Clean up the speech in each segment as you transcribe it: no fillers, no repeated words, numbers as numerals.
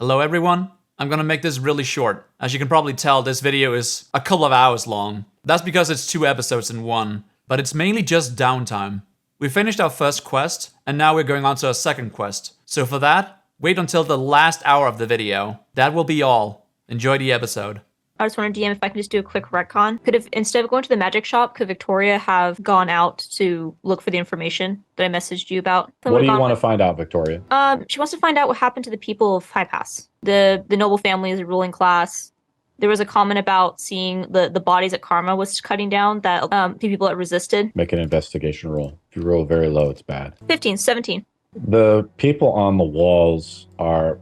Hello everyone. I'm gonna make this really short. As you can probably tell, this video is a couple of hours long. That's because it's 2 episodes in one, but it's mainly just downtime. We finished our first quest, and now we're going on to our second quest. So for that, wait until the last hour of the video. That will be all. Enjoy the episode. I just want to DM if I can just do a quick retcon. Instead of going to the magic shop, could Victoria have gone out to look for the information that I messaged you about? What do you want to find out, Victoria? She wants to find out what happened to the people of High Pass. The noble family is a ruling class. There was a comment about seeing the bodies that Karma was cutting down, that the people that resisted. Make an investigation roll. If you roll very low, it's bad. 15, 17. The people on the walls are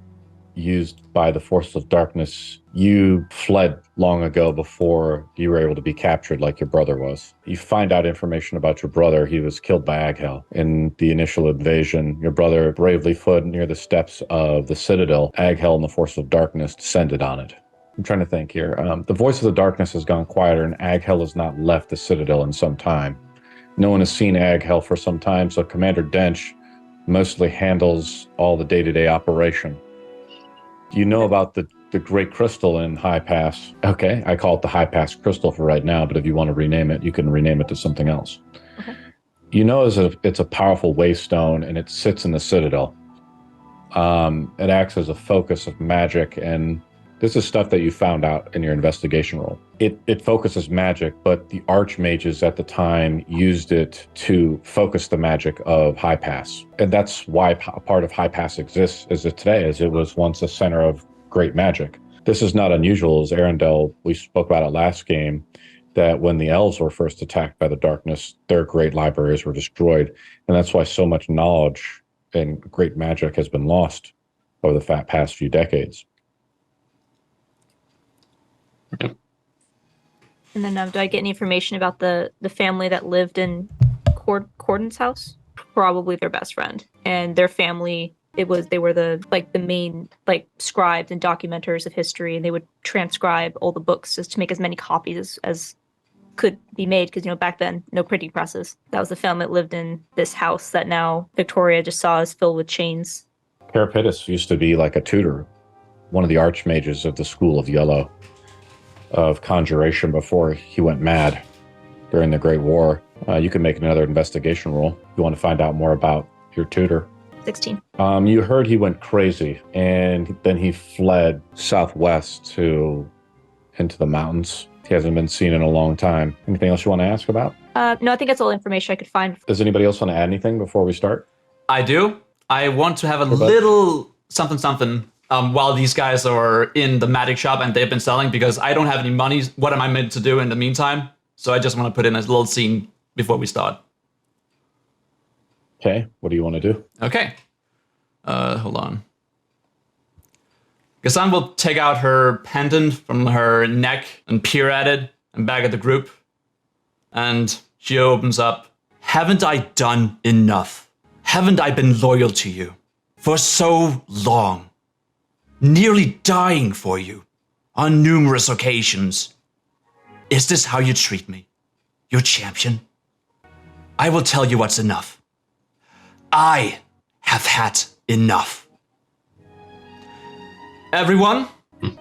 used by the forces of darkness. You fled long ago before you were able to be captured like your brother was. You find out information about your brother. He was killed by Earendahl in the initial invasion. Your brother bravely fled near the steps of the Citadel. Earendahl and the forces of darkness descended on it. I'm trying to think here. The voice of the darkness has gone quieter, and Earendahl has not left the Citadel in some time. No one has seen Earendahl for some time, so Commander Dench mostly handles all the day-to-day operation. You know about the Great Crystal in High Pass. Okay, I call it the High Pass Crystal for right now, but if you want to rename it, you can rename it to something else. Okay. You know it's a powerful waystone, and it sits in the Citadel. It acts as a focus of magic, and this is stuff that you found out in your investigation role. It focuses magic, but the archmages at the time used it to focus the magic of High Pass. And that's why part of High Pass exists as it today, as it was once a center of great magic. This is not unusual, as Earendahl, we spoke about it last game, that when the elves were first attacked by the darkness, their great libraries were destroyed. And that's why so much knowledge and great magic has been lost over the past few decades. And then do I get any information about the family that lived in Corrin's house? Probably their best friend. And their family, they were the main scribes and documenters of history, and they would transcribe all the books just to make as many copies as could be made, because back then no printing presses. That was the family that lived in this house that now Victoria just saw is filled with chains. Carapitus used to be like a tutor, one of the archmages of the School of Yellow, of conjuration, before he went mad during the Great War. You can make another investigation roll. You want to find out more about your tutor. 16. You heard he went crazy, and then he fled southwest into the mountains. He hasn't been seen in a long time. Anything else you want to ask about? No, I think that's all the information I could find. Does anybody else want to add anything before we start? I do. I want to have a little something while these guys are in the magic shop and they've been selling, because I don't have any money. What am I meant to do in the meantime? So I just want to put in a little scene before we start. Okay, what do you want to do? Okay. Hold on. Gzane will take out her pendant from her neck and peer at it and back at the group. And she opens up. Haven't I done enough? Haven't I been loyal to you for so long? Nearly dying for you on numerous occasions. Is this how you treat me, your champion? I will tell you what's enough. I have had enough. Everyone,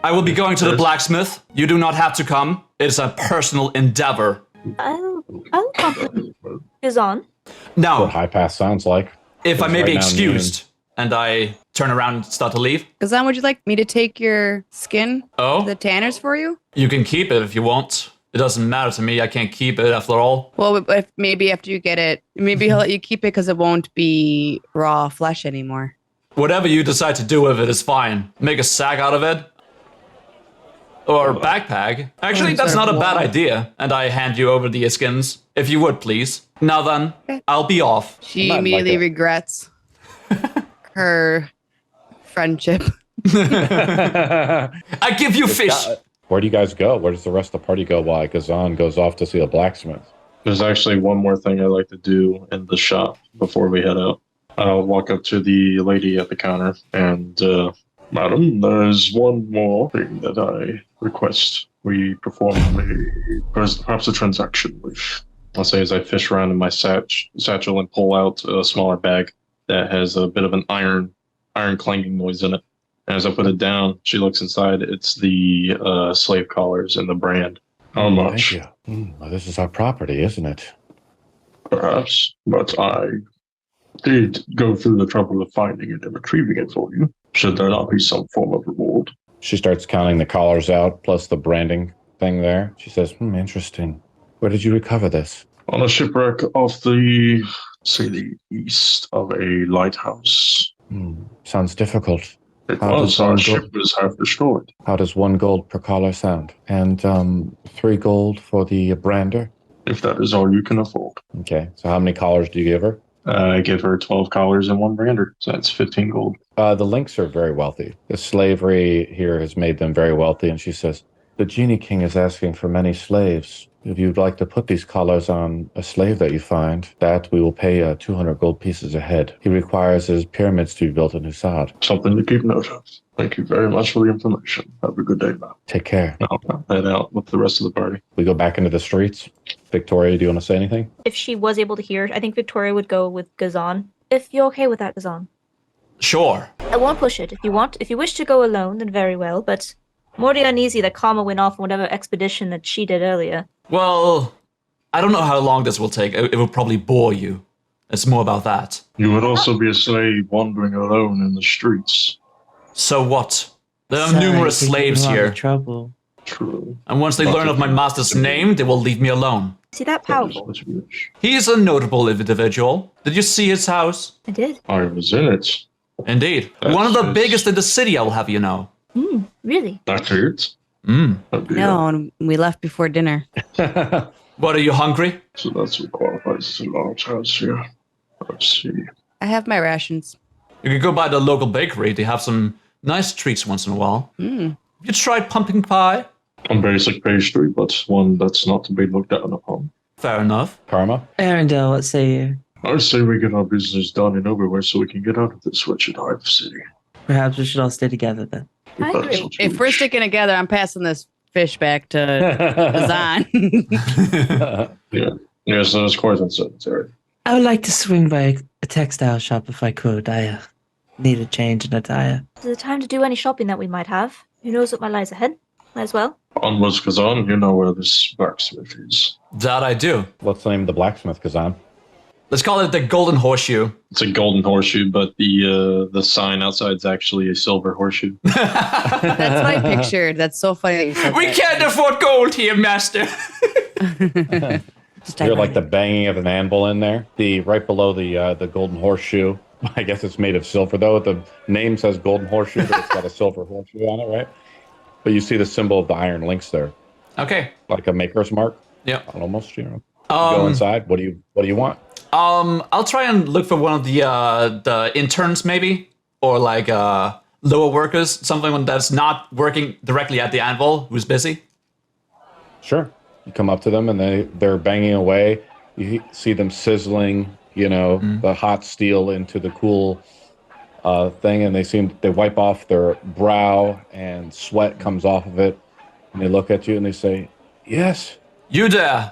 I will be going to the blacksmith. You do not have to come. It's a personal endeavor. I'll come. Gzane. Now, what High Pass sounds like. If I may be excused, and I turn around and start to leave. Gzane, would you like me to take your skin to the tanners for you? You can keep it if you want. It doesn't matter to me. I can't keep it after all. Well, maybe after you get it, maybe he'll let you keep it because it won't be raw flesh anymore. Whatever you decide to do with it is fine. Make a sack out of it. Or backpack. Actually, that's not a bad idea. And I hand you over the skins, if you would, please. Now then, okay. I'll be off. She immediately regrets her friendship. I give you fish. Where do you guys go? Where does the rest of the party go while Gzane goes off to see a blacksmith? There's actually one more thing I'd like to do in the shop before we head out. I'll walk up to the lady at the counter and, Madam, there's one more thing that I request we perform perhaps a transaction with. I'll say as I fish around in my satchel and pull out a smaller bag that has a bit of an iron clanging noise in it. As I put it down, she looks inside. It's the slave collars and the brand. How Thank much? you. Well, this is our property, isn't it? Perhaps, but I did go through the trouble of finding it and retrieving it for you. Should there not be some form of reward? She starts counting the collars out, plus the branding thing there. She says, interesting. Where did you recover this? On a shipwreck off the east of a lighthouse. Sounds difficult. It How was. does Our one ship was half destroyed. How does 1 gold per collar sound? And 3 gold for the brander? If that is all you can afford. Okay, so how many collars do you give her? I give her 12 collars and 1 brander, so that's 15 gold. The Lynx are very wealthy. The slavery here has made them very wealthy, and she says, the Genie King is asking for many slaves. If you'd like to put these collars on a slave that you find, that we will pay 200 gold pieces a head. He requires his pyramids to be built in Husad. Something to keep note of. Thank you very much for the information. Have a good day, man. Take care. I'll head out with the rest of the party. We go back into the streets. Victoria, do you want to say anything? If she was able to hear, I think Victoria would go with Gzane. If you're okay with that, Gzane. Sure. I won't push it. If you wish to go alone, then very well, but I'm already uneasy that Karma went off on whatever expedition that she did earlier. Well, I don't know how long this will take. It will probably bore you. It's more about that. You would also be a slave wandering alone in the streets. So what? There are Sorry numerous to get slaves you in here, trouble. True. and once they Not learn of my if you- master's name, they will leave me alone. See that That is powerful? what you wish. He is a notable individual. Did you see his house? I did. I was in it. Indeed. That's One of the just- biggest in the city, I will have you know. Really? That's it. Mm. Oh, dear. No, and we left before dinner. What, are you hungry? So that's what qualifies as a large house here. Let's see. I have my rations. You can go by the local bakery. They have some nice treats once in a while. Mm. You tried pumpkin pie? A basic pastry, but one that's not to be looked down upon. Fair enough. Karma? Earendahl, what say you? I say we get our business done and over with so we can get out of this wretched hive city. Perhaps we should all stay together then. I If that's agree. what you If we're wish. sticking together, I'm passing this fish back to Gzane. Yes, there's quite uncertainty. I would like to swing by a textile shop if I could. I need a change in attire. Is it time to do any shopping that we might have? Who knows what lies ahead? Might as well. Onwards, Kazan, you know where this blacksmith is. That I do. What's the name of the blacksmith, Kazan? Let's call it the Golden Horseshoe. It's a golden horseshoe, but the sign outside is actually a silver horseshoe. That's what I pictured. That's so funny that you said We that. can't afford gold here, master. Just You're like the banging of an anvil in there. The right below the golden horseshoe. I guess it's made of silver though. The name says golden horseshoe, but it's got a silver horseshoe on it, right? But you see the symbol of the iron links there, Okay. like a maker's mark. Yeah. Almost, you know. Go inside. What do you want? I'll try and look for one of the interns maybe, or like lower workers, something that's not working directly at the anvil, who's busy. Sure. You come up to them and they're banging away. You see them sizzling, you know, the hot steel into the cool thing, and they wipe off their brow and sweat comes off of it, and they look at you and they say, "Yes, You there?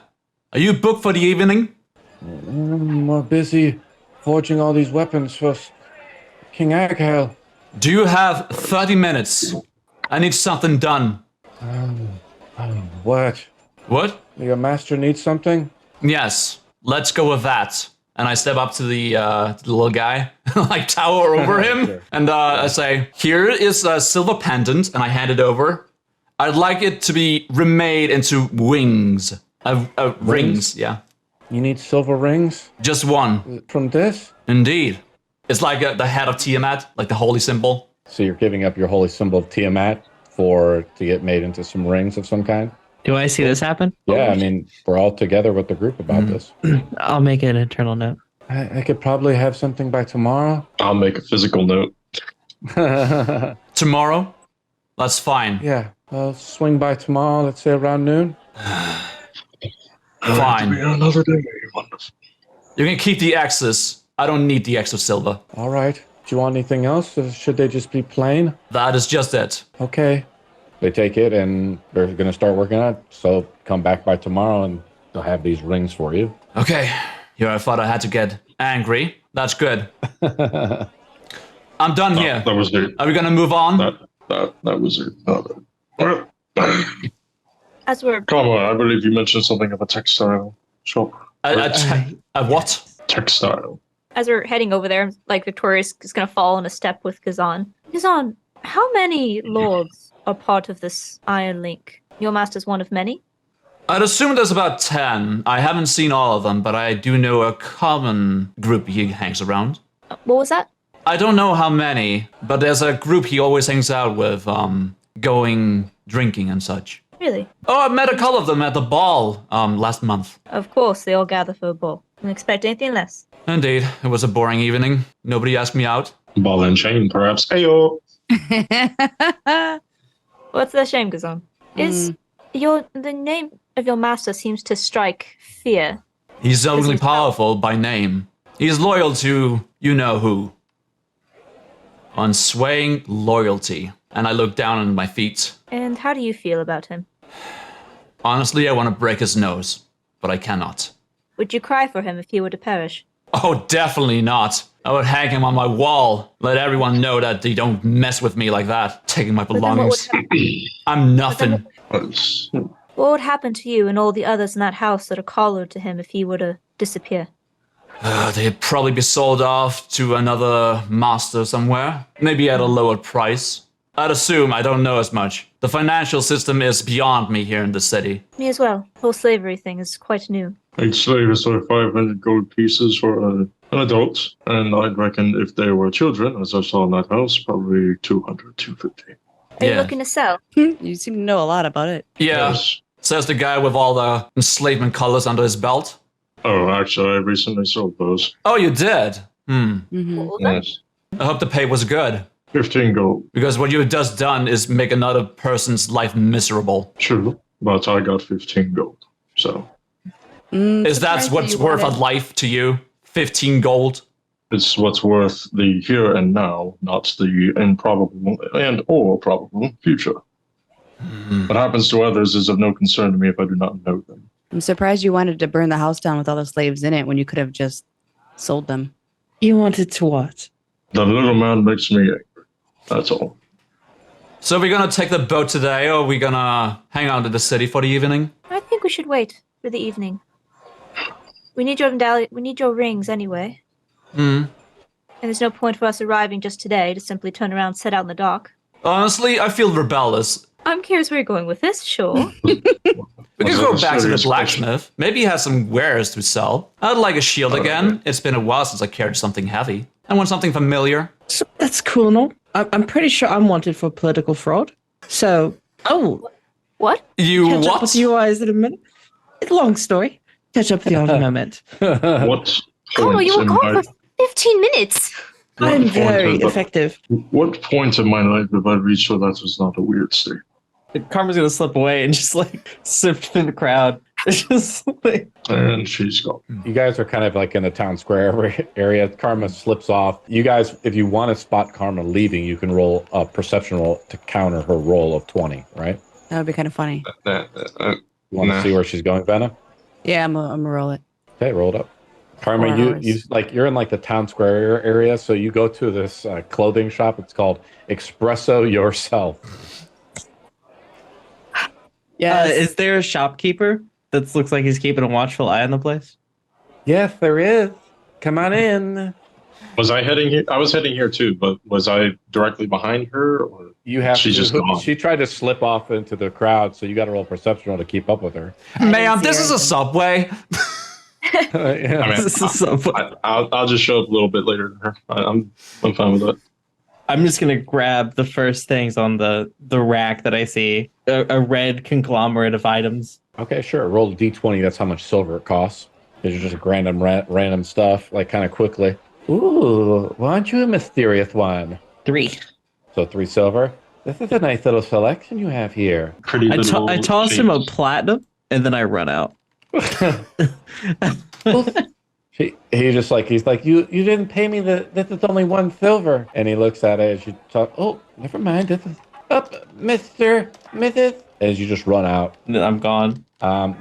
Are you booked for the evening? we're busy forging all these weapons for King Aghel." Do you have 30 minutes? I need something done. What? What? Your master needs something? Yes, let's go with that. And I step up to the little guy, like tower over him, Sure. and I say, "Here is a silver pendant," and I hand it over. I'd like it to be remade into wings. Rings, yeah. You need silver rings Just one. from this? Indeed. It's like the head of Tiamat, like the holy symbol. So you're giving up your holy symbol of Tiamat to get made into some rings of some kind? Do I see this happen? Yeah, I mean, we're all together with the group about this. I'll make an internal note. I could probably have something by tomorrow. I'll make a physical note. Tomorrow? That's fine. Yeah, I'll swing by tomorrow, let's say around noon. Fine. It'll be another day. Wonderful. You can keep the X's. I don't need the X of silver. All right. Do you want anything else? Or should they just be plain? That is just it. Okay. They take it and they're going to start working on it. So come back by tomorrow and they'll have these rings for you. Okay. Here I thought I had to get angry. That's good. I'm done here. That was it. Are we gonna move on? That was it. Well, As we're come on, I believe you mentioned something of a textile shop. A what? Textile. as we're heading over there, like Victoria's is gonna fall in a step with Gzane. Gzane, how many lords are part of this Iron Link? Your master's one of many? I'd assume there's about 10. I haven't seen all of them, but I do know a common group he hangs around. What was that? I don't know how many, but there's a group he always hangs out with, going drinking and such. Really? Oh, I met a couple of them at the ball last month. Of course, they all gather for a ball. Didn't expect anything less. Indeed, it was a boring evening. Nobody asked me out. Ball and chain, perhaps. Ayo. What's the shame, Gzane? Is the name of your master seems to strike fear. He's only is powerful by name. He's loyal to you-know-who. Unswaying loyalty. And I look down at my feet. And how do you feel about him? Honestly, I want to break his nose, but I cannot. Would you cry for him if he were to perish? Oh, definitely not. I would hang him on my wall. Let everyone know that they don't mess with me like that. Taking my But then what would belongings. I'm nothing. What would happen to you and all the others in that house that are collared to him if he were to disappear? They'd probably be sold off to another master somewhere. Maybe at a lower price. I'd assume. I don't know as much. The financial system is beyond me here in the city. Me as well. The whole slavery thing is quite new. Each slave is like 500 gold pieces for an adult. And I'd reckon if they were children, as I saw in that house, probably 200, 250. Are you Yeah. looking to sell? You seem to know a lot about it. Yeah, Yes. says the guy with all the enslavement colors under his belt. Oh, actually, I recently sold those. Oh, you did? Mm-hmm. What was that? Yes. I hope the pay was good. 15 gold. Because what you have just done is make another person's life miserable. True. But I got 15 gold. So Is that what's worth a life to you? 15 gold? it's what's worth the here and now, not the improbable and or probable future. What happens to others is of no concern to me if I do not know them. I'm surprised you wanted to burn the house down with all the slaves in it when you could have just sold them. You wanted to what? The little man makes me angry. That's all. So we're gonna take the boat today, or are we gonna hang out in the city for the evening? I think we should wait for the evening. We need your rings anyway. And there's no point for us arriving just today to simply turn around and set out in the dock. Honestly, I feel rebellious. I'm curious where you're going with this, sure. We could go back to the Serious blacksmith. Maybe he has some wares to sell. I'd like a shield again. It's been a while since I carried something heavy. I want something familiar. So that's cool and all. I'm pretty sure I'm wanted for political fraud. So, What? You catch up what? with you guys in a minute. It's a long story. Catch up with you in a moment. What Oh, point you were in gone my- for 15 minutes. I'm point very in the- effective. What point in my life have I reached where that was not a weird state? Karma's gonna slip away and just like slip through the crowd. It's just like And she's gone. You guys are kind of like in the town square area. Karma slips off. You guys, if you want to spot Karma leaving, you can roll a perception roll to counter her roll of 20, right? That would be kind of funny. You want Nah. to see where she's going, Venna? Yeah, I'm gonna roll it. Okay, roll it up. Karma, 4 you hours. like you're in like the town square area, so you go to this clothing shop. It's called Espresso Yourself. Yeah. is there a shopkeeper that looks like he's keeping a watchful eye on the place? Yes, there is. Come on in. Was I heading here? I was heading here too, but was I directly behind her? Or You have She's to, just gone. She tried to slip off into the crowd, so you got to roll perception roll to keep up with her. Ma'am, see this is a her. subway. Yeah. I mean, This is so funny. I'll just show up a little bit later than her. I'm fine with that. I'm just gonna grab the first things on the rack that I see. A red conglomerate of items. Okay, sure. Roll a d20. That's how much silver it costs. It's just random stuff, like kind of quickly. Ooh, aren't you a mysterious one? 3. So 3 silver. This is a nice little selection you have here. Pretty little I toss him a shapes. platinum and then I run out. He just like he's like you didn't pay me this is only 1 silver, and he looks at it as you talk. Oh, never mind. This is up, Mr. Mrs. As you just run out. And then I'm gone.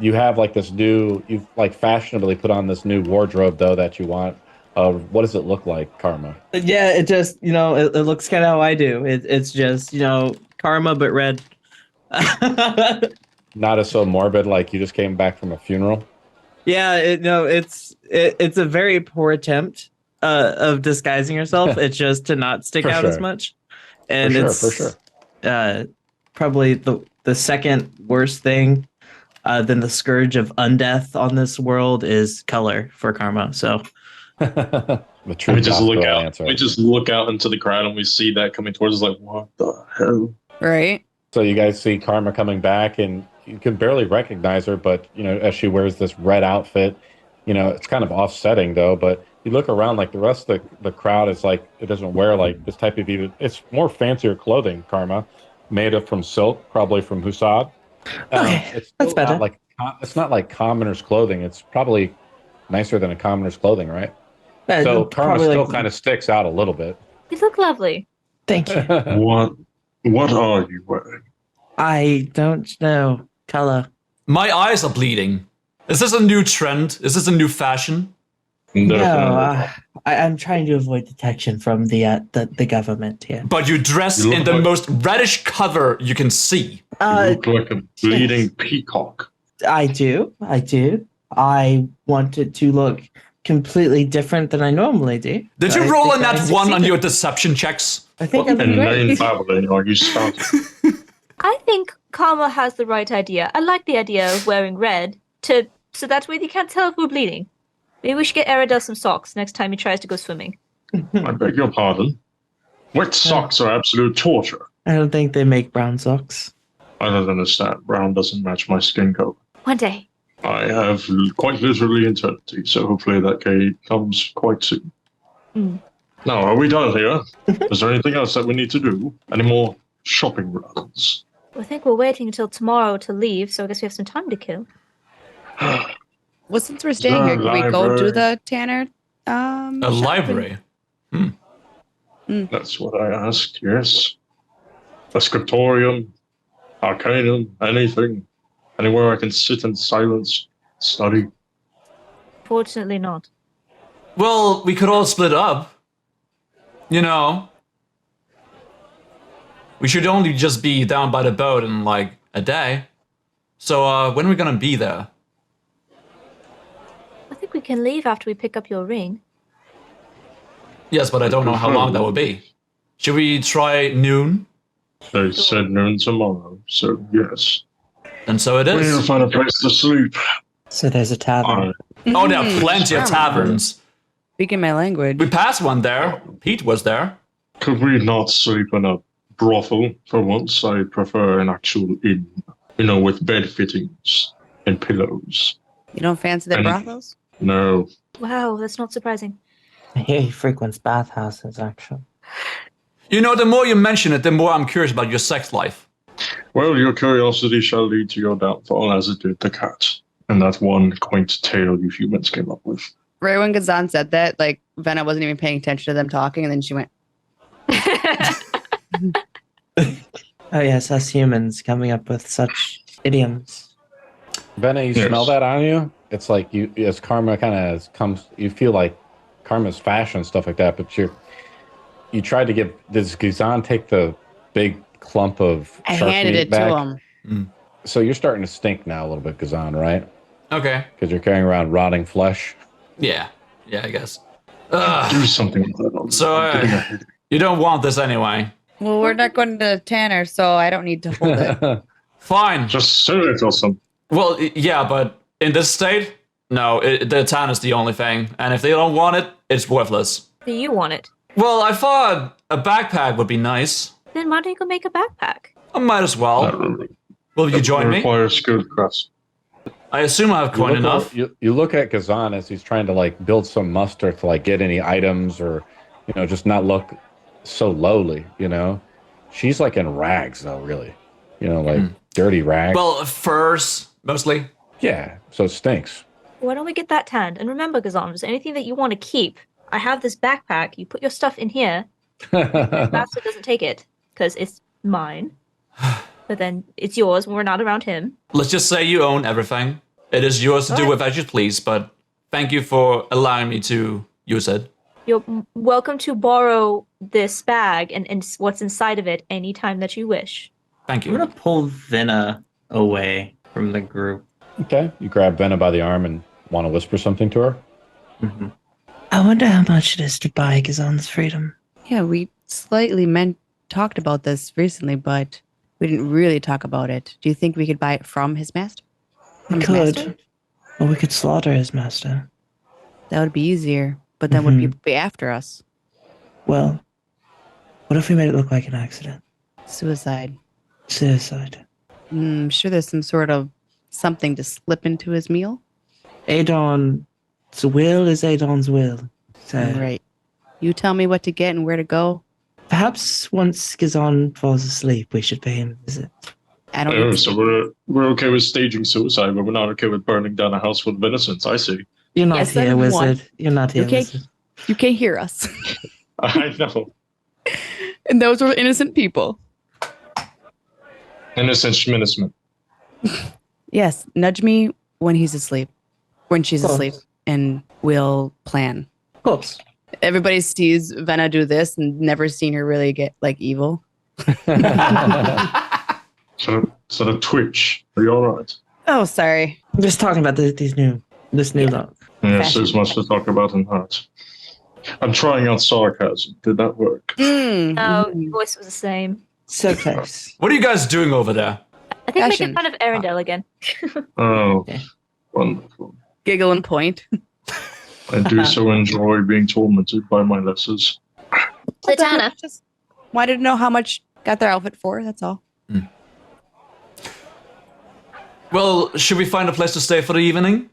You have like this new, you've like fashionably put on this new wardrobe though that you want, What does it look like, Karma? Yeah, it just, it looks kind of how I do. It's just, karma, but red. Not as so morbid, like you just came back from a funeral. Yeah, it's a very poor attempt of disguising yourself. It's just to not stick For out sure. as much. And For sure. Probably the second worst thing than the scourge of undeath on this world is color for karma. So The true We just look gospel out. answer. We just look out into the crowd and we see that coming towards us. Like, what the hell? Right? So you guys see Karma coming back, and you can barely recognize her, but as she wears this red outfit, it's kind of offsetting though. But you look around, like the rest of the crowd is like, it doesn't wear like this type of even. It's more fancier clothing, Karma, made from silk, probably from Husad. Okay, It's that's still better. It's not like commoner's clothing. It's probably nicer than a commoner's clothing, right? So Karma probably still kind of sticks out a little bit. You look lovely. Thank you. What are you wearing? I don't know. Color. My eyes are bleeding. Is this a new trend? Is this a new fashion? No, Definitely. I'm trying to avoid detection from the government here. But you dress You look in the like- most reddish color you can see. You look like a bleeding peacock. I do. I want it to look completely different than I normally do. Did you I roll a think I nat 1 on succeeded. your deception checks? I think I'm And great. then babbling like you started. I think Karma has the right idea. I like the idea of wearing red so that way they can't tell if we're bleeding. Maybe we should get Earendahl some socks next time he tries to go swimming. I beg your pardon. Wet socks are absolute torture. I don't think they make brown socks. I don't understand. Brown doesn't match my skin color. One day. I have quite literally eternity, so hopefully that day comes quite soon. Mm. Now, are we done here? Is there anything else that we need to do? Any more shopping rounds? I think we're waiting until tomorrow to leave, so I guess we have some time to kill. Well, since we're staying here, can we go library. do the Tanner? A shopping? library. That's what I asked, yes. A scriptorium, arcanum, anything. Anywhere I can sit in silence, study. Fortunately not. Well, we could all split up. We should only just be down by the boat in like a day. So when are we gonna be there? I think we can leave after we pick up your ring. Yes, but I don't know how long that will be. Should we try noon? They said noon tomorrow, so yes. And so it We need to is. find a place to sleep. So there's a tavern. Oh, there are plenty of taverns. Speaking my language. We passed one there. Pete was there. Could we not sleep in a brothel for once? I prefer an actual inn, with bed fittings and pillows. You don't fancy the And- brothels? No, Wow, that's not surprising. I hear he frequents bathhouses, actually. The more you mention it, the more I'm curious about your sex life. well, your curiosity shall lead to your downfall, as it did the cat, and that one quaint tale you humans came up with. Right when Gzane said that, like, Venna wasn't even paying attention to them talking, and then she went, Oh yes, us humans coming up with such idioms. Benna, you Yes. smell that on you? It's like you, as Karma kind of comes, you feel like Karma's fashion and stuff like that, but you tried to does Gzane take the big clump of I shark handed meat it back? to him. So you're starting to stink now a little bit, Gzane, right? Okay. Because you're carrying around rotting flesh. Yeah, I guess. Ugh. Do something with that. So, I'm getting a headache. You don't want this anyway. Well, we're not going to Tanner, so I don't need to hold it. Fine. Just sell it or something. Well, yeah, but in this state, no, the town is the only thing. And if they don't want it, it's worthless. Do you want it? Well, I thought a backpack would be nice. Then why don't you go make a backpack? I might as Not well. really. Will you It join me? requires skilled crafts. I assume I have You coin look enough. o- You look at Gzane as he's trying to like build some muster to like get any items or, just not look so lowly, She's like in rags though, really. Like dirty rags. Well, furs, mostly. Yeah, so it stinks. Why don't we get that tanned? And remember, Gzane, if there's anything that you want to keep, I have this backpack. You put your stuff in here. Bastard doesn't take it because it's mine. But then it's yours when we're not around him. Let's just say you own everything. It is yours to do Alright. with as you please, but thank you for allowing me to you said. You're welcome to borrow this bag and what's inside of it anytime that you wish. Thank I'm you. gonna pull Vinna away from the group. Okay. You grab Venna by the arm and want to whisper something to her? Mm-hmm. I wonder how much it is to buy Gzane's freedom. Yeah, we slightly talked about this recently, but we didn't really talk about it. Do you think we could buy it from his master? We From his could. master? Or we could slaughter his master. That would be easier. But then would people be after us? Well, what if we made it look like an accident? Suicide. Suicide. I'm sure there's some sort of something to slip into his meal. Adon's will is Adon's will. So Right. You tell me what to get and where to go. perhaps once Gzane falls asleep, we should pay him a visit. I don't Oh, need so we're okay with staging suicide, but we're not okay with burning down a house full of innocents. I see. You're not Yes, here, then wizard. what? You're not here, Okay. wizard. You can't hear us. I know. And those were innocent people. Innocent schminnocent. Yes. Nudge me when he's asleep. When she's Of course. asleep. And we'll plan. Of course. Everybody sees Venna do this and never seen her really get like evil. So the Twitch. Are you alright? Oh, sorry. I'm just talking about this new look. Yes, Fashion. there's much to talk about in that. I'm trying out sarcasm. Did that work? No, your voice was the same. So close. What are you guys doing over there? I think Fashion. making fun of Earendahl again. Oh, Yeah. wonderful. Giggle and point. I do so enjoy being tormented by my lessers. Zatanna. Just wanted to know how much got their outfit for. That's all. Well, should we find a place to stay for the evening?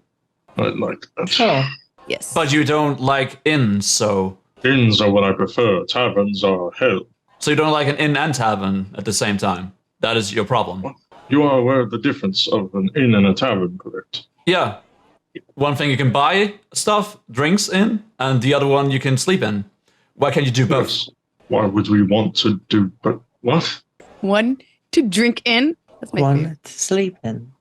I like that. Sure. Yes. But you don't like inns, so Inns are what I prefer. Taverns are hell. you don't like an inn and tavern at the same time. That is your problem. You are aware of the difference of an inn and a tavern, correct? Yeah. One thing you can buy stuff, drinks in, and the other one you can sleep in. Why can't you do both? Yes. Why would we want to do but what? One to drink in. Let's make One weird. to sleep in.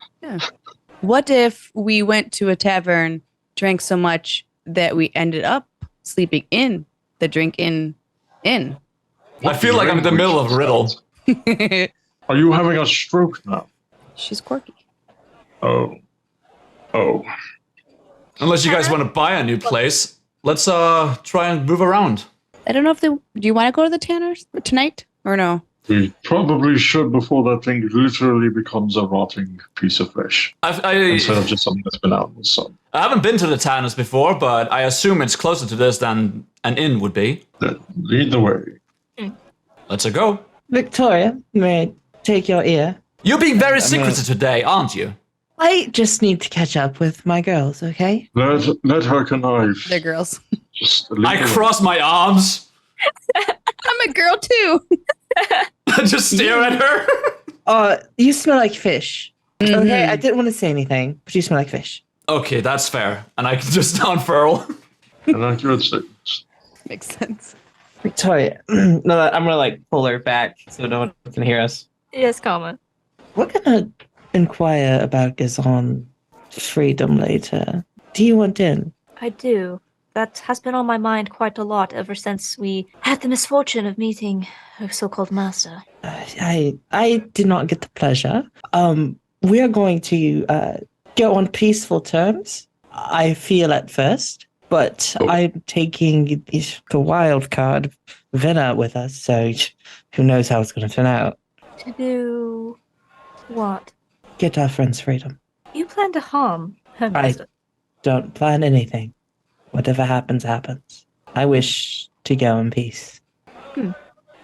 What if we went to a tavern, drank so much that we ended up sleeping in the drink in? I feel like I'm in the middle of a riddle. Are you having a stroke now? She's quirky. Oh. Oh. Unless you guys want to buy a new place, let's try and move around. I don't know if do you want to go to the Tanners tonight or no? We probably should before that thing literally becomes a rotting piece of flesh. Instead of just something that's been out in the sun. I haven't been to the Tanners before, but I assume it's closer to this than an inn would be. Then lead the way. Let's go. Victoria, may I take your ear? You're being very I'm gonna- secretive today, aren't you? I just need to catch up with my girls, okay? Let her connive. They're girls. Just lead I the way. cross my arms. I'm a girl too. Just stare at her. You smell like fish. Okay, Mhm. I didn't want to say anything, but you smell like fish. Okay, that's fair. And I can just unfurl. An accurate statement. Makes sense. Victoria, no, I'm gonna like pull her back so no one can hear us. Yes, comma. We're gonna inquire about Gzane freedom later. Do you want in? I do. That has been on my mind quite a lot ever since we had the misfortune of meeting her so-called master. I did not get the pleasure. We are going to go on peaceful terms. I feel at first, but I'm taking the wild card Venna with us, so who knows how it's going to turn out. To do what? Get our friends freedom. You plan to harm her I master. don't plan anything. Whatever happens, happens. I wish to go in peace.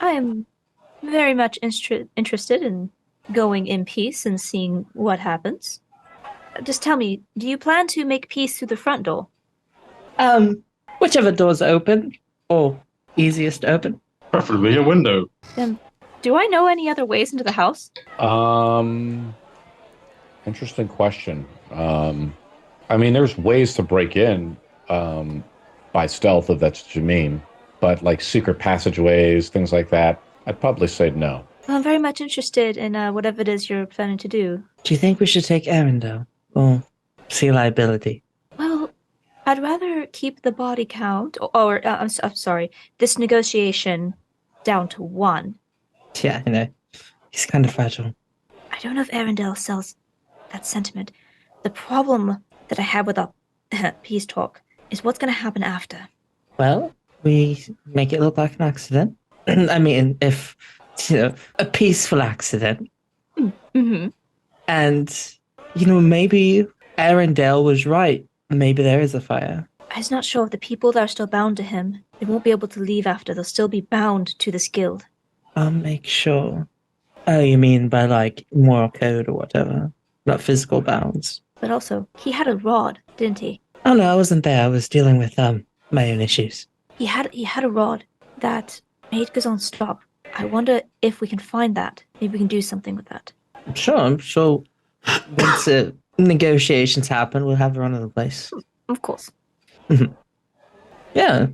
I am very much interested in going in peace and seeing what happens. Just tell me, do you plan to make peace through the front door? Whichever door's open, or easiest to open. Preferably a window. Then, do I know any other ways into the house? Interesting question. I mean, there's ways to break in by stealth, if that's what you mean. But like secret passageways, things like that, I'd probably say no. Well, I'm very much interested in whatever it is you're planning to do. Do you think we should take Earendahl? Or see liability? Well, I'd rather keep the body count, I'm sorry, this negotiation down to 1. Yeah, I know. He's kind of fragile. I don't know if Earendahl sells that sentiment. The problem that I have with our peace talk is what's going to happen after. Well, we make it look like an accident. I mean, if, a peaceful accident. Mm-hmm. And, maybe Earendahl was right. Maybe there is a fire. I'm not sure if the people that are still bound to him, they won't be able to leave after. They'll still be bound to this guild. I'll make sure. Oh, you mean by, moral code or whatever? Not physical bounds. But also, he had a rod, didn't he? Oh, no, I wasn't there. I was dealing with, my own issues. He had a rod that made Gzane stop. I wonder if we can find that. Maybe we can do something with that. I'm sure once negotiations happen, we'll have a run of the place. Of course. Yeah,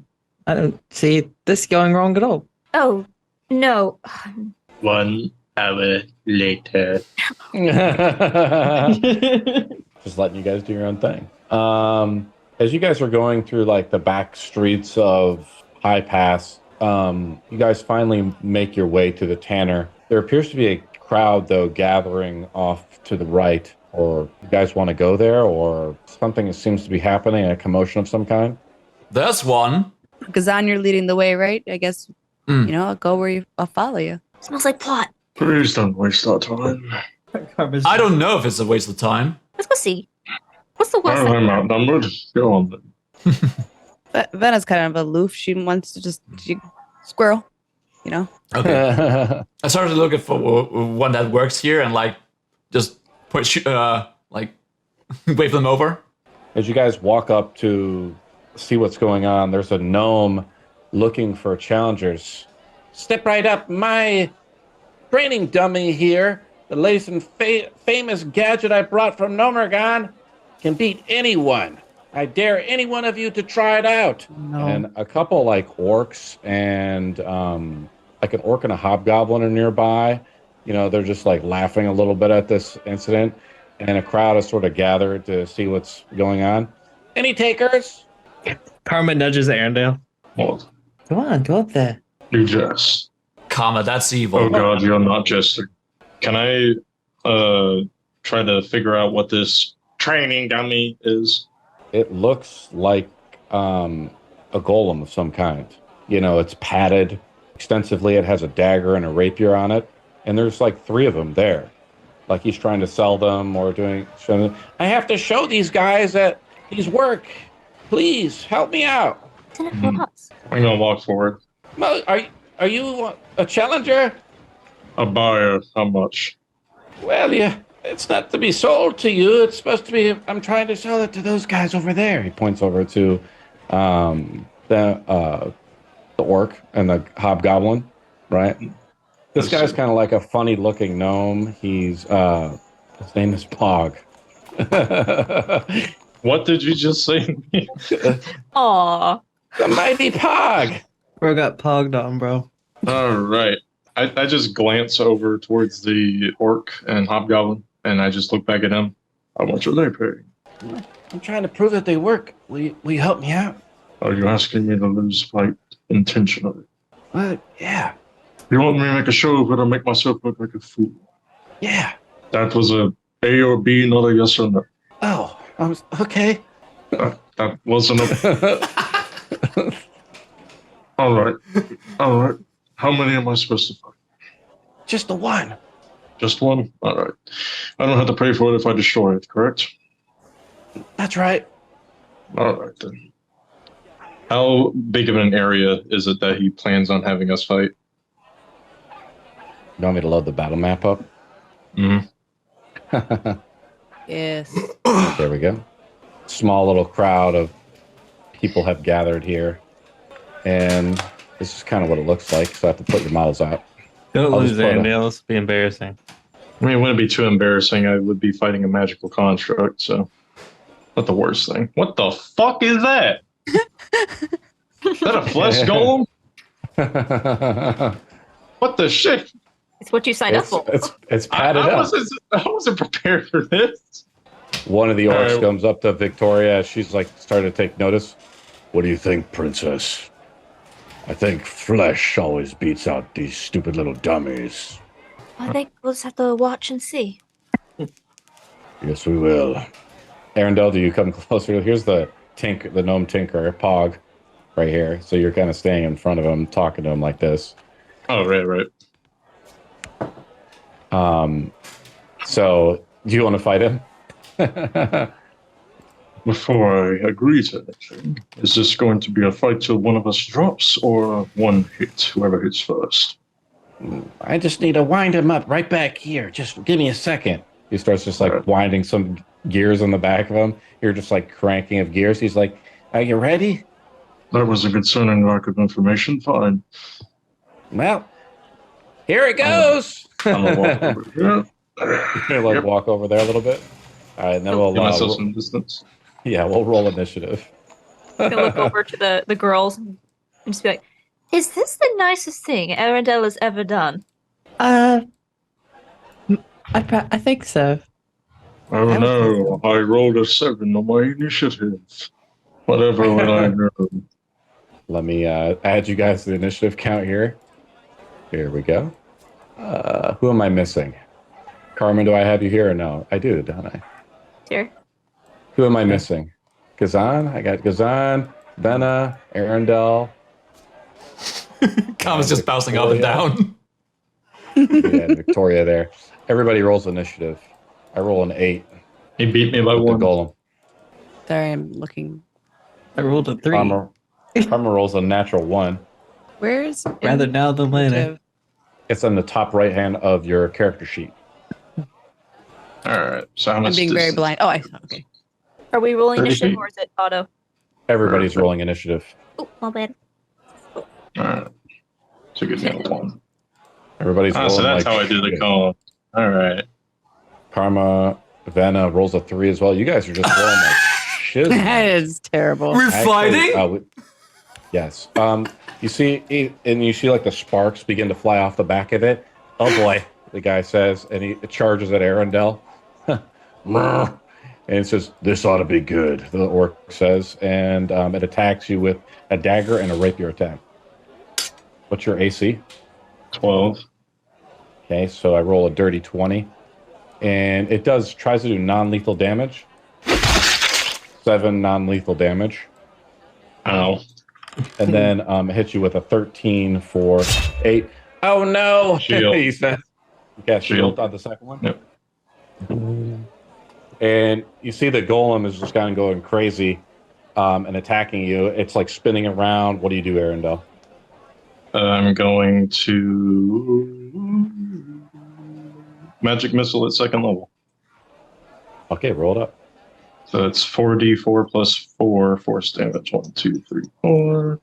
I don't see this going wrong at all. Oh, no. 1 hour later. Just letting you guys do your own thing. As you guys are going through the back streets of High Pass, you guys finally make your way to the Tanner. There appears to be a crowd, though, gathering off to the right. Or you guys want to go there, or something seems to be happening, a commotion of some kind? There's one. Gzane, you're leading the way, right? I guess, I'll go where I'll follow you. Smells like plot. Please don't waste our time. I don't know if it's a waste of time. Let's go see. What's the worst I'm thing? outnumbered. Go on then. Vena's kind of aloof. She wants to squirrel, Okay. I started looking for one that works here and just push, wave them over. As you guys walk up to see what's going on, there's a gnome looking for challengers. Step right up. My training dummy here, the latest and famous gadget I brought from Nomergon, can beat anyone. I dare any one of you to try it out. No. And a couple orcs and an orc and a hobgoblin are nearby. They're just laughing a little bit at this incident. And a crowd is sort of gathered to see what's going on. Any takers? Karma nudges Earendahl. What? Come on, go up there. You jest. Karma, that's evil. Oh god, you're not jesting. Can I try to figure out what this training dummy is? It looks like a golem of some kind. It's padded extensively. It has a dagger and a rapier on it. And there's 3 of them there. He's trying to sell them or I have to show these guys that these work. Please help me out. Isn't it for us? I'm gonna walk forward. Well, are you a challenger? A buyer, how much? Well, yeah, it's not to be sold to you. It's supposed to be. I'm trying to sell it to those guys over there. He points over to the orc and the hobgoblin, right? This guy's kind of like a funny-looking gnome. His name is Pog. What did you just say? Aw. The mighty Pog. Bro got pogged on, bro. All right. I just glance over towards the orc and hobgoblin, and I just look back at him. How much are they paying? I'm trying to prove that they work. Will you help me out? Are you asking me to lose fight intentionally? Yeah. You want me to make a show of it or make myself look like a fool? Yeah. That was a A or B, not a yes or no. Oh, okay. That wasn't a... All right. How many am I supposed to fight? Just the one. Just one? All right. I don't have to pay for it if I destroy it, correct? That's right. All right, then. How big of an area is it that he plans on having us fight? You want me to load the battle map up? Mm-hmm. Yes. There we go. Small little crowd of people have gathered here. And this is kind of what it looks like, so I have to put your models out. Don't I'll lose just put Earendahl. This would be embarrassing. I mean, it wouldn't be too embarrassing. I would be fighting a magical construct, so not the worst thing. What the fuck is that? Is that a flesh golem? What the shit? It's what you signed up for. It's padded I up. wasn't prepared for this. One of the orcs Alright. comes up to Victoria as she's like starting to take notice. What do you think, princess? I think flesh always beats out these stupid little dummies. I think we'll just have to watch and see. Yes, we will. Earendahl, do you come closer? Here's the gnome tinker, Pog, right here. So you're kind of staying in front of him, talking to him like this. Oh, right. So do you want to fight him? Before I agree to anything, is this going to be a fight till one of us drops, or one hit, whoever hits first? I just need to wind him up right back here. Just give me a second. He starts just like winding some gears on the back of him. You're just like cranking of gears. He's like, are you ready? That was a concerning lack of information. Fine. Well, here it goes. I'm gonna walk over here. Like walk over there a little bit. All right, and then we'll Give myself some distance. yeah, we'll roll initiative. I'm gonna look over to the girls and just be like, "Is this the nicest thing Earendahl has ever done?" I think so. Oh I would no, I rolled a 7 on my initiative. Whatever will I know? Let me add you guys to the initiative count here. Here we go. Who am I missing? Carmen, do I have you here or no? I do, don't I? Here. Who am I missing? Gzane? I got Gzane, Venna, Earendahl. Carmen's just bouncing up and down. Yeah, Victoria there. Everybody rolls initiative. I roll an 8. He beat me by With the 1. golem. Sorry, I'm looking. I rolled a 3. Karma rolls a natural 1. Where's Rather now than later. initiative? It's on the top right hand of your character sheet. Alright, so how I'm much being very distance? blind. Oh, okay. Are we rolling 30 initiative feet. or is it auto? Everybody's rolling initiative. Oh, my bad. Alright. So good nail 1. Everybody's rolling. So that's like how I do the shit. call. Alright. Karma, Vanna rolls a 3 as well. You guys are just rolling like shit. That is terrible. We're fighting? Yes. You see, and you see like the sparks begin to fly off the back of it. Oh boy, the guy says, and he charges at Earendahl. And it says, "This ought to be good." The orc says, and it attacks you with a dagger and a rapier attack. What's your AC? 12. Okay, so I roll a dirty 20, and it tries to do non-lethal damage. 7 non-lethal damage. Ow. And then it hits you with a 13 for 8. Oh no! Shield. He says. Yeah, shield Shield. on the second one. Yep. And you see the golem is just kind of going crazy and attacking you. It's like spinning around. What do you do, Earendahl? I'm going to magic missile at 2nd level. Okay, roll it up. So it's 4d4 plus 4 force damage. 1, 2, 3, 4.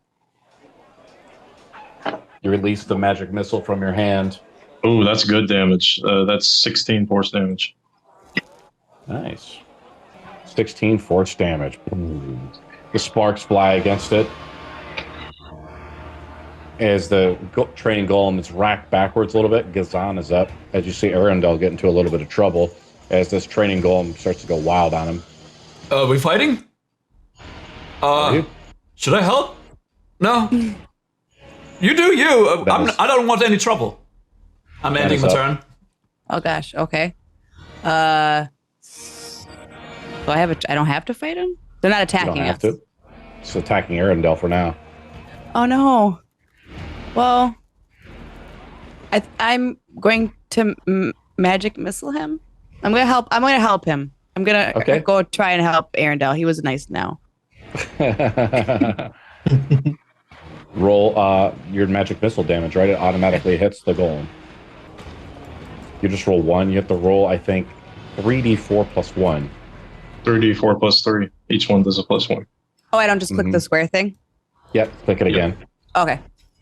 You release the magic missile from your hand. Oh, that's good damage. That's 16 force damage. Nice. 16 force damage. The sparks fly against it. As the training golem is racked backwards a little bit, Gzane is up. As you see Earendahl get into a little bit of trouble as this training golem starts to go wild on him. Are we fighting? Are you? Should I help? No. You do you. I don't want any trouble. I'm That ending is my up. turn. Oh gosh. Okay. So I don't have to fight him. They're not You attacking don't have us. to. It's attacking Earendahl for now. Oh no. Well, I'm going to magic missile him. I'm gonna help him. I'm gonna Okay. go try and help Earendahl. He was nice now. Roll your magic missile damage, right? It automatically hits the golem. You just roll 1. You have to roll, I think, 3d4 plus 1. 3d4 plus 3. Each one does a plus 1. Oh, I don't just click the square thing. Yep, click it again. Okay.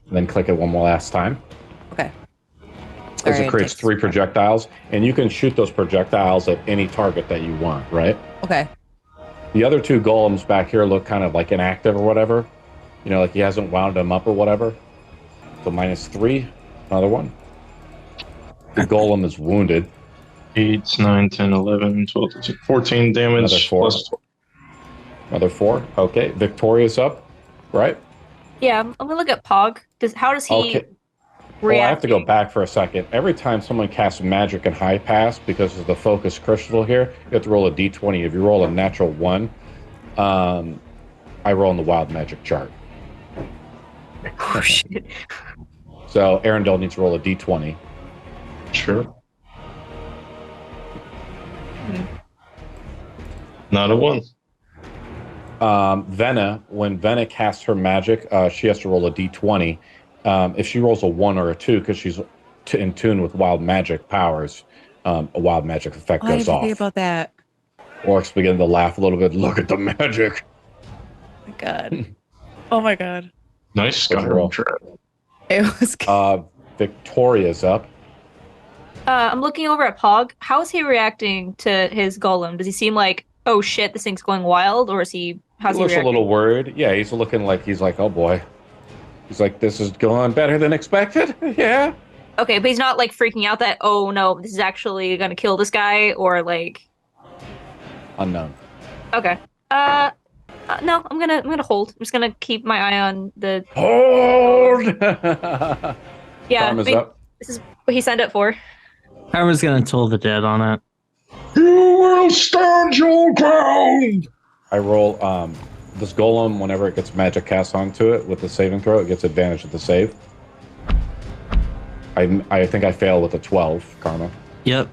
And then click it one more last time. Okay. As Sorry, it creates takes- 3 projectiles, and you can shoot those projectiles at any target that you want, right? Okay. The other 2 golems back here look kind of like inactive or whatever. You know, like he hasn't wound them up or whatever. So -3, another one. The golem is wounded. 8, 9, 10, 11, 12, 13, 14 damage. Another 4. Plus Another 4. Okay. Victoria's up, right? Yeah, I'm gonna look at Pog. How does he Okay. react? Well, I have to go back for a second. Every time someone casts magic and high pass, because of the focus crystal here, you have to roll a d20. If you roll a natural 1, I roll in the wild magic chart. Oh shit. So Earendahl needs to roll a d20. Sure. Not a 1. Venna, when Venna casts her magic, she has to roll a d20. If she rolls a 1 or a 2, because she's in tune with wild magic powers, a wild magic effect I didn't goes off. think about that. Orcs begin to laugh a little bit. Look at the magic. Oh my god. Oh my god. Nice What'd you roll? Skyrim trap. It was Victoria's up. I'm looking over at Pog. How is he reacting to his golem? Does he seem like, oh shit, this thing's going wild, or is he? How's He he looks a reacting? little worried. Yeah, he's looking like he's like, oh boy. He's like, this is going better than expected. Yeah. Okay, but he's not like freaking out that, oh no, this is actually gonna kill this guy, or like. Unknown. Okay. No, I'm gonna hold. I'm just gonna keep my eye on the. Hold. Yeah, Karma's I mean, up. this is what he signed up for. Karma's gonna toll the dead on it. You will stand your ground. I roll this golem whenever it gets magic cast onto it with the saving throw, it gets advantage of the save. I think I fail with a 12, Karma. Yep.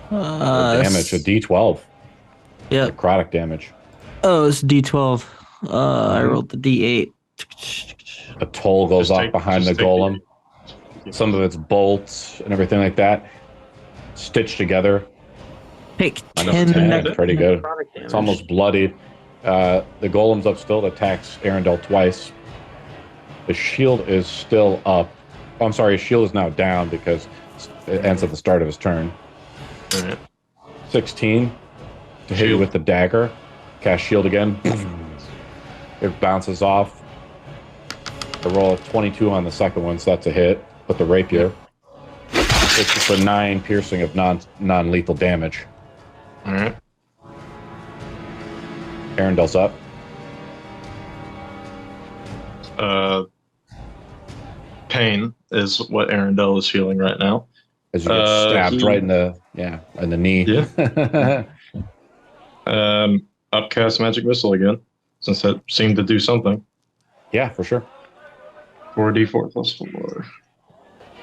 Damage, a D12. Yep. Necrotic damage. Oh, it's D12. I rolled the D8. A toll goes Just off take- behind the just take golem. Some of its bolts and everything like that stitched together. Pick Minus 10. 10. Pretty good. It's almost bloodied. The golem's up still. It attacks Earendahl twice. The shield is still up. Oh, I'm sorry, his shield is now down because it ends at the start of his turn. All right. 16 to hit you Shield. with the dagger. Cast shield again. It bounces off. I roll a 22 on the second one, so that's a hit. With the rapier. It's just a 9 piercing of non-lethal damage. All right. Earendahl's up. Pain is what Earendahl is feeling right now. As you get stabbed right in the knee. Yeah. Upcast magic missile again, since that seemed to do something. Yeah, for sure. 4d4 plus 4.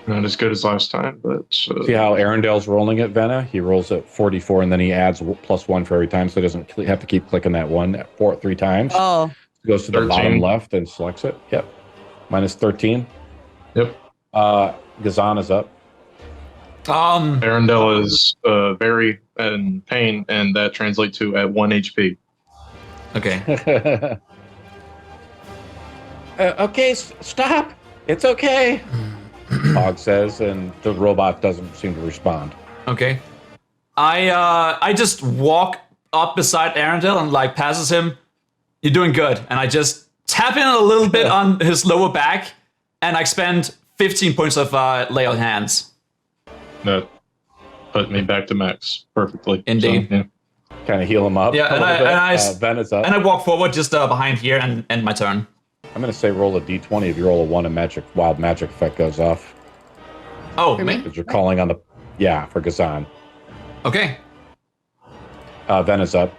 Not as good as last time, but See how Earendahl's rolling it, Venna? He rolls it 44, and then he adds +1 for every time, so he doesn't have to keep clicking that 1 3 times. Oh, He goes to the 13. bottom left and selects it. Yep. Minus 13. Yep. Gzane is up. Earendahl is very in pain, and that translates to at 1 HP. Okay. Okay, stop. It's okay. Hog says, and the robot doesn't seem to respond. Okay. I just walk up beside Earendahl and like passes him. You're doing good. And I just tap in a little bit on his lower back, and I expend 15 points of lay on hands. That put me back to max perfectly. Indeed. So, yeah. Kind of heal him up. Yeah, a little bit. Venna's up. And I walk forward just behind here and end my turn. I'm going to say roll a d20. If you roll a 1, a wild magic effect goes off. Oh, For me? me? Because you're calling on the... Yeah, for Gzane. Okay. Venna's up.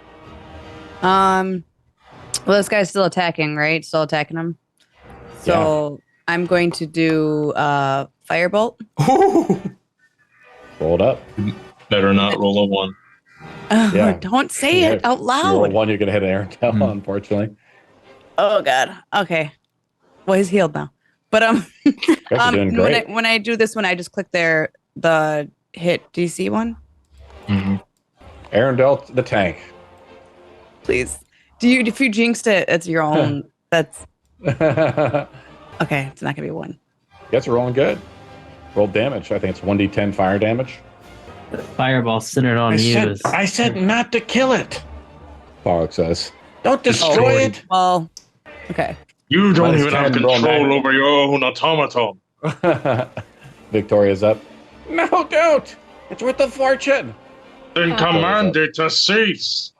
well, this guy's still attacking, right? Still attacking him. So I'm going to do firebolt. Ooh. Roll it up. Better not roll a 1. Yeah. Don't say it out If you roll loud. 1, you're going to hit Earendahl, unfortunately. Oh god. Okay. Well, he's healed now. But You guys are doing great. when I do this one, I just click the hit DC one. Mm-hmm. Earendahl, the tank. Please. If you jinxed it, it's your own. That's okay. It's not gonna be 1. Guys are rolling good. Roll damage. I think it's 1d10 fire damage. The fireball centered on you. I said not to kill it. Barlock says. Don't destroy Destroyed. it. Well, okay. You don't Minus even have 10, roll control 9. over your own automaton. Victoria's up. No, don't. It's worth a fortune. Then command it to cease.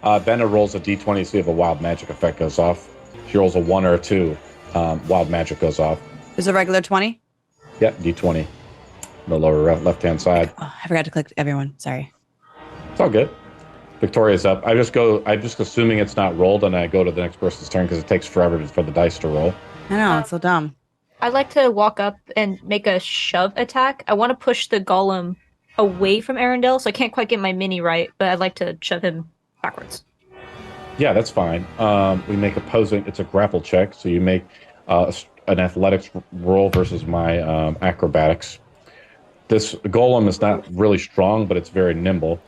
Benna rolls a d20 to see if a wild magic effect goes off. She rolls a 1 or a 2. Wild magic goes off. There's a regular 20. Yep, d20. The lower left-hand side. Oh, I forgot to click everyone. Sorry. It's all good. Victoria's up. I'm just assuming it's not rolled, and I go to the next person's turn because it takes forever for the dice to roll. I know, it's so dumb. I'd like to walk up and make a shove attack. I want to push the golem away from Earendahl, so I can't quite get my mini right, but I'd like to shove him backwards. Yeah, that's fine. We make opposing. It's a grapple check, so you make an athletics roll versus my acrobatics. This golem is not really strong, but it's very nimble.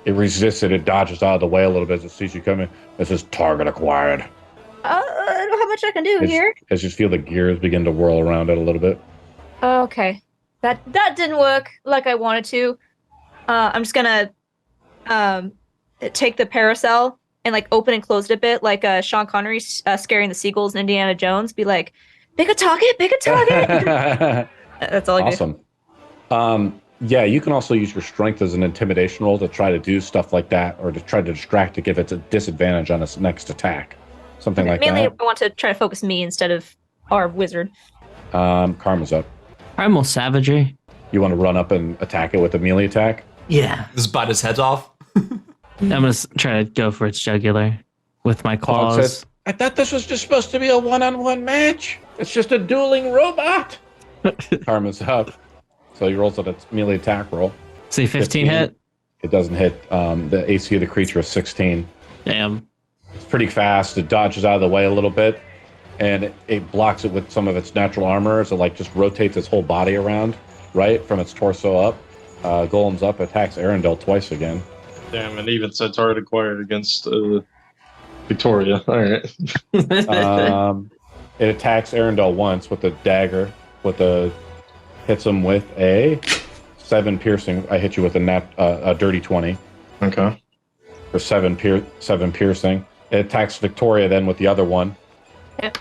It resists it. It dodges out of the way a little bit as it sees you coming. It says, target acquired. I don't know how much I can do here. As you feel the gears begin to whirl around it a little bit. Okay. That didn't work like I wanted to. I'm just gonna take the parasol and like open and close it a bit, like Sean Connery scaring the seagulls in Indiana Jones. Be like, pick a target, pick a target. That's all I do. Awesome. Yeah, you can also use your strength as an intimidation roll to try to do stuff like that, or to try to distract to give it a disadvantage on its next attack. Something like Mainly, that. I want to try to focus me instead of our wizard. Karma's up. Primal Savagery. You want to run up and attack it with a melee attack? Yeah. Just bite his head off. I'm going to try to go for its jugular with my claws. Says, I thought this was just supposed to be a one-on-one match. It's just a dueling robot. Karma's up. So he rolls a melee attack roll. See, 15 hit? It doesn't hit. The AC of the creature is 16. Damn. It's pretty fast. It dodges out of the way a little bit, and it blocks it with some of its natural armor. So like just rotates its whole body around, right, from its torso up. Golem's up, attacks Earendahl twice again. Damn, it even said target acquired against Victoria. All right. It attacks Earendahl once with a dagger, hits him with a 7 piercing. I hit you with a dirty 20. Okay. For 7 piercing. It attacks Victoria then with the other one. Yep.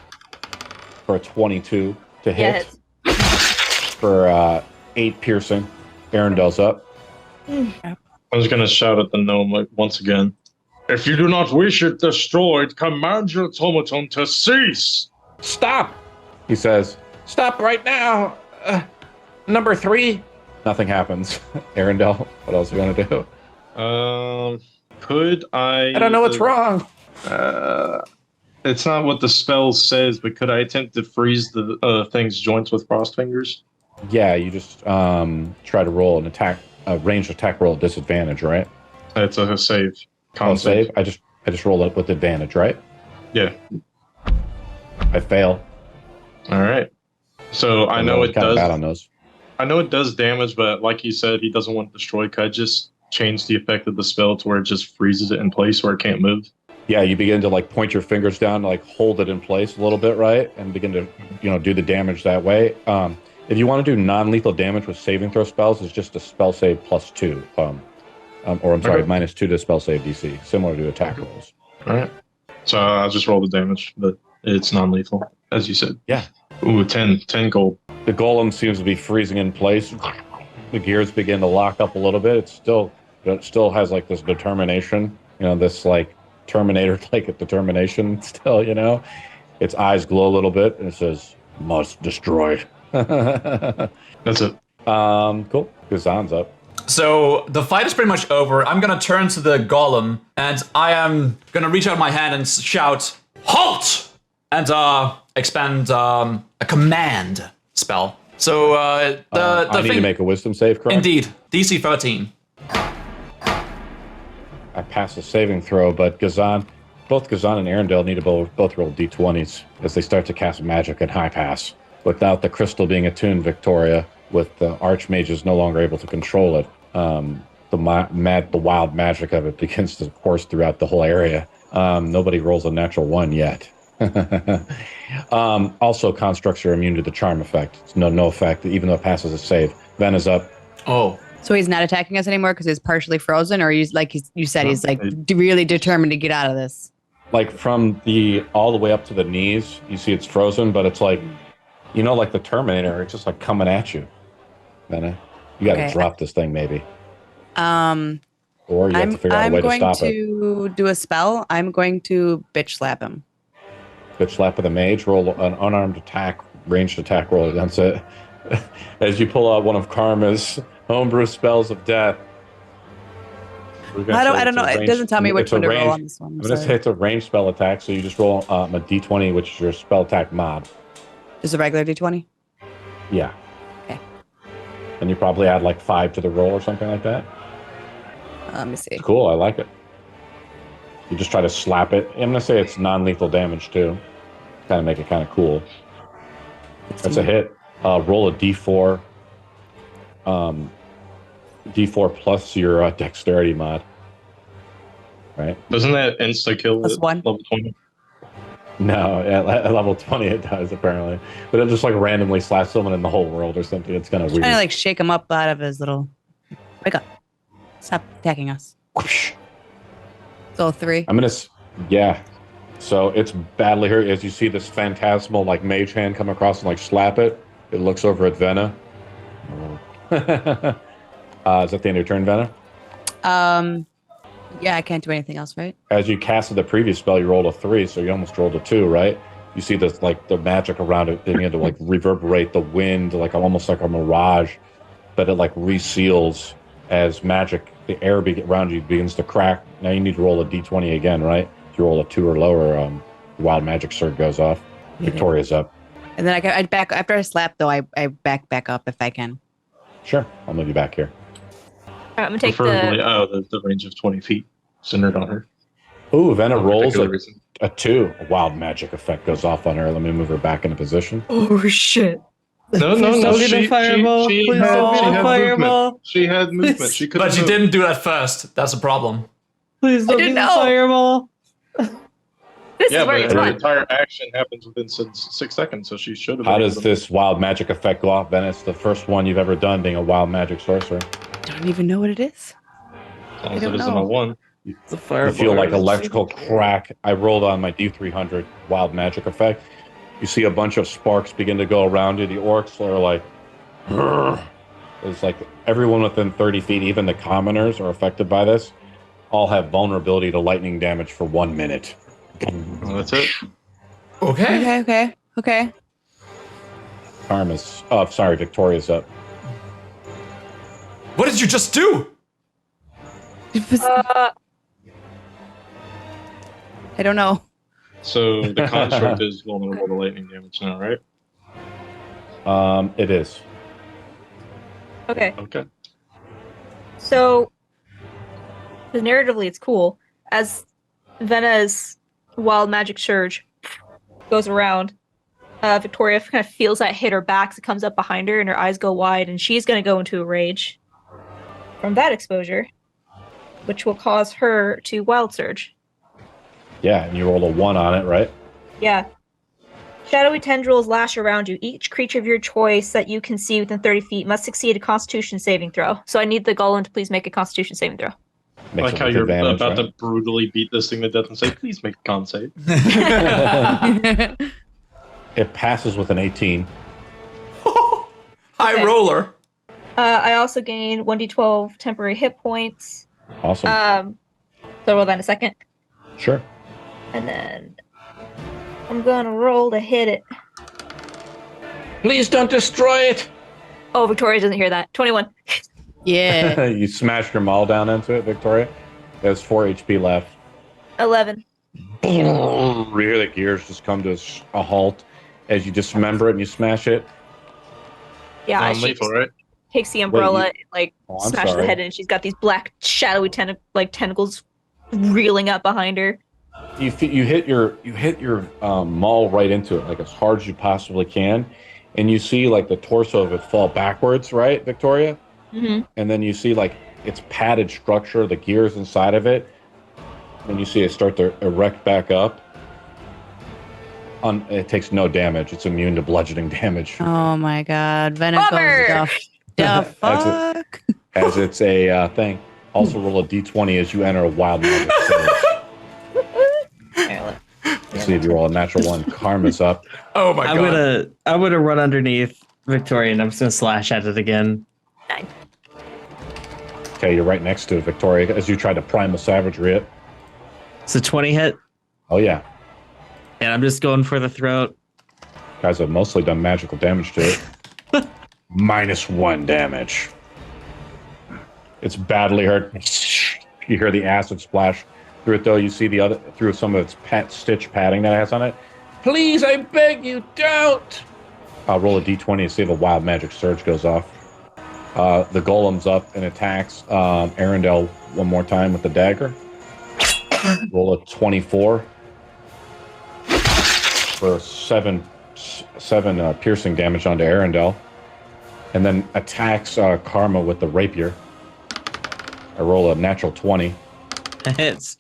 For a 22 to hit. Yeah, for 8 piercing. Earendahl's up. I was going to shout at the gnome like once again. If you do not wish it destroyed, command your automaton to cease. Stop! He says, stop right now! Number 3. Nothing happens. Earendahl, what else are you going to do? Could I... I don't know what's wrong. It's not what the spell says, but could I attempt to freeze the thing's joints with frost fingers? Yeah, you just try to roll an attack, a ranged attack roll at disadvantage, right? It's a save. Con save? I just roll it with advantage, right? Yeah. I fail. All right. So I know it kind does. of bad on those. I know it does damage, but like he said, he doesn't want destroy. Could I just change the effect of the spell to where it just freezes it in place where it can't move? Yeah, you begin to like point your fingers down, like hold it in place a little bit, right, and begin to do the damage that way. If you want to do non-lethal damage with saving throw spells, it's just a spell save +2, or I'm sorry, Okay. -2 to spell save DC, similar to attack rolls. All right. So I'll just roll the damage, but it's non-lethal, as you said. Yeah. Ooh, 10 gold. The golem seems to be freezing in place. The gears begin to lock up a little bit. It still has like this determination, this like Terminator like determination still, Its eyes glow a little bit and it says, must destroy. That's it. Cool. Gzane's up. So the fight is pretty much over. I'm gonna turn to the golem and I am gonna reach out my hand and shout, halt! And expend a command spell. So I need to make a wisdom save, correct? Indeed, DC 13. I pass a saving throw, but both Gzane and Earendahl need to both roll d20s as they start to cast magic at high pass. Without the crystal being attuned, Victoria, with the archmages no longer able to control it, the wild magic of it begins to course throughout the whole area. Nobody rolls a natural 1 yet. Also, constructs are immune to the charm effect. It's no effect, even though it passes a save. Ven is up. Oh. So he's not attacking us anymore because he's partially frozen, or he's like you said, he's like really determined to get out of this. Like from all the way up to the knees, you see it's frozen, but it's like, like the Terminator, it's just like coming at you. Then You got to Okay. drop this thing, maybe. Um, Or you have to figure out a I'm way to going stop it. to do a spell. I'm going to bitch slap him. Bitch slap with a mage, roll an unarmed attack, ranged attack roll against it. As you pull out one of Karma's homebrew spells of death. I don't know. It doesn't tell me which one to roll on this one. I'm going to say it's a ranged spell attack, so you just roll a d20, which is your spell attack mod. Just a regular d20? Yeah. Okay. And you probably add like 5 to the roll or something like that. Let me see. Cool, I like it. You just try to slap it. I'm going to say it's non-lethal damage too. Kind of make it kind of cool. That's a hit. Roll a d4. D4 plus your dexterity mod. Right? Doesn't that insta-kill Plus at 1. level 20? No, at level 20 it does apparently. But it just like randomly slaps someone in the whole world or something. It's kind of weird. Trying to like shake him up out of his little. Wake up! Stop attacking us. Whoosh. So 3. Yeah. So it's badly hurt as you see this phantasmal like mage hand come across and like slap it. It looks over at Venna. Is that the end of your turn, Venna? Yeah, I can't do anything else, right? As you casted the previous spell, you rolled a 3, so you almost rolled a 2, right? You see this like the magic around it beginning to like reverberate, the wind, like almost like a mirage, but it like reseals as magic. The air around you begins to crack. Now you need to roll a d20 again, right? If you roll a 2 or lower, wild magic surge goes off. Victoria's up. And then I back after I slap though. I back up if I can. Sure, I'll move you back here. All right, I'm gonna take Preferably, the. the range of 20 feet centered on her. Ooh, Venna No rolls particular reason. a 2. A wild magic effect goes off on her. Let me move her back into position. Oh shit! No, Please don't get a fireball. Please don't get a fireball. She had movement. She could. But you didn't do that first. That's a problem. Please don't didn't get a know. fireball. This Yeah, is where but it's her fun. entire action happens within 6 seconds, so she should have. How been does able to- this wild magic effect go off, Venna? It's the first one you've ever done being a wild magic sorcerer. Don't even know what it is. As long as don't it isn't know. a 1. It's a You fireball. feel like electrical crack. I rolled on my D300 wild magic effect. You see a bunch of sparks begin to go around you. The orcs are like, "Grr." It's like everyone within 30 feet, even the commoners are affected by this, all have vulnerability to lightning damage for 1 minute. Well, that's it. Okay. Okay. Karma's, oh, sorry, Victoria's up. What did you just do? Uh, I don't know. So the construct is vulnerable to lightning damage now, right? It is. okay. Okay. So, because narratively it's cool. As Venna's wild magic surge goes around, Victoria kind of feels that hit her back. So it comes up behind her, and her eyes go wide, and she's going to go into a rage from that exposure, which will cause her to wild surge. Yeah, and you roll a 1 on it, right? Yeah. Shadowy tendrils lash around you. Each creature of your choice that you can see within 30 feet must succeed a Constitution saving throw. So I need the golem to please make a Constitution saving throw. Makes Like it how with you're advantage, about right? to brutally beat this thing to death and say, please make a con save. It passes with an 18. High Okay. roller. I also gain 1d12 temporary hit points. Awesome. So roll that in a second. Sure. And then I'm gonna roll to hit it. Please don't destroy it. Oh, Victoria doesn't hear that. 21. Yeah. You smash your maul down into it, Victoria. There's 4 HP left. 11. You hear the gears just come to a halt as you dismember it and you smash it. Yeah, she Lethal, right? takes the umbrella, you- and, like Oh, I'm smashes the sorry. head in. She's got these black shadowy tentacles reeling up behind her. You hit your maul right into it, like as hard as you possibly can, and you see like the torso of it fall backwards, right, Victoria? Mm-hmm. And then you see like its padded structure, the gears inside of it, and you see it start to erect back up. It takes no damage. It's immune to bludgeoning damage, Oh my God. Venna Bummer. goes the fuck. as it's a thing. Also roll a d20 as you enter a wild magic surge. Let's see if you roll a natural 1. Karma's up. Oh my god. I'm gonna run underneath Victoria and I'm just gonna slash at it again. 9. Okay, you're right next to Victoria as you try to primal savagery it. It's a 20 hit, Oh yeah, and I'm just going for the throat. guys have mostly done magical damage to it. -1 damage. It's badly hurt. You hear the acid splash through it, though. You see the other through some of its stitch padding that it has on it. Please, I beg you, don't. I'll roll a d20 and see if a wild magic surge goes off. The golem's up and attacks Earendahl one more time with the dagger. Roll a 24 for seven piercing damage onto Earendahl, and then attacks Karma with the rapier. I roll a natural 20. Hits.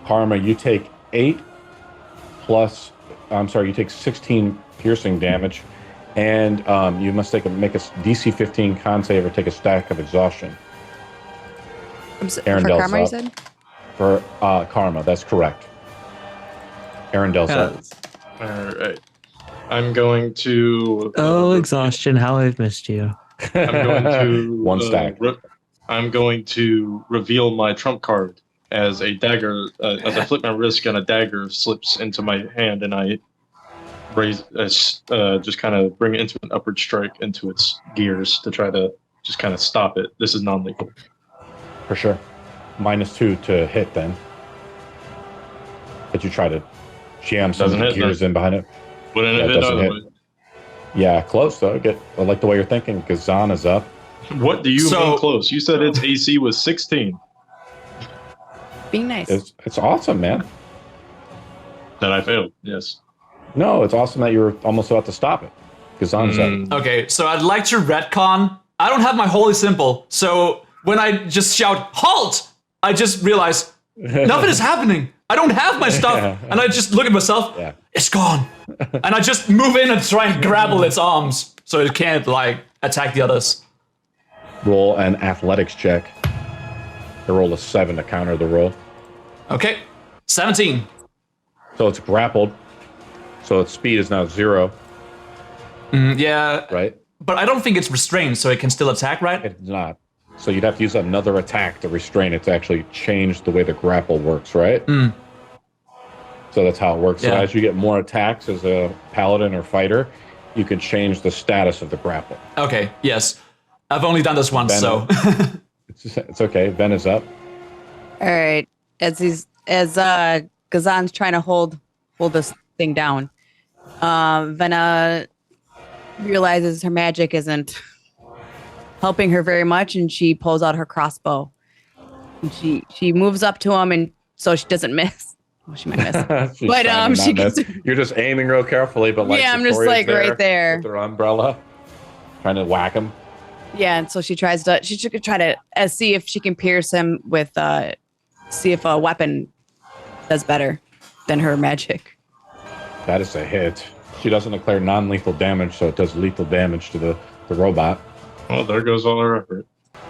Karma, you take 16 piercing damage, and you must make a DC 15 con save or take a stack of exhaustion. For Earendahl's Karma, you up. said? For Karma, that's correct. Earendahl's up. All right. I'm going to. Oh, exhaustion! How I've missed you. I'm going to One stack. I'm going to reveal my trump card as a dagger. As I flip my wrist, and a dagger slips into my hand, and I raise, just kind of bring it into an upward strike into its gears to try to just kind of stop it. This is non-lethal. For sure. -2 to hit then. Did you try to jam some Doesn't hit, gears in behind it? Wouldn't Yeah, it it hit doesn't either hit. Yeah, close though. I like the way you're thinking. Gzane is up. way. What do you So- mean close? You said its AC was 16. Being nice. It's awesome, man. Then I failed. Yes. No, it's awesome that you were almost about to stop it. Gzane's up. Okay, so I'd like to retcon. I don't have my holy symbol, so when I just shout halt, I just realize nothing is happening. I don't have my stuff, and I just look at myself. Yeah. It's gone, and I just move in and try and grapple its arms so it can't like attack the others. Roll an athletics check. I roll a 7 to counter the roll. Okay, 17. So it's grappled. So its speed is now 0, Yeah, right? but I don't think it's restrained, so it can still attack, right? It's not. So you'd have to use another attack to restrain it to actually change the way the grapple works, right? So that's how it works. So Yeah. as you get more attacks as a paladin or fighter, you can change the status of the grapple. Okay, yes. I've only done this once, Ben- so. It's okay. Ben is up. All right. As Gzane's trying to hold this thing down, Venna realizes her magic isn't helping her very much, and she pulls out her crossbow. And she moves up to him, and so she doesn't miss. Well, she might miss. She's But, trying to she not miss. gets- You're just aiming real carefully, but like Yeah, I'm just, Victoria's like, right there. with her umbrella, trying to whack him. Yeah, and so she tries to try to see if she can pierce him with see if a weapon does better than her magic. That is a hit. She doesn't declare non-lethal damage, so it does lethal damage to the robot. Well, there goes all our effort.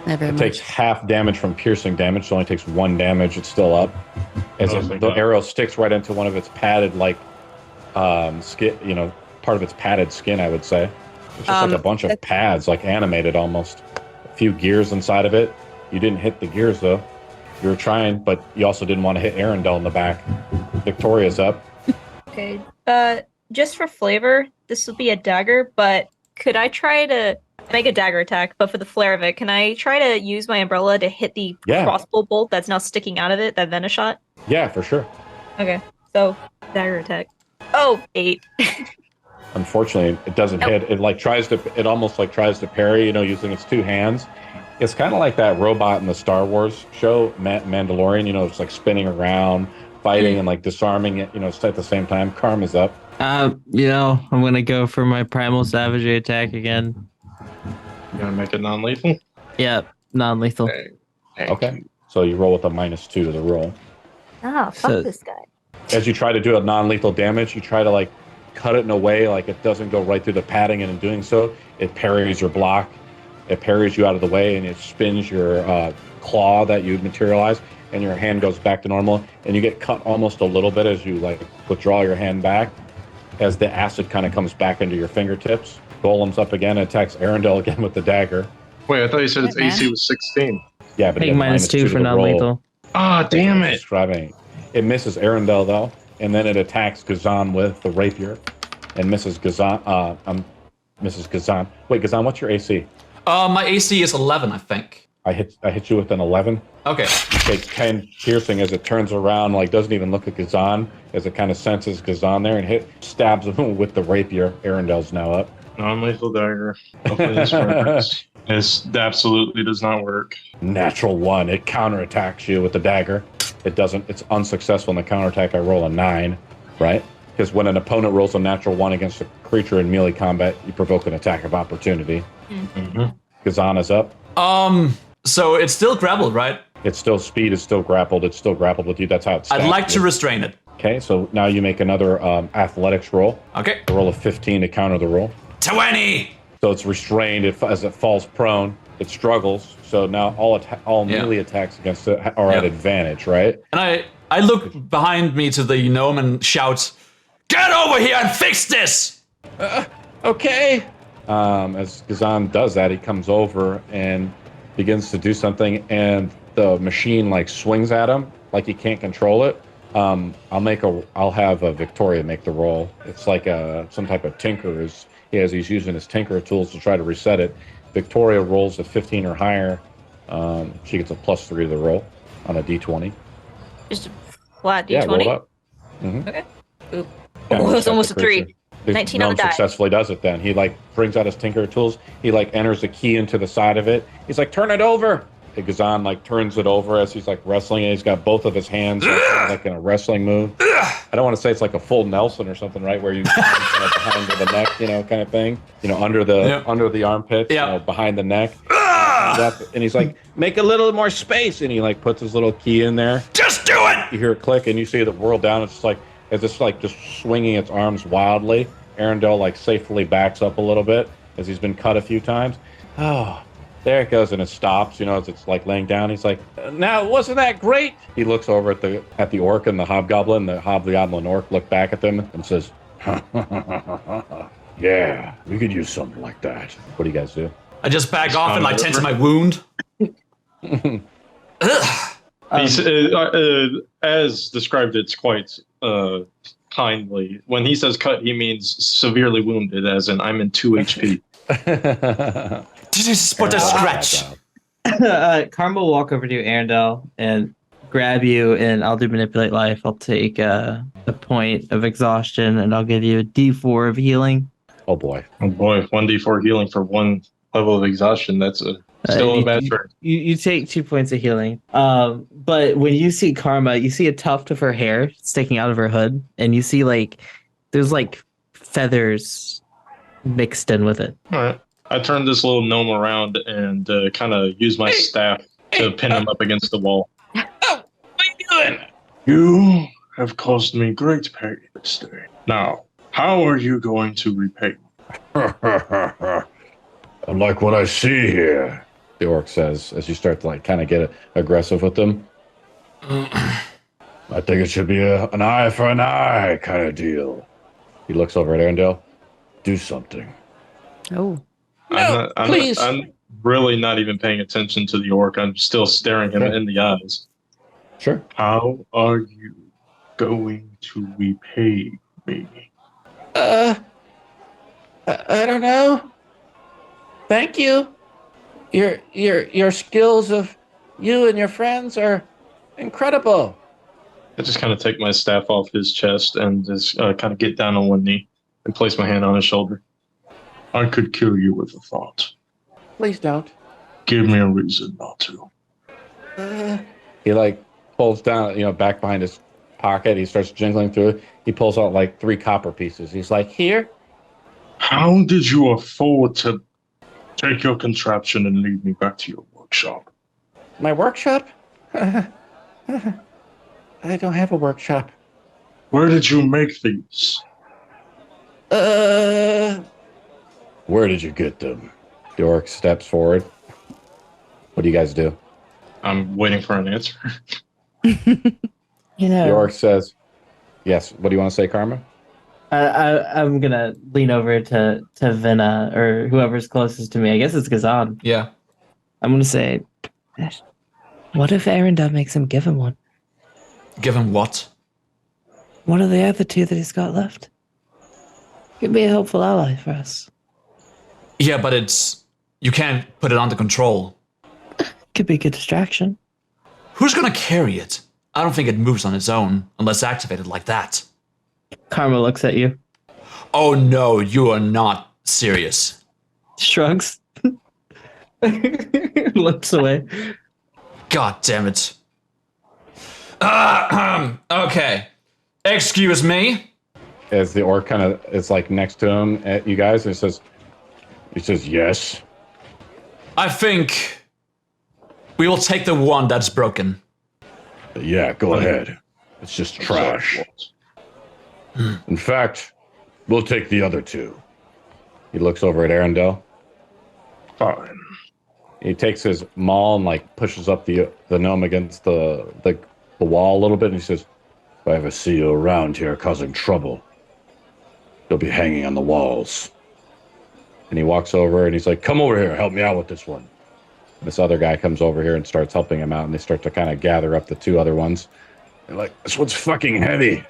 Never It mind. takes half damage from piercing damage, so it only takes 1 damage. It's still up. As Oh, the thank God. arrow sticks right into one of its padded, skin, part of its padded skin, I would say. It's just like a bunch of that's- pads, like animated almost. A few gears inside of it. You didn't hit the gears, though. You were trying, but you also didn't want to hit Earendahl in the back. Victoria's up. Okay. Just for flavor, this will be a dagger, but could I try to make a dagger attack? But for the flair of it, can I try to use my umbrella to hit the Yeah. crossbow bolt that's now sticking out of it, that Venna shot? Yeah, for sure. Okay. So, dagger attack. Oh, 8. Unfortunately, it doesn't Nope. hit. It almost tries to parry, using its 2 hands. It's kind of like that robot in the Star Wars show, Mandalorian, it's like spinning around, fighting and like disarming it, it's at the same time. Karma's up. I'm gonna go for my primal savagery attack again. You gonna make it non-lethal? Yep, non-lethal. Okay. So you roll with a -2 to the roll. Ah, fuck So- this guy. As you try to do a non-lethal damage, you try to cut it in a way like it doesn't go right through the padding, and in doing so, it parries your block. It parries you out of the way, and it spins your claw that you materialize, and your hand goes back to normal, and you get cut almost a little bit as you withdraw your hand back, as the acid kind of comes back into your fingertips. Golem's up again, attacks Earendahl again with the dagger. Wait, I thought you said its Hey, man. AC was 16. Yeah, but Take you have -2 for to the roll. non-lethal. Ah, damn it. Describing. It misses Earendahl though, and then it attacks Gzane with the rapier, and misses Gzane. Misses Gzane. Wait, Gzane, what's your AC? My AC is 11, I think. I hit you with an 11. Okay. You take 10 piercing as it turns around, like doesn't even look at Gzane, as it kind of senses Gzane there and stabs him with the rapier. Earendahl's now up. Non-lethal dagger. Hopefully this works. This absolutely does not work. Natural 1. It counterattacks you with the dagger. It doesn't. It's unsuccessful in the counterattack. I roll a 9, right? Because when an opponent rolls a natural 1 against a creature in melee combat, you provoke an attack of opportunity. Mm-hmm. Gzane is up. So it's still grappled, right? It's still speed. It's still grappled. It's still grappled with you. That's how it's. I'd like to restrain it. Okay, so now you make another athletics roll. Okay. A roll of 15 to counter the roll. 20! So it's restrained as it falls prone. It struggles. So now all melee attacks against it are at advantage, right? And I look behind me to the gnome and shout, "Get over here and fix this!" Okay. As Gzane does that, he comes over and begins to do something, and the machine like swings at him like he can't control it. I'll have Victoria make the roll. It's like some type of tinker he's using his tinker tools to try to reset it. Victoria rolls a 15 or higher. She gets a +3 to the roll on a d20. Just a flat Yeah, roll it d20. up. Mm-hmm. Okay. Oop. Yeah, Oh, it was reset almost the a 3. creature. The 19 on gnome the die. successfully does it then. He like brings out his tinker tools. He like enters the key into the side of it. He's like, turn it over. And Gzane like turns it over as he's like wrestling, and he's got both of his hands like in a wrestling move. I don't want to say it's like a full Nelson or something, right? Where you behind the neck, kind of thing. Under the armpits, behind the neck. And he's like, make a little more space, and he like puts his little key in there. Just do it! You hear it click, and you see the whirl down. It's just like as it's like just swinging its arms wildly. Earendahl like safely backs up a little bit as he's been cut a few times. Oh. There it goes, and it stops, as it's like laying down. He's like, now, wasn't that great? He looks over at the orc and the hobgoblin. The hobgoblin orc look back at them and says, yeah, we could use something like that. What do you guys do? I just back off and like tend to my wound. As described, it's quite kindly. When he says cut, he means severely wounded, as in I'm in 2 HP. This is but a scratch. Karma will walk over to Earendahl and grab you, and I'll do manipulate life. I'll take a point of exhaustion, and I'll give you a D4 of healing. Oh boy. 1d4 healing for 1 level of exhaustion. That's still a bad turn. You take 2 points of healing. But when you see Karma, you see a tuft of her hair sticking out of her hood, and you see there's feathers mixed in with it. All right. I turned this little gnome around and kind of used my staff to pin him up against the wall. Oh, what are you doing? You have caused me great pain this day. Now, how are you going to repay me? I like what I see here, the orc says, as you start to kind of get aggressive with them. I think it should be an eye for an eye kind of deal. He looks over at Earendahl. Do something. Oh. Please. I'm really not even paying attention to the orc. I'm still staring him in the eyes. Sure. How are you going to repay me? I don't know. Thank you. Your skills of you and your friends are incredible. I just kind of take my staff off his chest and just kind of get down on one knee and place my hand on his shoulder. I could kill you with a thought. Please don't. Give me a reason not to. He pulls down, back behind his pocket. He starts jingling through it. He pulls out 3 copper pieces. He's like, here. How did you afford to take your contraption and lead me back to your workshop? My workshop? I don't have a workshop. Where did you make these? Where did you get them? The orc steps forward. What do you guys do? I'm waiting for an answer. The orc says, yes. What do you want to say, Karma? I'm gonna lean over to Vina or whoever's closest to me. I guess it's Gzane. Yeah. I'm gonna say, what if Earendahl makes him give him one? Give him what? One of the other two that he's got left. Could be a helpful ally for us. Yeah, but you can't put it under control. Could be a good distraction. Who's gonna carry it? I don't think it moves on its own unless activated like that. Karma looks at you. Oh no, you are not serious. Shrugs. Looks away. God damn it. Okay. Excuse me. As the orc kind of is like next to him at you guys, and he says, yes. I think we will take the one that's broken. Yeah, go ahead. It's just trash. In fact, we'll take the other two. He looks over at Earendahl. Fine. He takes his maul and like pushes up the gnome against the wall a little bit, and he says, if I ever see you around here causing trouble, you'll be hanging on the walls. And he walks over and he's like, come over here, help me out with this one. And this other guy comes over here and starts helping him out, and they start to kind of gather up the two other ones. They're like, this one's fucking heavy.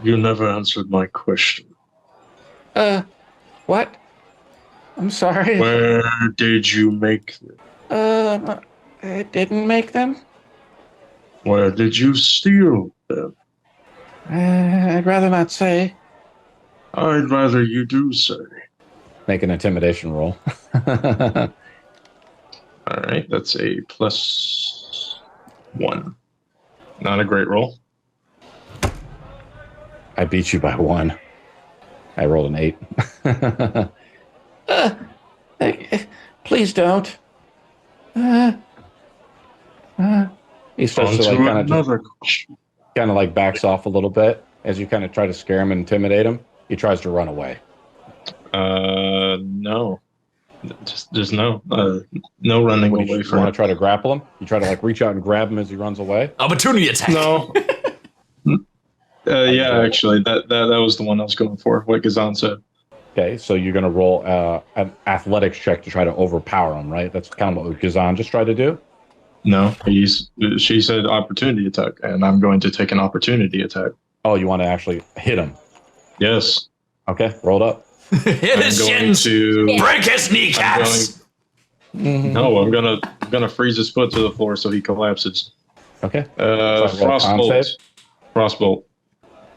You never answered my question. What? I'm sorry. Where did you make them? I didn't make them. Where did you steal them? I'd rather not say. I'd rather you do say. Make an intimidation roll. All right, that's a +1. Not a great roll. I beat you by 1. I rolled an 8. Please don't. He starts to like kind of like backs off a little bit as you kind of try to scare him and intimidate him. He tries to run away. No. Just no. No running away You from want him. to try to grapple him? You try to like reach out and grab him as he runs away? Opportunity attack. No. Yeah, actually, that was the one I was going for. What Gzane said. Okay, so you're going to roll an athletics check to try to overpower him, right? That's kind of what Gzane just tried to do? No, she said opportunity attack, and I'm going to take an opportunity attack. Oh, you want to actually hit him? Yes. Okay, roll it up. Hit his shins. Break his kneecaps. No, I'm gonna freeze his foot to the floor so he collapses. Okay. Frostbolt. Frostbolt.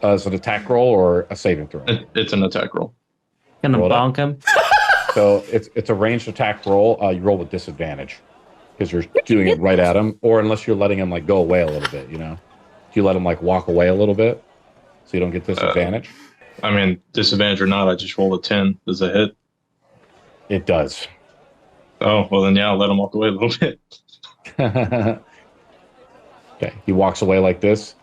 Is it an attack roll or a saving throw? It's an attack roll. Gonna Roll it bonk him. So it's a ranged attack roll. You roll with disadvantage because you're doing it right at him, or unless you're letting him like go away a little bit. You know, if you let him like walk away a little bit, so you don't get disadvantage. I mean, disadvantage or not, I just rolled a 10. Does it hit? It does. Oh, well then, yeah, I'll let him walk away a little bit. Okay, he walks away like this.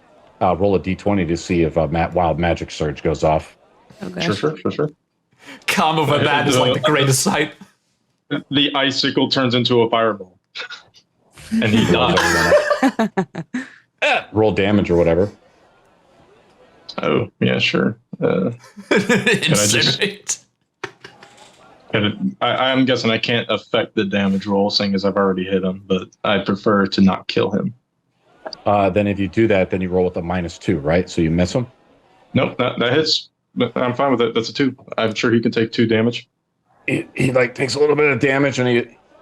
Roll a d20 to see if wild magic surge goes off. Okay. Sure. Calm of a bat is like the greatest sight. The icicle turns into a fireball. And he dies. Roll damage or whatever. Oh, yeah, sure. Incinerate. I'm guessing I can't affect the damage roll, seeing as I've already hit him, but I prefer to not kill him. Then if you do that, then you roll with a -2, right? So you miss him? Nope, that hits. But I'm fine with it. That's a 2. I'm sure he can take 2 damage. He like takes a little bit of damage, and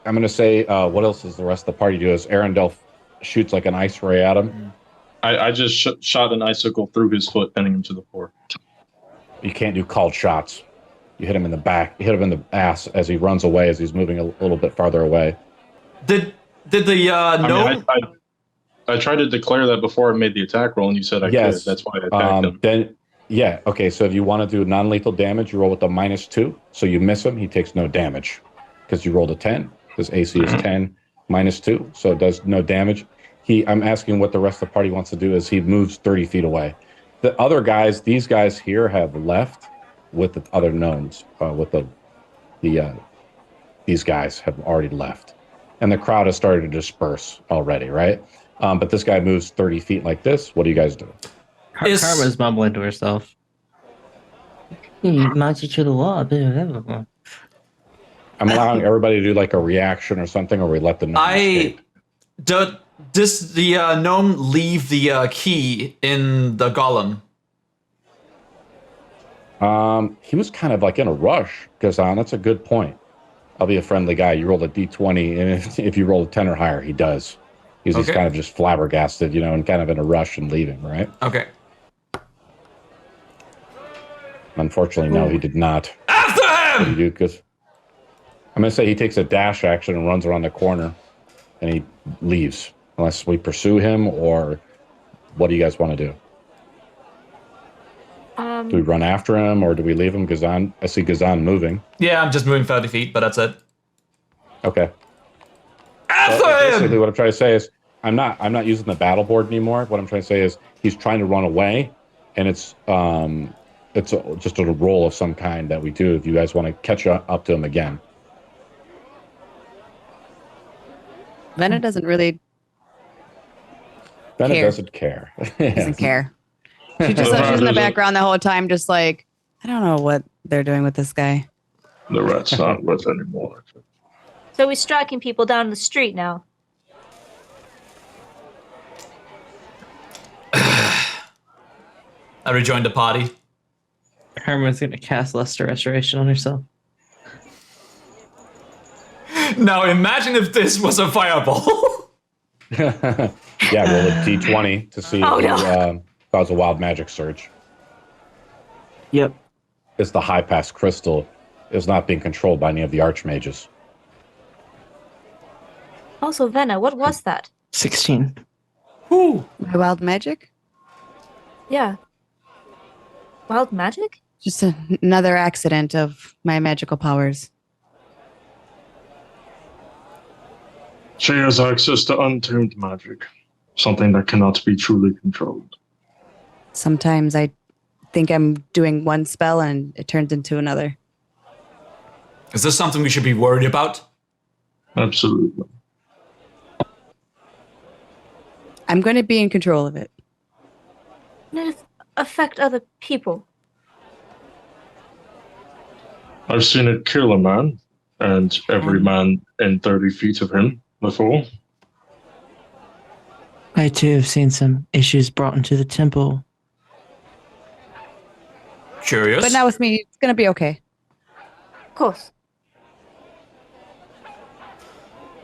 I'm going to say, what else does the rest of the party do? As Earendahl shoots like an ice ray at him. I just shot an icicle through his foot, pinning him to the floor. You can't do called shots. You hit him in the back. You hit him in the ass as he runs away, as he's moving a little bit farther away. Did the gnome? I tried to declare that before I made the attack roll, and you said I could. That's why I attacked him. Then, yeah, okay. So if you want to do non-lethal damage, you roll with a -2. So you miss him, he takes no damage because you rolled a 10. His AC is 10 -2, so it does no damage. I'm asking what the rest of the party wants to do as he moves 30 feet away. The other guys, these guys here have left with the other gnomes. These guys have already left, and the crowd has started to disperse already, right? But this guy moves 30 feet like this. What do you guys do? Karma's mumbling to herself. You march you to the wall. I'm allowing everybody to do like a reaction or something, or we let the gnome escape. Does the gnome leave the key in the golem? He was kind of like in a rush, Gzane. That's a good point. I'll be a friendly guy. You roll a d20, and if you roll a 10 or higher, he does. He's kind of just flabbergasted, and kind of in a rush and leaving, right? Okay. Unfortunately, no, he did not. After him! Because I'm going to say he takes a dash action and runs around the corner, and he leaves. Unless we pursue him, or what do you guys want to do? Do we run after him, or do we leave him? Gzane, I see Gzane moving. Yeah, I'm just moving 30 feet, but that's it. Okay. After him! Basically, what I'm trying to say is, I'm not using the battle board anymore. What I'm trying to say is, he's trying to run away, and it's just a roll of some kind that we do if you guys want to catch up to him again. Venna doesn't really Venna care. doesn't care. Doesn't care. She's in the background the whole time, just like, I don't know what they're doing with this guy. The rat's not with anymore. So we're striking people down the street now. I rejoined the party. Herman's gonna cast Luster Restoration on herself. Now imagine if this was a fireball. Yeah, roll a d20 to see if cause a wild magic surge. Yep. It's the high pass crystal is not being controlled by any of the archmages. Also, Venna, what was that? 16. Whew. My wild magic? Yeah. Wild magic? Just another accident of my magical powers. She has access to untamed magic, something that cannot be truly controlled. Sometimes I think I'm doing one spell and it turns into another. Is this something we should be worried about? Absolutely. I'm going to be in control of it. Does it affect other people? I've seen it kill a man, and every man in 30 feet of him before. I too have seen some issues brought into the temple. Curious. But not with me. It's going to be okay. Of course.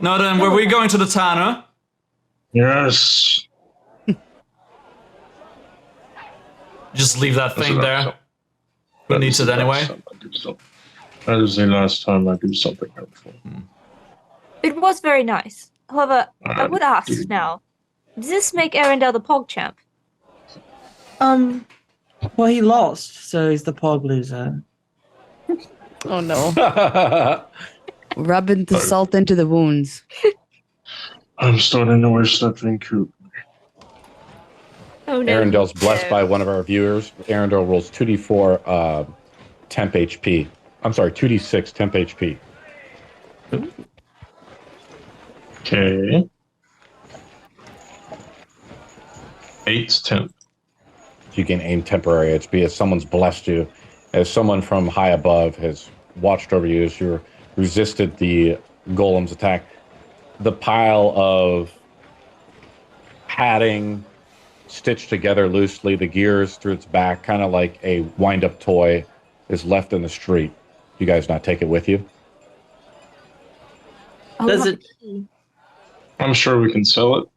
No, then were we going to the Tanner? Yes. Just leave that thing there. Who needs it anyway? That is the last time I do something helpful. It was very nice. However, I would ask now, does this make Earendahl the PogChamp? Well, he lost, so he's the pog loser. Oh, no. Rubbing the salt into the wounds. I'm starting to wish that thing could. Oh, no. Earendahl's blessed by one of our viewers. Earendahl rolls 2d4 temp HP. I'm sorry, 2d6 temp HP. Okay. 8 temp. You can aim temporary HP as someone's blessed you, as someone from high above has watched over you as you resisted the golem's attack. The pile of padding stitched together loosely, the gears through its back, kind of like a wind-up toy, is left in the street. You guys not take it with you? Oh, Does it? I'm sure we can sell it.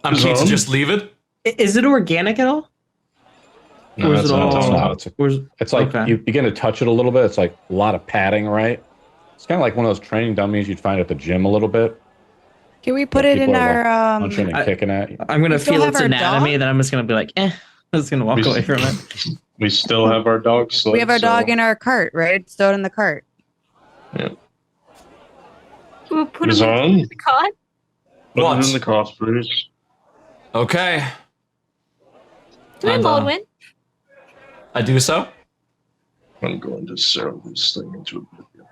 I'm keen to just leave it. Is it organic at all? No, Or is that's it not. all- That's not. It's like Okay. you begin to touch it a little bit. It's like a lot of padding, right? It's kind of like one of those training dummies you'd find at the gym a little bit. Can we put that it in people are, our... punching and kicking at you. I'm gonna We still feel have its our anatomy, dog? then I'm just gonna be like, I'm just gonna walk We- away from it. We still have our dog sled. we have our dog in our cart, right? Stowed in the cart. We'll put Is him on? in the cart. Put What? it in the cost, please. Okay, Do we And, Lord win? I do so. I'm going to sell this thing into oblivion.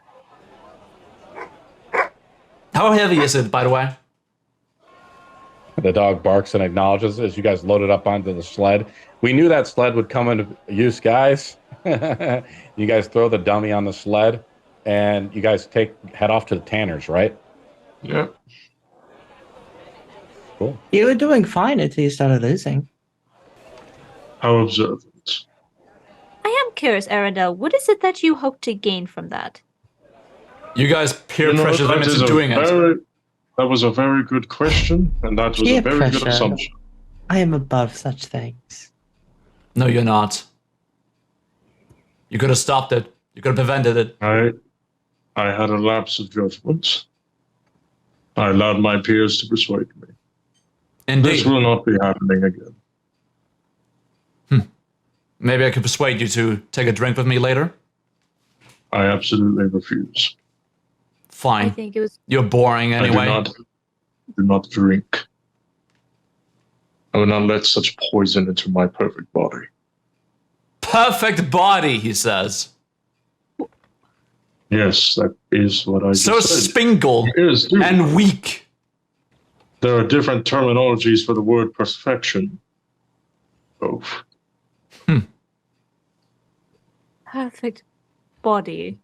How heavy is it, by the way? The dog barks and acknowledges as you guys load it up onto the sled. We knew that sled would come into use, guys. You guys throw the dummy on the sled. And you guys head off to the Tanners, right? Yeah. Cool. You were doing fine until you started losing. How observant. I am curious, Earendahl, what is it that you hope to gain from that? You guys peer You know, pressure them that is into a doing it. That was a very good question, and that was Peer a very good pressure. assumption. I am above such things. No, you're not. You could have stopped it. You could have prevented it. I had a lapse of judgment. I allowed my peers to persuade me. This Indeed. will not be happening again. Maybe I could persuade you to take a drink with me later. I absolutely refuse. I Fine. think it was. You're boring anyway. I do not drink. I will not let such poison into my perfect body. Perfect body, he says. Yes, that is what I So just said. spingle Yes, dude. and weak. There are different terminologies for the word perfection. Oh, Perfect body.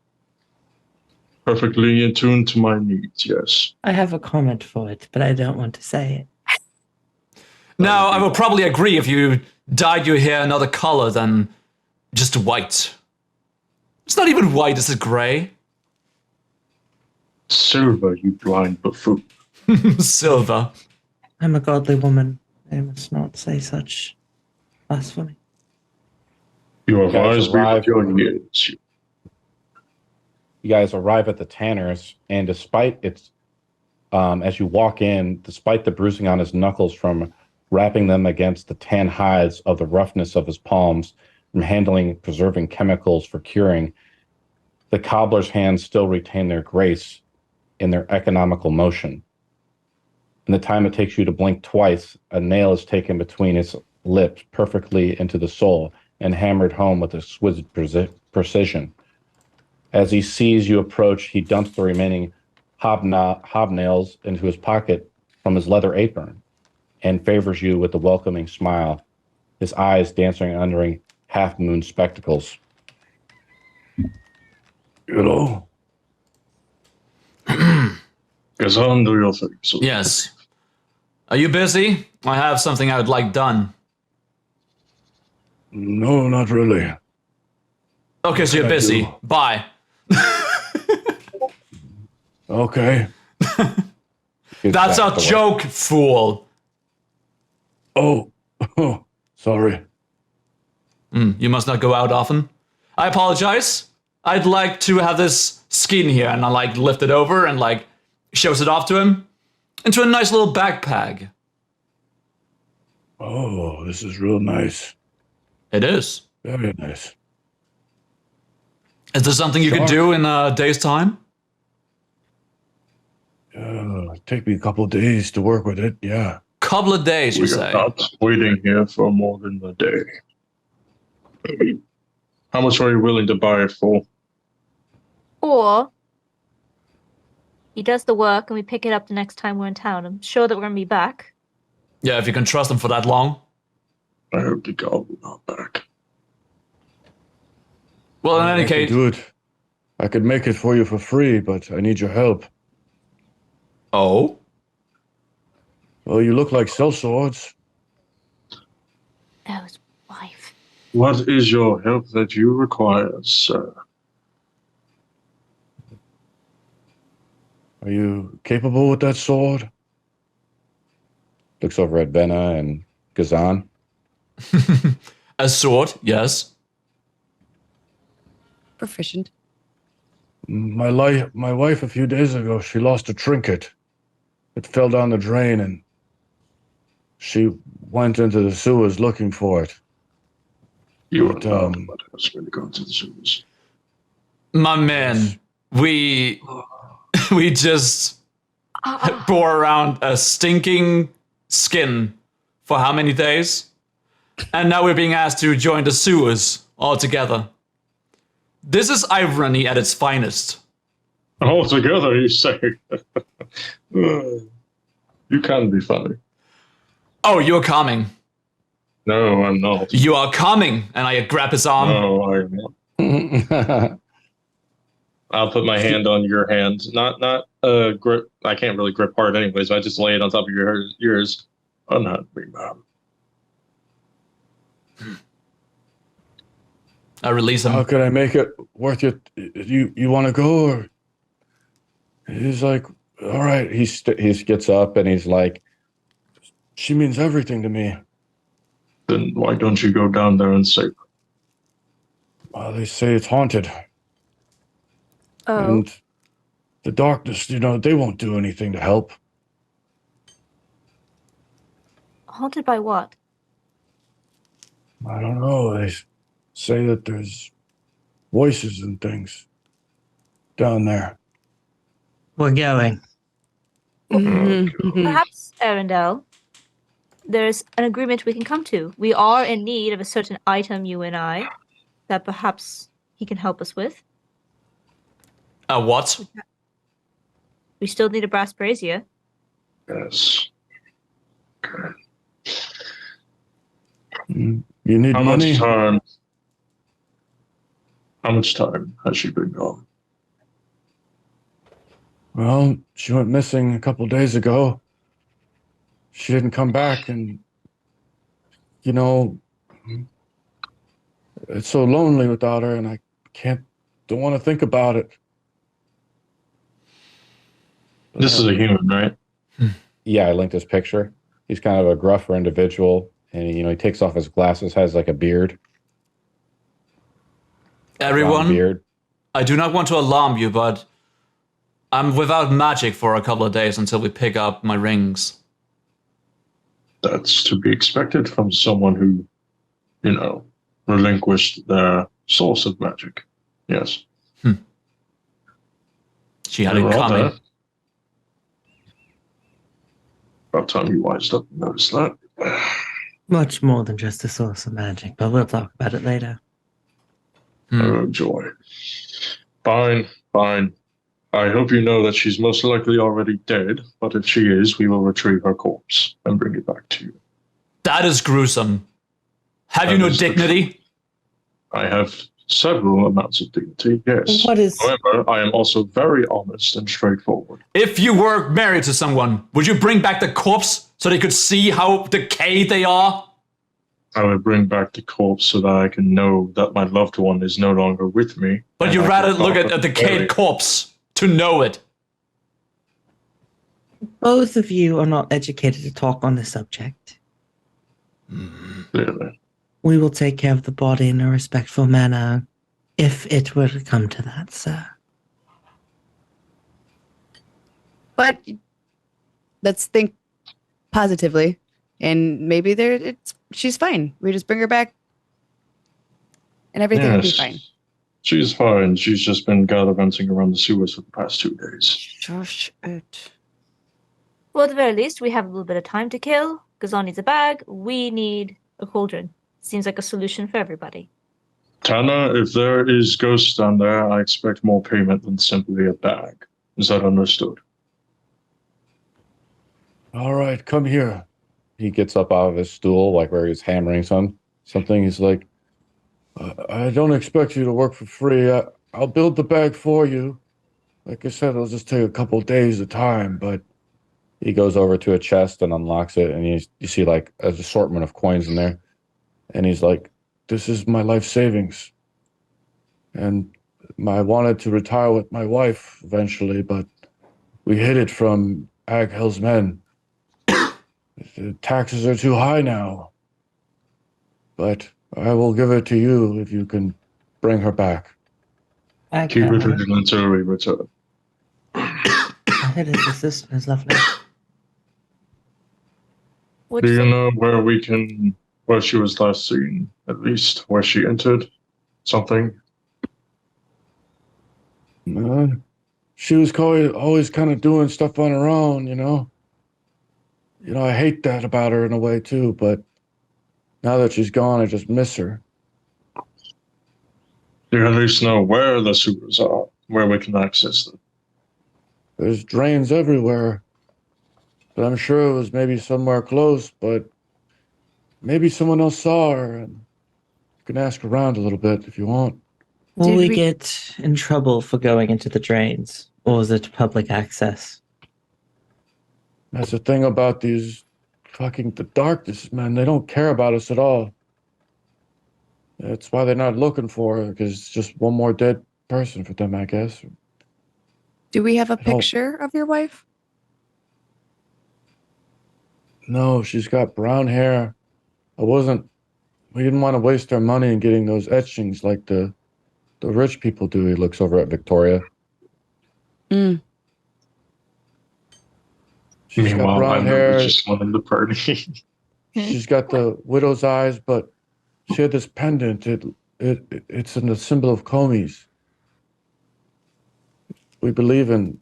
perfectly in tune to my needs, yes. I have a comment for it, but I don't want to say it. Now, I will probably agree if you dyed your hair another color than just white. It's not even white, it's a gray. Silver, you blind buffoon. Silver. I'm a godly woman. I must not say such blasphemy. You are You guys wise beyond arrive- your years. You guys arrive at the Tanners, and despite its, as you walk in, despite the bruising on his knuckles from wrapping them against the tan hides of the roughness of his palms, from handling preserving chemicals for curing, the cobbler's hands still retain their grace in their economical motion. In the time it takes you to blink twice, a nail is taken between his lips perfectly into the sole and hammered home with exquisite precision. As he sees you approach, he dumps the remaining hobnails into his pocket from his leather apron and favors you with a welcoming smile, his eyes dancing under half-moon spectacles. Hello? Gzane, do your thing. So Yes. Are you busy? I have something I would like done. No, not really. Okay, so you're I busy. do. Bye. Okay. That's a joke, fool. Oh, sorry. You must not go out often. I apologize. I'd like to have this skin here, and I lift it over and shows it off to him into a nice little backpack. Oh, this is real nice. It is. Very nice. Is there something you could do in a day's time? Take me a couple of days to work with it, yeah. Couple of days, you we say? are not waiting here for more than a day. How much are you willing to buy it for? Or he does the work and we pick it up the next time we're in town. I'm sure that we're going to be back. Yeah, if you can trust him for that long. I hope the god will not back. Well, in any case, do it. I could make it for you for free, but I need your help. oh, Well, you look like sellswords. Oh, his wife. What is your help that you require, sir? Are you capable with that sword? Looks over at Venna and Gzane. a sword, yes. Proficient. My wife a few days ago, she lost a trinket. It fell down the drain and she went into the sewers looking for it. You are But, not what has been gone to the sewers. My man, we just bore around a stinking skin for how many days? And now we're being asked to join the sewers altogether. This is irony at its finest. Altogether, you say? You can be funny. Oh, you're coming. No, I'm not. You are coming. And I grab his arm. No, I am not. I'll put my hand on your hand. Not grip. I can't really grip hard anyways. I just lay it on top of yours. Unhand me, ma'am. I release him. How could I make it worth it? You want to go? Or he's like, all right. He gets up and he's like, she means everything to me. Then why don't you go down there and save her? Well, they say it's haunted. Oh, And the darkness, they won't do anything to help. haunted by what? I don't know. They say that there's voices and things down there. We're going. Perhaps, Earendahl, there's an agreement we can come to. We are in need of a certain item, you and I, that perhaps he can help us with. What? We still need a brass brazier. Yes. Okay. You need How money? much time? How much time has she been gone? Well, she went missing a couple days ago. She didn't come back, and it's so lonely without her, and I don't want to think about it. This is a human, right? Yeah, I linked his picture. He's kind of a gruffer individual, and he takes off his glasses, has like a beard. Everyone, beard. I do not want to alarm you, but I'm without magic for a couple of days until we pick up my rings. That's to be expected from someone who, relinquished their source of magic. Yes. She had You're it all coming. there. About time you wised up and noticed that. Much more than just a source of magic, but we'll talk about it later. Oh, joy. Fine. I hope you know that she's most likely already dead, but if she is, we will retrieve her corpse and bring it back to you. That is gruesome. Have you That no is the dignity? I have several amounts of dignity, yes. What is... However, I am also very honest and straightforward. If you were married to someone, would you bring back the corpse so they could see how decayed they are? I would bring back the corpse so that I can know that my loved one is no longer with me. But you'd rather look at a decayed corpse to know it. Both of you are not educated to talk on this subject. Clearly. We will take care of the body in a respectful manner if it were to come to that, sir. But let's think positively, and maybe she's fine. We just bring her back, and everything will be fine. She's fine. She's just been gallivanting around the sewers for the past 2 days. Shush it. Well, at the very least, we have a little bit of time to kill. Gzane needs a bag. We need a cauldron. Seems like a solution for everybody. Tana, if there is ghosts down there, I expect more payment than simply a bag. Is that understood? All right, come here. He gets up out of his stool, like where he's hammering something. He's like, I don't expect you to work for free. I'll build the bag for you. Like I said, it'll just take a couple days of time, but he goes over to a chest and unlocks it, and you see like an assortment of coins in there. And he's like, this is my life savings. And I wanted to retire with my wife eventually, but we hid it from Aghell's men. The taxes are too high now. But I will give it to you if you can bring her back. Keep it until we return. I heard his assistant is lovely. Do you know where she was last seen? At least where she entered? Something? She was always kind of doing stuff on her own, I hate that about her in a way too, but now that she's gone, I just miss her. Do you at least know where the sewers are, where we can access them? There's drains everywhere, but I'm sure it was maybe somewhere close, but maybe someone else saw her, and you can ask around a little bit if you want. Will Did we we- get in trouble for going into the drains? Or is it public access? That's the thing about these the darkness, man. They don't care about us at all. That's why they're not looking for her, because it's just one more dead person for them, I guess. Do we have a I don't- picture of your wife? No, she's got brown hair. We didn't want to waste our money in getting those etchings like the rich people do. He looks over at Victoria. Mm. She's got Meanwhile, brown I'm hair. just one in the party. She's got the widow's eyes, but she had this pendant. It's in the symbol of Comey's. We believe in.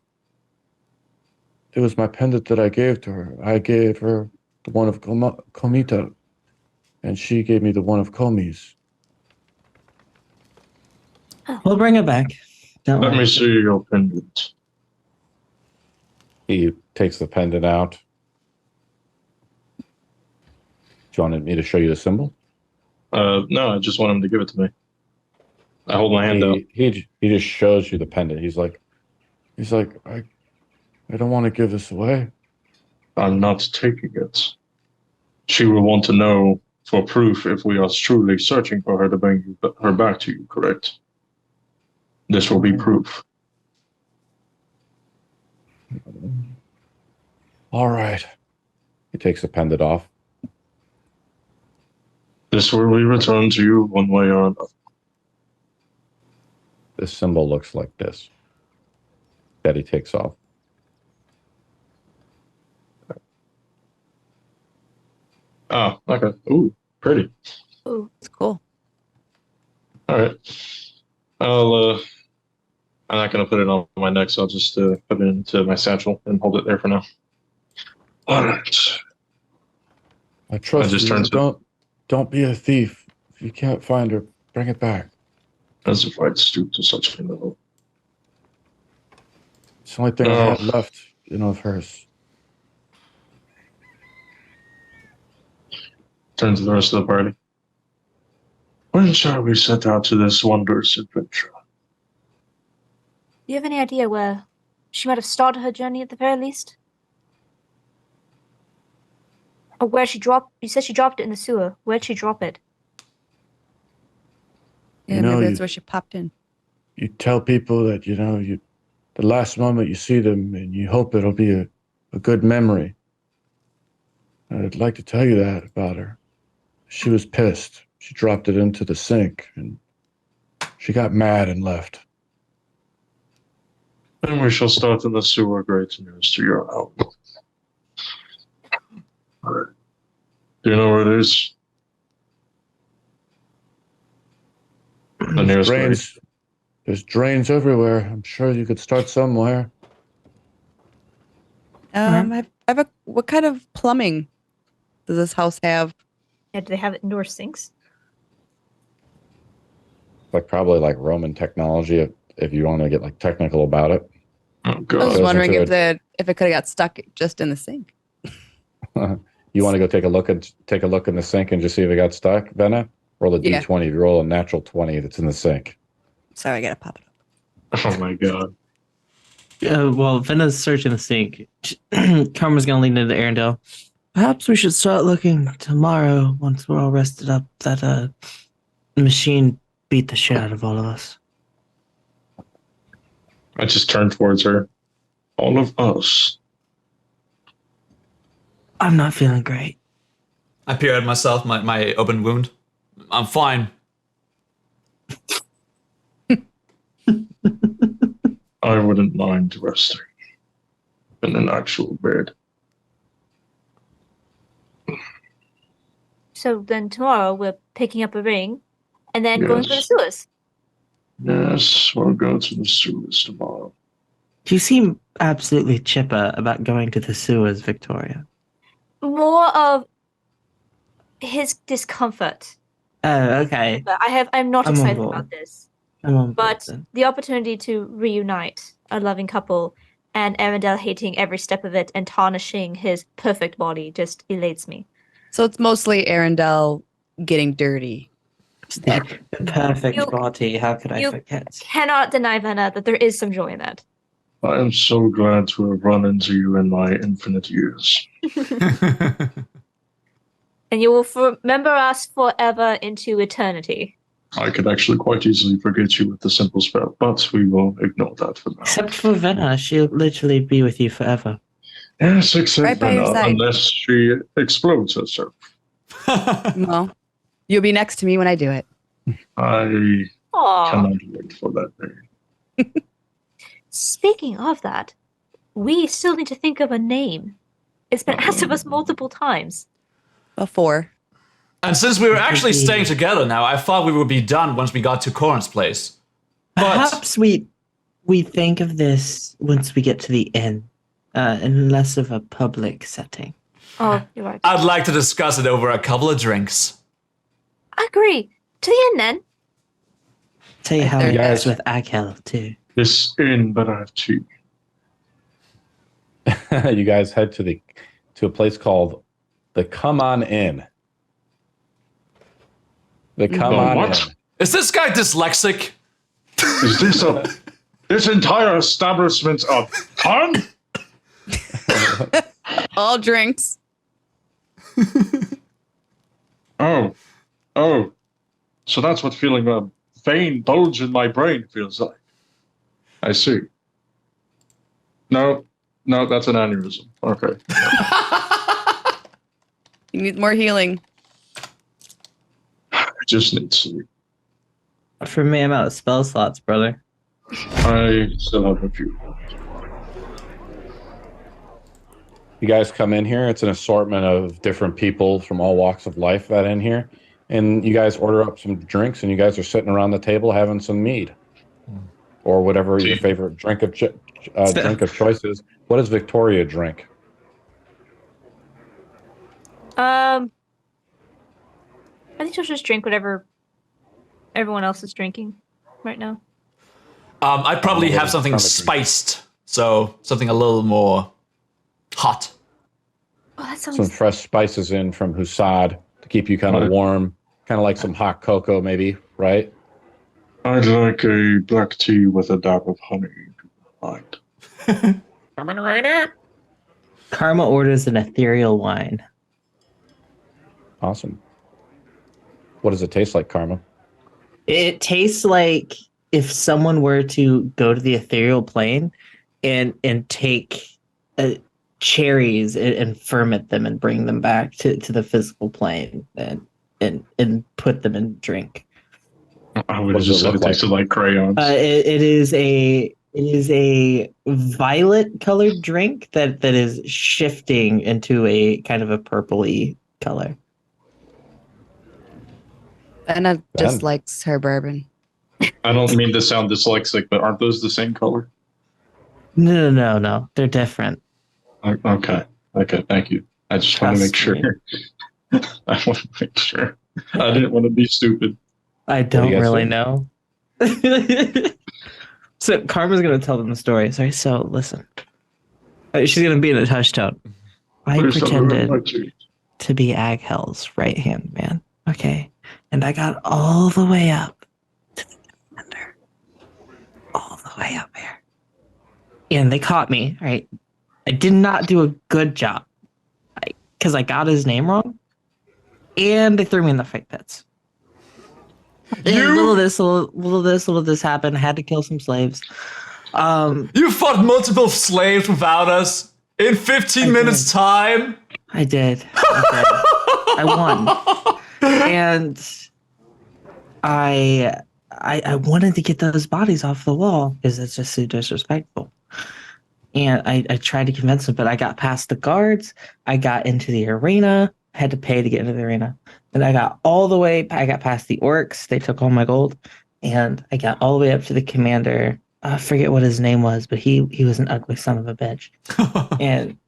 It was my pendant that I gave to her. I gave her the one of Comita, and she gave me the one of Comey's. We'll bring it back. Don't Let worry. me see your pendant. He takes the pendant out. Do you want me to show you the symbol? No, I just want him to give it to me. I hold my hand out. He just shows you the pendant. He's like, I don't want to give this away. I'm not taking it. She will want to know for proof if we are truly searching for her to bring her back to you, correct? This will be proof. All right. He takes the pendant off. This will be returned to you one way or another. This symbol looks like this. That he takes off. Ah, okay. Ooh, pretty. Ooh. It's cool. All right. I'm not gonna put it on my neck, so I'll just put it into my satchel and hold it there for now. All right. I trust just you. turned to- Don't be a thief. If you can't find her, bring it back. As if I'd stoop to such a level. It's the only thing I have left, of hers. Turn to the rest of the party. When shall we set out to this wondrous adventure? Do you have any idea where she might have started her journey at the very least? Or where she dropped? You said she dropped it in the sewer. Where'd she drop it? Yeah, maybe that's where she popped in. You tell people that, the last moment you see them and you hope it'll be a good memory. I'd like to tell you that about her. She was pissed. She dropped it into the sink and she got mad and left. And we shall start in the sewer great news to your home. All right. Do you know where it is? The nearest Drains. There's drains everywhere. I'm sure you could start somewhere. I have a. What kind of plumbing does this house have? Yeah, do they have indoor sinks? Probably like Roman technology if you want to get technical about it. Oh, I was God. Goes wondering into if it could have got stuck just in the sink. You want to go take a look in the sink and just see if it got stuck, Venna? Roll a Yeah. D20. If you roll a natural 20 that's in the sink. Sorry, I gotta pop it up. Oh, my God. Well, Venna's searching the sink. Karma's gonna lean into Earendahl. Perhaps we should start looking tomorrow once we're all rested up. That machine beat the shit out of all of us. I just turned towards her. All of us. I'm not feeling great. I peer at myself, my open wound. I'm fine. I wouldn't mind resting in an actual bed. So then tomorrow we're picking up a ring and then going for the Yes. sewers. Yes, we'll go to the sewers tomorrow. You seem absolutely chipper about going to the sewers, Victoria. More of his discomfort. Oh, okay. But I'm not I'm on excited board. about this. I'm on board But then. the opportunity to reunite a loving couple and Earendahl hating every step of it and tarnishing his perfect body just elates me. So it's mostly Earendahl getting dirty. The perfect You- body. How could I you- forget? Cannot deny, Venna, that there is some joy in that. I am so glad to have run into you in my infinite years. And you will remember us forever into eternity. I could actually quite easily forget you with the simple spell, but we will ignore that for now. Except for Venna, she'll literally be with you forever. Yes, except Right by your Venna, side. unless she explodes herself. Well, you'll be next to me when I do it. I Aww. cannot wait for that day. Speaking of that, we still need to think of a name. It's been asked of us multiple times. Before. And since we were actually staying together now, I thought we would be done once we got to Corrin's place. But Perhaps we think of this once we get to the inn, in less of a public setting. Oh, you're right. I'd like to discuss it over a couple of drinks. I agree. To the end then. Tell you how There it you is go. with Aghel too. This inn, but I have tea. You guys head to a place called the Come On Inn. The Come The On what? Inn. Is this guy dyslexic? Is this this entire establishment of fun? All drinks. Oh. So that's what feeling a vein bulge in my brain feels like. I see. No, that's an aneurysm. Okay. You need more healing. I just need sleep. For me, I'm out of spell slots, brother. I still have a few. You guys come in here. It's an assortment of different people from all walks of life that in here. And you guys order up some drinks, and you guys are sitting around the table having some mead. Or whatever your favorite drink of choice is. What does Victoria drink? I think she'll just drink whatever everyone else is drinking right now. I'd probably have something Probably. spiced. So something a little more hot. Oh, that sounds. Some fresh spices in from Husad to keep you kind of Right. warm. Kind of like some hot cocoa, maybe, right? I'd like a black tea with a dab of honey. Right. Coming right up. Karma orders an ethereal wine. Awesome. What does it taste like, Karma? It tastes like if someone were to go to the ethereal plane and take cherries and ferment them and bring them back to the physical plane and put them in drink. I would What have does just it said look it tasted like crayons. It is a violet colored drink that is shifting into a kind of a purpley color. Anna just Ben. likes her bourbon. I don't mean to sound dyslexic, but aren't those the same color? No. They're different. Okay, thank you. I just want to make Trust sure. I want to make sure. I didn't want to be stupid. I do you don't guys really think? know. So Karma's gonna tell them the story. Sorry. So listen, she's gonna be in a hushed tone. I Please don't ruin pretended my tea. to be Aghel's right hand man. Okay, and I got all the way up to the defender, all the way up here, and they caught me. Right, I did not do a good job, because I got his name wrong, and they threw me in the fight pits. And little this happened. I had to kill some slaves. You fought multiple slaves without us in 15 I minutes did. time. I did. I won. And I wanted to get those bodies off the wall because it's just so disrespectful. And I tried to convince them, but I got past the guards. I got into the arena. I had to pay to get into the arena. And I got past the orcs. They took all my gold. And I got all the way up to the commander. I forget what his name was, but he was an ugly son of a bitch. And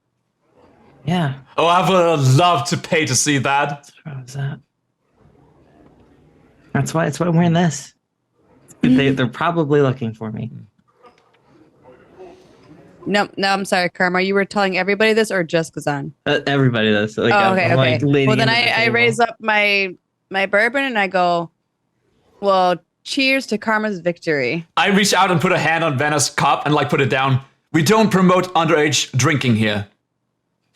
yeah, Oh, I would love to pay to see that. what was that? That's why I'm wearing this. They're probably looking for me. No, I'm sorry, Karma. You were telling everybody this or just Gzane? Everybody does. Like, Oh, okay, I'm okay. like leaning Well, then into the I table. raise up my bourbon and I go, Well, cheers to Karma's victory. I reach out and put a hand on Vanna's cup and like put it down. We don't promote underage drinking here.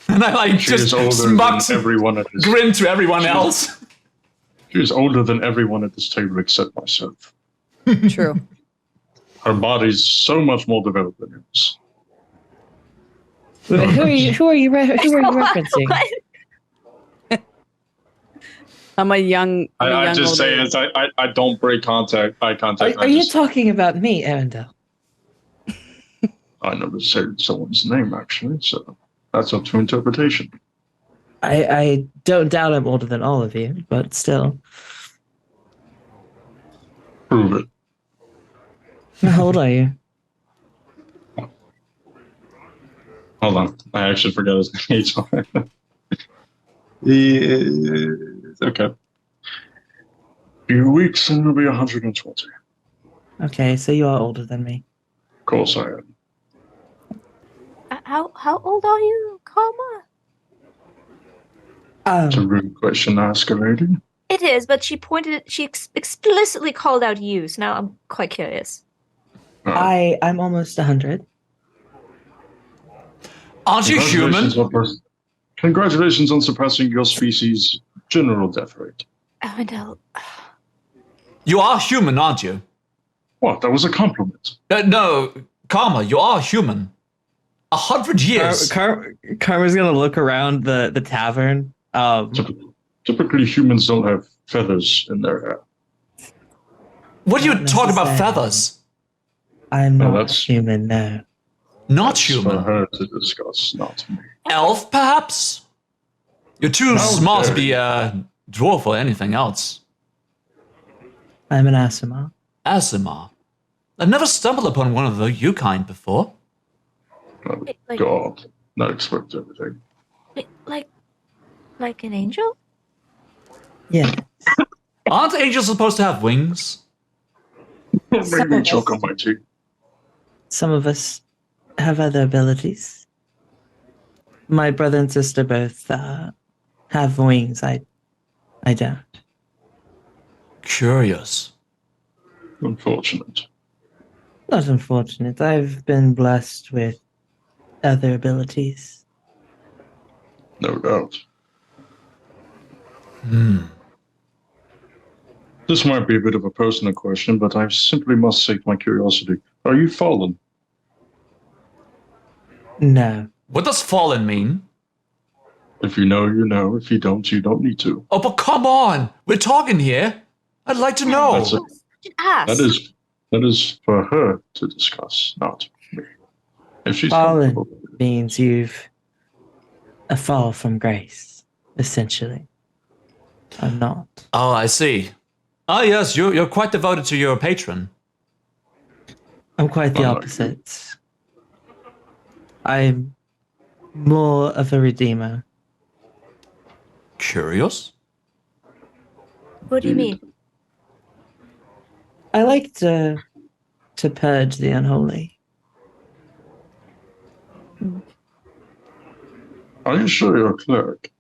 And I like She is just older smug than everyone at this. grin to everyone else. She is older than everyone at this table except myself. True. Her body's so much more developed than yours. Who are you referencing? What? I'm a young. I just say older- as I don't break eye contact. Are you talking about me, Earendahl? I never said someone's name actually, so that's up to interpretation. I don't doubt I'm older than all of you, but still. Prove it. How old are you? Hold on, I actually forgot his age. He is okay. Few weeks and it'll be 120. Okay, so you are older than me. Of course I am. How old are you, Karma? It's a rude question to ask a lady. It is, but she explicitly called out you, so now I'm quite curious. I'm almost 100. Aren't you human? Congratulations on surpassing your species' general death rate. Earendahl. You are human, aren't you? What? That was a compliment. No, Karma, you are human. 100 years. Karma's gonna look around the tavern. Typically, humans don't have feathers in their hair. What do you Not talk about necessarily. feathers? I'm No, not that's- human, no. Not For human. her to discuss, not me. Elf, perhaps? You're too How smart to dare be a dwarf or anything else. I'm an Asima. Asimar. I've never stumbled upon one of you kind before. Oh, Like- God, not expect everything. Like an angel? Yeah. Aren't angels supposed to have wings? Maybe choke on my teeth. Some of us have other abilities. My brother and sister both have wings. I don't. Curious. Unfortunate. Not unfortunate. I've been blessed with other abilities. No doubt. This might be a bit of a personal question, but I simply must sate my curiosity. Are you fallen? No. What does fallen mean? If you know, you know. If you don't need to. Oh, but come on! We're talking here. I'd like to know. That's it. Should ask. That is for her to discuss, not me. If she's Fallen comfortable. means you've a fall from grace, essentially. I'm not. Oh, I see. Ah, yes, you're quite devoted to your patron. I'm quite the Oh, opposite. I'm more of a redeemer. Curious? What do you mean? I like to purge the unholy. Are you sure you're a cleric?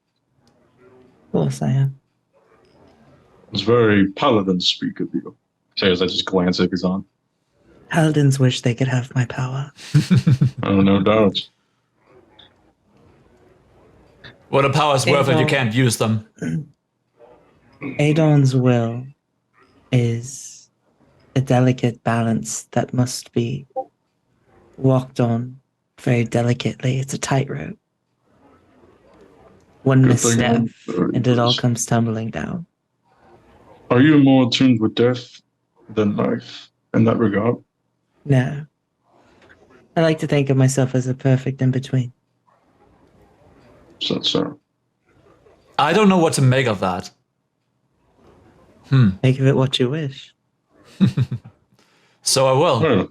Of course I am. It's very paladin speak of you. Say as I just glance at Gzane. Paladins wish they could have my power. Oh, no doubt. What a power's worth if you don't- can't use them. Adon's will is a delicate balance that must be walked on very delicately. It's a tightrope. One Good thing misstep, I'm very and it all close. comes tumbling down. Are you more attuned with death than life in that regard? No. I like to think of myself as a perfect in between. So. I don't know what to make of that. Make of it what you wish. So I will. Well,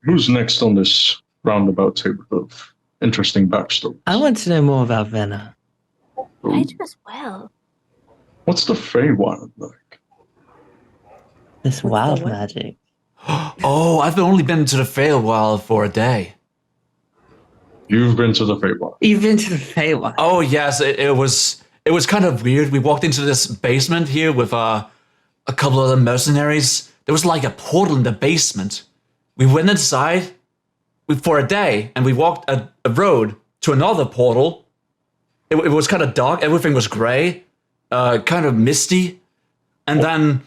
who's next on this roundabout table of interesting backstory? I want to know more about Venna. I do as well. What's the Feywild like? This What's wild the what? magic. Oh, I've only been to the Feywild for a day. You've been to the Feywild. You've been to the Feywild. Oh yes, it was kind of weird. We walked into this basement here with a couple of the mercenaries. There was like a portal in the basement. We went inside for a day, and we walked a road to another portal. It was kind of dark. Everything was gray, kind of misty. And then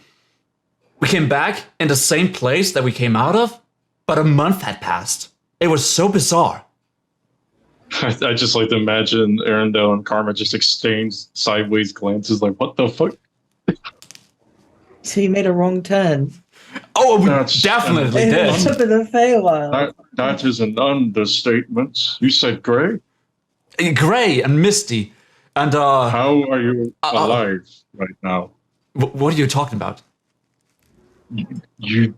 we came back in the same place that we came out of, but a month had passed. It was so bizarre. I just like to imagine Earendahl and Karma just exchange sideways glances like, what the fuck? So you made a wrong turn. Oh, we That's- definitely It did. was up in the Feywild. That is an understatement. You said gray? Gray and misty. And How are you alive right now? what are you talking about? You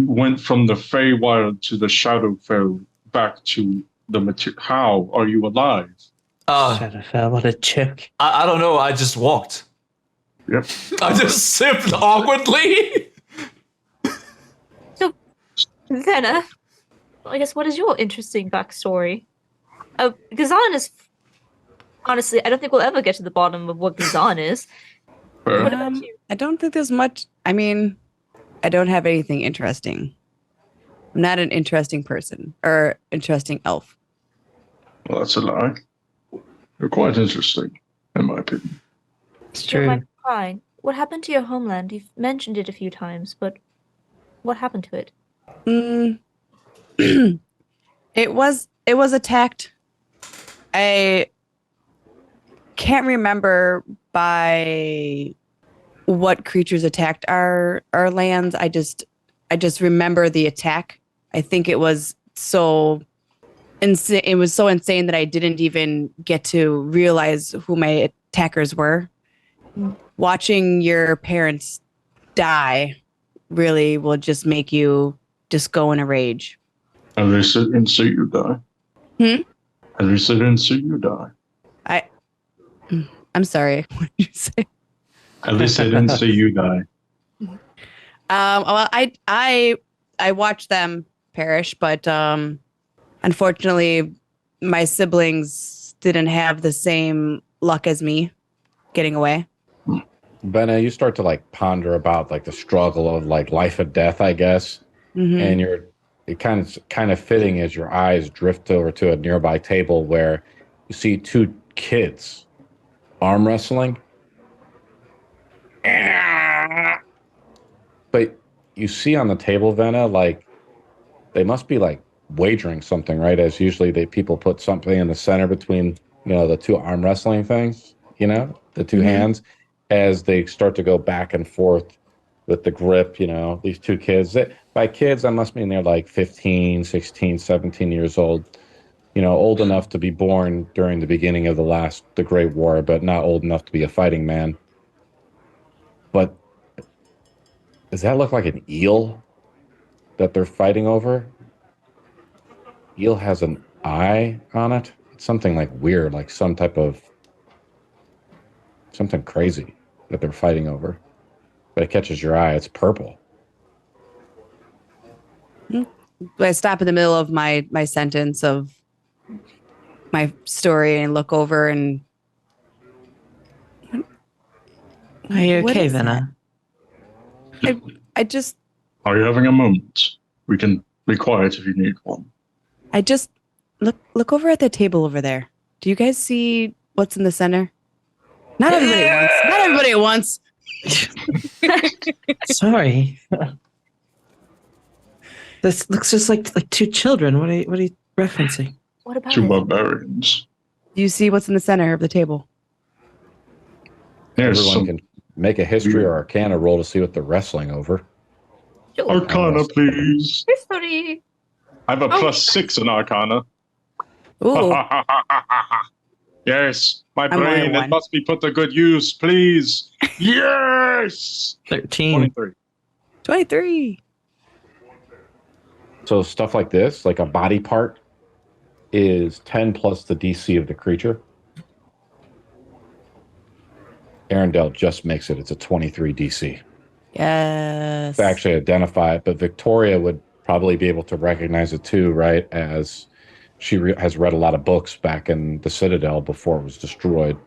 went from the Feywild to the Shadowfell back to the material. How are you alive? Shadowfell, what a chick. I don't know. I just walked. Yep. I just sipped awkwardly. So, Venna, I guess what is your interesting backstory? Gzane is honestly, I don't think we'll ever get to the bottom of what Gzane is. What about you? I don't think there's much. I mean, I don't have anything interesting. I'm not an interesting person or interesting elf. Well, that's a lie. You're quite interesting, in my opinion. It's Don't true. mind crying. What happened to your homeland? You've mentioned it a few times, but what happened to it? It was attacked. I can't remember by what creatures attacked our lands. I just remember the attack. I think it was so insane. It was so insane that I didn't even get to realize who my attackers were. Watching your parents die really will just make you just go in a rage. At least I didn't see you die. At least I didn't see you die. I'm sorry. What did you say? At least I didn't see you die. Well, I watched them perish, but unfortunately, my siblings didn't have the same luck as me getting away. Benna, you start to like ponder about like the struggle of like life and death, I guess. Mhm. And it kind of fitting as your eyes drift over to a nearby table where you see two kids arm wrestling. But you see on the table, Venna, like they must be like wagering something, right? As usually people put something in the center between, the two arm wrestling things, the two hands, as they start to go back and forth with the grip, these two kids. By kids, I must mean they're like 15, 16, 17 years old, old enough to be born during the beginning of the Great War, but not old enough to be a fighting man. But does that look like an eel that they're fighting over? Eel has an eye on it. It's something like weird, like some type of something crazy that they're fighting over. But it catches your eye. It's purple. I stop in the middle of my sentence of my story and look over and. Are you What okay, is Venna? I just Are you having a moment? We can be quiet if you need one. look over at the table over there. Do you guys see what's in the center? Not everybody at once. Not everybody at once. Sorry. This looks just like two children. What are you referencing? What about Two it? barbarians. Do you see what's in the center of the table? There's Everyone some can make a history or arcana roll to see what they're wrestling over. Sure. arcana, please. History. I have a +6 in arcana. Ooh, Yes, my I'm only brain, one. it must be put to good use, please. Yes! 13. 23. 23. So stuff like this, like a body part, is 10 plus the DC of the creature. Earendahl just makes it. It's a 23 DC. Yes. To actually identify it, but Victoria would probably be able to recognize it too, right? As she has read a lot of books back in the Citadel before it was destroyed.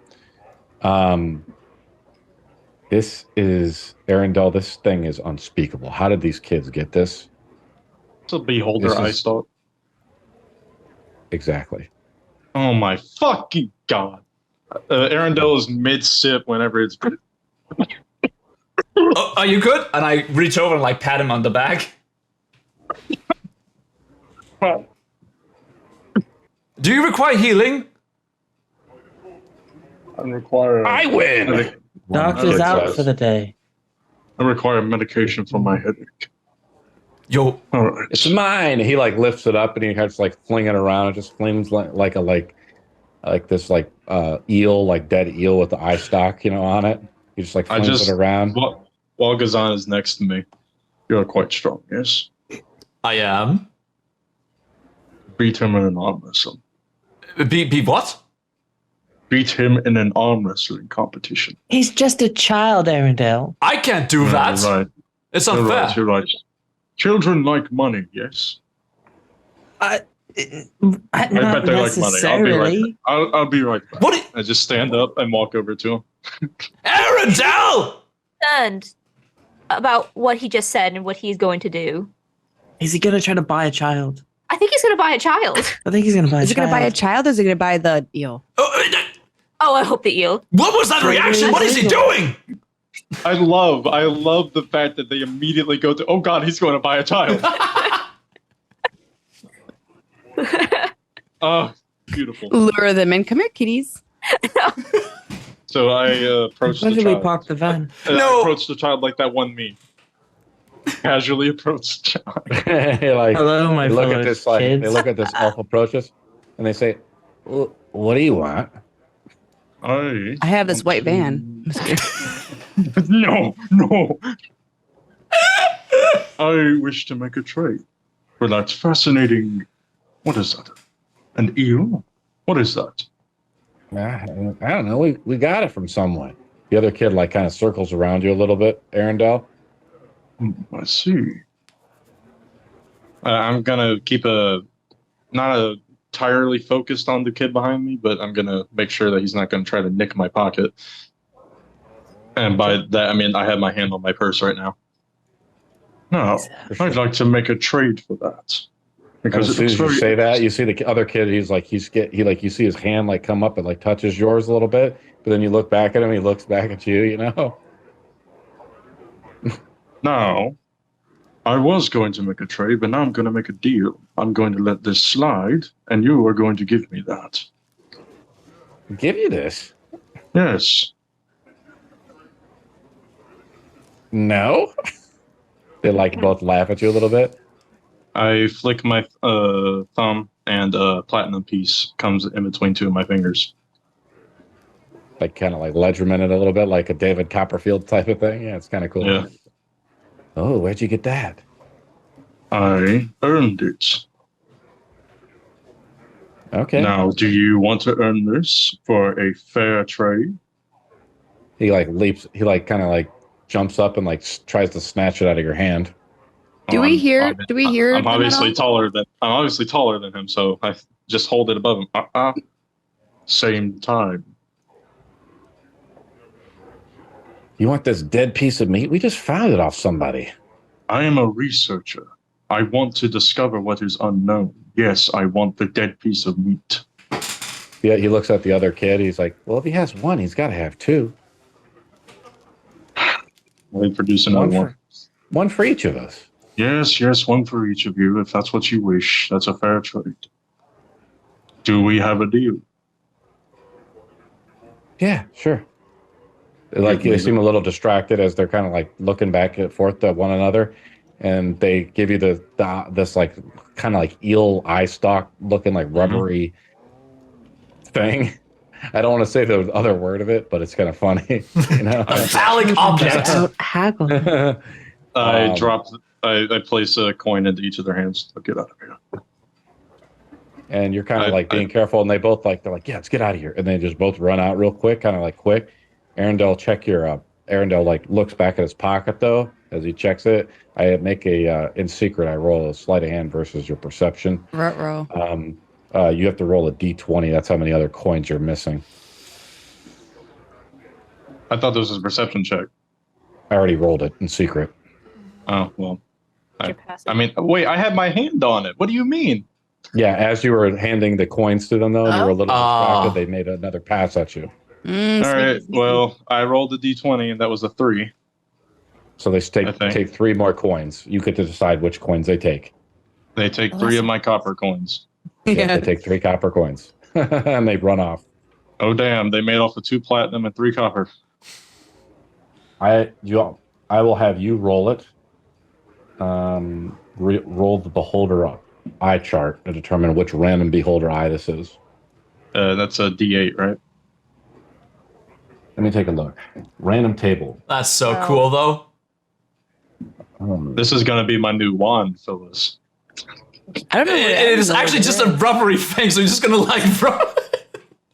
And This is Earendahl. This thing is unspeakable. How did these kids get this? It's a beholder This is- eyestalk. Exactly. Oh my fucking god. Earendahl is mid-sip whenever it's... Oh, are you good? And I reach over and like pat him on the back. Do you require healing? I require... I win! Doctor's Kid out says. for the day. I require medication for my headache. Yo, All right. It's mine. He like lifts it up and he starts like flinging it around. It just flings like this eel, like dead eel with the eyestalk, on it. He just like flings it around. While Gzane is next to me, you are quite strong, yes? I am. Beat him in an arm wrestling. Be what? Beat him in an arm wrestling competition. He's just a child, Earendahl. I can't do that. You're right. It's You're unfair. right. You're right. Children like money, yes? Not I bet they like money. I'll be right back. What? I just stand up and walk over to him. Earendahl! Concerned about what he just said and what he's going to do. Is he gonna try to buy a child? I think he's going to buy a child. I think he's gonna buy. Is he going to buy a child or is he going to buy the eel? Oh, I hope the eel. What was that reaction? What is he doing? I love the fact that they immediately go to, oh god, he's going to buy a child. Oh, beautiful. Lure them in. Come here, kitties. So I approached When the did we child. park the van? I approached the child like that one me. Casually approached the child. They like Hello, my they look fellow at this like kids. they look at this elf approaches and they say, well, "What do you want?" I have this white van. No. I wish to make a trade for that fascinating. What is that? An eel? What is that? I don't know. We got it from someone. The other kid like kind of circles around you a little bit, Earendahl. I see. I'm gonna keep not entirely focused on the kid behind me, but I'm gonna make sure that he's not gonna try to nick my pocket. And by that, I mean I have my hand on my purse right now. No, I'd like to make a trade for that. Because As soon as you say that, you see the other kid. He's like you see his hand like come up and like touches yours a little bit, but then you look back at him. He looks back at you. Now, I was going to make a trade, but now I'm going to make a deal. I'm going to let this slide, and you are going to give me that. Give you this? Yes. No. They like both laugh at you a little bit. I flick my thumb, and a platinum piece comes in between two of my fingers. Like kind of like ledgerman it a little bit, like a David Copperfield type of thing. Yeah, it's kind of cool. Yeah. Oh, where'd you get that? I earned it. Okay. Now, do you want to earn this for a fair trade? He like leaps. He like kind of like jumps up and like tries to snatch it out of your hand. Do we hear? I'm them obviously at all? taller than him, so I just hold it above him. Same time. You want this dead piece of meat? We just found it off somebody. I am a researcher. I want to discover what is unknown. Yes, I want the dead piece of meat. Yeah, he looks at the other kid. He's like, well, if he has one, he's got to have two. I produce another one. One for each of us. Yes, one for each of you, if that's what you wish. That's a fair trade. Do we have a deal? Yeah, sure. Like they seem a little distracted as they're kind of like looking back and forth at one another, and they give you this like kind of like eel eye stalk looking like rubbery thing. I don't want to say the other word of it, but it's kind of funny. A phallic object. Haggle. I place a coin into each of their hands. I'll get out of here. And you're kind of like being careful, and they're like, yeah, let's get out of here. And they just both run out real quick, kind of like quick. Earendahl, check your Earendahl like looks back at his pocket though as he checks it. I make in secret. I roll a sleight of hand versus your perception. Ruh-roh. You have to roll a d20. That's how many other coins you're missing. I thought this was a perception check. I already rolled it in secret. Oh, well. Your passive. I mean, wait, I had my hand on it. What do you mean? Yeah, as you were handing the coins to them, though, and you were a little distracted, they made another pass at you. All right, well, I rolled a d20, and that was a 3. So they I think. take 3 more coins. You get to decide which coins they take. They take 3 of my copper coins. Yeah, they take 3 copper coins. And they run off. Oh, damn, they made off with 2 platinum and 3 copper. I will have you roll it. Roll the beholder eye chart to determine which random beholder eye this is. That's a d8, right? Let me take a look. Random table. That's so cool, though. This is going to be my new wand, Phyllis. I don't know. It is actually just a rubbery thing, so you're just gonna like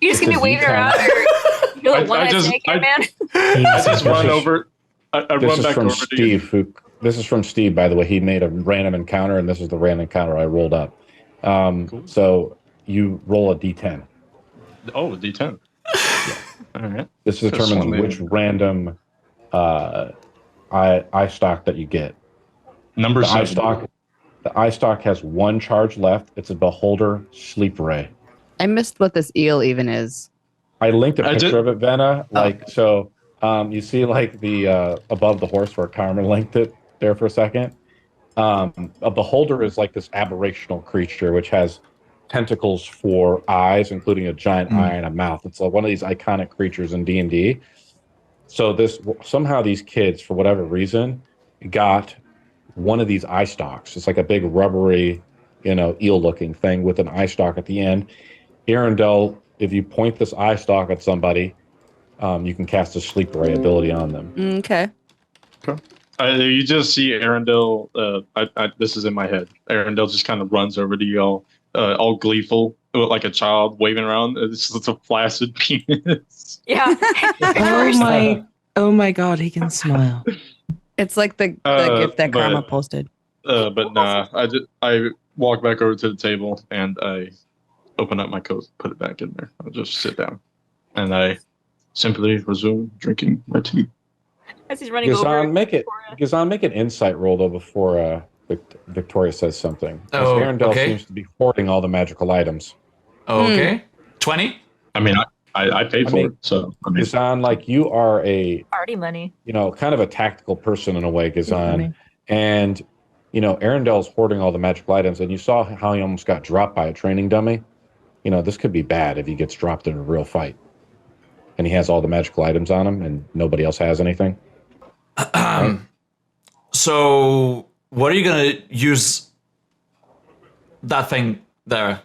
You're just gonna be waving around your little one-eyed snake, man. I just run over. I run back over Steve. This is from Steve, by the way. He made a random encounter, and this is the random encounter I rolled up. Cool. So you roll a d10. Oh, a d10. Yeah. All right. This determines which random eye stock that you get. Number 7. The eye stock has 1 charge left. It's a beholder sleep ray. I missed what this eel even is. I linked a picture of it, Venna. You see like the above the horse where Carmen linked it there for a second. A beholder is like this aberrational creature which has tentacles for eyes, including a giant eye and a mouth. It's like one of these iconic creatures in D&D. So somehow these kids, for whatever reason, got one of these eye stalks. It's like a big rubbery, eel-looking thing with an eye stalk at the end. Earendahl, if you point this eye stalk at somebody, you can cast a sleep ray ability on them. Okay. You just see Earendahl. This is in my head. Earendahl just kind of runs over to y'all, all gleeful, like a child waving around. It's a flaccid penis. Yeah. Oh my God, he can smile. It's like the gift that Karma posted. But nah, I walk back over to the table and I open up my coat, put it back in there. I'll just sit down, and I simply resume drinking my tea. As he's running Gzane, over. Gzane, make an insight roll though before Victoria says something. Oh, Earendahl okay. seems to be hoarding all the magical items. Okay. 20? I mean, I paid for it, so I mean, Gzane, like you are a Party money. kind of a tactical person in a way, Gzane, and Earendahl's hoarding all the magical items, and you saw how he almost got dropped by a training dummy. This could be bad if he gets dropped in a real fight, and he has all the magical items on him, and nobody else has anything. Right? So, what are you gonna use that thing there?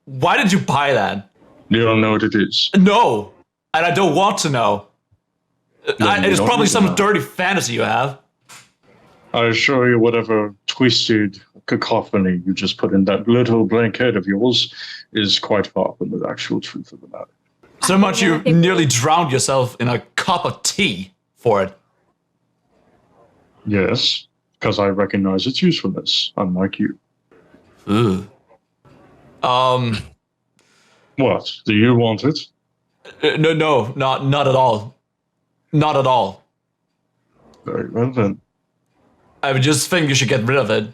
Why did you buy that? you don't know what it is. No, and I don't want to know. Then you It's don't probably need to some know. dirty fantasy you have. I assure you, whatever twisted cacophony you just put in that little blank head of yours is quite far from the actual truth of the matter. So much you nearly drowned yourself in a cup of tea for it. Yes, because I recognize its usefulness, unlike you. Ugh. What? Do you want it? No, not at all. Not at all. Very well then. I would just think you should get rid of it.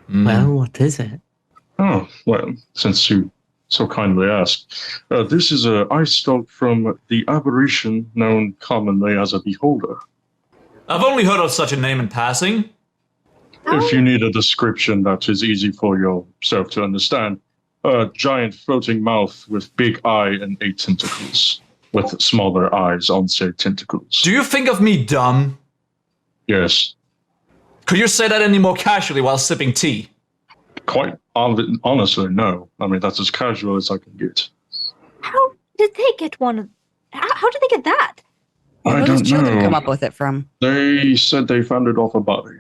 Well, what is it? Oh, well, since you so kindly asked, this is a eyestalk from the aberration known commonly as a beholder. I've only heard of such a name in passing. If you need a description that is easy for yourself to understand, a giant floating mouth with big eye and 8 tentacles, with smaller eyes on said tentacles. Do you think of me dumb? Yes, Could you say that any more casually while sipping tea? quite honestly, no. I mean, that's as casual as I can get. How did they get one? How did they get that? I Where don't does children know. come up with it from? They said they found it off a body.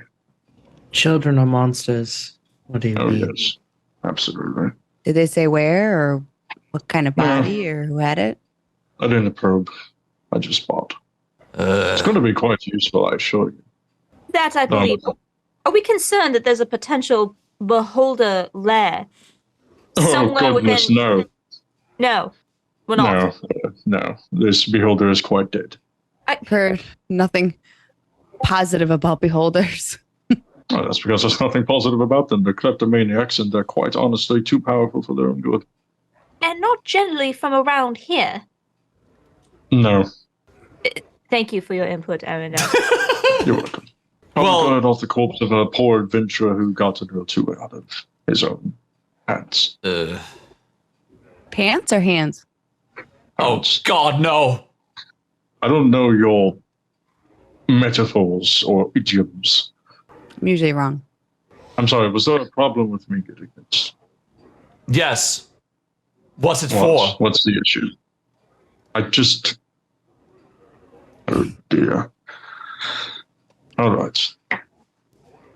Children are monsters. What do you Oh, mean? yes. Absolutely. Did they say where or what kind of body or who had it? I didn't probe. I just bought. It's going to be quite useful, I assure you. That I believe. Are we concerned that there's a potential beholder lair Oh, somewhere goodness, within? no. No, we're not. No. This beholder is quite dead. I've heard nothing positive about beholders. Oh, that's because there's nothing positive about them. They're kleptomaniacs, and they're quite honestly too powerful for their own good. And not generally from around here. No. Thank you for your input, Earendahl. You're welcome. Well- Well, off the corpse of a poor adventurer who got to go to it out of his own hands. Pants or hands? Oh, God, no. I don't know your metaphors or idioms. I'm usually wrong. I'm sorry, was there a problem with me getting it? Yes. What's it for? What's the issue? Oh dear. All right.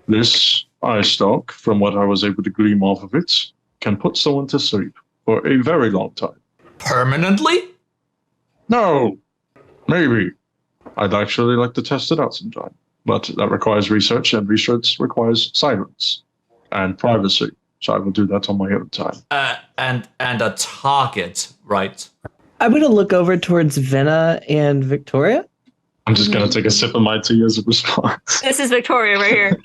This eyestalk, from what I was able to glean off of it, can put someone to sleep for a very long time. Permanently? No, maybe. I'd actually like to test it out sometime. But that requires research, and research requires silence and privacy. So I will do that on my own time. And a target, right? I'm gonna look over towards Venna and Victoria. I'm just going to take a sip of my tea as a response. This is Victoria right here.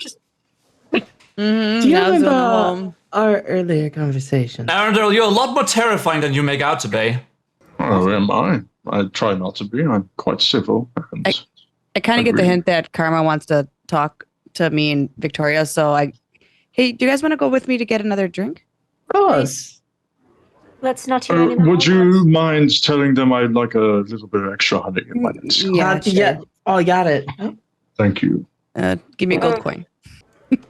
Do you Now's remember on our earlier conversation? Earendahl, you're a lot more terrifying than you make out to be. Oh, am I? I try not to be. I'm quite civil. And I kind of get the Agreed. hint that Karma wants to talk to me and Victoria. So hey, do you guys want to go with me to get another drink? Of course. Let's not hear any more. would you mind telling them I'd like a little bit of extra honey in my tea? Yeah, sure. Yeah. Oh, I got it. Thank you. Give me a gold coin.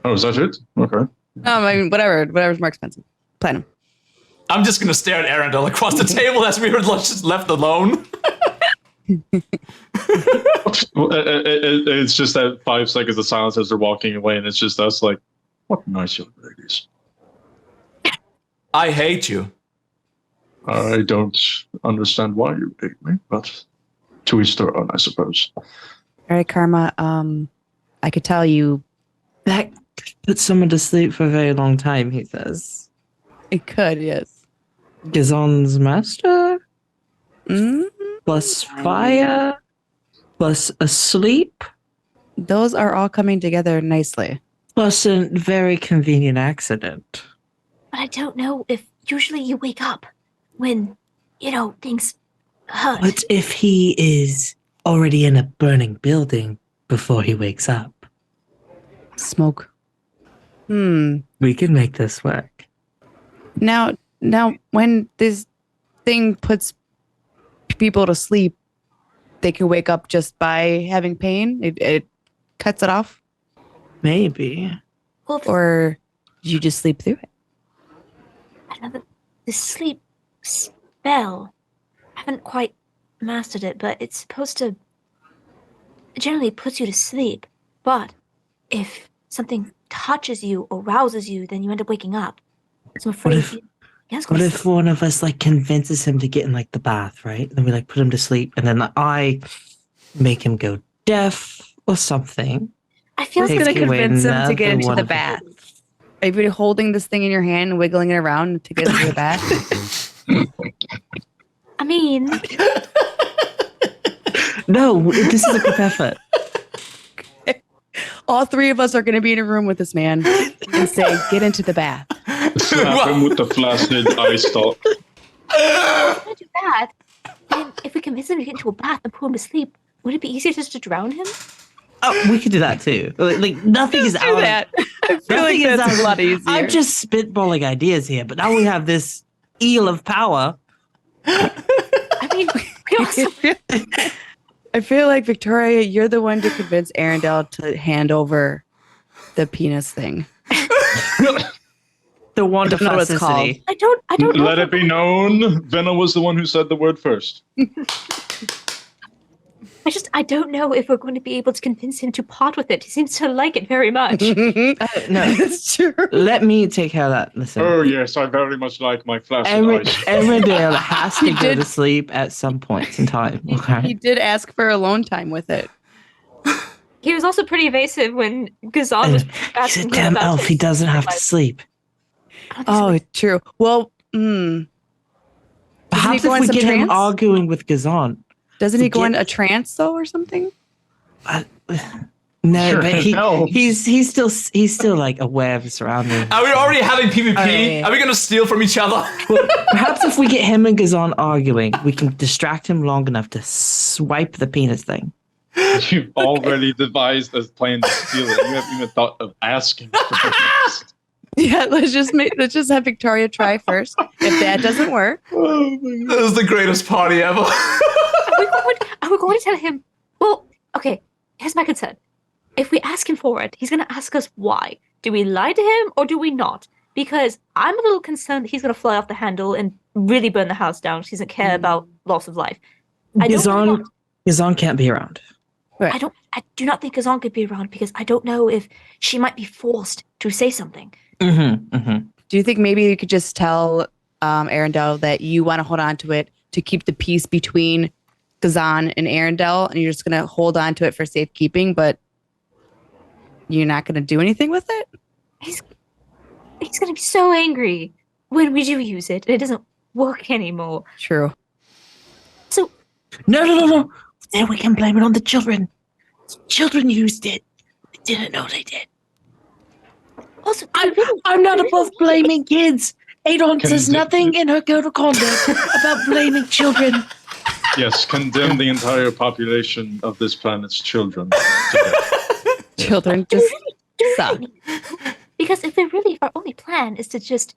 Oh, is that it? Okay. I mean, whatever's more expensive. Platinum. I'm just gonna stare at Earendahl across the table as we were just left alone. It's just that 5 seconds of silence as they're walking away, and it's just us like, what nice young ladies. I hate you. I don't understand why you hate me, but to each their own, I suppose. All right, Karma. I could tell you That could put someone to sleep for a very long time, he says. it could, yes. Gzane's master, Mm, plus fire, plus asleep, those are all coming together nicely. plus a very convenient accident. But I don't know if usually you wake up when, things hurt. What if he is already in a burning building before he wakes up? Smoke. We can make this work. Now, when this thing puts people to sleep, they can wake up just by having pain. It cuts it off, Maybe. Well, or you just sleep through it. I don't know, the sleep spell. I haven't quite mastered it, but it's supposed to generally puts you to sleep. But if something touches you or rouses you, then you end up waking up. So I'm afraid. What if one of us convinces him to get in the bath, right? Then we put him to sleep, and then I make him go deaf or something. I feel Who's like going to away convince him to another get into one the of bath? Are you really holding this thing in your hand and wiggling it around to get into the bath? I mean, No, this is a group effort. All three of us are going to be in a room with this man and say, "Get into the bath." Slap him with the flaccid eyestalk. if we do that, then if we convince him to get into a bath and put him to sleep, would it be easier just to drown him? Oh, we could do that too. Nothing is Do out. that. I feel like Nothing is that's a out- lot easier. I'm just spitballing ideas here, but now we have this eel of power. I mean, we also I feel like, Victoria, you're the one to convince Earendahl to hand over the penis thing. The wand I of don't know what it's plasticity. I don't know. Let it be known, Venna was the one who said the word first. I don't know if we're going to be able to convince him to part with it. He seems to like it very much. No, That's true. let me take care of that. Listen, Oh yes, I very much like my flaccid eyes. Earendahl has to He go did- to sleep at some point in time. Okay. He did ask for alone time with it. He was also pretty evasive when Gzane was He's a asking him damn about elf. He his doesn't have to life. sleep. I don't think so. Oh, true. Well, Perhaps go if in we some get him trance? arguing with Gzane, Doesn't he go Forget- in a trance though, or something? No, Sure, but no. he's still like aware of his surroundings. Are we already having PvP? Okay. Are we gonna steal from each other? Perhaps if we get him and Gzane arguing, we can distract him long enough to swipe the penis thing. You've already devised a plan to steal it. You haven't even thought of asking for it. Yeah, let's just have Victoria try first. If that doesn't work, This is the greatest party ever. Are we going to tell him? Well, okay. Here's my concern. If we ask him for it, he's going to ask us why. Do we lie to him or do we not? Because I'm a little concerned that he's going to fly off the handle and really burn the house down. He doesn't care about loss of life. Gzane can't be around. right. I do not think Gzane could be around because I don't know if she might be forced to say something. Do you think maybe you could just tell Earendahl that you want to hold on to it to keep the peace between Gzane and Earendahl, and you're just going to hold on to it for safekeeping, but you're not going to do anything with it? He's going to be so angry when we do use it and it doesn't work anymore. True. So, No. Then we can blame it on the children. Children used it. I didn't know they did. also, I'm not above blaming kids. Adon says Condemn- nothing in her code of conduct about blaming children. Yes, condemn the entire population of this planet's children. Children do just we suck. really need- because if our only plan is to just,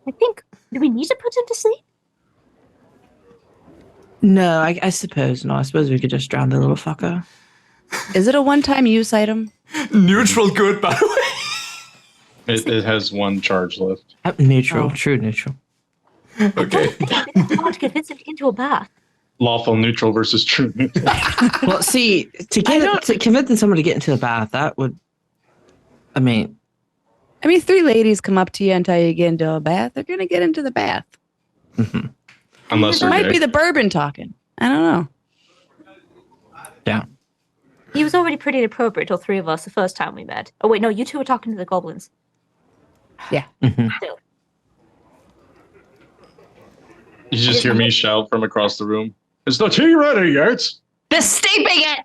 I think, do we need to put him to sleep? No, I suppose not. I suppose we could just drown the little fucker. Is it a one-time use item? Neutral good, by the way. It has one charge left. Neutral, true neutral. Okay. It's hard to convince him to get into a bath. Lawful neutral versus true neutral. Well, see, to convince someone to get into the bath, that would. I mean, 3 ladies come up to you and tell you to get into a bath. They're going to get into the bath. Unless It they're might gay. be the bourbon talking. I don't know. yeah. He was already pretty inappropriate till 3 of us the first time we met. Oh wait, no, you two were talking to the goblins. Yeah. Still. You just hear me shout from across the room. Is the tea ready yet? The steeping it!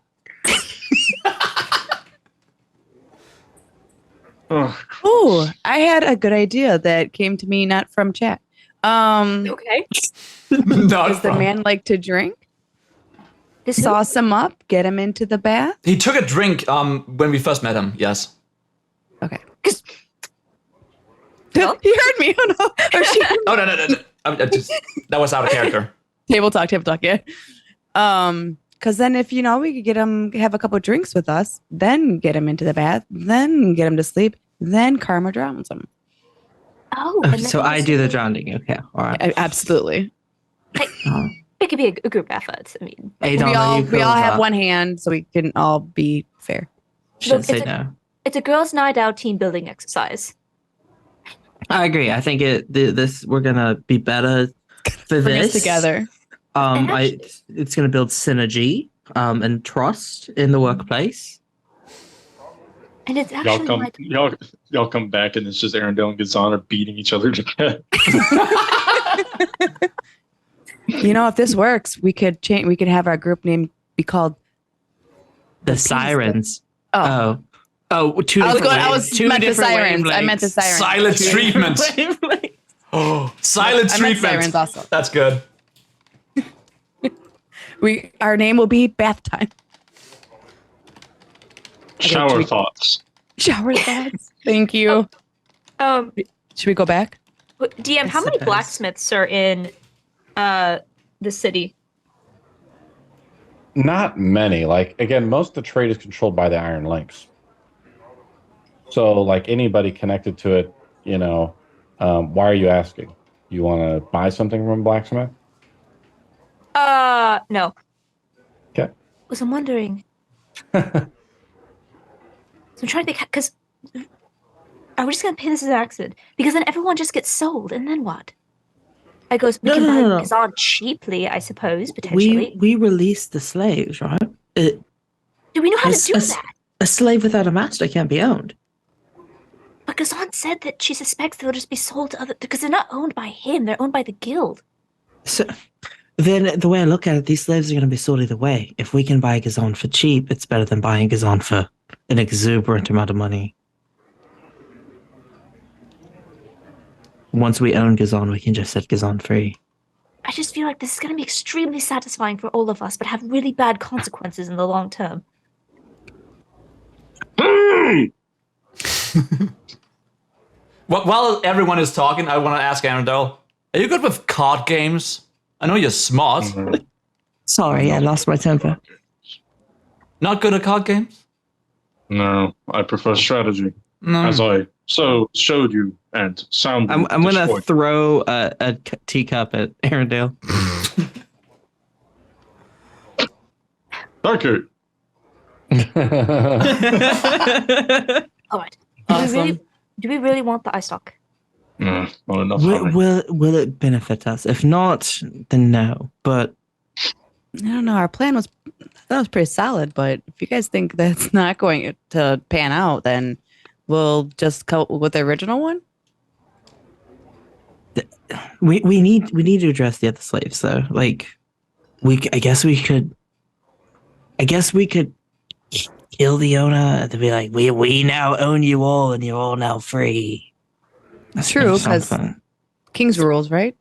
Oh, Ooh, I had a good idea that came to me not from chat. Okay. Not Does the from- man like to drink? This is Sauce him up, get him into the bath. He took a drink when we first met him. Yes. Okay. No? He heard me. Oh no. Or she Oh no. That was out of character. table talk, yeah. Because then if we could get him have a couple drinks with us, then get him into the bath, then get him to sleep, then karma drowns him. Oh, and then So I also- do the drowning. Okay, all right. Absolutely. It could be a group effort. I mean, Adon, we are all you cool with have that? one hand, so we can all be fair. Shouldn't Look, say no. it's a girls' night out team building exercise. I agree. I think we're gonna be better for Bring us this together. And It's gonna build synergy and trust in the workplace. And it's y'all actually come, like y'all come back, and it's just Earendahl and Gzane are beating each other to death. If this works, we could change. We could have our group name be called The sirens. Oh. Two I was different going. I waves- was two meant the different sirens. I meant the wavelengths. sirens. Silent treatment. Wavelengths. Oh, silent I meant treatment. sirens also. That's good. Our name will be Bath Time. Shower thoughts. Shower thoughts. Thank you. Should we go back? DM, how I many suppose. blacksmiths are in the city? Not many. Like, again, most of the trade is controlled by the Iron Links. So, like, anybody connected to it, why are you asking? You want to buy something from a blacksmith? No. Okay. Was I'm wondering. So I'm trying to think, because are we just gonna pay this as an accident? Because then everyone just gets sold, and then what? I goes, we No, can no, buy no, no. Gzane cheaply, I suppose, potentially. We release the slaves, right? Do we know how to do a, that? a slave without a master can't be owned. But Gzane said that she suspects they'll just be sold to other, because they're not owned by him, they're owned by the guild. So, Then the way I look at it, these slaves are going to be sold either way. If we can buy Gzane for cheap, it's better than buying Gzane for an exuberant amount of money. Once we own Gzane, we can just set Gzane free. I just feel like this is going to be extremely satisfying for all of us, but have really bad consequences in the long term. While everyone is talking, I want to ask Earendahl, are you good with card games? I know you're smart. Sorry, I lost my temper. Not good at card games? No, I prefer strategy. No. As I showed you and sounded. I'm going to destroyed. throw a teacup at Earendahl. Thank you. All right. Awesome. Do we really want the eyestalk? Not enough. for me. Will it benefit us? If not, then no. But I don't know. Our plan was pretty solid, but if you guys think that's not going to pan out, then we'll just go with the original one. we need to address the other slaves though. Like I guess we could kill the owner and be like, we now own you all and you're all now free. That's true, because something. King's rules, right?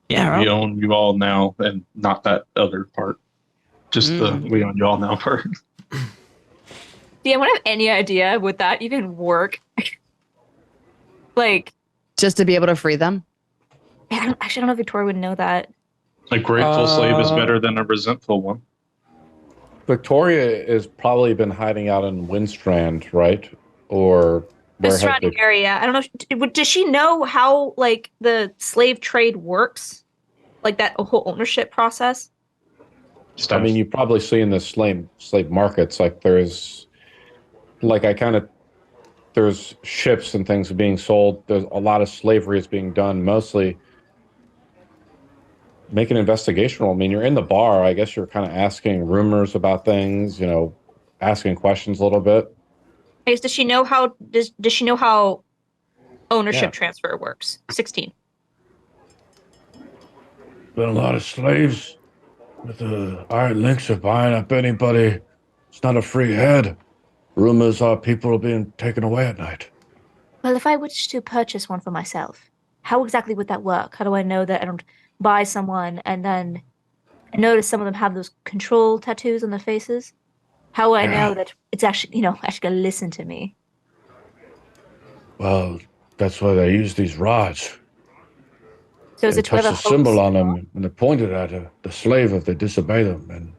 Yeah, right. We own you all now, and not that other part. Just the we own you all now part. Do you have any idea would that even work? Like, Just to be able to free them. I don't know if Victoria would know that. A grateful slave is better than a resentful one. Victoria has probably been hiding out in Windstrand, right? Or The where has surrounding area. I don't know. Does she know how like the slave trade works? Like that whole ownership process? I mean, you've probably seen the slave markets. Like there's ships and things being sold. There's a lot of slavery is being done, mostly. Make an investigation roll. I mean, you're in the bar. I guess you're kind of asking rumors about things, asking questions a little bit. I guess, does she know how ownership transfer works? 16. Been a lot of slaves with the iron links are buying up anybody. It's not a free head. Rumors are people are being taken away at night. Well, if I wish to purchase one for myself, how exactly would that work? How do I know that I don't buy someone and then I notice some of them have those control tattoos on their faces? How would I know that it's actually, actually going to listen to me? Well, that's why they use these rods. So is They it touch whoever a symbol holds- on them and they point it at the slave if they disobey them, and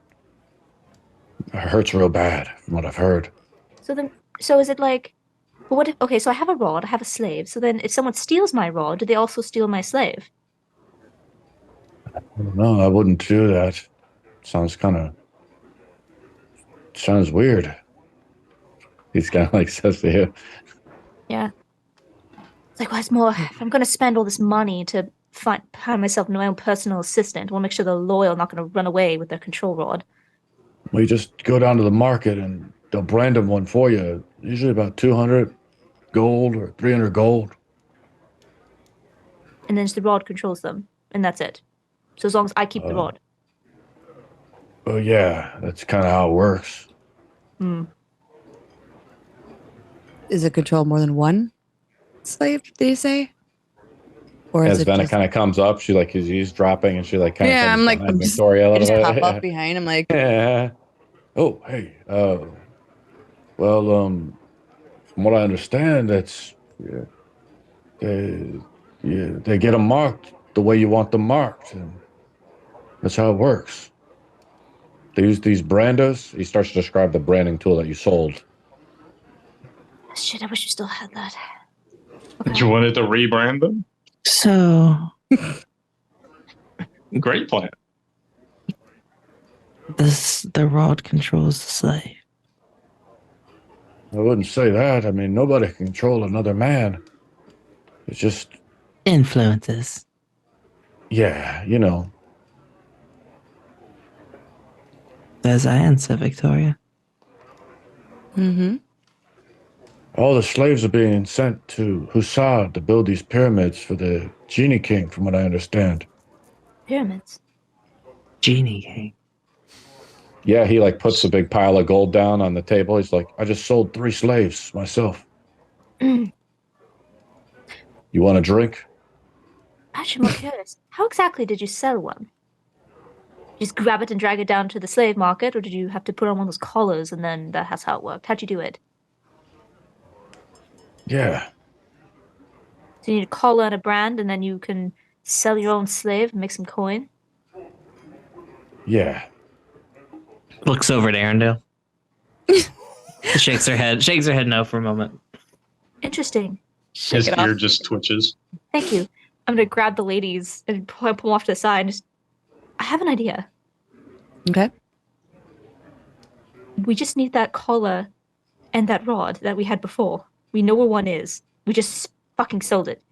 it hurts real bad from what I've heard. So is it like, well, what if, okay, so I have a rod, I have a slave. So then if someone steals my rod, do they also steal my slave? No, I wouldn't do that. Sounds weird. He's kind of like says to you. Yeah. It's like, well, it's more, if I'm going to spend all this money to find myself my own personal assistant, I want to make sure they're loyal, not going to run away with their control rod. We just go down to the market and they'll brand them one for you. Usually about 200 gold or 300 gold. And then just the rod controls them, and that's it. So as long as I keep the rod. Oh yeah, that's kind of how it works. Is it control more than one slave, do you say? Or As is it Venna just... kind of comes up, she like is eavesdropping and she like kind of Yeah, I'm like, I'm just, Victoria a I little just bit. pop up behind. I'm like, Yeah. Oh, hey. Well, from what I understand, that's they get them marked the way you want them marked, and that's how it works. They use these branders. He starts to describe the branding tool that you sold. Shit, I wish we still had that. You wanted to rebrand them? So Great plan. the rod controls the slave. I wouldn't say that. I mean, nobody can control another man. It's just, Influences. yeah, As I answer, Victoria. mm-hmm. all the slaves are being sent to Hussar to build these pyramids for the Genie King, from what I understand. Pyramids. Genie King. Yeah, he like puts a big pile of gold down on the table. He's like, I just sold 3 slaves myself. You want a drink? Actually, I'm more curious. How exactly did you sell one? Just grab it and drag it down to the slave market, or did you have to put on one of those collars and then that's how it worked? How'd you do it? Yeah. So you need a collar and a brand, and then you can sell your own slave and make some coin? Yeah. Looks over at Earendahl. Shakes her head no for a moment. Interesting. His ear just twitches. Thank you. I'm gonna grab the ladies and pull them off to the side and just... I have an idea. Okay. We just need that collar and that rod that we had before. We know where one is. We just fucking sold it.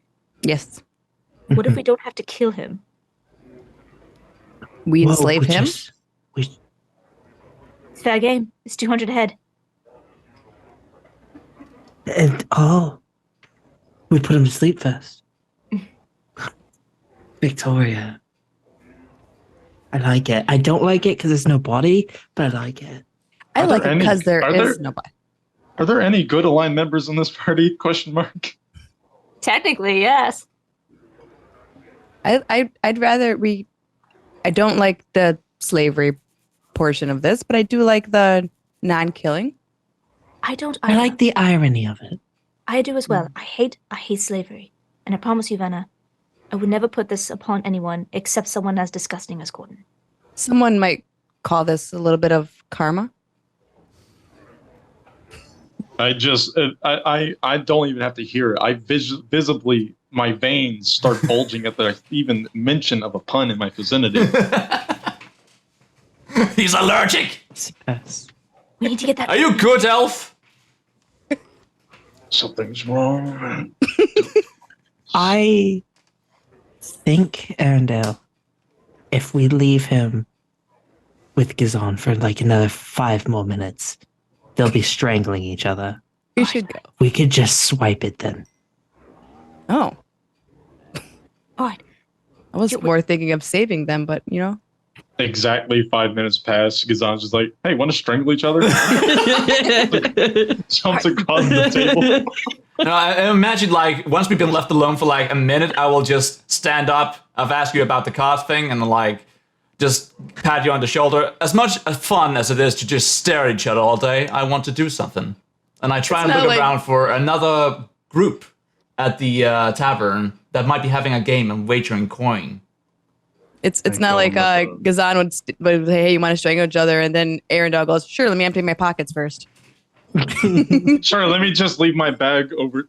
Yes. What if we don't have to kill him? We enslave him? It's fair game. It's 200 a head. And we put him to sleep first. Victoria. I like it. I don't like it because there's no body, but I like it. I like it because there is nobody. Are there any good aligned members in this party? Question mark. Technically, yes. I'd rather I don't like the slavery portion of this, but I do like the non-killing. I like the irony of it. I do as well. I hate slavery. And I promise you, Vanna, I would never put this upon anyone except someone as disgusting as Gordon. Someone might call this a little bit of karma. I don't even have to hear it. I visibly, my veins start bulging at the even mention of a pun in my vicinity. He's allergic. Yes. We need to get that. Are you good, elf? Something's wrong. I think, Earendahl, if we leave him with Gzane for like another 5 more minutes, they'll be strangling each other. We should go. We could just swipe it then. Oh. All right. I was more thinking of saving them, but you know. Exactly 5 minutes pass. Gzane's just like, hey, want to strangle each other? Jumps across the table. No, I imagine like once we've been left alone for like a minute, I will just stand up. I've asked you about the card thing and like just pat you on the shoulder. As much fun as it is to just stare at each other all day, I want to do something. And I try and look around for another group at the tavern that might be having a game and wagering coin. It's not like Gzane would say, hey, you want to strangle each other? And then Earendahl goes, sure, let me empty my pockets first. Sure, let me just leave my bag over.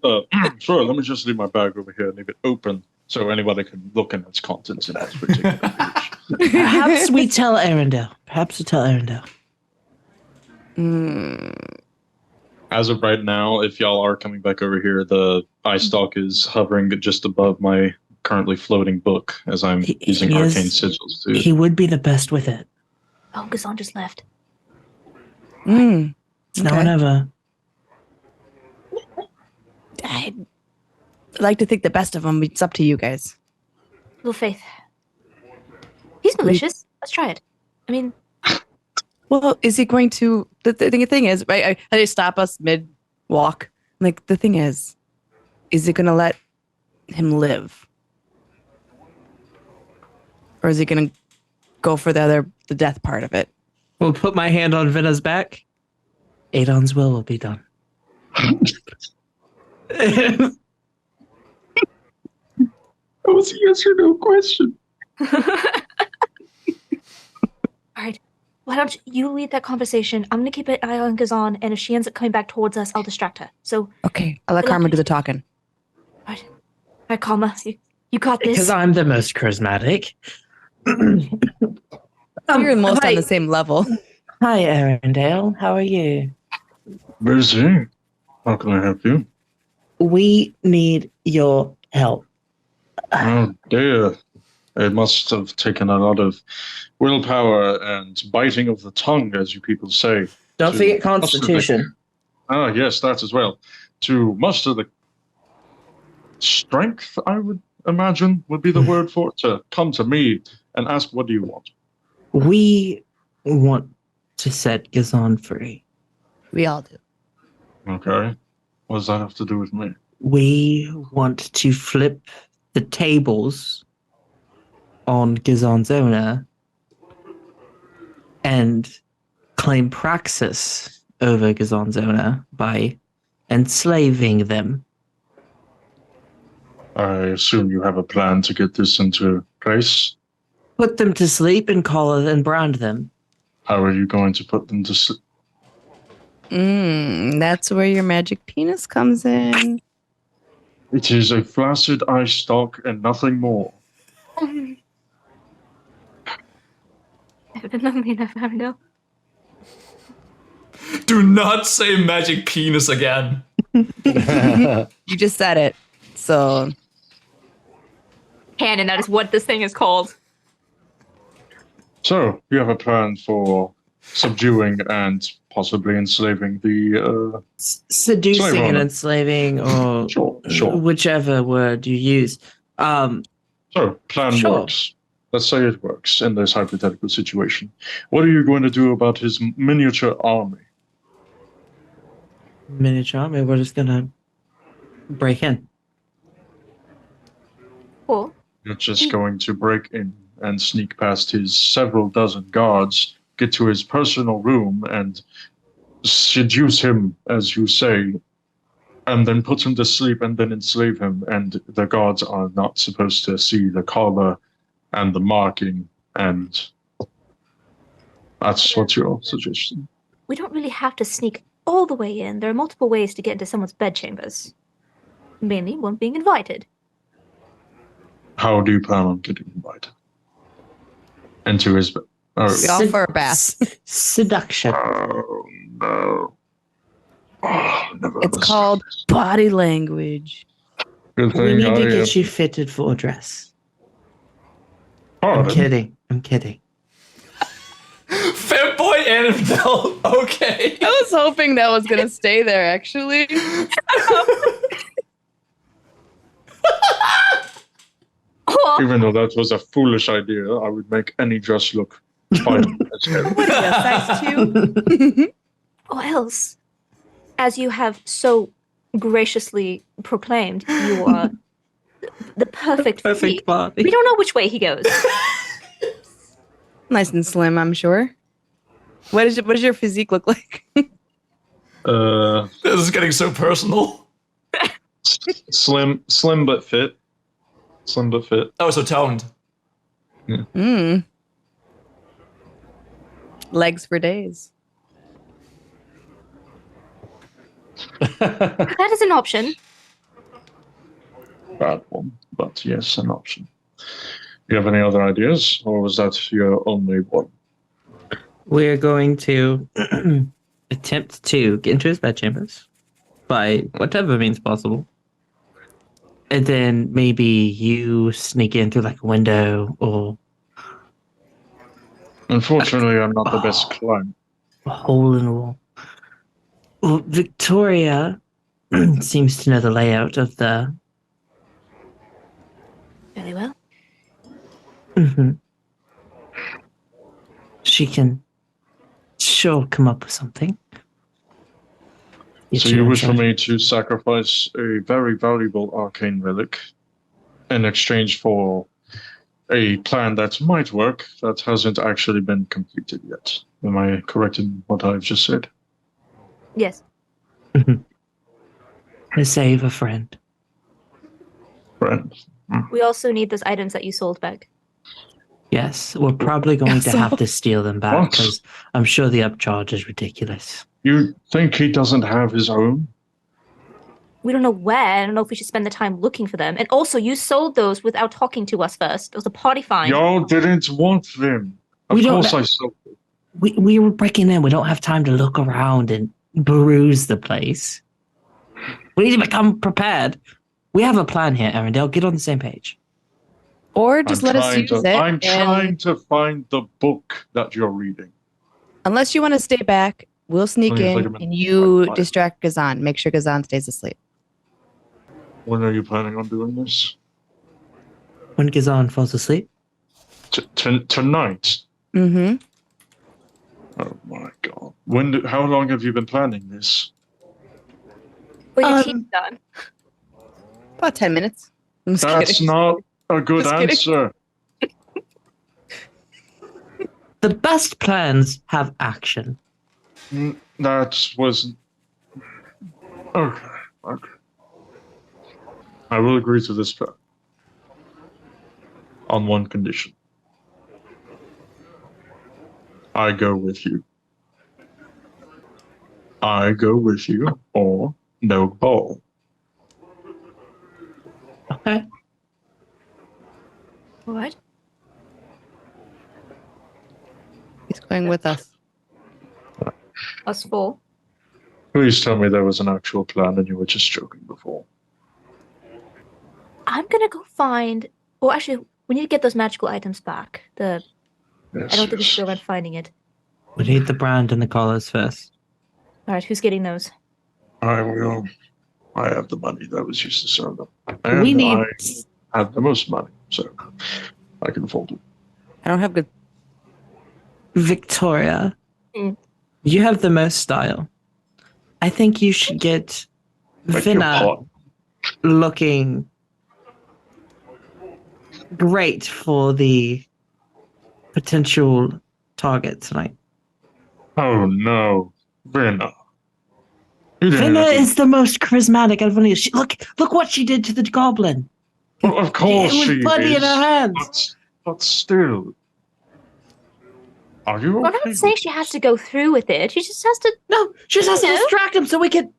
Sure, let me just leave my bag over here and leave it open so anybody can look in its contents in this particular page. Perhaps we tell Earendahl. As of right now, if y'all are coming back over here, the eyestalk is hovering just above my currently floating book as I'm using arcane sigils too. He would be the best with it. Oh, Gzane just left. It's now or never. I'd like to think the best of him. It's up to you guys. Little Faith. He's malicious. Let's try it. I mean... Well, is he going to... The thing is, right, I just stop us mid-walk. Like, the thing is he going to let him live? Or is he going to go for the death part of it? We'll put my hand on Venna's back. Adon's will be done. That was a yes or no question. All right. Why don't you lead that conversation? I'm going to keep an eye on Gzane, and if she ends up coming back towards us, I'll distract her. So... Okay, I'll let Karma do the talking. All right, Karma, you got this. Because I'm the most charismatic. You're almost on the same level. Hi, Earendahl. How are you? Busy. How can I help you? We need your help. Oh dear. It must have taken a lot of willpower and biting of the tongue, as you people say. Don't forget Constitution. Ah, yes, that as well. To muster the strength, I would imagine, would be the word for it, to come to me and ask, what do you want? We want to set Gzane free. We all do. Okay. What does that have to do with me? We want to flip the tables on Gzane's owner and claim praxis over Gzane's owner by enslaving them. I assume you have a plan to get this into place. Put them to sleep and collar and brand them. How are you going to put them to sleep? That's where your magic penis comes in. It is a flaccid eyestalk and nothing more. I've been lonely enough, Earendahl. Do not say magic penis again. You just said it. So Canon, that is what this thing is called. So, you have a plan for subduing and possibly enslaving the, Seducing Slave and owner. enslaving, or Sure. whichever word you use. So, plan Sure. works. Let's say it works in this hypothetical situation. What are you going to do about his miniature army? Miniature army, we're just gonna break in. Cool. You're just going to break in and sneak past his several dozen guards, get to his personal room, and seduce him, as you say, and then put him to sleep and then enslave him. And the guards are not supposed to see the collar and the marking, and that's what you're suggesting. We don't really have to sneak all the way in. There are multiple ways to get into someone's bedchambers. Mainly one being invited. How do you plan on getting invited into his bed? Oh, we offer a bath. Seduction. no. Oh, never It's understood. called body language. Good We thing need to I, get you fitted for a dress. I'm pardon? kidding. I'm kidding. Fanboy Annabelle. Okay. I was hoping that was gonna stay there. Actually, Oh, Even though that was a foolish idea, I would make any dress look fine. what are you, size 2? or else, as you have so graciously proclaimed, you are the perfect physique. body. We don't know which way he goes. Nice and slim, I'm sure. What does your physique look like? This is getting so personal. Slim but fit. Slim but fit. Oh, so toned. Legs for days. That is an option. Bad one, but yes, an option. Do you have any other ideas, or was that your only one? We're going to attempt to get into his bedchambers by whatever means possible. And then maybe you sneak in through like a window or Unfortunately, I'm not the best climber. a hole in the wall. Well, Victoria seems to know the layout of the. Very well. Mm-hmm. She can sure come up with something. So you wish for me to sacrifice a very valuable arcane relic in exchange for a plan that might work that hasn't actually been completed yet. Am I correct in what I've just said? Yes. To save a friend. Friend. We also need those items that you sold back. Yes, we're probably going to have to steal them back What? because I'm sure the upcharge is ridiculous. You think he doesn't have his own? We don't know where. I don't know if we should spend the time looking for them. And also, you sold those without talking to us first. It was a party fine. Y'all didn't want them. Of We don't course know- I sold them. We were breaking in. We don't have time to look around and peruse the place. We need to become prepared. We have a plan here, Earendahl. Get on the same page. Or just let us use it. I'm and- trying to find the book that you're reading. Unless you want to stay back, we'll sneak Please, like in a minute. and you Fine. distract Gzane. Make sure Gzane stays asleep. When are you planning on doing this? When Gzane falls asleep, Tonight. Mm-hmm. Oh my god. How long have you been planning this? Well, your team's done. About 10 minutes. I'm just That's kidding. not a good Just kidding. answer. The best plans have action. That was okay. Okay. I will agree to this plan on one condition. I go with you. I go with you, or no ball. Okay. What? He's going with us. Us four. Please tell me there was an actual plan and you were just joking before. I'm gonna go find. Well, actually, we need to get those magical items back. Yes, I don't think we should go around finding it. We need the brand and the collars first. All right, who's getting those? I will. I have the money that was used to sell them. And We need. I have the most money, so I can afford it. I don't have good. Victoria, Mm. you have the most style. I think you should get Like your Vinna pot. looking great for the potential target tonight. Oh no, Vinna. You didn't Vinna have to- is the most charismatic out of any. Look what she did to the goblin. Well, of course It was she bloody is. in her hands. But still. Are you Well, I'm okay? not saying she has to go through with it. She just has to. No, she just has to No. distract him so we can.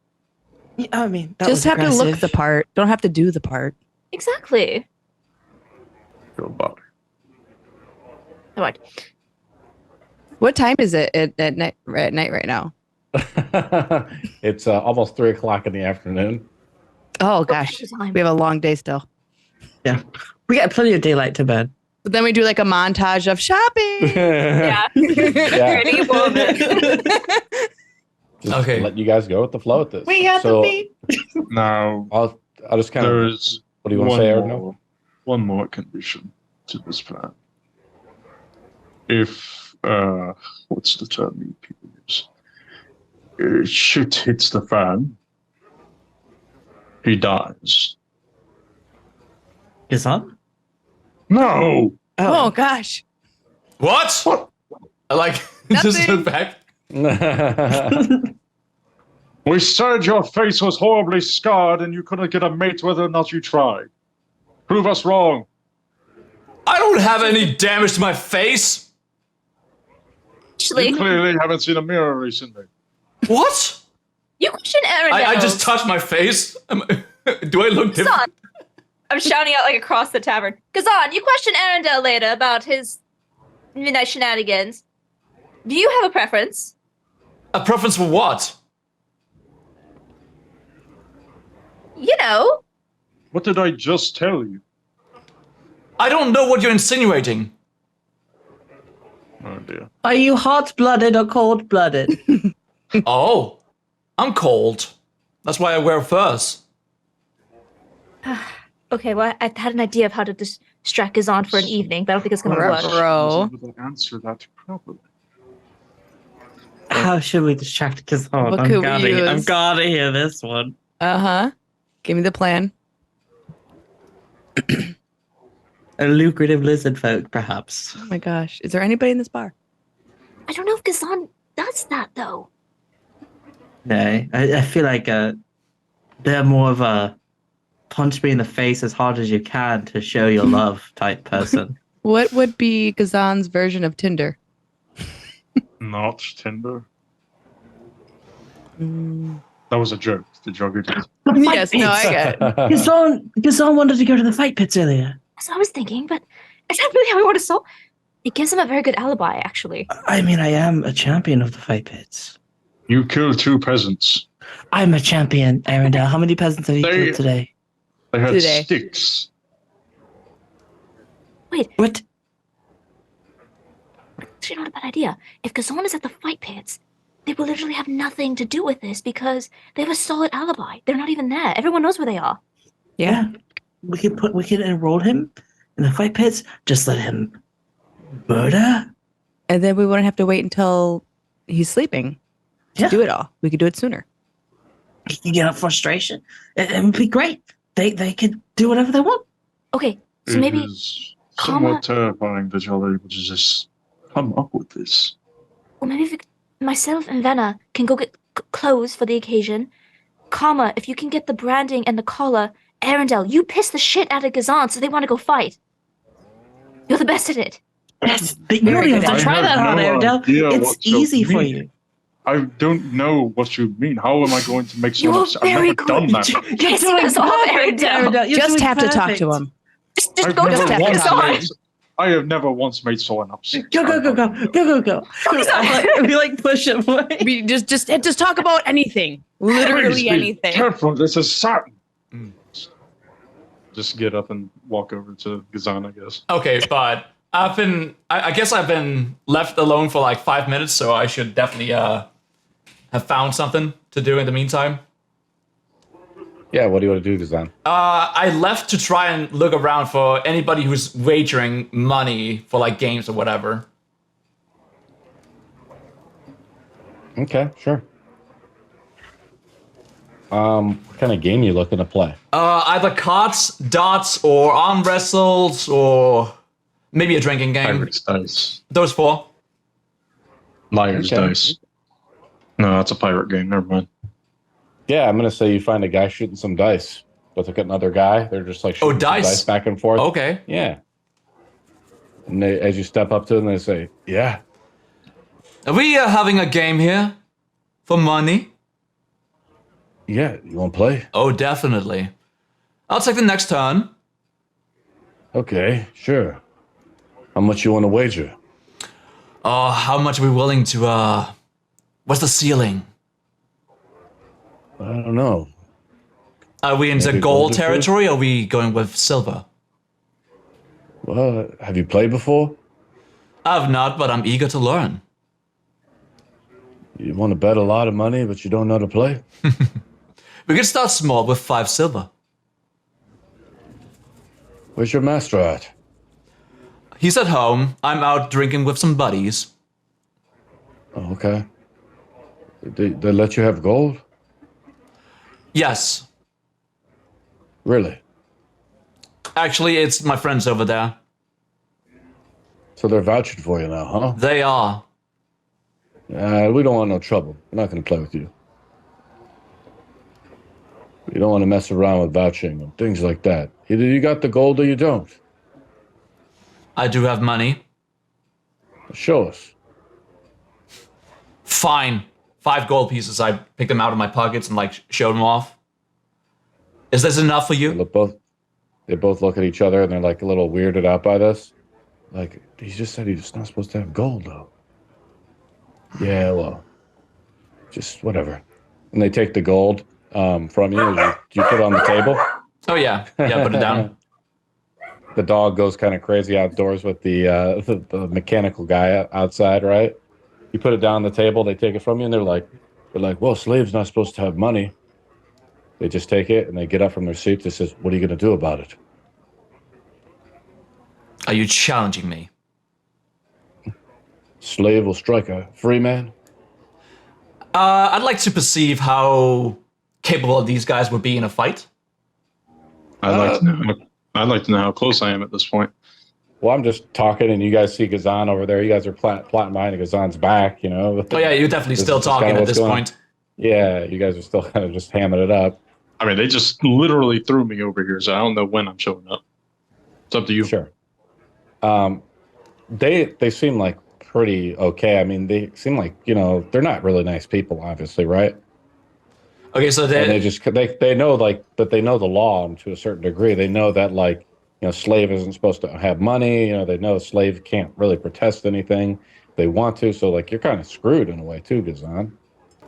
Yeah, I mean, that Just was have to look aggressive. the part. Don't have to do the part. Exactly. Your body. All right. What time is it at night right now? It's almost 3:00 in the afternoon. Oh gosh, Time. we have a long day still. We got plenty of daylight to bed. But then we do like a montage of shopping. Yeah. Yeah. Pretty woman. Just Okay. let you guys go with the flow with this. We got so the beat. Now, I'll just kind of. there's What do you want to one say, Earendahl? one more condition to this plan. If, what's the term you people use? Shit hits the fan, he dies. Gzane? No! Oh gosh. What? What? I like just Nothing. look back. We said your face was horribly scarred and you couldn't get a mate whether or not you tried. Prove us wrong. I don't have any damage to my face. Actually, You clearly haven't seen a mirror recently. What? you question Earendahl. I just touched my face. Do I look different? Gzane. I'm shouting out like across the tavern. Gzane, you question Earendahl later about his midnight shenanigans. Do you have a preference? A preference for what? You know. What did I just tell you? I don't know what you're insinuating. Oh dear. Are you hot-blooded or cold-blooded? Oh, I'm cold. That's why I wear furs. Okay, well, I had an idea of how to distract Gzane for an evening, but I don't think it's going to Whatever. work. Bro. I was able to answer that properly. How should we distract Gzane? What could we I've use? gotta hear this one. Uh-huh. Give me the plan. A lucrative lizard folk, perhaps. Oh my gosh. Is there anybody in this bar? I don't know if Gzane does that, though. No, I feel like they're more of a punch me in the face as hard as you can to show your love type person. What would be Gzane's version of Tinder? Not Tinder. Mm. That was a joke. The joke it is. Yes, no, I get it. Gzane wanted to go to the fight pits earlier. That's what I was thinking, but is that really how we want to solve? It gives him a very good alibi, actually. I mean, I am a champion of the fight pits. You killed 2 peasants. I'm a champion, Earendahl. How many peasants have you They- killed today? They had Today. sticks. What? Actually, not a bad idea. If Gzane is at the fight pits, they will literally have nothing to do with this because they have a solid alibi. They're not even there. Everyone knows where they are. Yeah. We can enroll him in the fight pits. Just let him murder And then we wouldn't have to wait until he's sleeping to do it all. We could do it sooner. You get a frustration. It would be great. They could do whatever they want. Okay, so It maybe is Karma- somewhat terrifying that y'all are able to just come up with this. Well, maybe myself and Venna can go get clothes for the occasion. Karma, if you can get the branding and the collar, Earendahl, you piss the shit out of Gzane so they want to go fight. You're the best at it. Yes, you don't even have to try that hard, Earendahl. It's easy for you. I don't know what you mean. How am I going to make someone upset? I've never done that. You're doing us off, Earendahl. Just have to talk to him. Just go to Gzane. I have never once made someone upset. Go. We like push it away. We just talk about anything. Literally Please be anything. Careful, this is satin. Just get up and walk over to Gzane, I guess. Okay, but I guess I've been left alone for like 5 minutes, so I should definitely have found something to do in the meantime. Yeah, what do you want to do, Gzane? I left to try and look around for anybody who's wagering money for like games or whatever. Okay, sure. What kind of game you looking to play? Either cards, darts, or arm wrestles, or maybe a drinking game. Pirates dice. Those four. Liar's Okay. dice. No, that's a pirate game. Never mind. Yeah, I'm gonna say you find a guy shooting some dice with another guy. They're just like shooting some dice? back and forth. Okay. Yeah. And they, as you step up to them, they say, "Yeah, Are we having a game here? For money? yeah, you want to play? Oh, definitely. I'll take the next turn. Okay, sure. How much you want to wager? How much are we willing to, what's the ceiling? I don't know. Are we into Maybe gold gold or territory, or are we going with silver? Well, have you played before? I've not, but I'm eager to learn. You want to bet a lot of money, but you don't know how to play? We could start small with 5 silver. Where's your master at? He's at home. I'm out drinking with some buddies. Oh, okay. They let you have gold? Yes. Really? Actually, it's my friends over there. So they're vouching for you now, huh? They are. We don't want no trouble. We're not going to play with you. You don't want to mess around with vouching and things like that. Either you got the gold or you don't. I do have money. Show us. Fine. 5 gold pieces. I picked them out of my pockets and like showed them off. Is this enough for you? They both look at each other and they're like a little weirded out by this. Like, he just said he's not supposed to have gold, though. Yeah, well, just whatever. And they take the gold from you. You put it on the table. Oh yeah, yeah. Put it down. The dog goes kind of crazy outdoors with the mechanical guy outside, right? You put it down on the table. They take it from you, and they're like, well, slaves not supposed to have money. They just take it and they get up from their seats. They says, "What are you going to do about it?" Are you challenging me? Slave will strike a free man. I'd like to perceive how capable these guys would be in a fight. I'd like to know how close I am at this point. Well, I'm just talking, and you guys see Gzane over there. You guys are plotting behind Gzane's back, you know. Oh yeah, you're definitely This still is just talking kinda at what's this going on. point. Yeah, you guys are still kind of just hamming it up. I mean, they just literally threw me over here, so I don't know when I'm showing up. It's up to you. Sure. They seem like pretty okay. I mean, they seem like, you know, they're not really nice people, obviously, right? Okay, so And they know like that they know the law to a certain degree. They know that like, you know, slave isn't supposed to have money. You know, they know a slave can't really protest anything they want to. So like, you're kind of screwed in a way too, Gzane.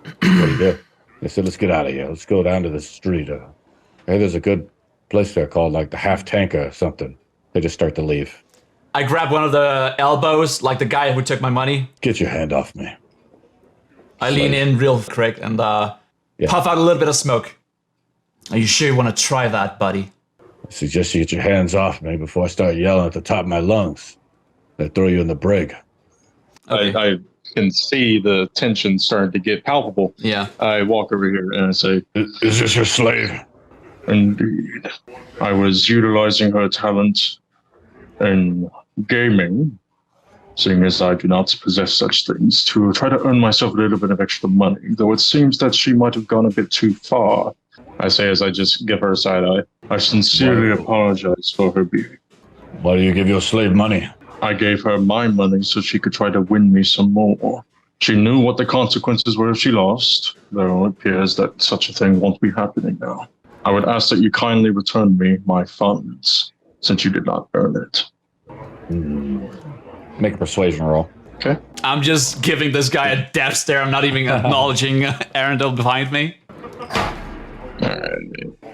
What do you do? They said, let's get out of here. Let's go down to the street. Hey, there's a good place there called like the Half Tanker or something. They just start to leave. I grab one of the elbows, like the guy who took my money. Get your hand off me. I lean in real quick and puff out a little bit of smoke. Are you sure you want to try that, buddy? I suggest you get your hands off me before I start yelling at the top of my lungs. They throw you in the brig. Okay. I can see the tension starting to get palpable. Yeah. I walk over here and I say, Is this your slave? indeed. I was utilizing her talent in gaming, seeing as I do not possess such things, to try to earn myself a little bit of extra money, though it seems that she might have gone a bit too far. I say as I just give her a side eye. I sincerely apologize for her behavior. Why do you give your slave money? I gave her my money so she could try to win me some more. She knew what the consequences were if she lost, though it appears that such a thing won't be happening now. I would ask that you kindly return me my funds, since you did not earn it. Make a persuasion roll. Okay. I'm just giving this guy a death stare. I'm not even acknowledging Earendahl behind me.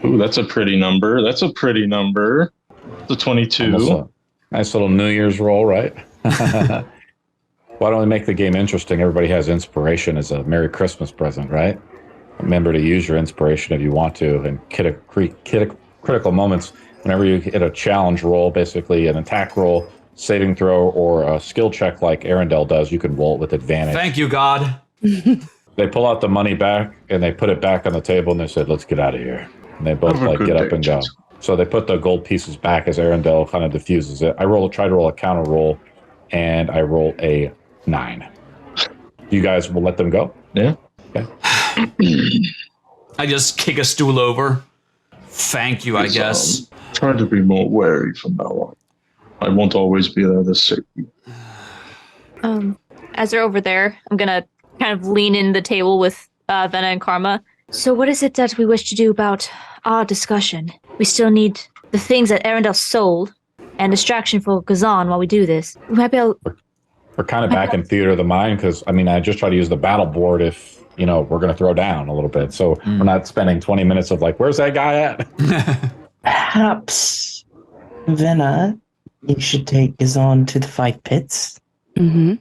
Ooh, that's a pretty number. It's a 22. Almost a nice little New Year's roll, right? Why don't we make the game interesting? Everybody has inspiration as a Merry Christmas present, right? Remember to use your inspiration if you want to, and critical moments. Whenever you hit a challenge roll, basically an attack roll, saving throw, or a skill check like Earendahl does, you can roll it with advantage. Thank you, God. They pull out the money back and they put it back on the table and they said, "Let's get out of here." And they both get up and go. So they put the gold pieces back as Earendahl kind of diffuses it. I try to roll a counter roll, and I roll a 9. You guys will let them go? Yeah. Okay. I just kick a stool over. Thank you, I guess. Try to be more wary from now on. I won't always be there to save you. As they're over there, I'm gonna kind of lean in the table with Venna and Karma. So what is it that we wish to do about our discussion? We still need the things that Earendahl sold and distraction for Gzane while we do this. We might be able... We're kind of back in theater of the mind because, I just try to use the battle board if, we're going to throw down a little bit. So we're not spending 20 minutes of like, where's that guy at? Perhaps, Venna, you should take Gzane to the fight pits. Mm-hmm.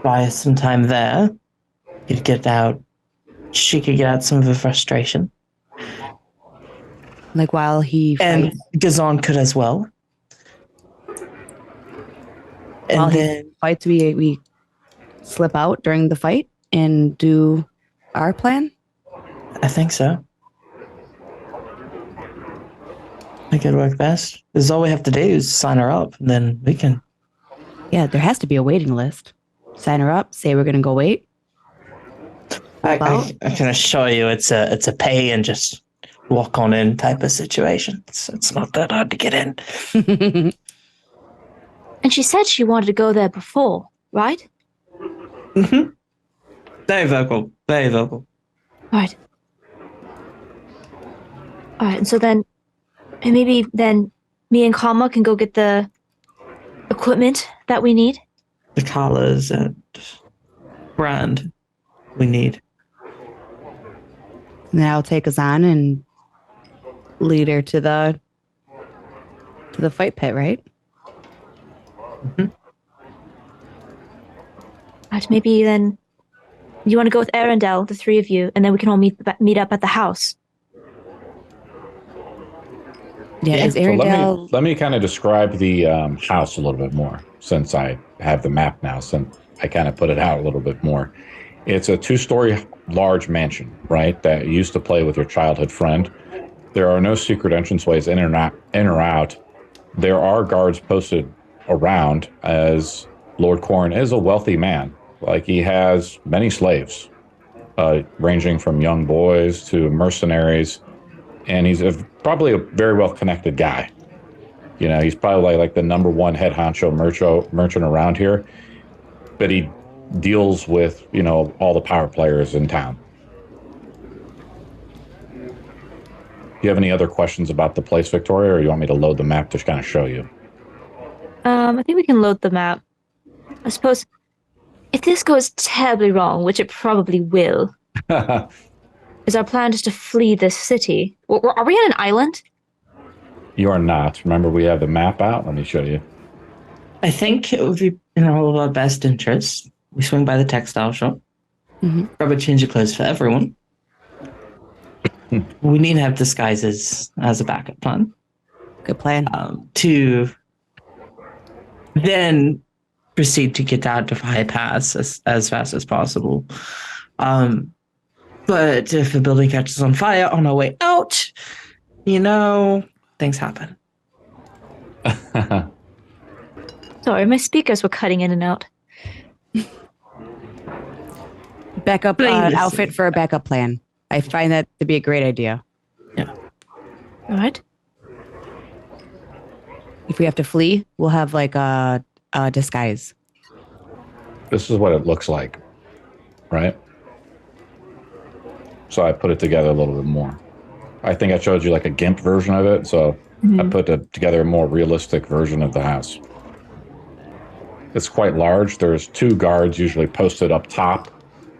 Buy us some time there. You'd get out. She could get out some of her frustration. Like while he And fights, Gzane could as well. while And he then fights, we slip out during the fight and do our plan. I think so. I could work best. Because all we have to do is sign her up, and then we can. Yeah, there has to be a waiting list. Sign her up. Say we're gonna go wait. I can assure you, it's a pay and just walk on in type of situation. It's not that hard to get in. And she said she wanted to go there before, right? Mm-hmm. Very vocal. Very vocal. Alright. Alright, and so then maybe then me and Karma can go get the equipment that we need. The collars and brand we need. And then I'll take Gzane and lead her to the fight pit, right? Mm-hmm. Right, maybe then you want to go with Earendahl, the three of you, and then we can all meet up at the house. Yeah, is So Earendahl... let me kind of describe the house a little bit more, since I have the map now, since I kind of put it out a little bit more. It's a 2-story large mansion, right, that you used to play with your childhood friend. There are no secret entranceways in or out. There are guards posted around, as Lord Corrin is a wealthy man. Like, he has many slaves, ranging from young boys to mercenaries, and he's probably a very well-connected guy. He's probably like the number one head honcho merchant around here, but he deals with, all the power players in town. Do you have any other questions about the place, Victoria, or you want me to load the map to kind of show you? I think we can load the map. I suppose if this goes terribly wrong, which it probably will, is our plan just to flee this city? Are we on an island? You are not. Remember, we have the map out. Let me show you. I think it would be in all of our best interests. We swing by the textile shop. Mm-hmm. Grab a change of clothes for everyone. We need to have disguises as a backup plan. Good plan. To then proceed to get out of High Pass as fast as possible. But if the building catches on fire on our way out, things happen. Sorry, my speakers were cutting in and out. Backup Please. outfit for a backup plan. I find that to be a great idea. Yeah. All right. If we have to flee, we'll have like a disguise. This is what it looks like, right? So I put it together a little bit more. I think I showed you like a GIMP version of it, so I put together a more realistic version of the house. It's quite large. There's 2 guards usually posted up top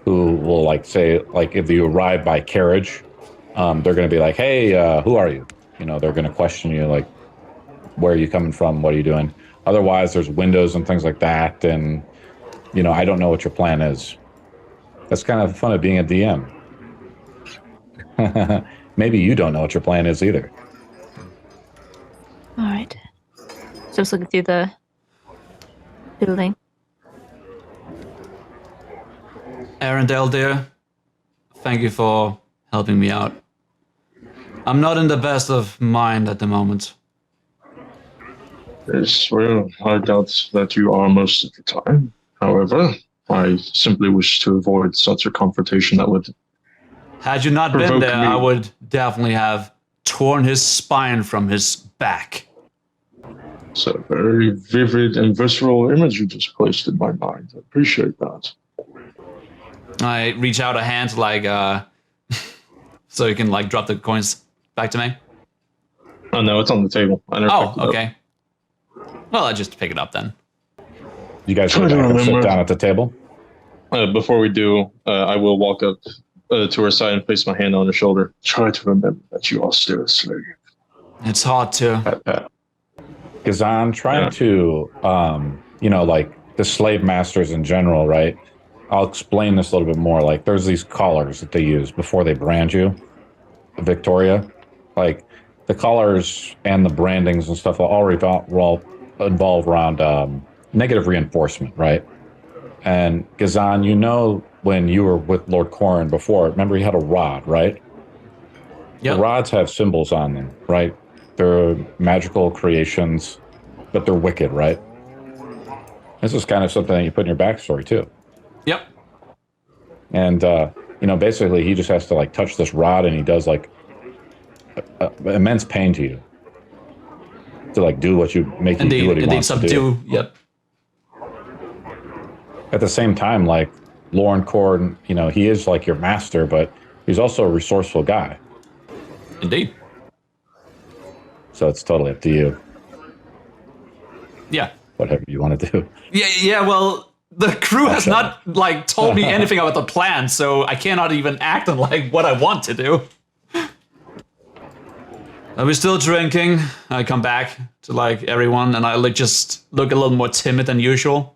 who will say if you arrive by carriage, they're going to be like, hey, who are you? They're going to question you like, where are you coming from? What are you doing? Otherwise, there's windows and things like that. And, I don't know what your plan is. That's kind of the fun of being a DM. Maybe you don't know what your plan is either. All right. So I was looking through the building. Earendahl, dear, thank you for helping me out. I'm not in the best of mind at the moment. Yes, well, I doubt that you are most of the time. However, I simply wish to avoid such a confrontation that would... Had you not been Provoke there, me. I would definitely have torn his spine from his back. It's a very vivid and visceral image you just placed in my mind. I appreciate that. I reach out a hand so you can drop the coins back to me. Oh, no, it's on the table. I never picked it up. Okay. Well, I just pick it up then. You guys Try go to back and sit remember. down at the table. Before we do, I will walk up to her side and place my hand on her shoulder. Try to remember that you are still a slave. It's hard to. Gzane, trying to, the slave masters in general, right? I'll explain this a little bit more. There's these collars that they use before they brand you, Victoria. The collars and the brandings and stuff all involve around negative reinforcement, right? And Gzane, when you were with Lord Corrin before, remember he had a rod, right? Yep. The rods have symbols on them, right? They're magical creations, but they're wicked, right? This is kind of something that you put in your backstory too. Yep. And basically he just has to touch this rod, and he does immense pain to you to do what you make you do what he wants to do. Subdue. Yep. At the same time, Lord Corrin, he is your master, but he's also a resourceful guy. Indeed. So it's totally up to you. Yeah. Whatever you want to do. Yeah. Well, the crew has not told me anything about the plan, so I cannot even act on what I want to do. Are we still drinking? I come back to everyone, and I just look a little more timid than usual.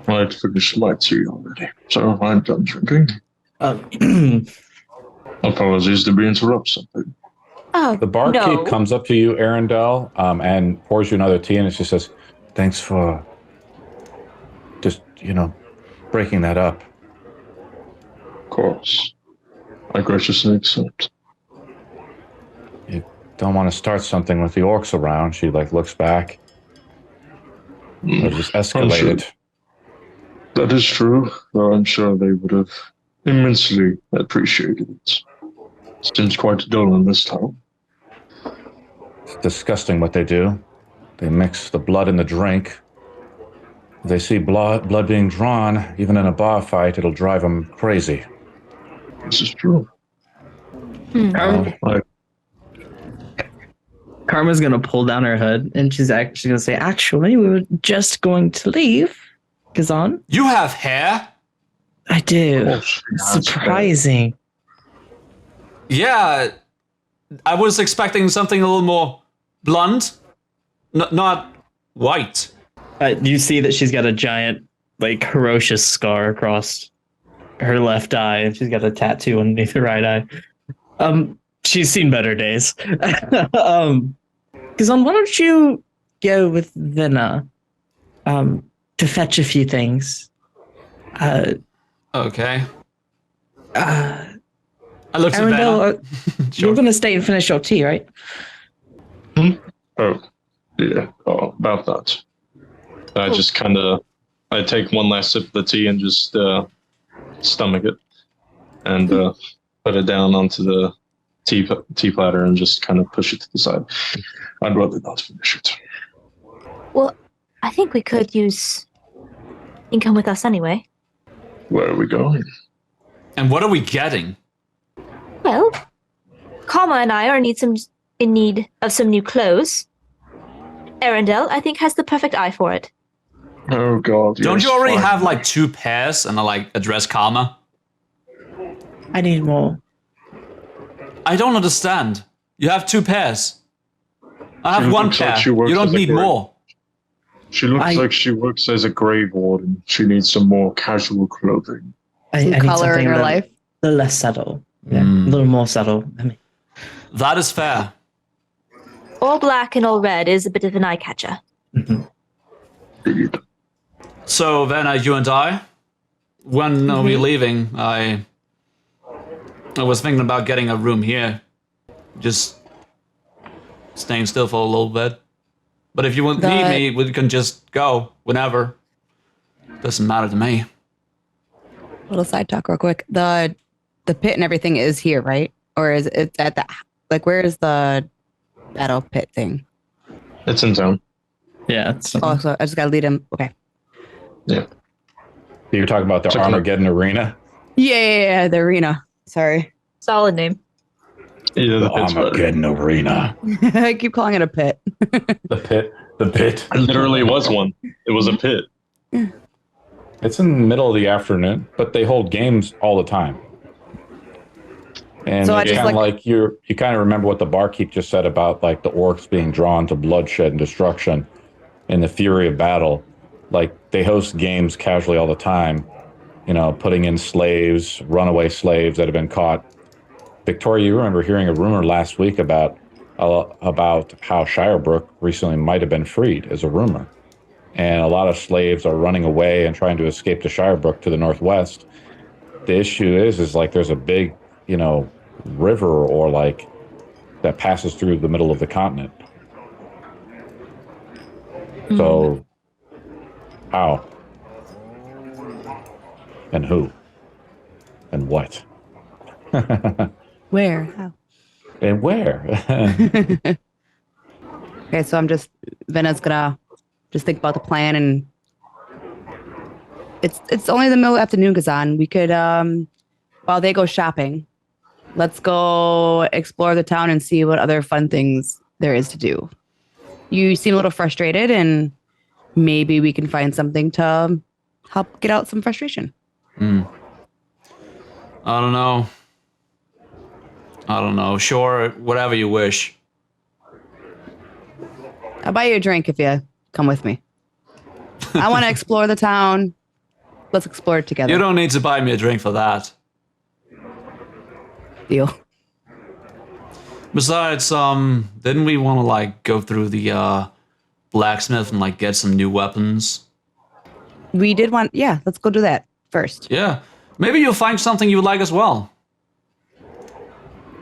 I'd finished my tea already, so I'm done drinking. Apologies to be interrupted. Oh, The barkeep no. comes up to you, Earendahl, and pours you another tea, and she says, "Thanks for just, breaking that up." Of course. I graciously accept. You don't want to start something with the orcs around. She looks back. Or just escalate it. That is true, though I'm sure they would have immensely appreciated it. Seems quite dull in this town. It's disgusting what they do. They mix the blood in the drink. If they see blood being drawn, even in a bar fight, it'll drive them crazy. This is true. Karma's gonna pull down her hood, and she's actually gonna say, "Actually, we were just going to leave." Gzane, You have hair? I do. Oh, she has Surprising. Yeah. I was expecting something a little more blonde, not white. You see that she's got a giant, ferocious scar across her left eye, and she's got a tattoo underneath her right eye. She's seen better days. Gzane, why don't you go with Vina to fetch a few things. Okay. Uh, I looked at Earendahl, Vanna. you're going to stay and finish your tea, right? Oh, yeah. Oh, about that. I just kind of, I take one last sip of the tea and just stomach it, and put it down onto the tea platter and just kind of push it to the side. I'd rather not finish it. Well, I think we could use. You can come with us anyway. Where are we going? And what are we getting? Well, Karma and I are in need of some new clothes. Earendahl, I think, has the perfect eye for it. Oh God! Don't yes, you already fine. have like 2 pairs and like a dress Karma? I need more. I don't understand. You have 2 pairs. I have She 1 looks like pair. she works You don't as a need grave. more. She looks like she works as a grave warden. She needs some more casual clothing. I Some need color something in her a life. little less subtle. Yeah, Mm. a little more subtle. I mean, That is fair. All black and all red is a bit of an eye catcher. Indeed. So, Vanna, you and I, when are we leaving? I was thinking about getting a room here. Just staying still for a little bit. But if you need me, we can just go whenever. Doesn't matter to me. Little side talk real quick. The pit and everything is here, right? Or is it at the, like, where is the battle pit thing? It's in town. Yeah. It's, Oh, so I just gotta lead him. Okay. Yeah. You're talking about the Armageddon Arena? Yeah, the arena. Sorry. Solid name. Yeah, The Armageddon Arena. I keep calling it a pit. The pit. The pit. It literally was one. It was a pit. It's in the middle of the afternoon, but they hold games all the time. And So I it's just, kind of like- like you kind of remember what the barkeep just said about like the orcs being drawn to bloodshed and destruction in the fury of battle. Like they host games casually all the time, you know, putting in slaves, runaway slaves that have been caught. Victoria, you remember hearing a rumor last week about how Shirebrook recently might have been freed as a rumor. And a lot of slaves are running away and trying to escape to Shirebrook to the northwest. The issue is like there's a big, you know, river or like that passes through the middle of the continent. So how? And who? And what? Where? How? And where? Okay, so Venna's gonna just think about the plan, and it's only the middle of the afternoon, Gzane. We could, while they go shopping, let's go explore the town and see what other fun things there is to do. You seem a little frustrated, and maybe we can find something to help get out some frustration. I don't know. Sure, whatever you wish. I'll buy you a drink if you come with me. I want to explore the town. Let's explore it together. You don't need to buy me a drink for that. Deal. Besides, didn't we want to like go through the blacksmith and like get some new weapons? We did want, yeah, let's go do that first. Yeah, maybe you'll find something you like as well.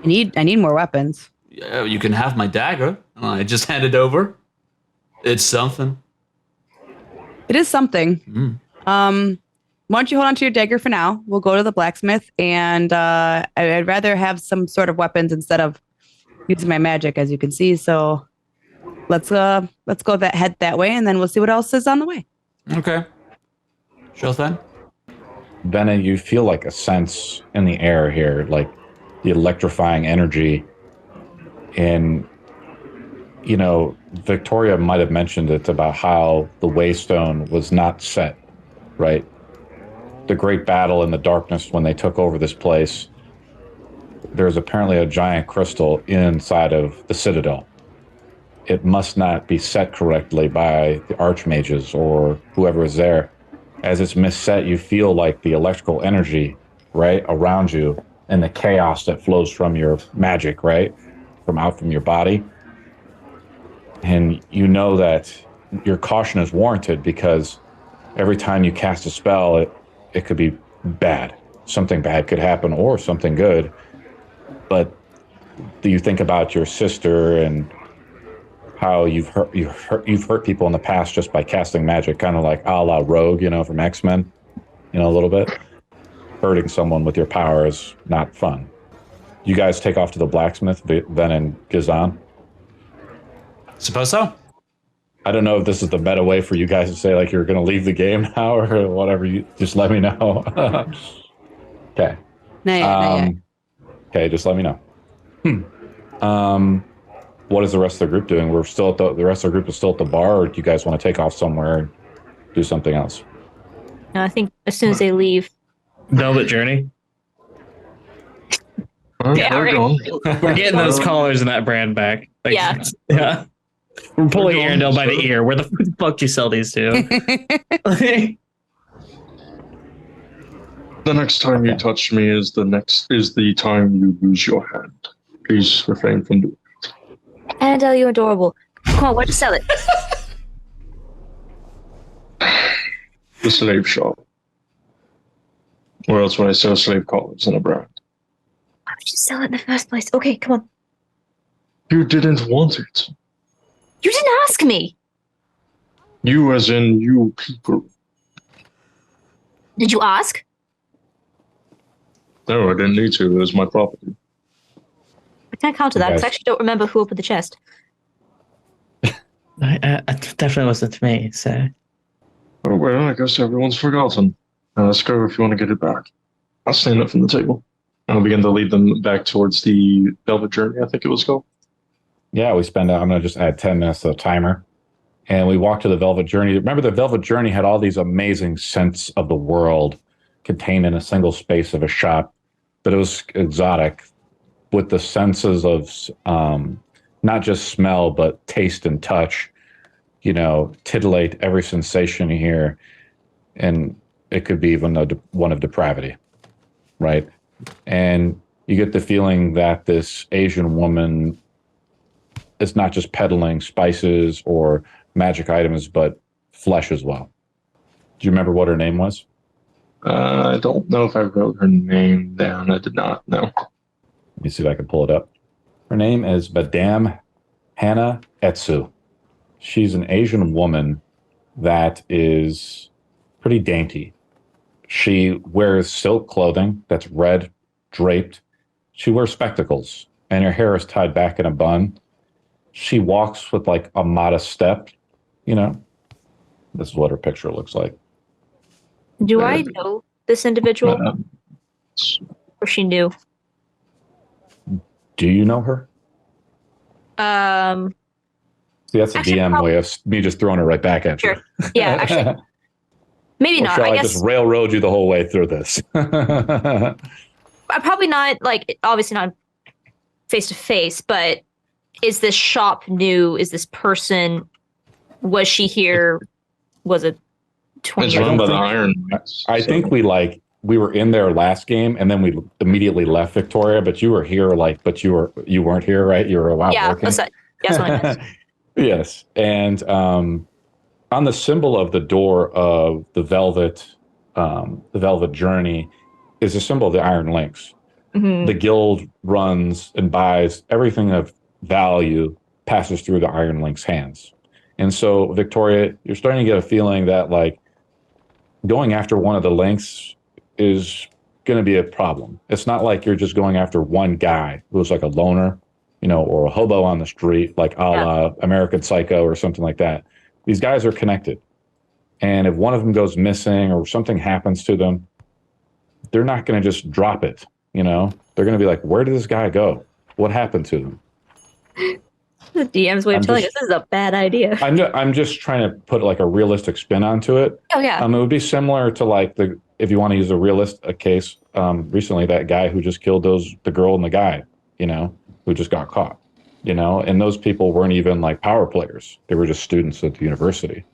I need more weapons. Yeah, you can have my dagger. I just hand it over. It's something. It is something. Why don't you hold on to your dagger for now? We'll go to the blacksmith, and I'd rather have some sort of weapons instead of using my magic, as you can see. So let's go head that way, and then we'll see what else is on the way. Okay. Sure thing. Venna, you feel like a sense in the air here, like the electrifying energy. And, you know, Victoria might have mentioned it about how the Waystone was not set, right? The great battle in the darkness when they took over this place, there's apparently a giant crystal inside of the Citadel. It must not be set correctly by the archmages or whoever is there. As it's misset, you feel like the electrical energy, right, around you and the chaos that flows from your magic, right, from your body. And you know that your caution is warranted because every time you cast a spell, it could be bad. Something bad could happen or something good. But do you think about your sister and how you've hurt people in the past just by casting magic, kind of like a la Rogue, from X-Men, a little bit. Hurting someone with your power is not fun. You guys take off to the blacksmith, then in Gzane? Suppose so. I don't know if this is the meta way for you guys to say like you're going to leave the game now or whatever. You just let me know. Okay. Not yet. Okay, just let me know. What is the rest of the group doing? We're still at the rest of the group is still at the bar, or do you guys want to take off somewhere and do something else? No, I think as soon as they leave. Velvet Journey. Yeah, we're right. going. We're getting those collars and that brand back. Like, Yeah. Yeah. We're pulling We're going, Earendahl by the sir. ear. Where the fuck do you sell these to? The next time you touch me is the time you lose your hand. Please refrain from doing it. Earendahl, you're adorable. Come on, where'd you sell it? The slave shop. Where else would I sell slave collars in a brand? Why would you sell it in the first place? Okay, come on. You didn't want it. You didn't ask me. You as in you people. Did you ask? No, I didn't need to. It was my property. I can't counter that because I Yes. actually don't remember who opened the chest. It definitely wasn't me. So Oh, well, I guess everyone's forgotten. Now let's go if you want to get it back. I'll stand up from the table. I'll begin to lead them back towards the Velvet Journey, I think it was called. Yeah, I'm going to just add 10 minutes to the timer. And we walked to the Velvet Journey. Remember, the Velvet Journey had all these amazing scents of the world contained in a single space of a shop, but it was exotic with the senses of not just smell, but taste and touch, titillate every sensation here. And it could be even one of depravity, right? And you get the feeling that this Asian woman is not just peddling spices or magic items, but flesh as well. Do you remember what her name was? I don't know if I wrote her name down. I did not, no. Let me see if I can pull it up. Her name is Madame Hannah Etsu. She's an Asian woman that is pretty dainty. She wears silk clothing that's red, draped. She wears spectacles, and her hair is tied back in a bun. She walks with like a modest step, This is what her picture looks like. Do I know this individual? Or she knew? Do you know her? See, that's a Actually, DM way of me just throwing her right back at you. Sure. Yeah, actually, maybe Or not. shall I I guess just railroad you the whole way through this? I'm probably not, obviously not face to face, but is this shop new? Is this person, was she here? Was it 20 It's years run by ago? the Iron. I think we were in there last game, and then we immediately left Victoria. But you were here, but you weren't here, right? You were out Yeah, working. that's what I meant. Yes, and on the symbol of the door of the Velvet Journey is a symbol of the Iron Links. Mhm. The guild runs and buys everything of value passes through the Iron Link's hands. And so, Victoria, you're starting to get a feeling that going after one of the links is going to be a problem. It's not like you're just going after one guy who's like a loner, or a hobo on the street, like a la American Psycho or something like that. These guys are connected. And if one of them goes missing or something happens to them, they're not going to just drop it. They're going to be like, where did this guy go? What happened to them? The DM's way of telling us this is a bad idea. I'm just trying to put a realistic spin onto it. Oh, yeah. It would be similar to if you want to use a case, recently that guy who just killed the girl and the guy, who just got caught, and those people weren't even power players. They were just students at the university.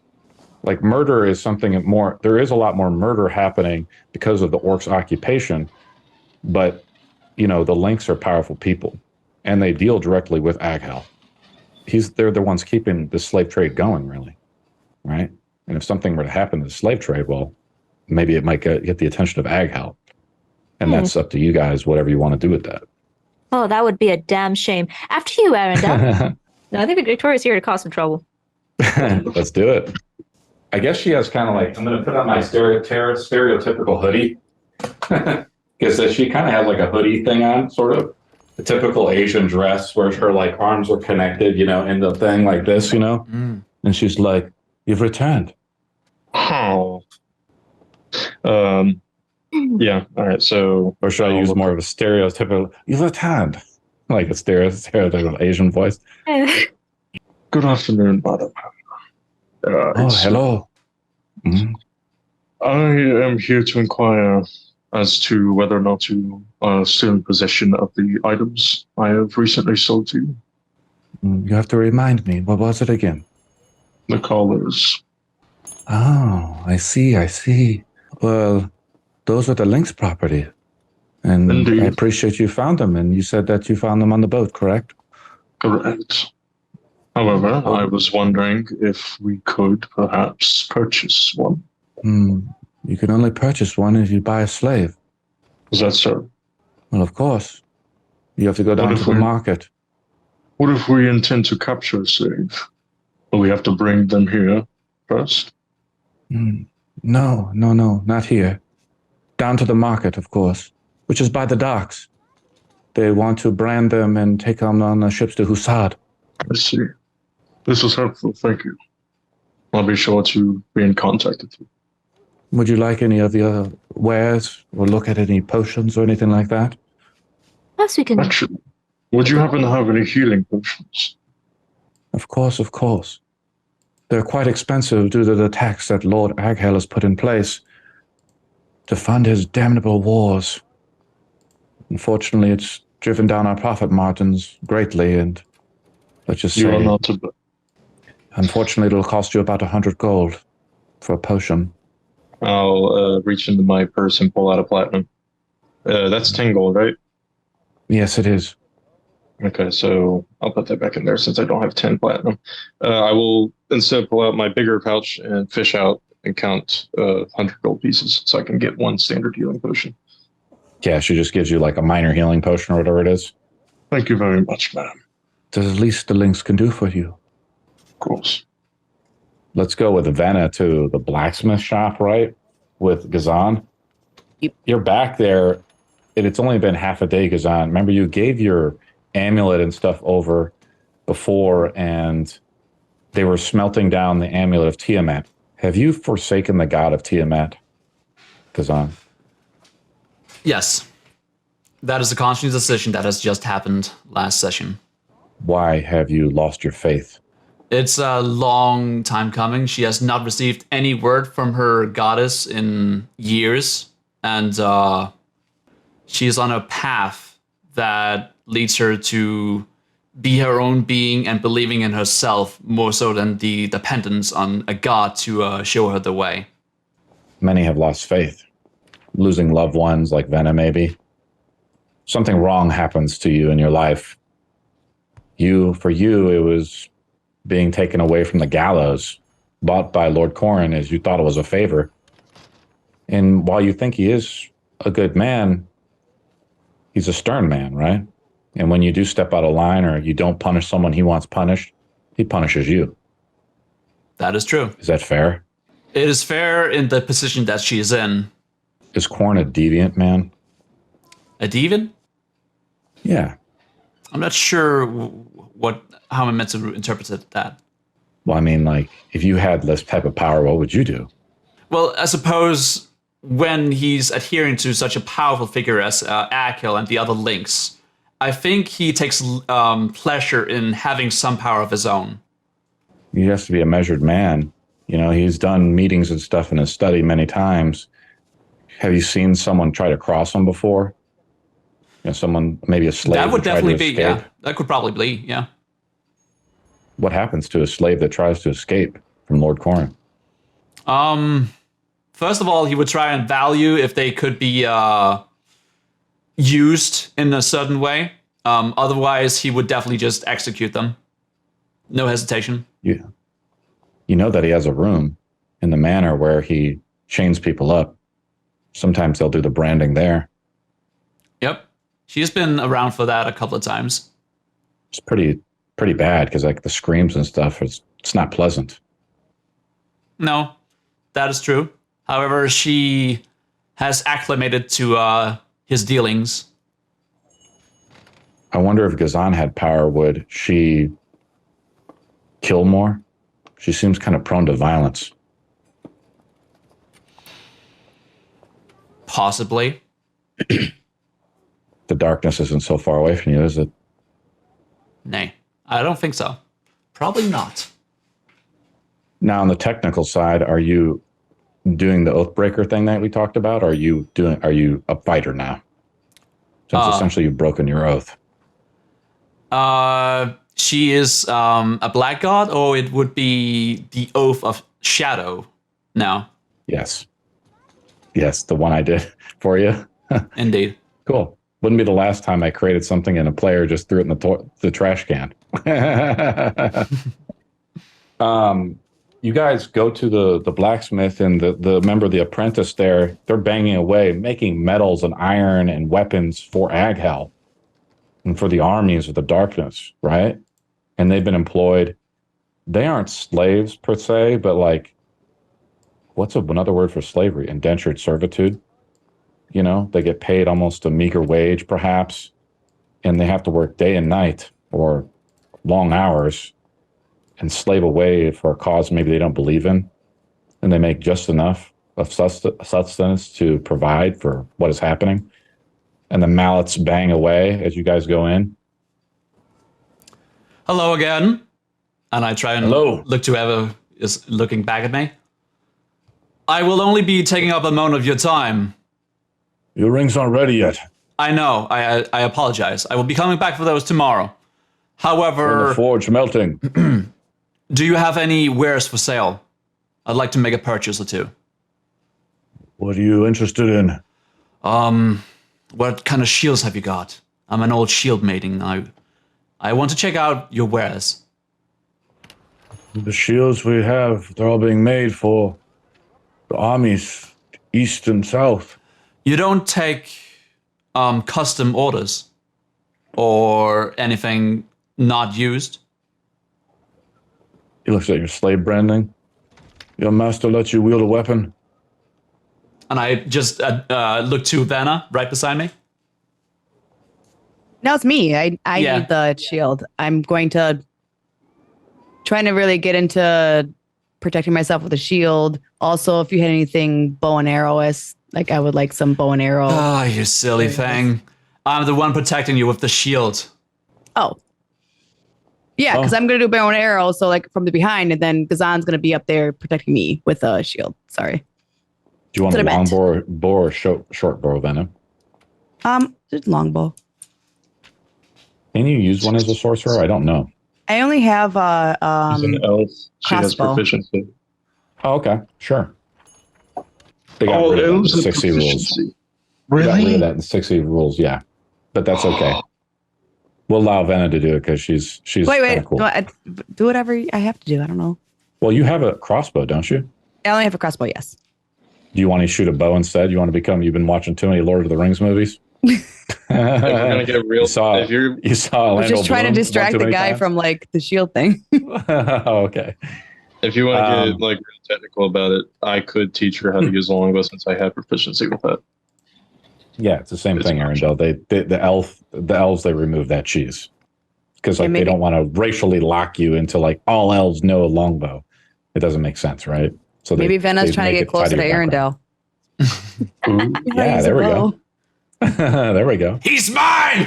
Murder is something more, there is a lot more murder happening because of the orcs' occupation, but, the Links are powerful people and they deal directly with Aghel. They're the ones keeping the slave trade going, really. right? And if something were to happen to the slave trade, well, maybe it might get the attention of Aghal. And that's up to you guys, whatever you want to do with that. Oh, that would be a damn shame. After you, Earendahl. No, I think Victoria's here to cause some trouble. Let's do it. I guess she has kind of like, I'm going to put on my stereotypical hoodie. Because she kind of has like a hoodie thing on, sort of. The typical Asian dress where her like arms are connected, in the thing like this, And she's like, "You've returned." Oh. Yeah. All right. So, or should I use more of a stereotypical? You've returned, like a stereotypical Asian voice. Good afternoon, madam. Hello. I am here to inquire as to whether or not you are still in possession of the items I have recently sold to you. You have to remind me. What was it again? The collars. Oh, I see. Well, those are the Lynx property. And Indeed. I appreciate you found them. And you said that you found them on the boat, correct? Correct. However, I was wondering if we could perhaps purchase one. You can only purchase one if you buy a slave. Is that so? Well, of course. You have to go down to the market. What if we intend to capture a slave? Will we have to bring them here first? No, not here. Down to the market, of course, which is by the docks. They want to brand them and take them on the ships to Husad. I see. This was helpful, thank you. I'll be sure to be in contact with you. Would you like any of the other wares or look at any potions or anything like that? Yes, we can. Actually, would you happen to have any healing potions? Of course. They're quite expensive due to the tax that Lord Aghal has put in place to fund his damnable wars. Unfortunately, it's driven down our profit margins greatly, and let's just say... You are not to blame. Unfortunately, it'll cost you about 100 gold for a potion. I'll reach into my purse and pull out a platinum. That's 10 gold, right? Yes, it is. Okay, so I'll put that back in there since I don't have 10 platinum. I will instead pull out my bigger pouch and fish out and count 100 gold pieces so I can get one standard healing potion. Yeah, she just gives you like a minor healing potion or whatever it is. Thank you very much, madam. That's the least the Lynx can do for you. Of course. Let's go with Venna to the blacksmith shop, right? With Gzane. Yep. You're back there, and it's only been half a day, Gzane. Remember, you gave your amulet and stuff over before, and they were smelting down the amulet of Tiamat. Have you forsaken the god of Tiamat, Gzane? Yes. That is a conscious decision that has just happened last session. Why have you lost your faith? It's a long time coming. She has not received any word from her goddess in years, and she's on a path that leads her to be her own being and believing in herself more so than the dependence on a god to show her the way. Many have lost faith, losing loved ones like Venna maybe. Something wrong happens to you in your life. For you, it was being taken away from the gallows, bought by Lord Corrin as you thought it was a favor. And while you think he is a good man, he's a stern man, right? And when you do step out of line or you don't punish someone he wants punished, he punishes you. That is true. Is that fair? It is fair in the position that she is in. Is Corrin a deviant man? A deviant? Yeah. I'm not sure how I'm meant to interpret that. Well, I mean, like, if you had this type of power, what would you do? Well, I suppose when he's adhering to such a powerful figure as Aghal and the other Lynx, I think he takes pleasure in having some power of his own. He has to be a measured man. He's done meetings and stuff in his study many times. Have you seen someone try to cross him before? Someone, maybe a slave. That would definitely be, escape? yeah. That could probably be, yeah. What happens to a slave that tries to escape from Lord Corrin? First of all, he would try and value if they could be used in a certain way. Otherwise, he would definitely just execute them. No hesitation. Yeah. You know that he has a room in the manor where he chains people up. Sometimes they'll do the branding there. Yep. She's been around for that a couple of times. It's pretty bad because like the screams and stuff, it's not pleasant. No, that is true. However, she has acclimated to his dealings. I wonder if Gzane had power, would she kill more? She seems kind of prone to violence. Possibly. The darkness isn't so far away from you, is it? Nay, I don't think so. Probably not. Now, on the technical side, are you doing the Oathbreaker thing that we talked about? Or are you a fighter now? Since essentially you've broken your oath. She is a black god, or it would be the Oath of Shadow now. Yes. Yes, the one I did for you. Indeed. Cool. Wouldn't be the last time I created something and a player just threw it in the trash can. You guys go to the blacksmith, and the member of the apprentice there, they're banging away, making metals and iron and weapons for Aghel and for the armies of the darkness, right? And they've been employed. They aren't slaves per se, but like, what's another word for slavery? Indentured servitude. You know, they get paid almost a meager wage, perhaps, and they have to work day and night or long hours and slave away for a cause maybe they don't believe in. And they make just enough of sustenance to provide for what is happening. And the mallets bang away as you guys go in. Hello again. And I try and look to whoever is looking back at me. I will only be taking up a moment of your time. Your rings aren't ready yet. I know. I apologize. I will be coming back for those tomorrow. In However, the forge melting. do you have any wares for sale? I'd like to make a purchase or two. What are you interested in? What kind of shields have you got? I'm an old shield maiden. I want to check out your wares. The shields we have, they're all being made for the armies, east and south. You don't take custom orders or anything not used? He looks at your slave branding. Your master lets you wield a weapon. And I just look to Vanna right beside me. No, it's me. I Yeah. need the shield. I'm going to trying to really get into protecting myself with a shield. Also, if you had anything bow and arrow-esque, like I would like some bow and arrow. Ah, you silly thing. I'm the one protecting you with the shield. Oh. Yeah, because I'm going to do bow and arrow, so like from the behind, and then Gzane's going to be up there protecting me with a shield. Sorry. Do you want a That's what I long bow or short bow, Venom? Just longbow. Can you use one as a sorcerer? I don't know. I only have She's an elf. She has crossbow. proficiency. Oh, okay. Sure. They got All rid of that in elves the have 60 rules. proficiency. They got rid Really? of that in the 60 rules, yeah. But that's okay. We'll allow Venna to do it because she's Wait. kinda cool. Do whatever I have to do. I don't know. Well, you have a crossbow, don't you? I only have a crossbow, yes. Do you want to shoot a bow instead? You want to become? You've been watching too many Lord of the Rings movies. If we're gonna get real, You saw if you're I was Orlando just trying to Bloom distract one too the many guy times? from like the shield thing. Oh, okay. if you want to Um, get like real technical about it, I could teach her how to use a longbow since I have proficiency with that. Yeah, it's the same It's thing, an Earendahl. The elves they remove that cheese because like Yeah, they maybe- don't want to racially lock you into like all elves know a longbow. It doesn't make sense, right? So Maybe Venna's they trying to make get it tied closer to your background. Earendahl. Ooh, yeah, there we go. There we go. He's mine!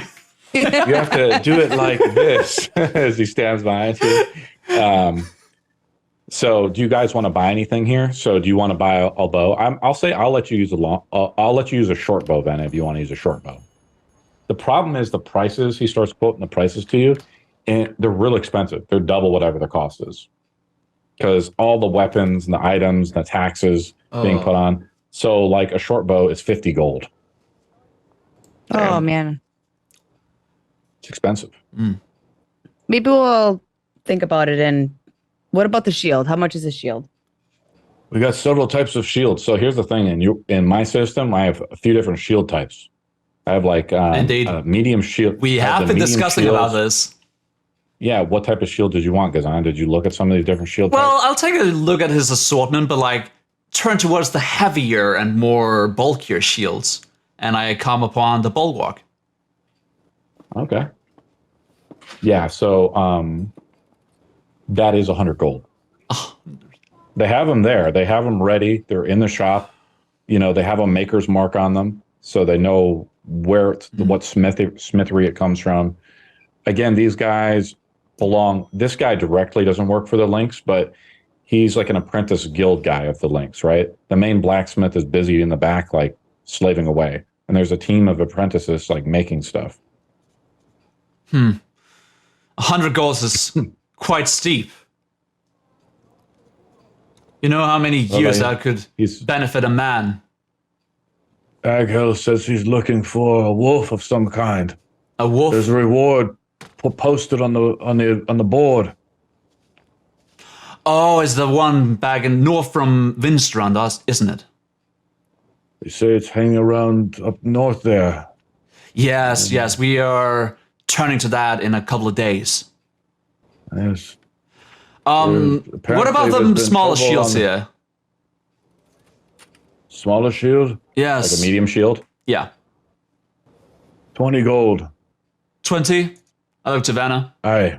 You have to do it like this as he stands behind you. So, do you guys want to buy anything here? So, do you want to buy a bow? I'll let you use I'll let you use a short bow, Venna, if you want to use a short bow. The problem is the prices. He starts quoting the prices to you, and they're real expensive. They're double whatever the cost is, because all the weapons and the items, and the taxes being put on. So, like a short bow is 50 gold. Oh man. It's expensive. Maybe we'll think about it and What about the shield? How much is the shield? We got several types of shields. So here's the thing: in my system, I have a few different shield types. I have like Indeed. a medium shield. We I have the been medium discussing about shields. this. Yeah, what type of shield did you want, Gzane? Did you look at some of these different shield Well, types? I'll take a look at his assortment, but like turn towards the heavier and more bulkier shields, and I come upon the bulwark. Okay. Yeah, so that is 100 gold. They have them there. They have them ready. They're in the shop. You know, they have a maker's mark on them, so they know where what smithery it comes from. Again, these guys belong. This guy directly doesn't work for the Lynx, but he's like an apprentice guild guy of the Lynx, right? The main blacksmith is busy in the back, like slaving away, and there's a team of apprentices like making stuff. 100 goals is quite steep. You know how many years that could benefit a man? Aghill says he's looking for a wolf of some kind. A wolf? There's a reward posted on the board. Oh, it's the one back in north from Vinstrand, isn't it? They say it's hanging around up north there. Yes, we are turning to that in a couple of days. Yes. What about the smaller shields here? Smaller shield? Yes. Like a medium shield? Yeah. 20 gold. 20? I look to Vanna. Aye.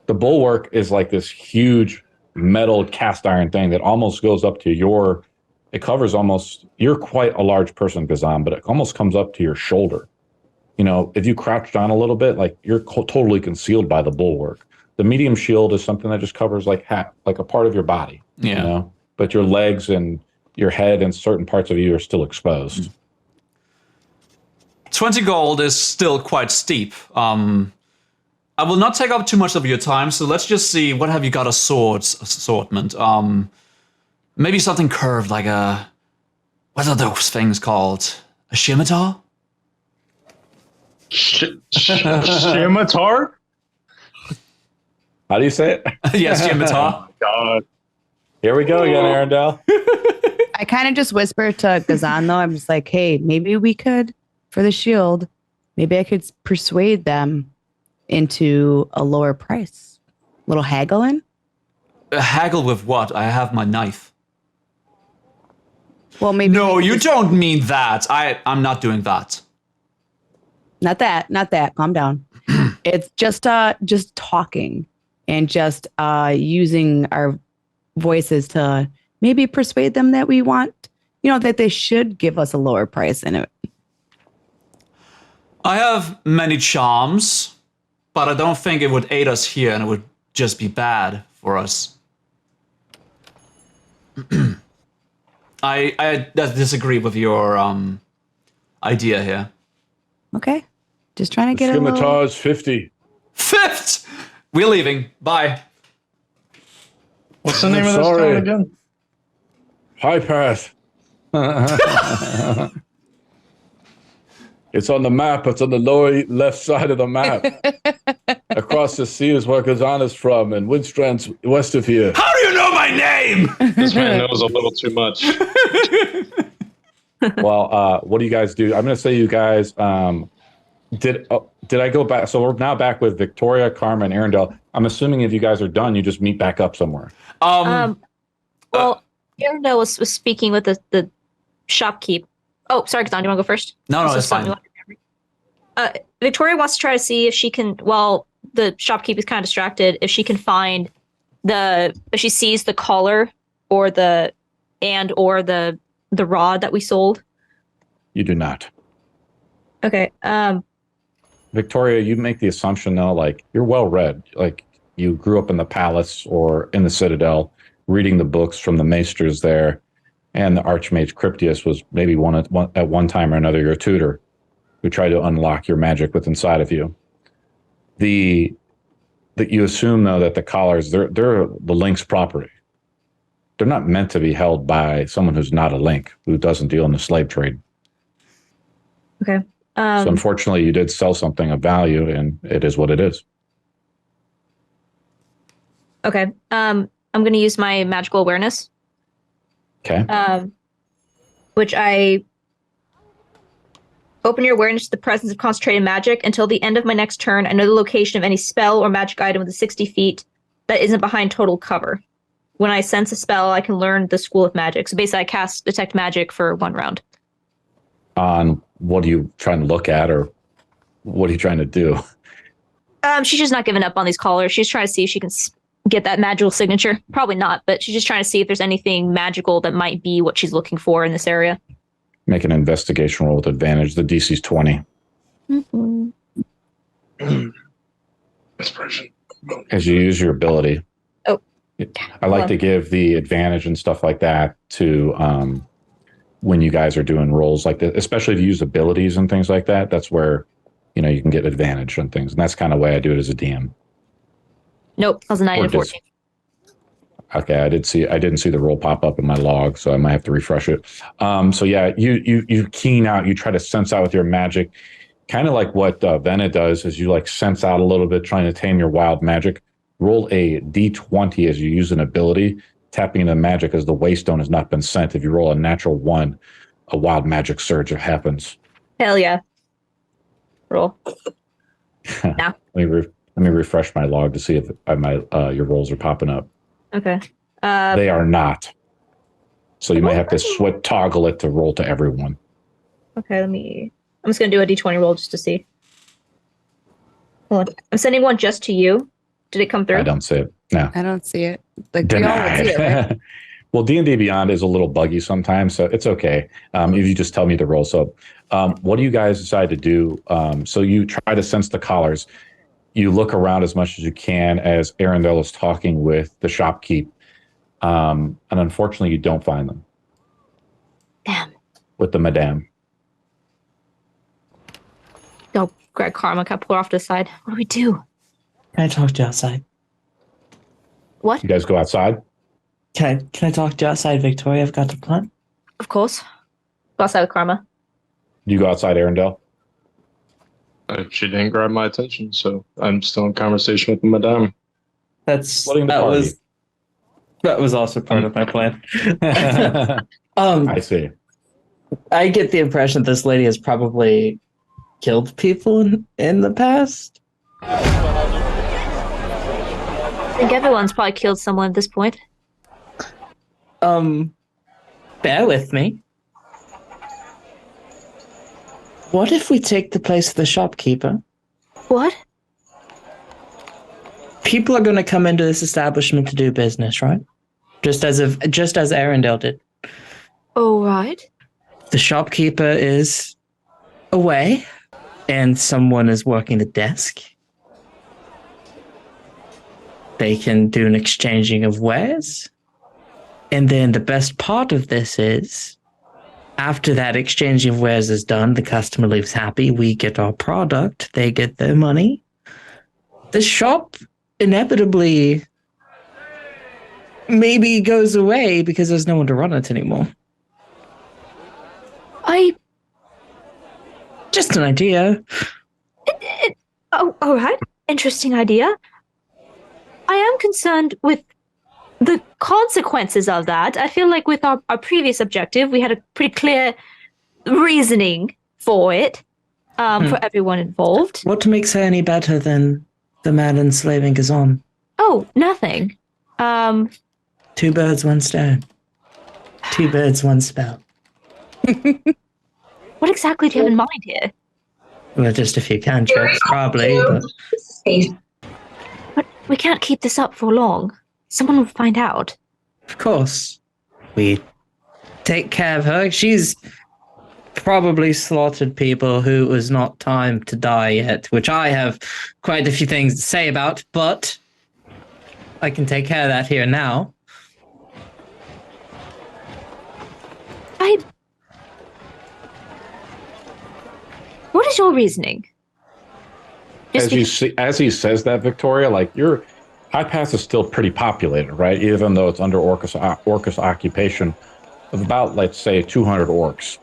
The bulwark is like this huge metal cast iron thing that almost goes up to it covers almost, you're quite a large person, Gzane, but it almost comes up to your shoulder. You know, if you crouch down a little bit, like you're totally concealed by the bulwark. The medium shield is something that just covers like a part of your body. Yeah. You know, but your legs and your head and certain parts of you are still exposed. 20 gold is still quite steep. I will not take up too much of your time, so let's just see, what have you got assortment? Maybe something curved, like what are those things called? A scimitar? Scimitar? How do you say it? Yes, scimitar. God. Here we go again, Earendahl. I kind of just whispered to Gzane, though. I'm just like, hey, maybe we could, for the shield, maybe I could persuade them into a lower price. A little haggling? Haggle with what? I have my knife. Well, maybe. No, you don't mean that. I'm not doing that. Not that. Calm down. It's just talking and just using our voices to maybe persuade them that we want, that they should give us a lower price in it. I have many charms, but I don't think it would aid us here, and it would just be bad for us. I disagree with your idea here. Okay. Just trying to get Scimitar is 50. Fifth! We're leaving. Bye. What's the name of this town again? High Path. It's on the map. It's on the lower left side of the map. Across the sea is where Gzane is from, and Windstrand's west of here. How do you know my name? This man knows a little too much. Well, what do you guys do? I'm going to say you guys did I go back? So we're now back with Victoria, Karma, and Earendahl. I'm assuming if you guys are done, you just meet back up somewhere. Well, Earendahl was speaking with the shopkeep. Oh, sorry, Gzane, do you want to go first? No, it's fine. Victoria wants to try to see if she can, while the shopkeep is kind of distracted, if she can find if she sees the collar or the rod that we sold. You do not. Okay. Victoria, you make the assumption though, like you're well read, like you grew up in the palace or in the Citadel, reading the books from the maesters there, and the Archmage Cryptius was maybe at one time or another your tutor, who tried to unlock your magic within inside of you. That you assume though that the collars they're the Link's property. They're not meant to be held by someone who's not a Link, who doesn't deal in the slave trade. Okay. So unfortunately, you did sell something of value, and it is what it is. Okay. I'm going to use my magical awareness. Okay. Which I open your awareness to the presence of concentrated magic. Until the end of my next turn, I know the location of any spell or magic item within 60 feet that isn't behind total cover. When I sense a spell, I can learn the school of magic. So basically, I cast Detect Magic for 1 round. On what are you trying to look at, or what are you trying to do? She's just not giving up on these callers. She's trying to see if she can get that magical signature. Probably not, but she's just trying to see if there's anything magical that might be what she's looking for in this area. Make an investigation roll with advantage. The DC's 20. Inspiration. As you use your ability. Oh. I like to give the advantage and stuff like that to when you guys are doing rolls like that, especially to use abilities and things like that. That's where, you can get advantage on things. And that's kind of the way I do it as a DM. Nope, that was a 9 and 14. Okay, I didn't see the roll pop up in my log, so I might have to refresh it. So yeah, you keen out, you try to sense out with your magic, kind of like what Vena does, is you like sense out a little bit, trying to tame your wild magic. Roll a d20 as you use an ability, tapping into magic as the waystone has not been sent. If you roll a natural 1, a wild magic surge happens. Hell yeah. Roll. Now. Let me refresh my log to see if your rolls are popping up. Okay. They are not. So you might have to toggle it to roll to everyone. Okay, I'm just going to do a d20 roll just to see. Hold on. I'm sending one just to you. Did it come through? I don't see it. No. I don't see it. Like, we all would see it, right? Well, D&D Beyond is a little buggy sometimes, so it's okay if you just tell me the roll. So what do you guys decide to do? So you try to sense the collars. You look around as much as you can as Earendahl is talking with the shopkeep. And unfortunately, you don't find them. Damn. With the madame. Go grab Karma, kind of pull her off to the side. What do we do? Can I talk to you outside? What? You guys go outside? Can I talk to you outside, Victoria? I've got a plan. Of course. Go outside with Karma. You go outside, Earendahl? She didn't grab my attention, so I'm still in conversation with the madame. That was also part of my plan. I see. I get the impression this lady has probably killed people in the past. I think everyone's probably killed someone at this point. Bear with me. What if we take the place of the shopkeeper? What? People are going to come into this establishment to do business, right? Just as Earendahl did. Oh, right. The shopkeeper is away, and someone is working the desk. They can do an exchanging of wares. And then the best part of this is, after that exchange of wares is done, the customer leaves happy, we get our product, they get their money. The shop inevitably maybe goes away because there's no one to run it anymore. Just an idea. Oh, all right. Interesting idea. I am concerned with the consequences of that. I feel like with our previous objective, we had a pretty clear reasoning for it, for everyone involved. What makes her any better than the man enslaving Gzane? Oh, nothing. 2 birds, 1 stone. 2 birds, 1 spell. What exactly do you have in mind here? Well, just a few cantrips, probably. But we can't keep this up for long. Someone will find out. Of course. We take care of her. She's probably slaughtered people who it was not time to die yet, which I have quite a few things to say about, but I can take care of that here now. What is your reasoning? As he says that, Victoria, like your High Pass is still pretty populated, right? Even though it's under Orcus occupation of about, let's say, 200 orcs.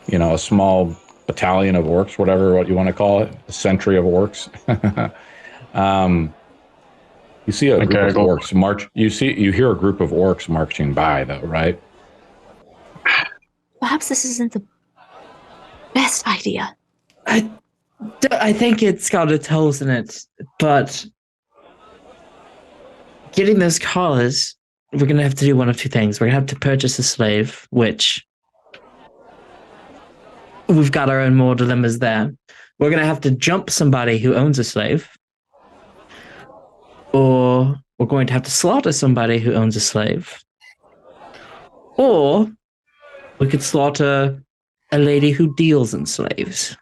You know, a small battalion of orcs, what you want to call it, a century of orcs. You see a Okay, group of go. orcs march. You hear a group of orcs marching by, though, right? Perhaps this isn't the best idea. I think it's got its holes in it, but getting those collars, we're gonna have to do one of two things. We're gonna have to purchase a slave, which we've got our own more dilemmas there. We're gonna have to jump somebody who owns a slave, or we're going to have to slaughter somebody who owns a slave, or we could slaughter a lady who deals in slaves.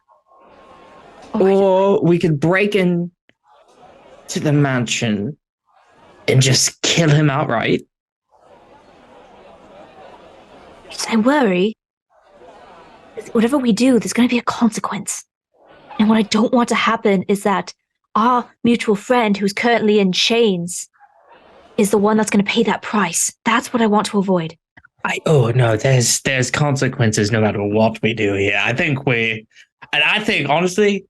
Or we could break in to the mansion and just kill him outright. I worry. Whatever we do, there's going to be a consequence. And what I don't want to happen is that our mutual friend who's currently in chains is the one that's going to pay that price. That's what I want to avoid. Oh no, there's consequences no matter what we do here. I think honestly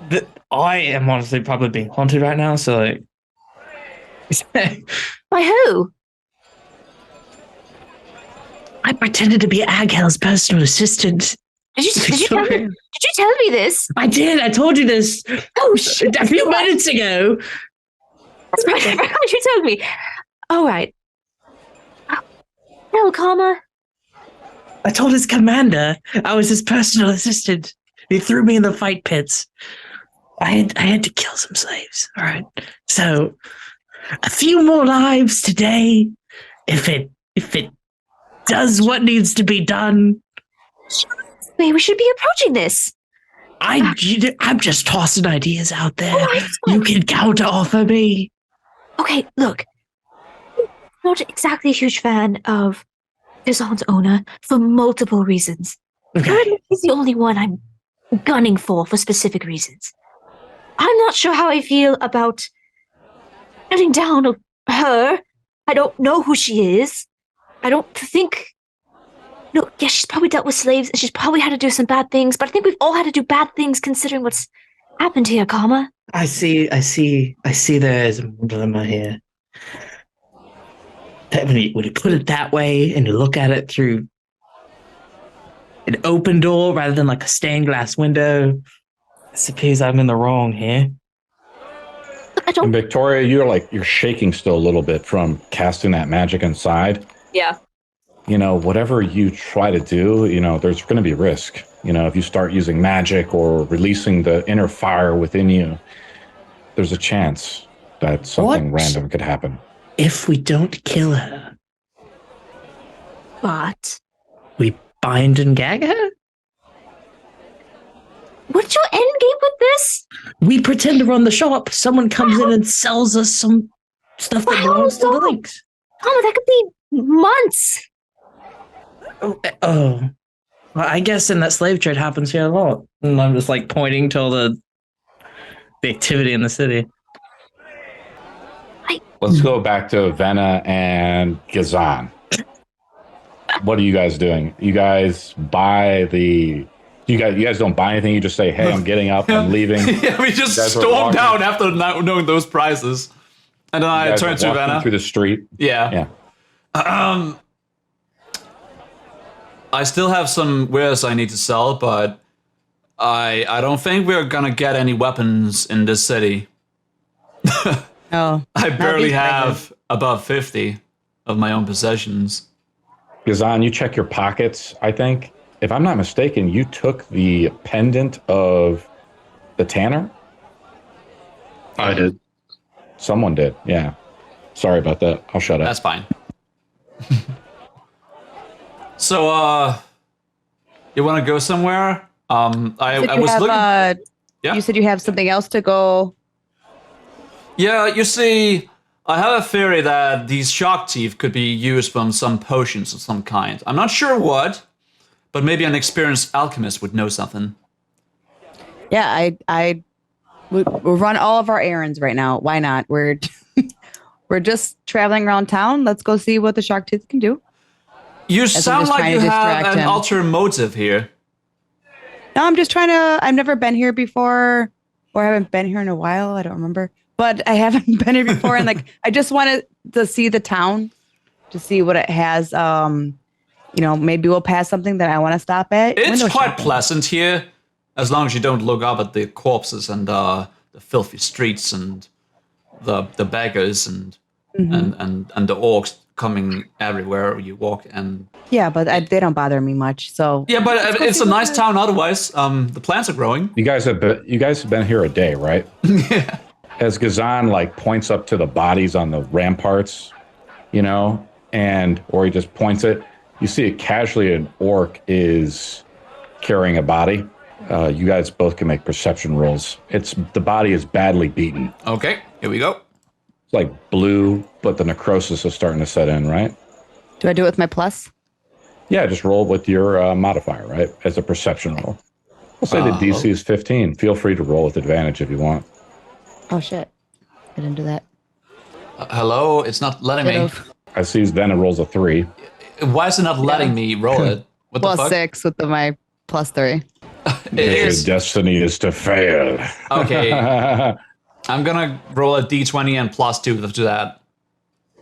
that I am honestly probably being haunted right now, so like By who? I pretended to be Aghel's personal assistant. Did you tell me this? I did. I told you this. Oh shit! A few minutes ago. That's right. I forgot you told me. All right. Hello, Karma. I told his commander I was his personal assistant. He threw me in the fight pits. I had to kill some slaves. All right. So a few more lives today. If it does what needs to be done. Wait, we should be approaching this. I'm just tossing ideas out there. Right. You can counter offer me. Okay, look. I'm not exactly a huge fan of Gzane's owner for multiple reasons. Okay. He's the only one I'm gunning for specific reasons. I'm not sure how I feel about shutting down her. I don't know who she is. I don't think... No, yeah, she's probably dealt with slaves, and she's probably had to do some bad things, but I think we've all had to do bad things considering what's happened here, Karma. I see there is a dilemma here. That when you put it that way and you look at it through an open door rather than like a stained glass window, I suppose I'm in the wrong here. And Victoria, you're shaking still a little bit from casting that magic inside. Yeah. Whatever you try to do, there's going to be risk. If you start using magic or releasing the inner fire within you, there's a chance that something random could happen. If we don't kill her, But we bind and gag her? what's your end game with this? We pretend to run the shop. Someone comes in and sells us some stuff that belongs to the links. Oh, that could be months. Oh. Well, I guess in that slave trade happens here a lot. And I'm just like pointing to all the activity in the city. Let's go back to Venna and Gzane. What are you guys doing? You guys buy the... You guys don't buy anything. You just say, "Hey, I'm getting up. I'm leaving." Yeah, we just stormed out after not knowing those prices, and then I turned to Venna through the street. Yeah. I still have some wares I need to sell, but I don't think we're gonna get any weapons in this city. Oh, I barely have above 50 of my own possessions. Gzane, you check your pockets, I think. If I'm not mistaken, you took the pendant of the tanner? I did. Someone did, yeah. Sorry about that. I'll shut up. That's fine. So, you want to go somewhere? I was looking... Yeah? You said you have something else to go... Yeah, you see, I have a theory that these shark teeth could be used from some potions of some kind. I'm not sure what, but maybe an experienced alchemist would know something. Yeah, we run all of our errands right now. Why not? We're just traveling around town. Let's go see what the shark teeth can do. You sound like you have an ulterior motive here. No, I'm just trying to... I've never been here before, or I haven't been here in a while. I don't remember. but I haven't been here before, and like I just wanted to see the town, to see what it has. Maybe we'll pass something that I want to stop at. It's Window quite shopping. pleasant here, as long as you don't look up at the corpses and the filthy streets and the beggars and the orcs coming everywhere you walk. And Yeah, but they don't bother me much. So yeah, but it's a nice town otherwise. The plants are growing. You guys have been here a day, right? Yeah. As Gzane like points up to the bodies on the ramparts, or he just points it, you see it casually an orc is carrying a body. You guys both can make perception rolls. The body is badly beaten. Okay, here we go. It's like blue, but the necrosis is starting to set in, right? do I do it with my plus? Yeah, just roll with your modifier, right? As a perception roll. We'll say the DC is 15. Feel free to roll with advantage if you want. Oh shit! I didn't do that. Hello, it's not letting me. I see then it rolls a 3. Why is it not letting me roll it? What the Plus fuck? 6 with my plus 3. Your destiny is to fail. Okay. I'm gonna roll a d20 and plus 2 to that.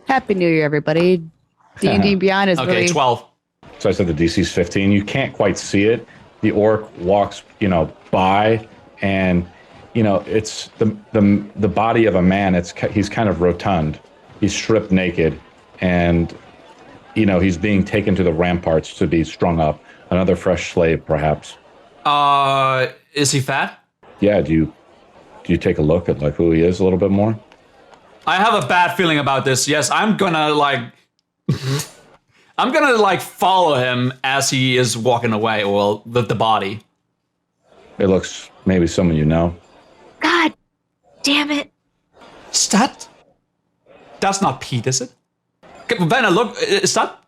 Happy New Year, everybody. D&D Beyond is Okay, really 12. So I said the DC is 15. You can't quite see it. The orc walks, by, and it's the body of a man. He's kind of rotund. He's stripped naked, and he's being taken to the ramparts to be strung up. Another fresh slave, perhaps. Is he fat? Yeah. Do you take a look at who he is a little bit more? I have a bad feeling about this. Yes, I'm gonna follow him as he is walking away, or the body. It looks maybe someone you know. God damn it. That's not Pete, is it? Vanna, look, is that?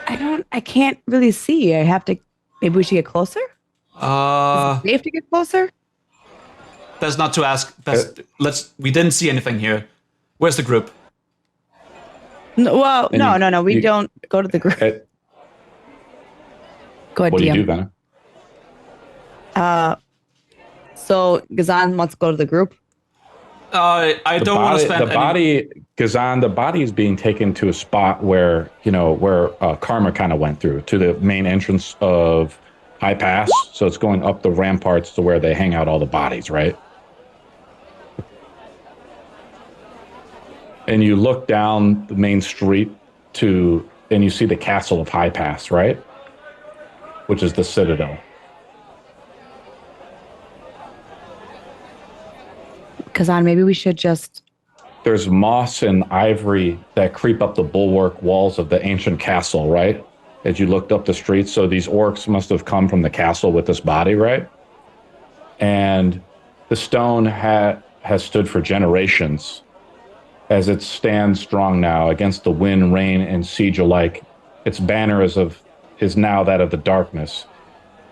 I can't really see. I have to, maybe we should get closer? Is it safe to get closer? That's not to ask. We didn't see anything here. Where's the group? No, well, no. We don't go to the group. Go ahead, What do you DM. do, Vanna? So Gzane wants to go to the group. I don't want to spend Gzane, the body is being taken to a spot where Karma kind of went through, to the main entrance of High Pass. So it's going up the ramparts to where they hang out all the bodies, right? And you look down the main street and you see the castle of High Pass, right? Which is the citadel. Gzane, maybe we should just... There's moss and ivory that creep up the bulwark walls of the ancient castle, right? As you looked up the street. So these orcs must have come from the castle with this body, right? And the stone has stood for generations, as it stands strong now against the wind, rain, and siege alike. Its banner is now that of the darkness,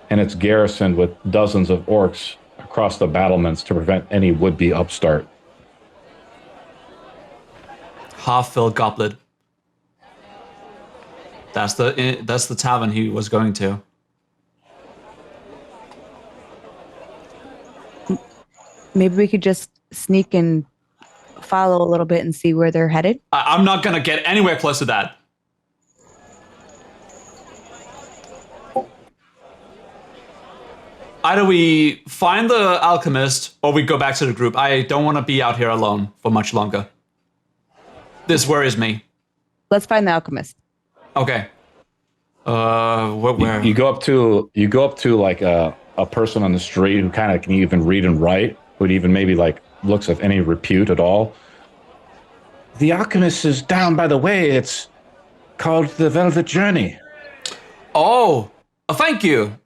and it's garrisoned with dozens of orcs across the battlements to prevent any would-be upstart. Half-filled goblet. That's the tavern he was going to. Maybe we could just sneak and follow a little bit and see where they're headed. I'm not gonna get anywhere close to that. Either we find the alchemist or we go back to the group. I don't want to be out here alone for much longer. This worries me. Let's find the alchemist. Okay. Where? You go up to like a person on the street who kind of can even read and write, who even maybe looks of any repute at all. The alchemist is down by the way. It's called the Velvet Journey. Oh, thank you.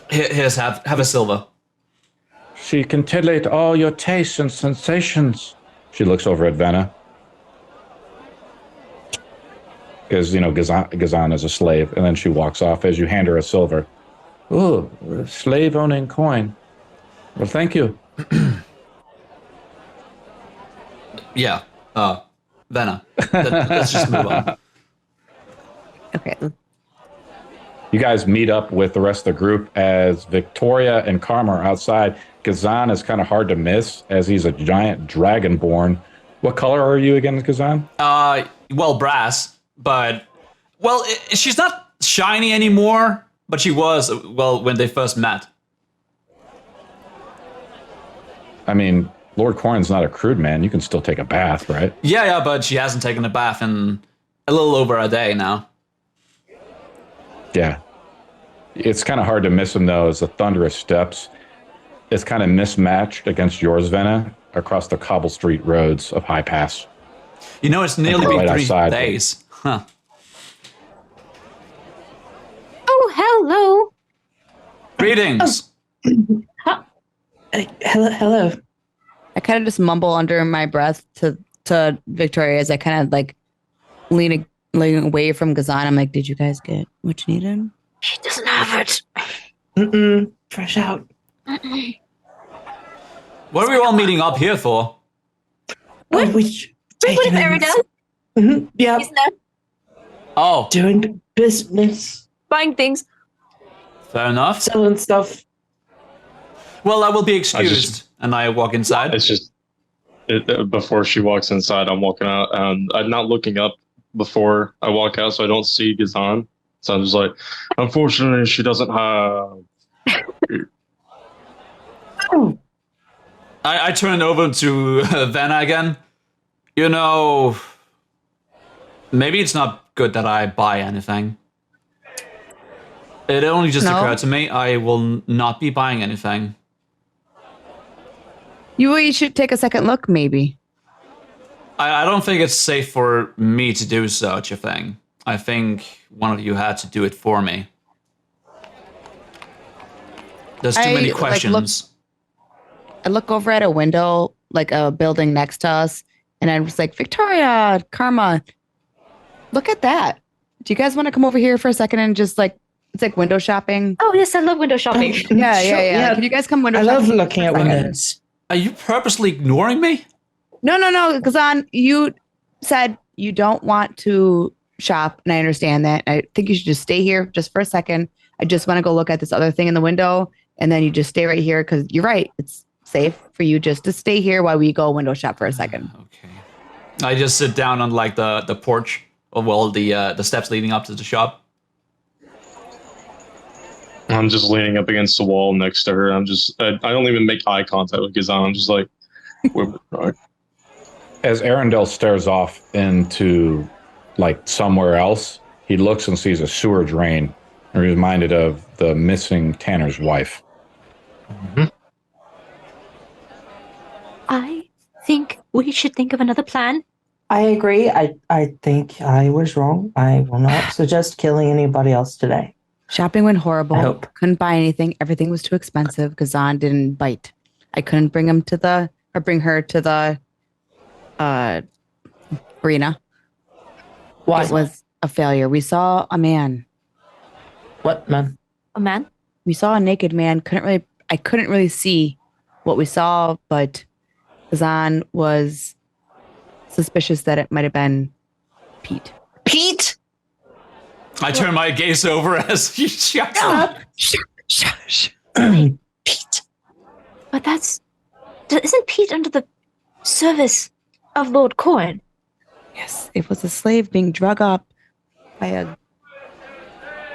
Here's have a silver. She can titillate all your tastes and sensations. She looks over at Venna. Because, Gzane is a slave, and then she walks off as you hand her a silver. Oh, slave-owning coin. Well, thank you. Yeah, Venna. Let's just move on. Okay. You guys meet up with the rest of the group as Victoria and Karma are outside. Gzane is kind of hard to miss as he's a giant dragonborn. What color are you again, Gzane? Well, brass, but she's not shiny anymore, but she was when they first met. I mean, Lord Corrin's not a crude man. You can still take a bath, right? Yeah, but she hasn't taken a bath in a little over a day now. Yeah. It's kind of hard to miss him, though, as the thunderous steps. It's kind of mismatched against yours, Venna, across the cobble street roads of High Pass. You know, it's nearly been 3 outside. days. Huh. Oh, hello. Greetings. Hello. I kind of just mumble under my breath to Victoria as I kind of like lean away from Gzane. I'm like, did you guys get what you needed? She doesn't have it. Fresh out. What are we all meeting up here for? What? We Wait, what is Earendahl? Yeah. He's there Oh, Doing business. buying things. fair enough. Selling stuff. Well, I will be excused, and I walk inside. It's just before she walks inside, I'm walking out, and I'm not looking up before I walk out, so I don't see Gzane. So I'm just like, unfortunately, she doesn't have. I turn over to Vanna again. You know, maybe it's not good that I buy anything. It only just occurred to me I will not be buying anything. You should take a second look, maybe. I don't think it's safe for me to do such a thing. I think one of you had to do it for me. There's too many questions. I look over at a window, like a building next to us, and I'm just like, Victoria, Karma, look at that. Do you guys want to come over here for a second and just like, it's like window shopping? Oh, yes, I love window shopping. Yeah. Can you guys come window I shopping? love looking at windows. Are you purposely ignoring me? No. Gzane, you said you don't want to shop, and I understand that. I think you should just stay here just for a second. I just want to go look at this other thing in the window, and then you just stay right here because you're right. It's safe for you just to stay here while we go window shop for a second. Okay. I just sit down on like the porch, or well, the steps leading up to the shop. I'm just leaning up against the wall next to her. I don't even make eye contact with Gzane. I'm just like, right. As Earendahl stares off into like somewhere else, he looks and sees a sewer drain, reminded of the missing Tanner's wife. Mm-hmm. I think we should think of another plan. I agree. I think I was wrong. I will not suggest killing anybody else today. Shopping went horrible. I hope. Couldn't buy anything. Everything was too expensive. Gzane didn't bite. I couldn't bring her to the arena. Why? It was a failure. We saw a man. What man? A man? We saw a naked man. I couldn't really see what we saw, but Gzane was suspicious that it might have been Pete. Pete? I turn my gaze over as he shuts up. Shush. Pete. But isn't Pete under the service of Lord Corrin? Yes, it was a slave being drug up by a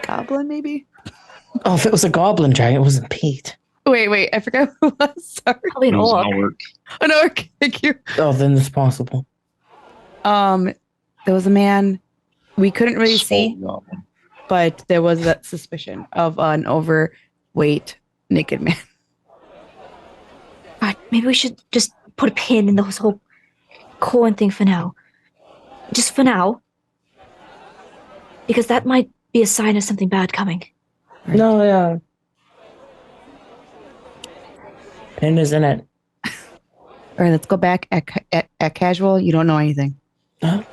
goblin, maybe? Oh, if it was a goblin dragon, it wasn't Pete. Wait, I forgot who it was. Sorry. Probably an orc. An orc, thank you. Oh, then it's possible. There was a man we couldn't really see, but there was that suspicion of an overweight naked man. Right, maybe we should just put a pin in this whole Corrin thing for now. Just for now. Because that might be a sign of something bad coming. No, yeah. Pin is in it. All right, let's go back at casual. You don't know anything. Huh?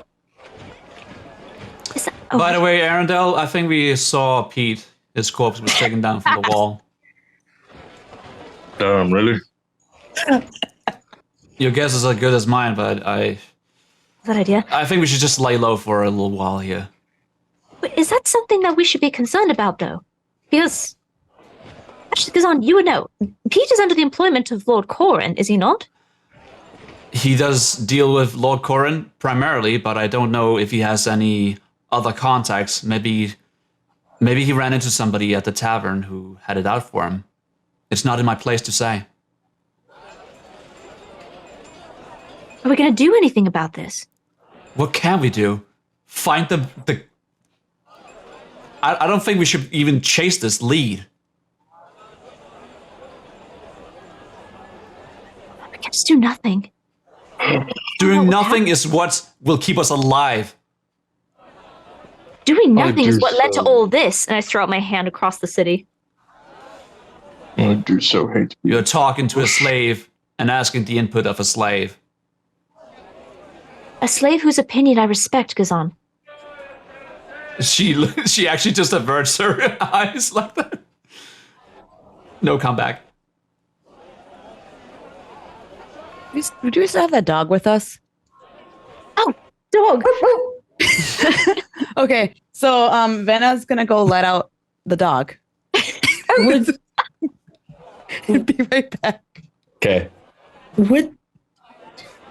By the way, Earendahl, I think we saw Pete. His corpse was taken down from the wall. Really? Your guess is as good as mine, but That idea? I think we should just lay low for a little while here. But is that something that we should be concerned about, though? Because, actually, Gzane, you would know. Pete is under the employment of Lord Corrin, is he not? He does deal with Lord Corrin primarily, but I don't know if he has any other contacts. Maybe he ran into somebody at the tavern who had it out for him. It's not in my place to say. Are we going to do anything about this? What can we do? Find the... I don't think we should even chase this lead. We can just do nothing. Doing nothing is what will keep us alive. Doing nothing is do what led to so. all this. And I throw out my hand across the city. I do so hate you. You're talking to a slave and asking the input of a slave. A slave whose opinion I respect, Gzane. She actually just averts her eyes like that. No comeback. Would you still have that dog with us? Oh, dog! Okay, so Vena's gonna go let out the dog. Would Be right back. Okay. would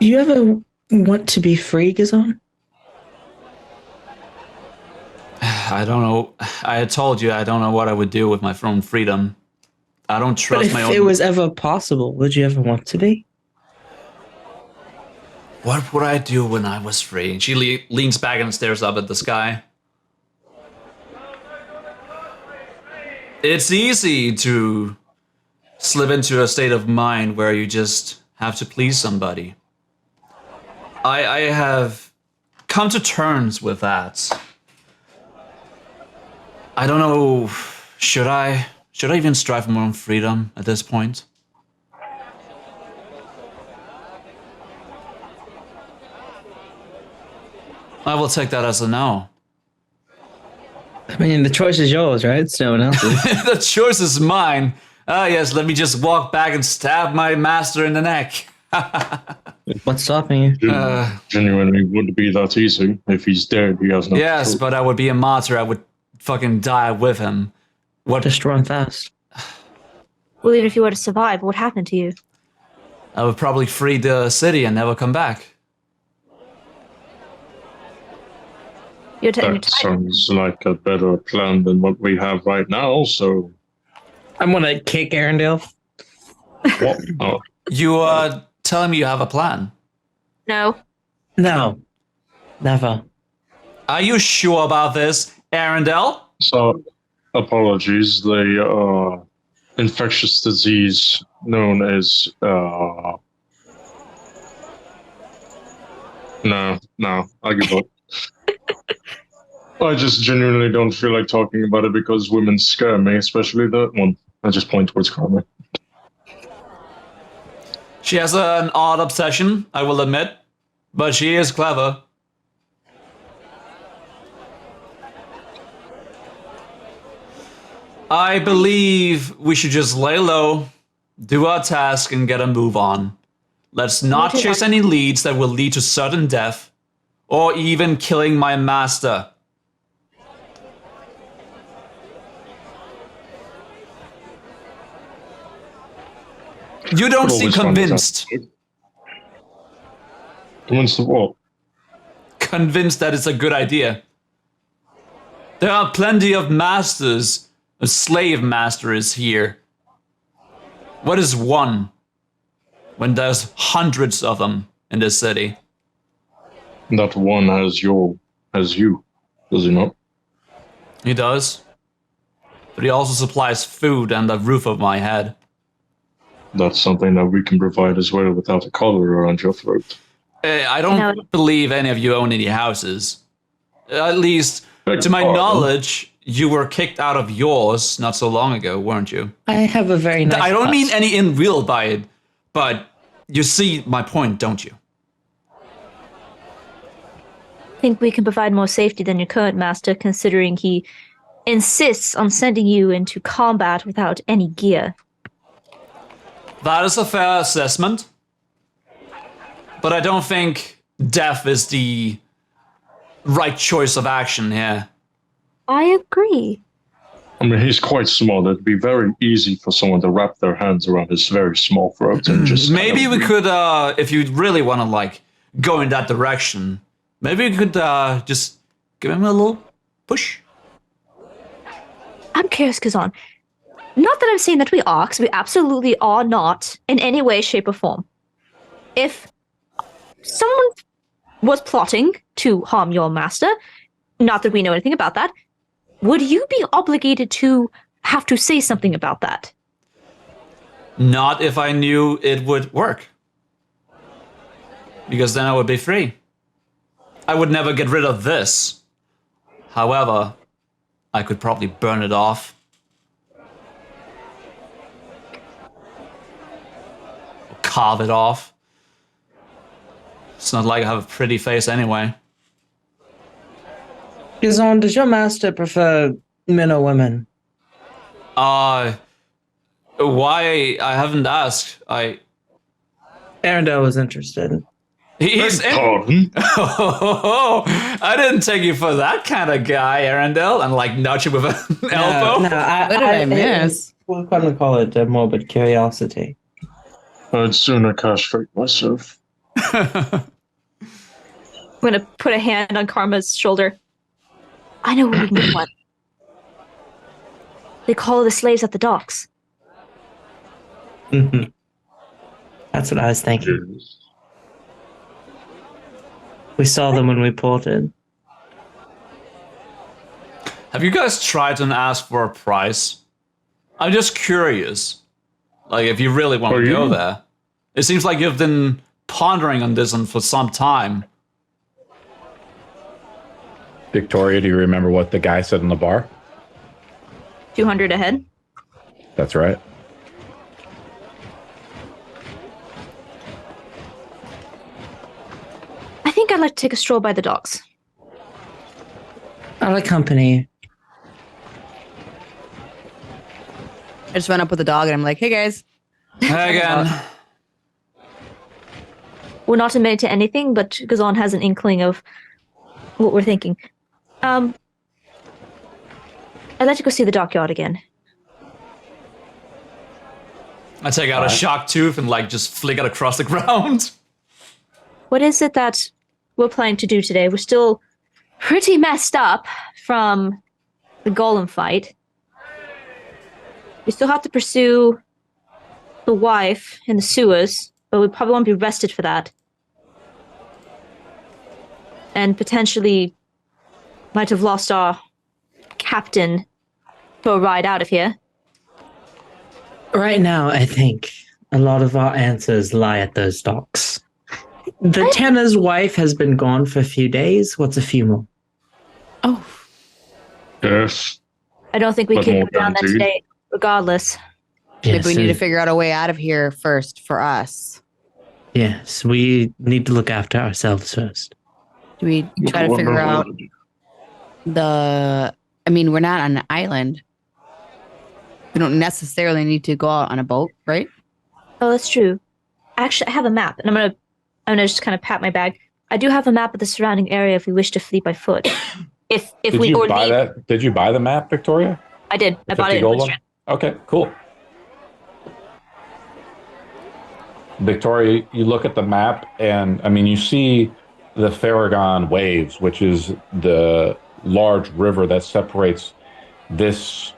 you ever want to be free, Gzane? I don't know. I had told you I don't know what I would do with my own freedom. I don't But trust if my own... it was ever possible, would you ever want to be? What would I do when I was free? And she leans back and stares up at the sky. It's easy to slip into a state of mind where you just have to please somebody. I have come to terms with that. I don't know, should I even strive for my own freedom at this point? I will take that as a no. I mean, the choice is yours, right? It's no one else's. The choice is mine. Ah, yes, let me just walk back and stab my master in the neck. What's stopping you? Genuinely wouldn't be that easy. If he's dead, he has no Yes, control. but I would be a martyr. I would fucking die with him. What? Just run fast. Well, even if you were to survive, what would happen to you? I would probably free the city and never come back. You're taking That sounds like a better plan than what we have right now, so... I'm gonna kick Earendahl. What? Oh, You are telling me you have a plan. No. No, never. Are you sure about this, Earendahl? so, apologies. The infectious disease known as... No, I give up. I just genuinely don't feel like talking about it because women scare me, especially that one. I just point towards Carmen. She has an odd obsession, I will admit, but she is clever. I believe we should just lay low, do our task, and get a move on. Let's not Okay. chase any leads that will lead to sudden death, or even killing my master. You don't Could seem always find convinced. Convinced of what? Convinced that it's a good idea. There are plenty of masters, slave masters here. What is one when there's hundreds of them in this city? That one has you, does he not? He does. But he also supplies food and the roof of my head. That's something that we can provide as well without a collar around your throat. I don't No. believe any of you own any houses. At least, to my knowledge, you were kicked out of yours not so long ago, weren't you? I have a very nice. I don't hut. mean any in real by it, but you see my point, don't you? I think we can provide more safety than your current master, considering he insists on sending you into combat without any gear. That is a fair assessment. But I don't think death is the right choice of action here. I agree. I mean, he's quite small. It'd be very easy for someone to wrap their hands around his very small throat and just. Maybe we could, if you really want to like go in that direction, maybe we could just give him a little push. I'm curious, Gzane. Not that I'm saying that we are, because we absolutely are not in any way, shape, or form. If someone was plotting to harm your master, not that we know anything about that, would you be obligated to have to say something about that? Not if I knew it would work. Because then I would be free. I would never get rid of this. However, I could probably burn it off. Or carve it off. It's not like I have a pretty face anyway. Gzane, does your master prefer men or women? Why? I haven't asked. Earendahl was interested. He's in. Pardon? I didn't take you for that kind of guy, Earendahl, and like nudge you with an elbow. No, What did I miss? We're going to call it a morbid curiosity. I'd sooner castrate myself. I'm gonna put a hand on Karma's shoulder. I know where we can get one. They call the slaves at the docks. Mhm. That's what I was thinking. We saw them when we ported. Have you guys tried to ask for a price? I'm just curious. Like, if you really want to go there. It seems like you've been pondering on this one for some time. Victoria, do you remember what the guy said in the bar? 200 a head. That's right. I think I'd like to take a stroll by the docks. I'll accompany. I just went up with the dog and I'm like, hey guys. Hey again. We're not admitted to anything, but Gzane has an inkling of what we're thinking. I'd like to go see the dockyard again. I take out a shock tooth and like just flick it across the ground. What is it that we're planning to do today? We're still pretty messed up from the golem fight. We still have to pursue the wife in the sewers, but we probably won't be rested for that. And potentially might have lost our captain for a ride out of here. Right now, I think a lot of our answers lie at those docks. The Tanner's wife has been gone for a few days. What's a few more? Oh, Yes. I don't think we But can more go down that guaranteed. today, regardless. Maybe we need to Yes, figure out a way out of here first for us. yes, we need to look after ourselves first. Do we try to figure out I mean, we're not on an island. We don't necessarily need to go out on a boat, right? Oh, that's true. Actually, I have a map, and I'm gonna just kind of pat my bag. I do have a map of the surrounding area if we wish to flee by foot. If Did we you or buy leave. that? Did you buy the map, Victoria? I did. I The bought 50 it in gold Woodstrand. one? Okay, cool. Victoria, you look at the map and I mean, you see the Farragon waves, which is the large river that separates this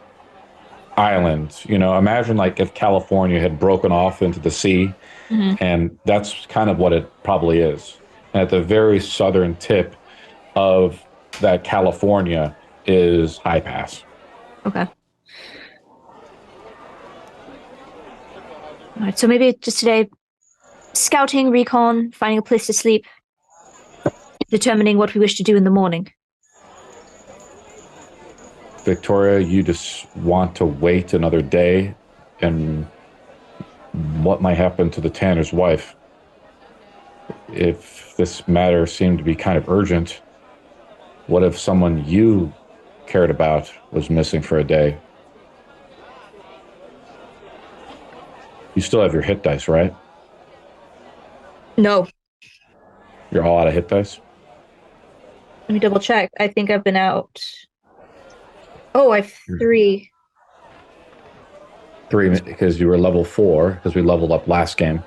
island. You know, imagine like if California had broken off into the sea, and that's kind of what it probably is. And at the very southern tip of that California is High Pass. Okay. All right. So maybe just today, scouting, recon, finding a place to sleep, determining what we wish to do in the morning. Victoria, you just want to wait another day and what might happen to the Tanner's wife. If this matter seemed to be kind of urgent, what if someone you cared about was missing for a day? You still have your hit dice, right? No. You're all out of hit dice? Let me double check. I think I've been out Oh, I have 3. 3 because you were level 4 because we leveled up last game.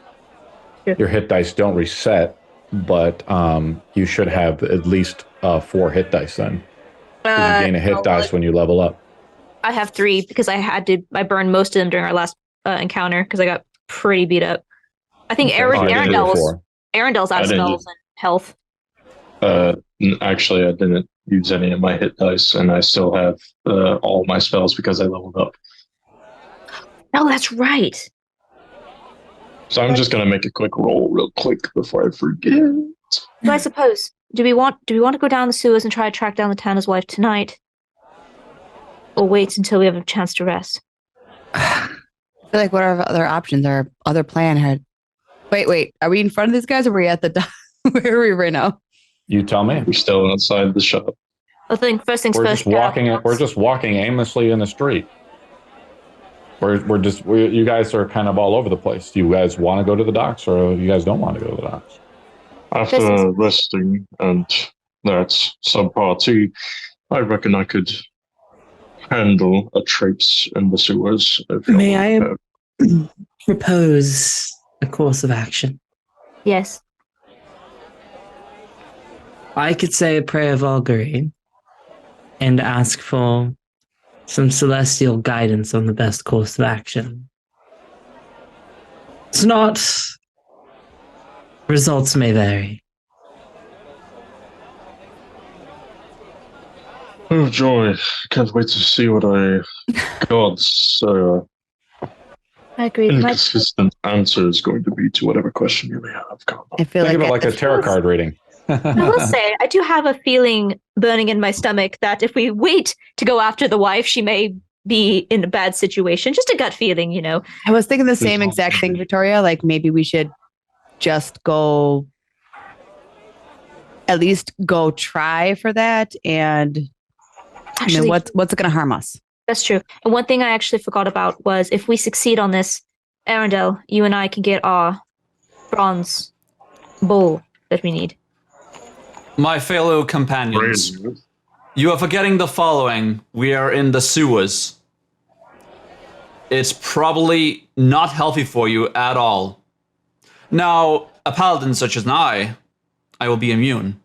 Sure. Your hit dice don't reset, but you should have at least 4 hit dice then. Because you gain a hit dice when you level up. I have 3 because I burned most of them during our last encounter because I got pretty beat up. I think Earendahl's out of spells and health. Actually, I didn't use any of my hit dice, and I still have all my spells because I leveled up. Oh, that's right. So I'm just gonna make a quick roll real quick before I forget. So I suppose, do we want to go down the sewers and try to track down the Tanner's wife tonight? Or wait until we have a chance to rest? I feel like what are our other options? Our other plan had. Wait. Are we in front of these guys or are we at the where are we right now? You tell me. We're still outside the shop. I think first things We're first. We're just walking aimlessly in the street. You guys are kind of all over the place. Do you guys want to go to the docks or you guys don't want to go to the docks? After resting and that subparty, I reckon I could handle a traipse in the sewers. May I propose a course of action? Yes. I could say a prayer of Algarine and ask for some celestial guidance on the best course of action. It's not. Results may vary. Oh joy! Can't wait to see what God's I agree. inconsistent answer is going to be to whatever question you may have. I feel Think of it like a tarot card reading. I will say, I do have a feeling burning in my stomach that if we wait to go after the wife, she may be in a bad situation. Just a gut feeling, you know. I was thinking the same exact thing, Victoria. Like maybe we should just go, at least go try for that. And Actually, I mean, what's it going to harm us? That's true. And one thing I actually forgot about was if we succeed on this, Earendahl, you and I can get our bronze bowl that we need. My fellow companions, you are forgetting the following. We are in the sewers. It's probably not healthy for you at all. Now, a paladin such as I will be immune.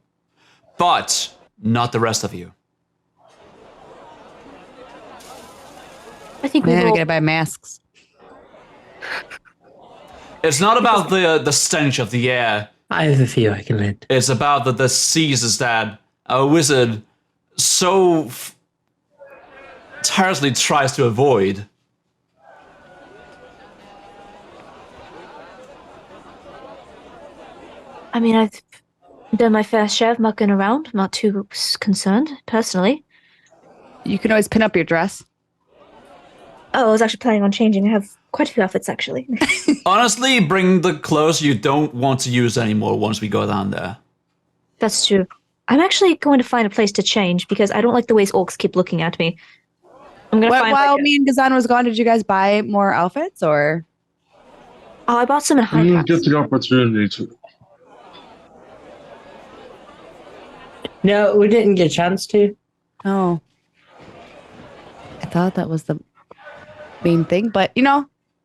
But not the rest of you. I think we Man, I gotta buy masks. It's not about the stench of the air. I have a few I can lend. It's about the diseases that a wizard so tirelessly tries to avoid. I mean, I've done my fair share of mucking around. I'm not too concerned, personally. You can always pin up your dress. Oh, I was actually planning on changing. I have quite a few outfits, actually. Honestly, bring the clothes you don't want to use anymore once we go down there. That's true. I'm actually going to find a place to change because I don't like the ways orcs keep looking at me. I'm going to find... While me and Gzane was gone, did you guys buy more outfits, or...? Oh, I bought some in high class. Get the opportunity to. No, we didn't get a chance to. Oh. I thought that was the main thing, but, you know,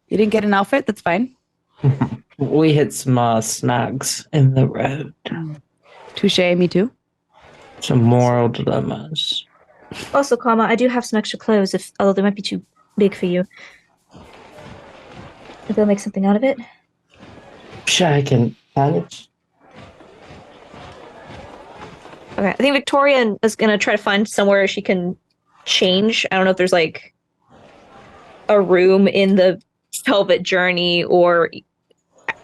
you didn't get an outfit, that's fine. We hit some snags in the road. Touche, me too. Some moral dilemmas. Also, Karma, I do have some extra clothes, although they might be too big for you. If they'll make something out of it. Sure, I can manage. Okay, I think Victoria is going to try to find somewhere she can change. I don't know if there's like a room in the Velvet Journey or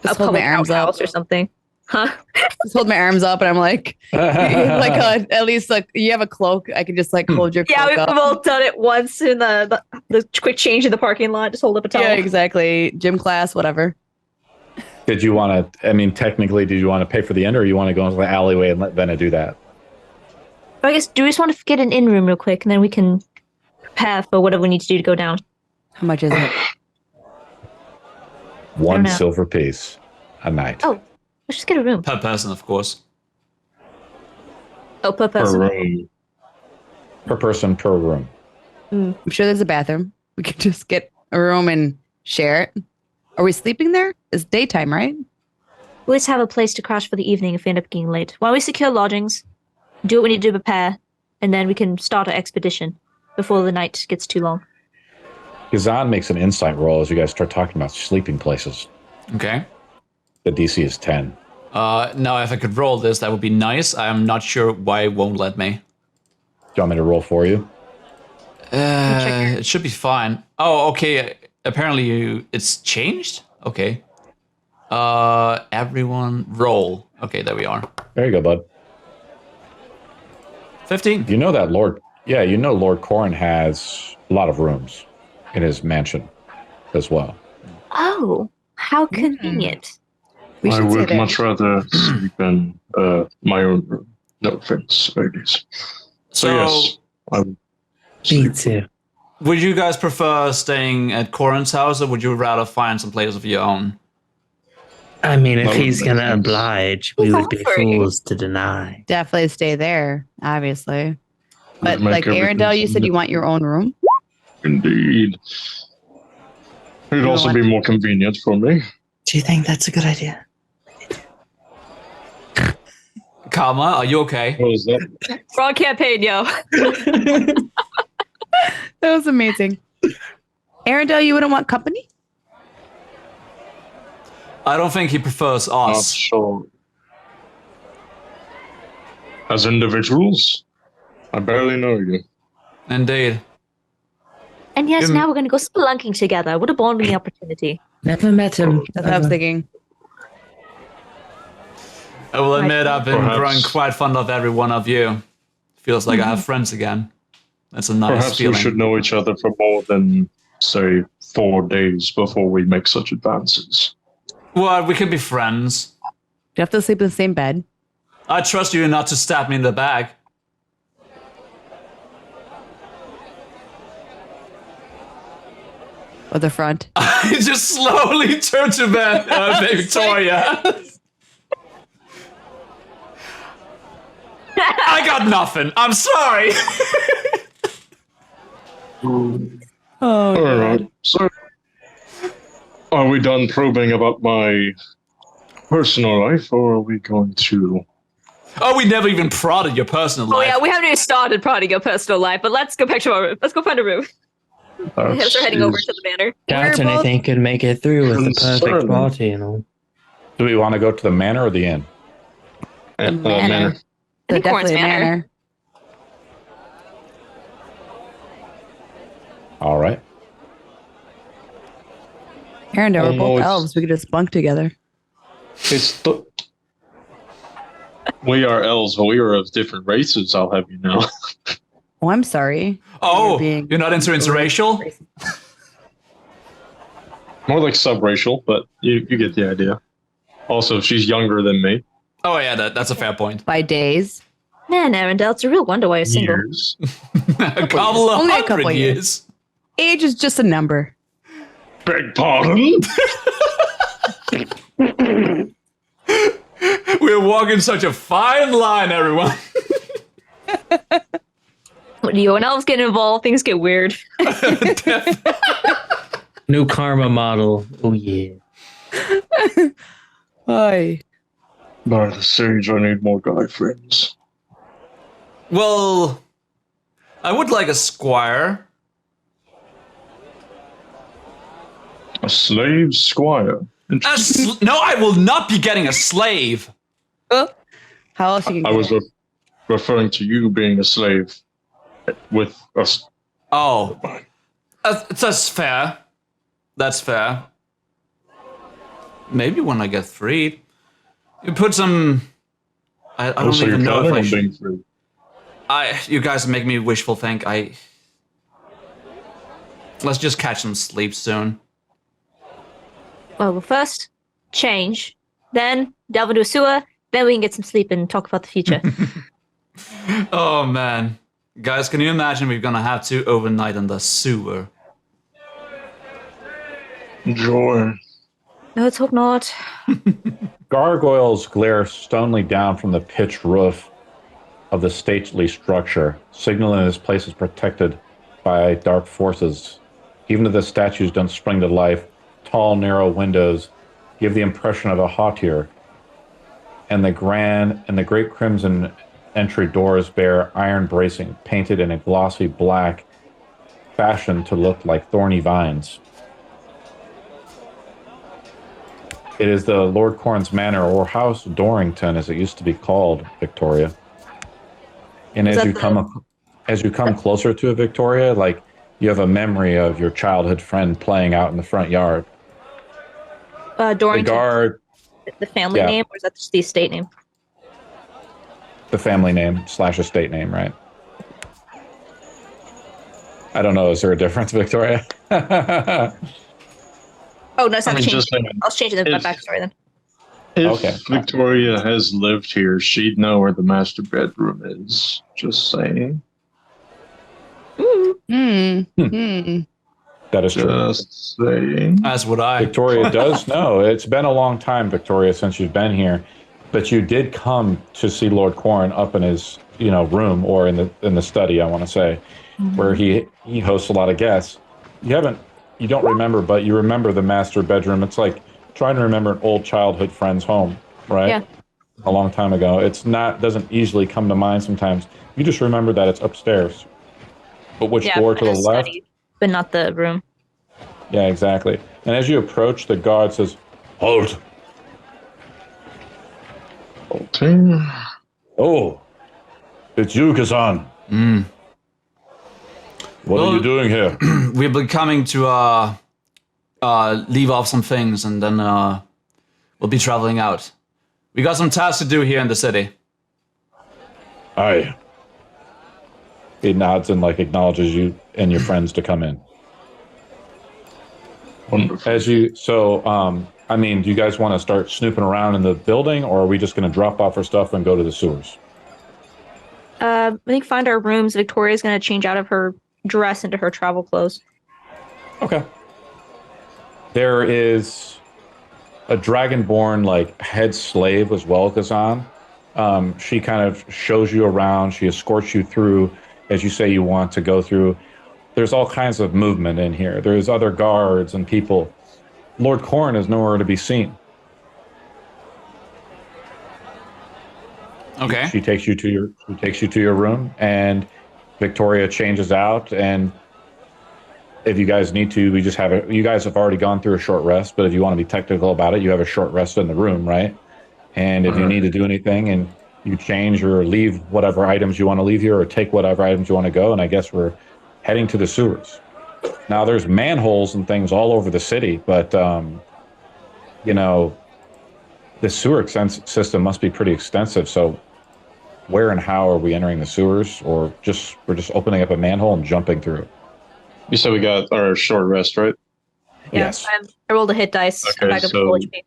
Just a hold my public arms outhouse up or something. Huh? Just hold my arms up and I'm like, at least like you have a cloak. I can just like hold your cloak Yeah, we've up. all done it once in the quick change in the parking lot. Just hold up a towel. Yeah, exactly. Gym class, whatever. Did you want to, I mean, technically, did you want to pay for the end or you want to go into the alleyway and let Venna do that? I guess, do we just want to get an in-room real quick and then we can prepare for whatever we need to do to go down? How much is it? 1 silver piece a night. Oh, let's just get a room. Per person, of course. Oh, per person. Per person, per room. I'm sure there's a bathroom. We could just get a room and share it. Are we sleeping there? It's daytime, right? We always have a place to crash for the evening if we end up getting late. Why don't we secure lodgings, do what we need to prepare, and then we can start our expedition before the night gets too long. Gzane makes an insight roll as you guys start talking about sleeping places. Okay. The DC is 10. Now, if I could roll this, that would be nice. I'm not sure why it won't let me. Do you want me to roll for you? It should be fine. Oh, okay. Apparently, it's changed? Okay. Everyone roll. Okay, there we are. There you go, bud. 15. You know that Lord Corrin has a lot of rooms in his mansion as well. Oh, how convenient. I would much rather sleep in my own room. No offense, ladies. So yes, I would Me too. would you guys prefer staying at Corrin's house, or would you rather find some place of your own? I mean, if That he's would going make to sense. oblige, we would be Offering. fools to deny. Definitely stay there, obviously. But Would make like everything Earendahl, you said you want your own room? Indeed. It'd know also what? be more convenient for me. Do you think that's a good idea? Karma, are you okay? What is that? Wrong campaign, yo. That was amazing. Earendahl, you wouldn't want company? I don't think he prefers Not us. sure. As individuals, I barely know you. Indeed. And yes, Um, now we're going to go spelunking together. What a bonding opportunity. Never met him. That's what I was thinking. I will admit I've been Perhaps. growing quite fond of every one of you. Feels like I have friends again. That's a nice Perhaps feeling. we should know each other for more than, say, 4 days before we make such advances. Well, we could be friends. Do you have to sleep in the same bed? I trust you not to stab me in the back. Or the front? I just slowly turn to Victoria. I got nothing. I'm sorry. Oh, All right. So, are we done probing about my personal life, or are we going to? Oh, we never even prodded your personal Oh life. yeah, we haven't even started prodding your personal life, but let's go back to our room. Let's go find a room. Yes, we're heading over to the manor. Downton, I both- think, could make it through with the perfect concerned. party, you know. Do we want to go to the manor or the inn? Manor. I think Corrin's Definitely a manor. manor. All right. Earendahl, we're no, both it's- elves. We could just bunk together. It's the. We are elves, but we are of different races. I'll have you know. Oh, I'm sorry. Oh, You're being- you're not into interracial? More like subracial, but you get the idea. Also, she's younger than me. Oh yeah, that's a fair point. By days. Man, Earendahl, it's a real wonder why you're single. Years. A couple of Only a hundred couple years. Age is just a number. Beg pardon? We're walking such a fine line, everyone. When you and elves get involved, things get weird. New karma model. Oh, yeah. Hi. By the sage, I need more guy friends. Well, I would like a squire. A slave squire. No, I will not be getting a slave. How else you can I was referring to you being a slave with us. Oh, that's fair. That's fair. Maybe when I get freed, you put some. I don't Also, you're even know planning if I on should. being free. You guys make me wishful think. Let's just catch some sleep soon. Well, we'll first change, then delve into a sewer, then we can get some sleep and talk about the future. Oh man, guys, can you imagine we're gonna have to overnight in the sewer? Joy. No, let's hope not. Gargoyles glare stonily down from the pitched roof of the stately structure, signaling this place is protected by dark forces. Even if the statues don't spring to life, tall, narrow windows give the impression of a hauteur, and the great crimson entry doors bear iron bracing, painted in a glossy black, fashioned to look like thorny vines. It is the Lord Corrin's Manor, or House Dorrington, as it used to be called, Victoria. And as you come closer to it, Victoria, like you have a memory of your childhood friend playing out in the front yard. Dorrington. The guard. The family name, or is that just the estate name? The family name / estate name, right? I don't know. Is there a difference, Victoria? Oh, no, it's not changing. just saying, I'll change it in my backstory then. If Victoria has lived here, she'd know where the master bedroom is. Just saying. That is true. Just saying. As would I. Victoria does know. It's been a long time, Victoria, since you've been here, but you did come to see Lord Corrin up in his, room, or in the study, I want to say, where he hosts a lot of guests. You don't remember, but you remember the master bedroom. It's like trying to remember an old childhood friend's home, right? Yeah. A long time ago. Doesn't easily come to mind sometimes. You just remember that it's upstairs. But which door to the left? Study, but not the room. Yeah, exactly. And as you approach, the guard says, "Halt." Halting. Oh, it's you, Gzane. What are you doing here? We've been coming to leave off some things, and then we'll be traveling out. We got some tasks to do here in the city. Aye. He nods and acknowledges you and your friends to come in. Wonderful. Do you guys want to start snooping around in the building, or are we just going to drop off our stuff and go to the sewers? I think find our rooms. Victoria's going to change out of her dress into her travel clothes. Okay. There is a dragonborn head slave as well, Gzane. She kind of shows you around. She escorts you through, as you say you want to go through. There's all kinds of movement in here. There's other guards and people. Lord Corrin is nowhere to be seen. Okay. She takes you to your room, and Victoria changes out. And if you guys need to, you guys have already gone through a short rest, but if you want to be technical about it, you have a short rest in the room, right? And if you need to do anything and you change or leave whatever items you want to leave here, or take whatever items you want to go, and I guess we're heading to the sewers. Now, there's manholes and things all over the city, but, the sewer system must be pretty extensive. So where and how are we entering the sewers, or we're just opening up a manhole and jumping through? You said we got our short rest, right? Yeah, Yes. I rolled a hit dice. Okay, Back up to so full HP.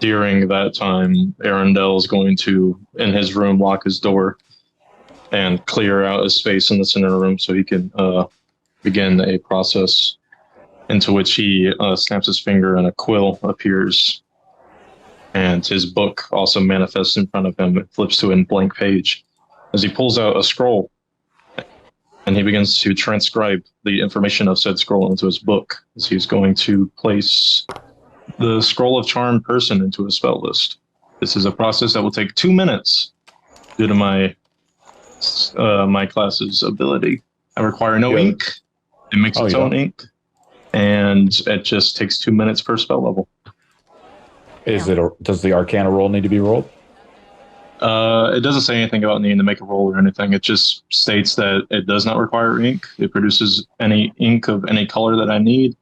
during that time, Earendahl is going to, in his room, lock his door and clear out a space in the center of the room so he can begin a process into which he snaps his finger and a quill appears. And his book also manifests in front of him. It flips to a blank page as he pulls out a scroll, and he begins to transcribe the information of said scroll into his book, as he's going to place the scroll of charmed person into a spell list. This is a process that will take 2 minutes due to my class's ability. I require no ink. It makes its own ink, and it just takes 2 minutes per spell level. Does the Arcana roll need to be rolled? It doesn't say anything about needing to make a roll or anything. It just states that it does not require ink. It produces any ink of any color that I need.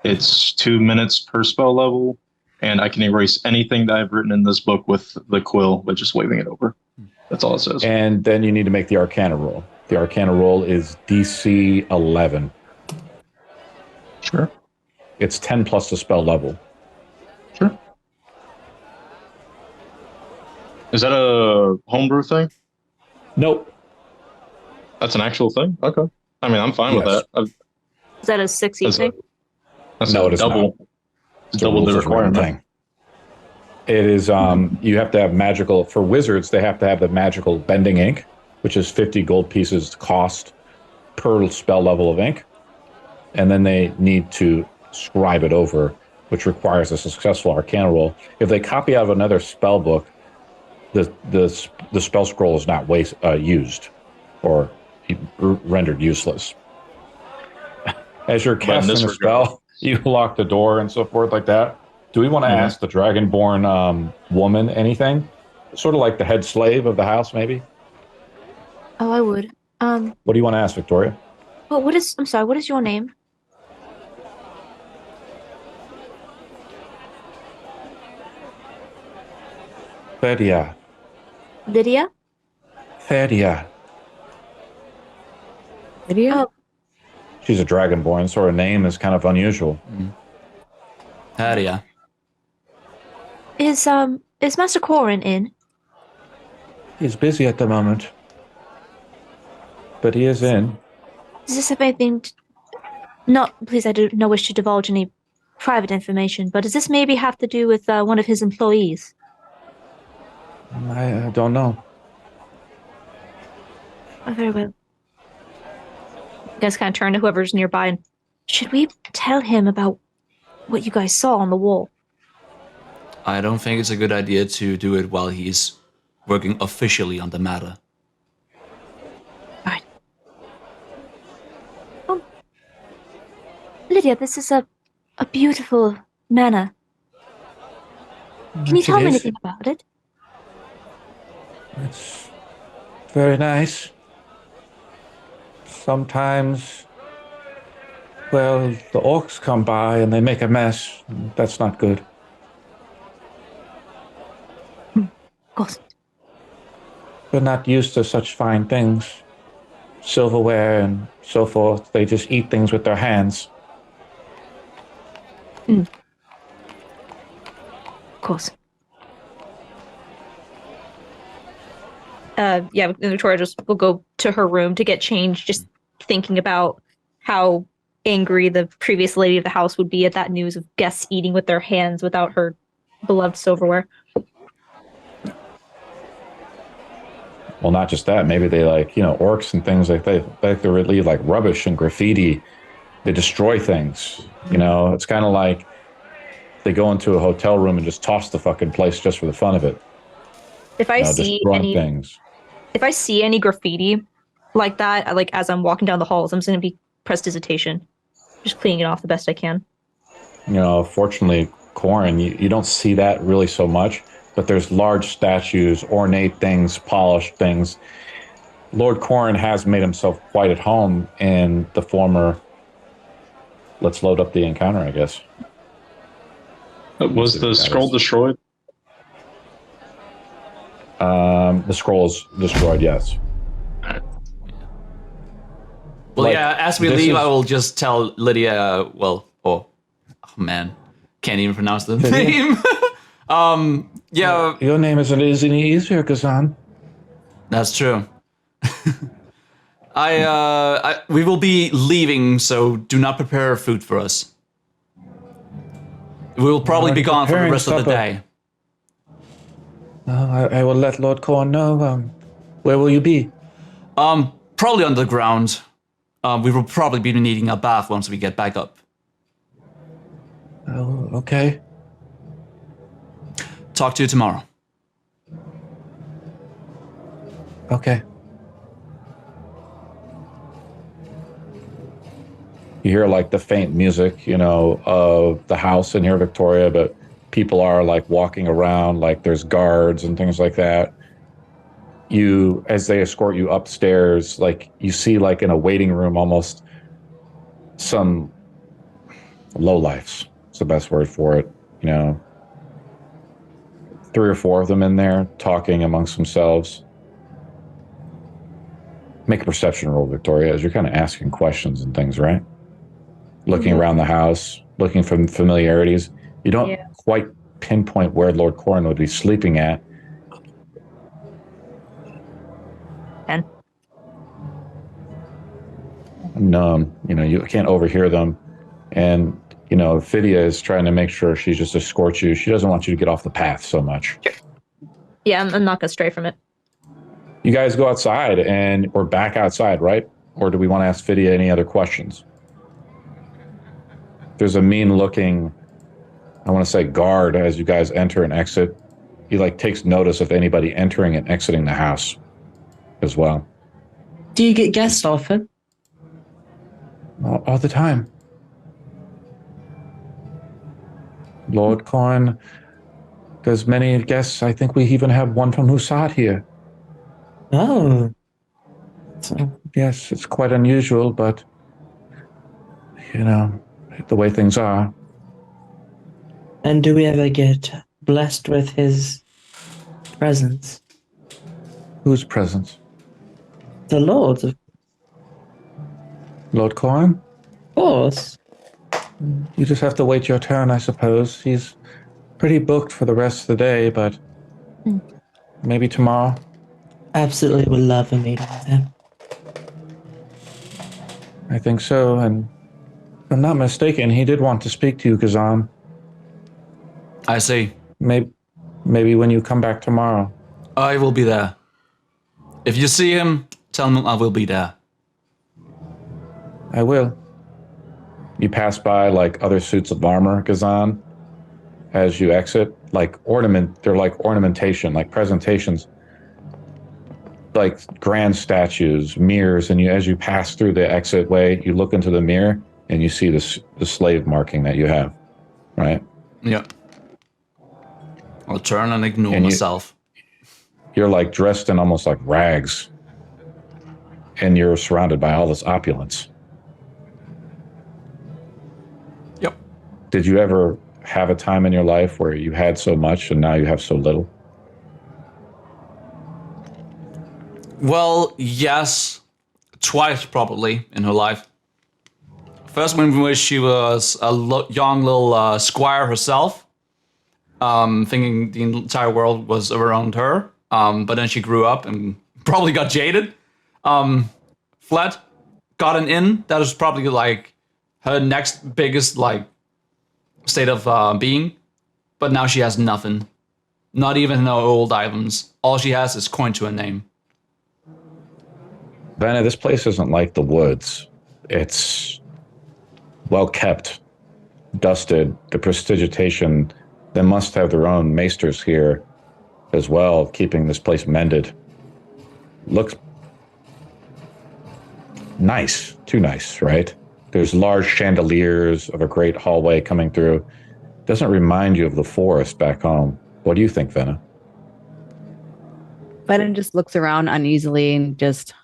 It's 2 minutes per spell level, and I can erase anything that I've written in this book with the quill by just waving it over. That's all it says. And then you need to make the Arcana roll. The Arcana roll is DC 11. Sure. It's 10 plus the spell level. Sure. Is that a homebrew thing? Nope. That's an actual thing? Okay. I mean, I'm fine with that. Is that a 6 thing? That's No, a it is double. not. It's double the requirement. It is, you have to have magical, for wizards, they have to have the magical bending ink, which is 50 gold pieces cost per spell level of ink, and then they need to scribe it over, which requires a successful Arcana roll. If they copy out of another spell book, the spell scroll is not used or rendered useless. As you're casting a spell, you lock the door and so forth like that. Do we want to ask the Dragonborn woman anything? Sort of like the head slave of the house, maybe? Oh, I would. What do you want to ask, Victoria? Well, I'm sorry, what is your name? Fydia. Lydia? Fydia. Lydia? Oh, She's a Dragonborn, so her name is kind of unusual. Fydia. is Master Corrin in? He's busy at the moment, but he is in. Does this have anything not, please, I do not wish to divulge any private information, but does this maybe have to do with one of his employees? I don't know. Oh, very well. You guys kind of turn to whoever's nearby and, should we tell him about what you guys saw on the wall? I don't think it's a good idea to do it while he's working officially on the matter. Right. Oh, Lydia, this is a beautiful manor. Can you tell me anything about it? It's very nice. Sometimes, well, the orcs come by and they make a mess. That's not good. Of course. They're not used to such fine things. Silverware and so forth. They just eat things with their hands. Of course. Yeah, Victoria just will go to her room to get changed, just thinking about how angry the previous lady of the house would be at that news of guests eating with their hands without her beloved silverware. Well, not just that. Maybe they orcs and things like that. They leave like rubbish and graffiti. They destroy things. It's kind of like they go into a hotel room and just toss the fucking place just for the fun of it. If I see any graffiti like that, like as I'm walking down the halls, I'm just going to be prestidigitation, just cleaning it off the best I can. Fortunately, Corrin, you don't see that really so much, but there's large statues, ornate things, polished things. Lord Corrin has made himself quite at home in the former. Let's load up the encounter, I guess. Was the scroll destroyed? The scroll is destroyed, yes. Well, as we leave, I will just tell Lydia, oh man, can't even pronounce the name. Your name isn't any easier, Gzane. That's true. We will be leaving, so do not prepare food for us. We will probably be gone for the rest of the day. I will let Lord Corrin know. Where will you be? Probably on the ground. We will probably be needing a bath once we get back up. Oh, okay. Talk to you tomorrow. Okay. You hear like the faint music, of the house in here, Victoria, but people are like walking around, like there's guards and things like that. As they escort you upstairs, like you see like in a waiting room almost some lowlifes. It's the best word for it. 3 or 4 of them in there talking amongst themselves. Make a perception roll, Victoria, as you're kind of asking questions and things, right? Looking around the house, looking for familiarities. You don't quite pinpoint where Lord Corrin would be sleeping at. And? No, you can't overhear them. And, Fydia is trying to make sure she just escorts you. She doesn't want you to get off the path so much. Sure. Yeah, I'm not going to stray from it. You guys go outside, and we're back outside, right? Or do we want to ask Fydia any other questions? There's a mean-looking, I want to say, guard as you guys enter and exit. He takes notice of anybody entering and exiting the house as well. Do you get guests often? All the time. Lord Corrin, there's many guests. I think we even have one from Husat here. Oh. Yes, it's quite unusual, but, the way things are. And do we ever get blessed with his presence? Whose presence? The Lord, of Lord Corrin? course. You just have to wait your turn, I suppose. He's pretty booked for the rest of the day, but maybe tomorrow. Absolutely would love a meeting with him. I think so, and if I'm not mistaken, he did want to speak to you, Gzane. I see. Maybe when you come back tomorrow. I will be there. If you see him, tell him I will be there. I will. You pass by other suits of armor, Gzane, as you exit. They're like ornamentation, like presentations. Like grand statues, mirrors, and as you pass through the exit way, you look into the mirror and you see the slave marking that you have, right? Yeah. I'll turn and ignore myself. You're dressed in almost like rags, and you're surrounded by all this opulence. Yep. Did you ever have a time in your life where you had so much and now you have so little? Well, yes. Twice, probably, in her life. First when she was a young little squire herself, thinking the entire world was around her. But then she grew up and probably got jaded. Fled, got an inn. That was probably her next biggest state of being. But now she has nothing. Not even her old items. All she has is coin to her name. Vanna, this place isn't like the woods. It's well kept, dusted. The prestigitation, they must have their own maesters here as well, keeping this place mended. Looks nice, too nice, right? There's large chandeliers of a great hallway coming through. Doesn't remind you of the forest back home. What do you think, Vanna? Vanna just looks around uneasily and just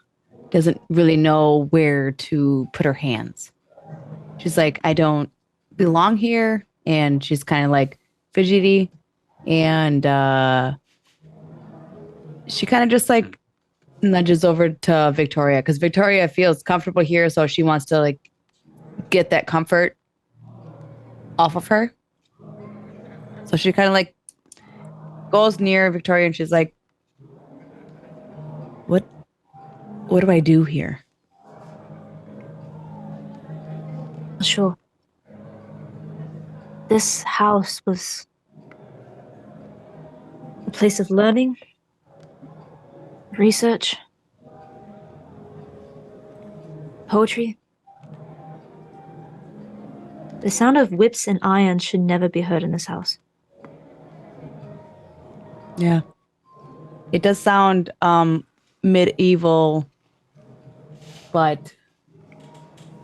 doesn't really know where to put her hands. She's like, I don't belong here. And she's kind of fidgety. And she kind of just nudges over to Victoria because Victoria feels comfortable here. So she wants to get that comfort off of her. So she kind of goes near Victoria and she's like, what do I do here? Sure. This house was a place of learning, research, poetry. The sound of whips and irons should never be heard in this house. Yeah. It does sound medieval, but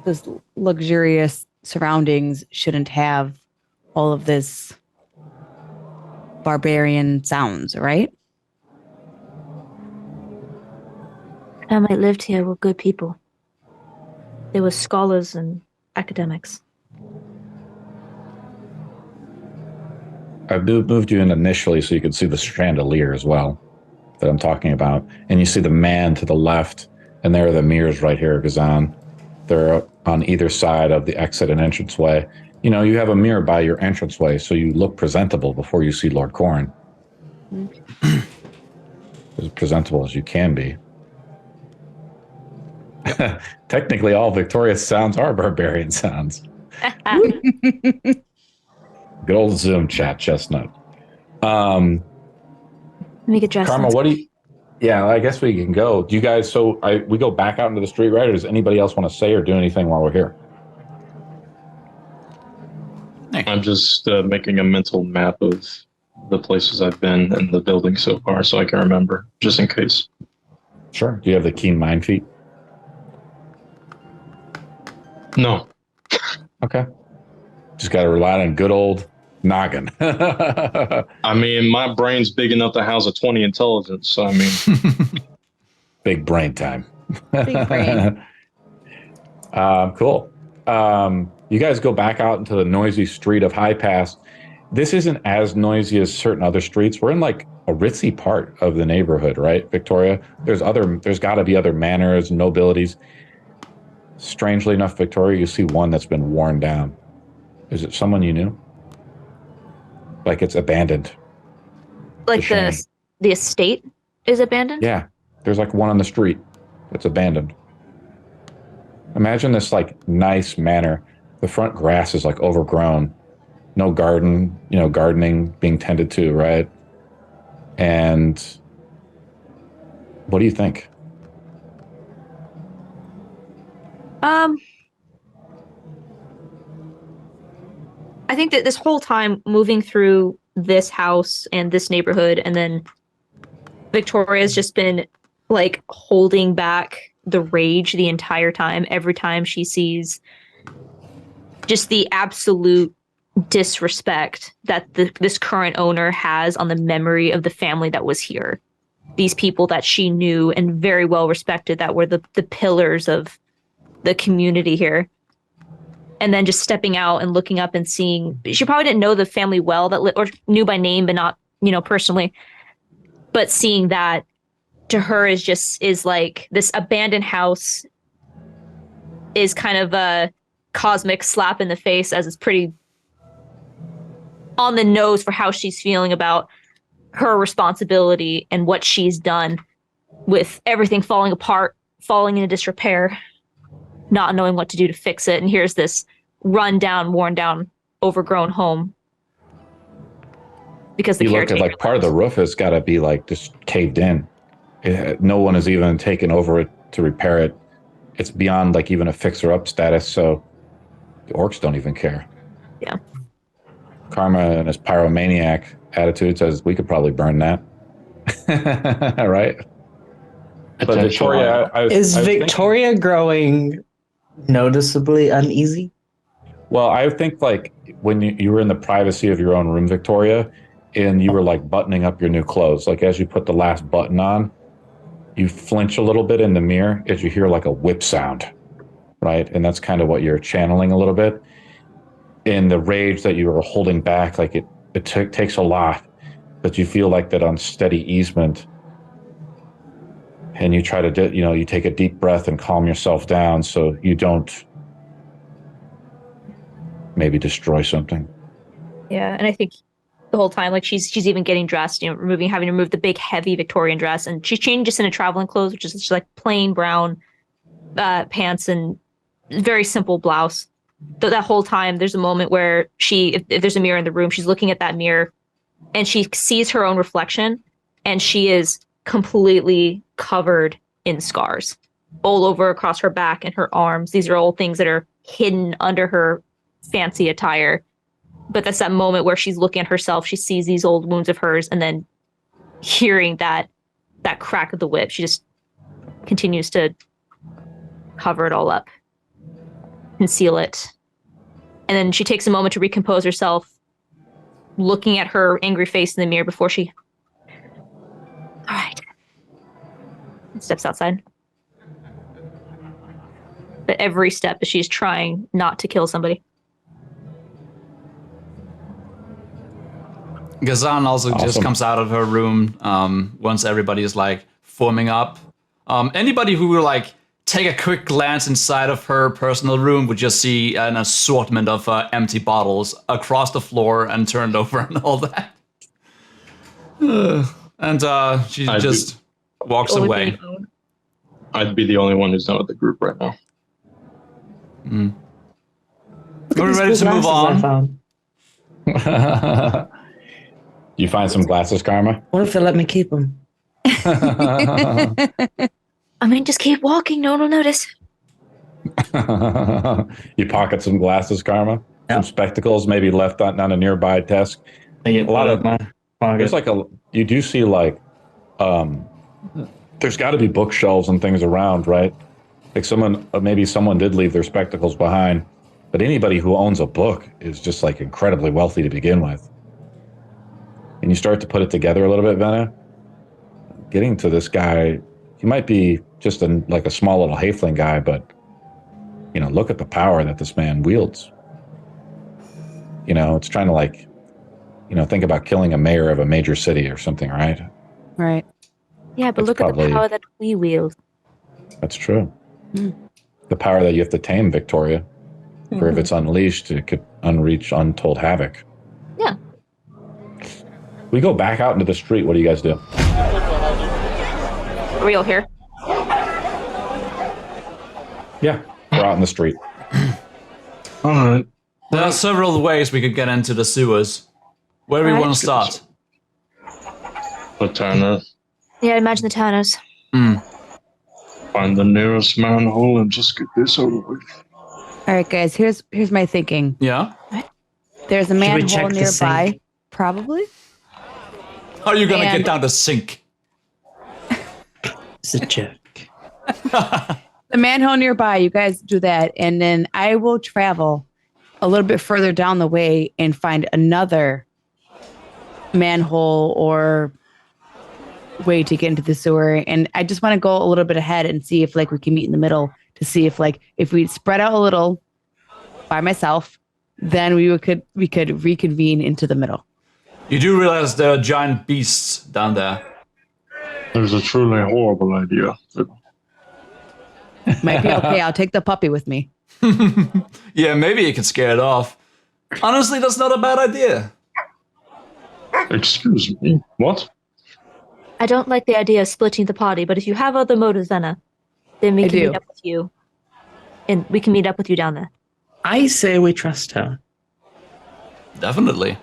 this luxurious surroundings shouldn't have all of this barbarian sounds, right? The family that lived here were good people. They were scholars and academics. I moved you in initially so you could see the chandelier as well that I'm talking about. And you see the man to the left, and there are the mirrors right here, Gzane. They're on either side of the exit and entranceway. You have a mirror by your entranceway, so you look presentable before you see Lord Corrin. As presentable as you can be. Technically, all Victoria's sounds are barbarian sounds. Good old Zoom chat, Chestnut. Let me get dressed. Karma, Yeah, I guess we can go. Do you guys? We go back out into the street, right? Or does anybody else want to say or do anything while we're here? I'm just making a mental map of the places I've been and the building so far, so I can remember, just in case. Sure. Do you have the keen mind feat? No. Okay. Just got to rely on good old noggin. I mean, my brain's big enough to house a 20 intelligence, so I mean... Big brain time. Big brain. Cool. You guys go back out into the noisy street of High Pass. This isn't as noisy as certain other streets. We're in like a ritzy part of the neighborhood, right, Victoria? There's got to be other manors, nobilities. Strangely enough, Victoria, you see one that's been worn down. Is it someone you knew? Like it's abandoned. Like the estate is abandoned? Yeah. There's like one on the street that's abandoned. Imagine this like nice manor. The front grass is like overgrown. No garden, gardening being tended to, right? And what do you think? I think that this whole time moving through this house and this neighborhood, and then Victoria's just been like holding back the rage the entire time. Every time she sees just the absolute disrespect that this current owner has on the memory of the family that was here. These people that she knew and very well respected, that were the pillars of the community here. And then just stepping out and looking up and seeing, she probably didn't know the family well, or knew by name, but not, personally. But seeing that to her is like this abandoned house is kind of a cosmic slap in the face, as it's pretty on the nose for how she's feeling about her responsibility and what she's done with everything falling apart, falling into disrepair, not knowing what to do to fix it. And here's this run down, worn down, overgrown home. Because the you look at like part of the roof has got to be like just caved in. No one has even taken over it to repair it. It's beyond like even a fixer up status. So the orcs don't even care. Yeah. Karma and his pyromaniac attitude says we could probably burn that. Right? But Victoria, is Victoria growing noticeably uneasy? Well, I think like when you were in the privacy of your own room, Victoria, and you were like buttoning up your new clothes, like as you put the last button on, you flinch a little bit in the mirror as you hear like a whip sound, right? And that's kind of what you're channeling a little bit. In the rage that you were holding back, like it takes a lot, but you feel like that unsteady easement. And you try to, you take a deep breath and calm yourself down so you don't maybe destroy something. Yeah, and I think the whole time, like she's even getting dressed, having to remove the big heavy Victorian dress, and she's changing just into traveling clothes, which is just like plain brown pants and very simple blouse. That whole time, there's a moment where if there's a mirror in the room, she's looking at that mirror and she sees her own reflection, and she is completely covered in scars all over across her back and her arms. These are all things that are hidden under her fancy attire. But that's that moment where she's looking at herself. She sees these old wounds of hers, and then hearing that crack of the whip, she just continues to cover it all up, conceal it. And then she takes a moment to recompose herself, looking at her angry face in the mirror before she... All right. Steps outside. But every step is she's trying not to kill somebody. Gzane also just comes out of her room once everybody is like forming up. Anybody who will like take a quick glance inside of her personal room would just see an assortment of empty bottles across the floor and turned over and all that. And she just walks away. I'd be the only one who's not with the group right now. Mm. We're ready to move on. You find some glasses, Karma? What if they let me keep them? I mean, just keep walking. No one will notice. You pocket some glasses, Karma. Some spectacles, maybe left on a nearby desk. I get A lot of my pocket. there's like you do see like there's got to be bookshelves and things around, right? Like maybe someone did leave their spectacles behind, but anybody who owns a book is just like incredibly wealthy to begin with. And you start to put it together a little bit, Venna. Getting to this guy, he might be just like a small little halfling guy, but look at the power that this man wields. It's trying to like, think about killing a mayor of a major city or something, right? Right. Yeah, but look at the power that we wield. That's true. The power that you have to tame, Victoria. For if it's unleashed, it could unleash untold havoc. Yeah. We go back out into the street. What do you guys do? Are we all here? Yeah, we're out in the street. All right. There are several ways we could get into the sewers. Where do we want to start? The Tanner. Yeah, I imagine the Tanners. Find the nearest manhole and just get this over with. All right, guys. Here's my thinking. Yeah? There's a we manhole check the nearby, sink? probably. How are you going to And- get down the sink? It's a joke. The manhole nearby. You guys do that, and then I will travel a little bit further down the way and find another manhole or way to get into the sewer. And I just want to go a little bit ahead and see if like we can meet in the middle to see if we spread out a little by myself, then we could reconvene into the middle. You do realize there are giant beasts down there. There's a truly horrible idea. Might be okay. I'll take the puppy with me. Yeah, maybe you can scare it off. Honestly, that's not a bad idea. Excuse me. What? I don't like the idea of splitting the party, but if you have other motives, Venna, then we I can do. meet up with you. And we can meet up with you down there. I say we trust her. Definitely.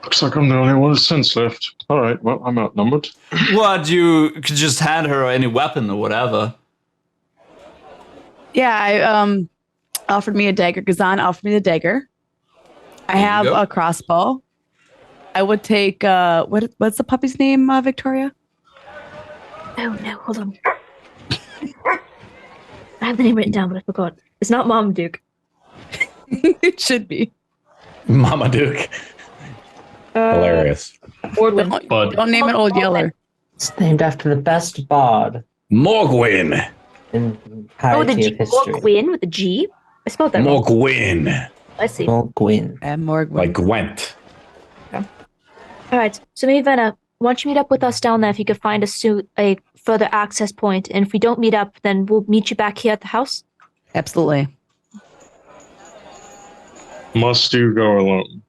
Looks like I'm the only one with sense left. All right, well, I'm outnumbered. What, you could just hand her any weapon or whatever. Yeah, I offered me a dagger. Gzane offered me the dagger. I have go. a crossbow. I would take what's the puppy's name, Victoria? Oh no, hold on. I have the name written down, but I forgot. It's not Mom Duke. It should be. Mama Duke. Hilarious. Ordwin. Don't name it Old Yeller. It's named after the best bard Morgwin. in Oh, the entirety G. of history. Gwyn with the G? I spelled that wrong. Morgwin. I see. Gwyn. Morgan. Like Gwent. All right. So maybe Venna, why don't you meet up with us down there if you could find a further access point? And if we don't meet up, then we'll meet you back here at the house. Absolutely. Must you go alone?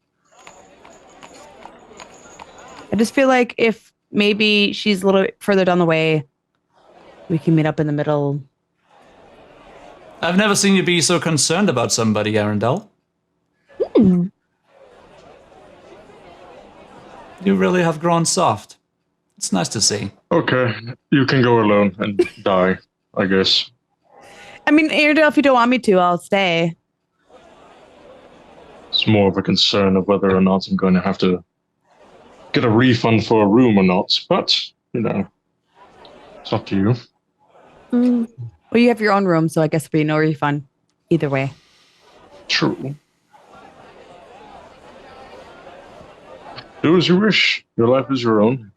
I just feel like if maybe she's a little bit further down the way, we can meet up in the middle. I've never seen you be so concerned about somebody, Earendahl. You really have grown soft. It's nice to see. Okay, you can go alone and die, I guess. I mean, Earendahl, if you don't want me to, I'll stay. It's more of a concern of whether or not I'm going to have to get a refund for a room or not. But, it's up to you. Well, you have your own room, so I guess there'll be no refund either way. True. Do as you wish. Your life is your own.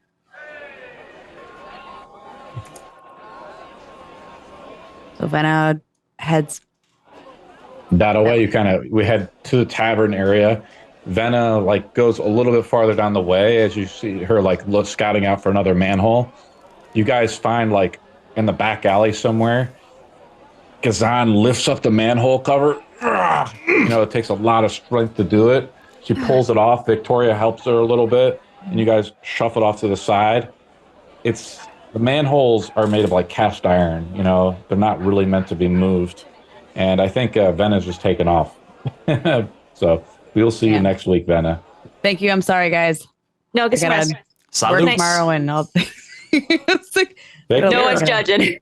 So Venna heads. That away, we head to the tavern area. Venna goes a little bit farther down the way as you see her scouting out for another manhole. You guys find in the back alley somewhere. Gzane lifts up the manhole cover. It takes a lot of strength to do it. She pulls it off. Victoria helps her a little bit, and you guys shuffle it off to the side. The manholes are made of cast iron. They're not really meant to be moved. And I think Venna's just taken off. So we'll see you next week, Venna. Thank you. I'm sorry, guys. No, get some I rest. Salute. Nice. Morrowind. It's like, Thank No you. one's judging.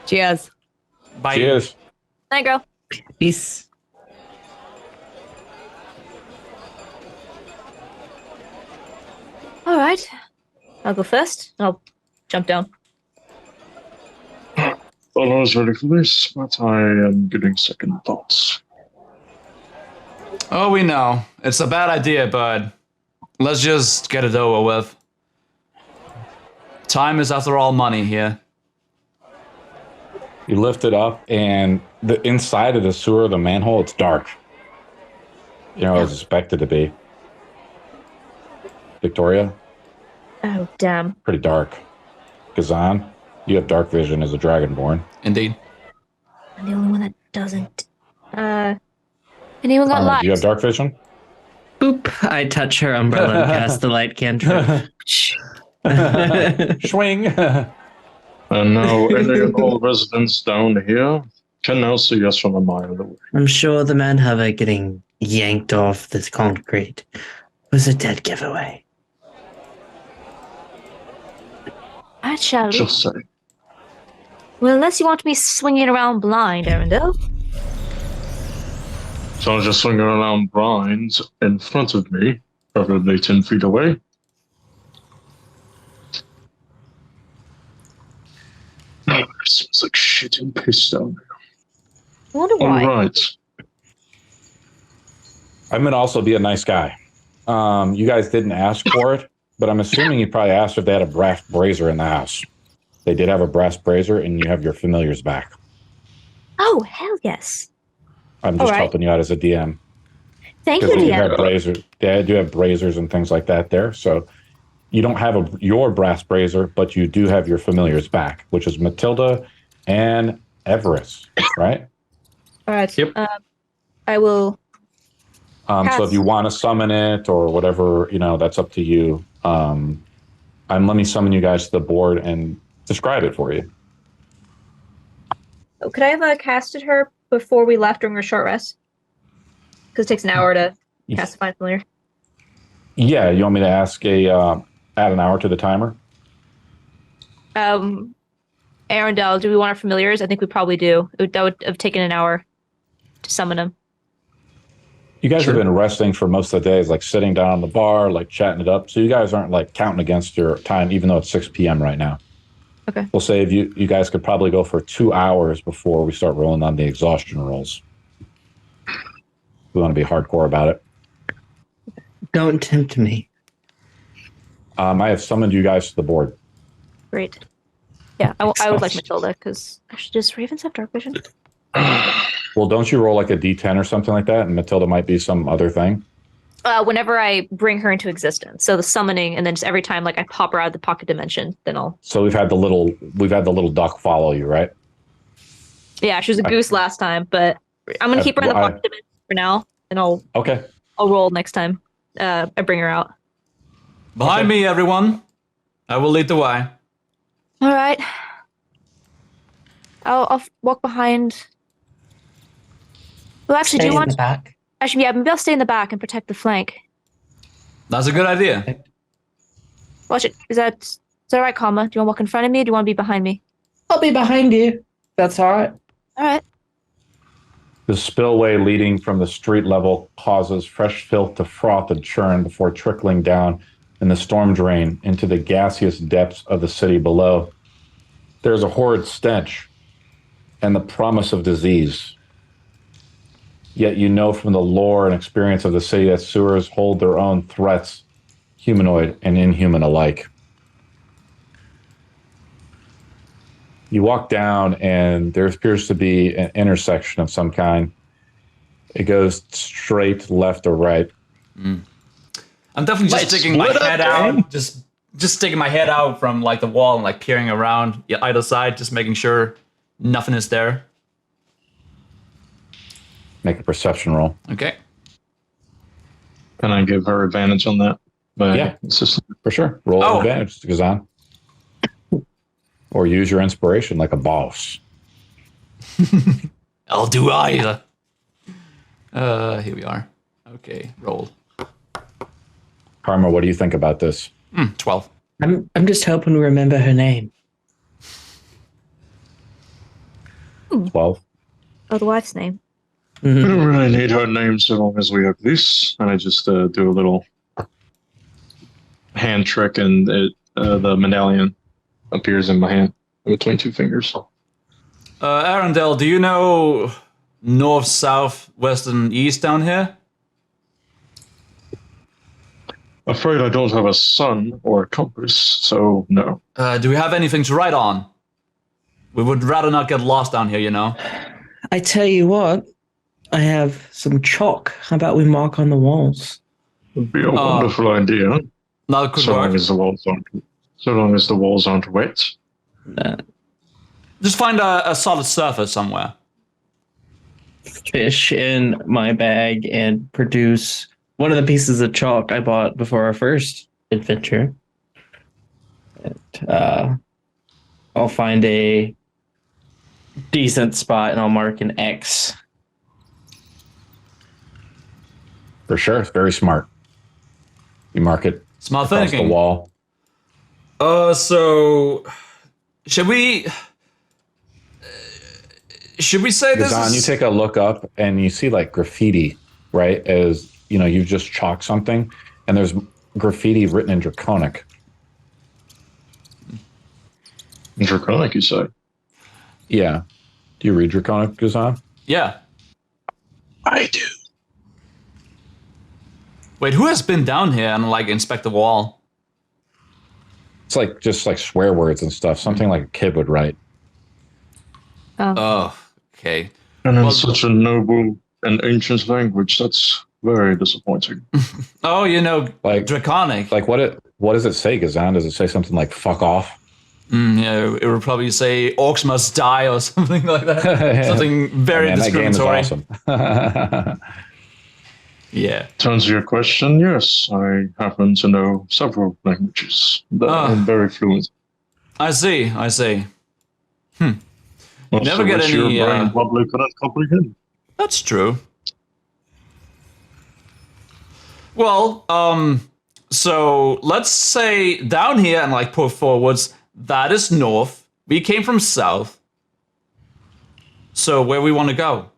cheers. Bye. Cheers. Night, girl. Peace. All right. I'll go first. I'll jump down. Thought I was ready for this, but I am getting second thoughts. Oh, we know. It's a bad idea, but let's just get it over with. Time is, after all, money here. You lift it up, and the inside of the sewer, the manhole, it's dark. You know, as expected to be. Victoria, Oh, damn. pretty dark. Gzane, you have dark vision as a dragonborn. Indeed. I'm the only one that doesn't. Anyone got Connor, do you have light? dark vision? Boop. I touch her umbrella and cast the light cantrip. Swing. And now any and all residents down here can now see us from a mile away. I'm sure the manhover getting yanked off this concrete was a dead giveaway. I shall. Just say. Well, unless you want me swinging around blind, Earendahl. So I was just swinging around blinds in front of me, probably 10 feet away. Oh, it smells like shit and piss down I wonder there. why. All right. I'm going to also be a nice guy. You guys didn't ask for it, but I'm assuming you probably asked if they had a brass brazier in the house. They did have a brass brazier, and you have your familiars back. Oh, hell yes. I'm just All right. helping you out as a DM. Thank you, Because you have DM. braziers. They do have braziers and things like that there. So you don't have your brass brazier, but you do have your familiars back, which is Matilda and Everest, right? All right. Yep. I will. So if you want to summon it or whatever, that's up to you. Let me summon you guys to the board and describe it for you. Oh, could I have casted her before we left during her short rest? Because it takes an hour to cast a Find Familiar. Yeah, you want me to add an hour to the timer? Earendahl, do we want our familiars? I think we probably do. That would have taken an hour to summon them. You guys have been resting for most of the days, like sitting down on the bar, like chatting it up. So you guys aren't like counting against your time, even though it's 6 p.m. right now. Okay. We'll say if you guys could probably go for 2 hours before we start rolling on the exhaustion rolls. We want to be hardcore about it. Don't tempt me. I have summoned you guys to the board. Great. Yeah, I would like Matilda, because actually, does Ravens have dark vision? Well, don't you roll like a D10 or something like that, and Matilda might be some other thing? Whenever I bring her into existence. So the summoning, and then just every time like I pop her out of the pocket dimension, then I'll. So we've had the little duck follow you, right? Yeah, she was a goose last time, but I'm gonna keep her in the pocket dimension for now, and I'll roll next time. I bring her out. Behind me, everyone. I will lead the way. All right. I'll walk behind. Well, actually, Stay do you in want? the back. Actually, yeah, maybe I'll stay in the back and protect the flank. That's a good idea. Watch it. Is that right, Kama? Do you want to walk in front of me, or do you want to be behind me? I'll be behind you. That's all right. All right. The spillway leading from the street level causes fresh filth to froth and churn before trickling down in the storm drain into the gaseous depths of the city below. There's a horrid stench and the promise of disease. Yet you know from the lore and experience of the city that sewers hold their own threats, humanoid and inhuman alike. You walk down and there appears to be an intersection of some kind. It goes straight left or right. I'm definitely just sticking my head out, just sticking my head out from like the wall and like peering around either side, just making sure nothing is there. Make a perception roll. Okay. Can I give her advantage on that? Yeah, for sure. Roll an advantage, Gzane. Or use your inspiration like a boss. I'll do either. Here we are. Okay, roll. Karma, what do you think about this? 12. I'm just hoping we remember her name. 12. Oh, the wife's name. I don't really need her name so long as we have this. And I just do a little hand trick, and the medallion appears in my hand between two fingers. Earendahl, do you know north, south, west, and east down here? Afraid I don't have a sun or a compass, so no. Do we have anything to write on? We would rather not get lost down here, you know. I tell you what, I have some chalk. How about we mark on the walls? Would be a wonderful idea. That could So work. long as the walls aren't wet. Just find a solid surface somewhere. Fish in my bag and produce one of the pieces of chalk I bought before our first adventure. And, I'll find a decent spot and I'll mark an X. For sure. It's very smart. You mark it Smart across thinking. the wall. So should we say this Gzane, is... you take a look up and you see like graffiti, right? As you know, you've just chalked something and there's graffiti written in Draconic. Draconic, you say? Yeah. Do you read Draconic, Gzane? Yeah. I do. Wait, who has been down here and like inspect the wall? It's like just like swear words and stuff. Something like a kid would write. Oh, okay. And in such a noble and ancient language, that's very disappointing. Oh, you know, Like Draconic. Like what does it say, Gzane? Does it say something like "fuck off"? Yeah, it would probably say "orcs must die" or something like that. Yeah. Something very Man, that game is discriminatory. awesome. Yeah. To answer your question, yes, I happen to know several languages that I'm very fluent. I see. Also, Never get which any, your brain probably couldn't comprehend. That's true. Well, so let's say down here and like put forwards, that is north. We came from south. So where we want to go?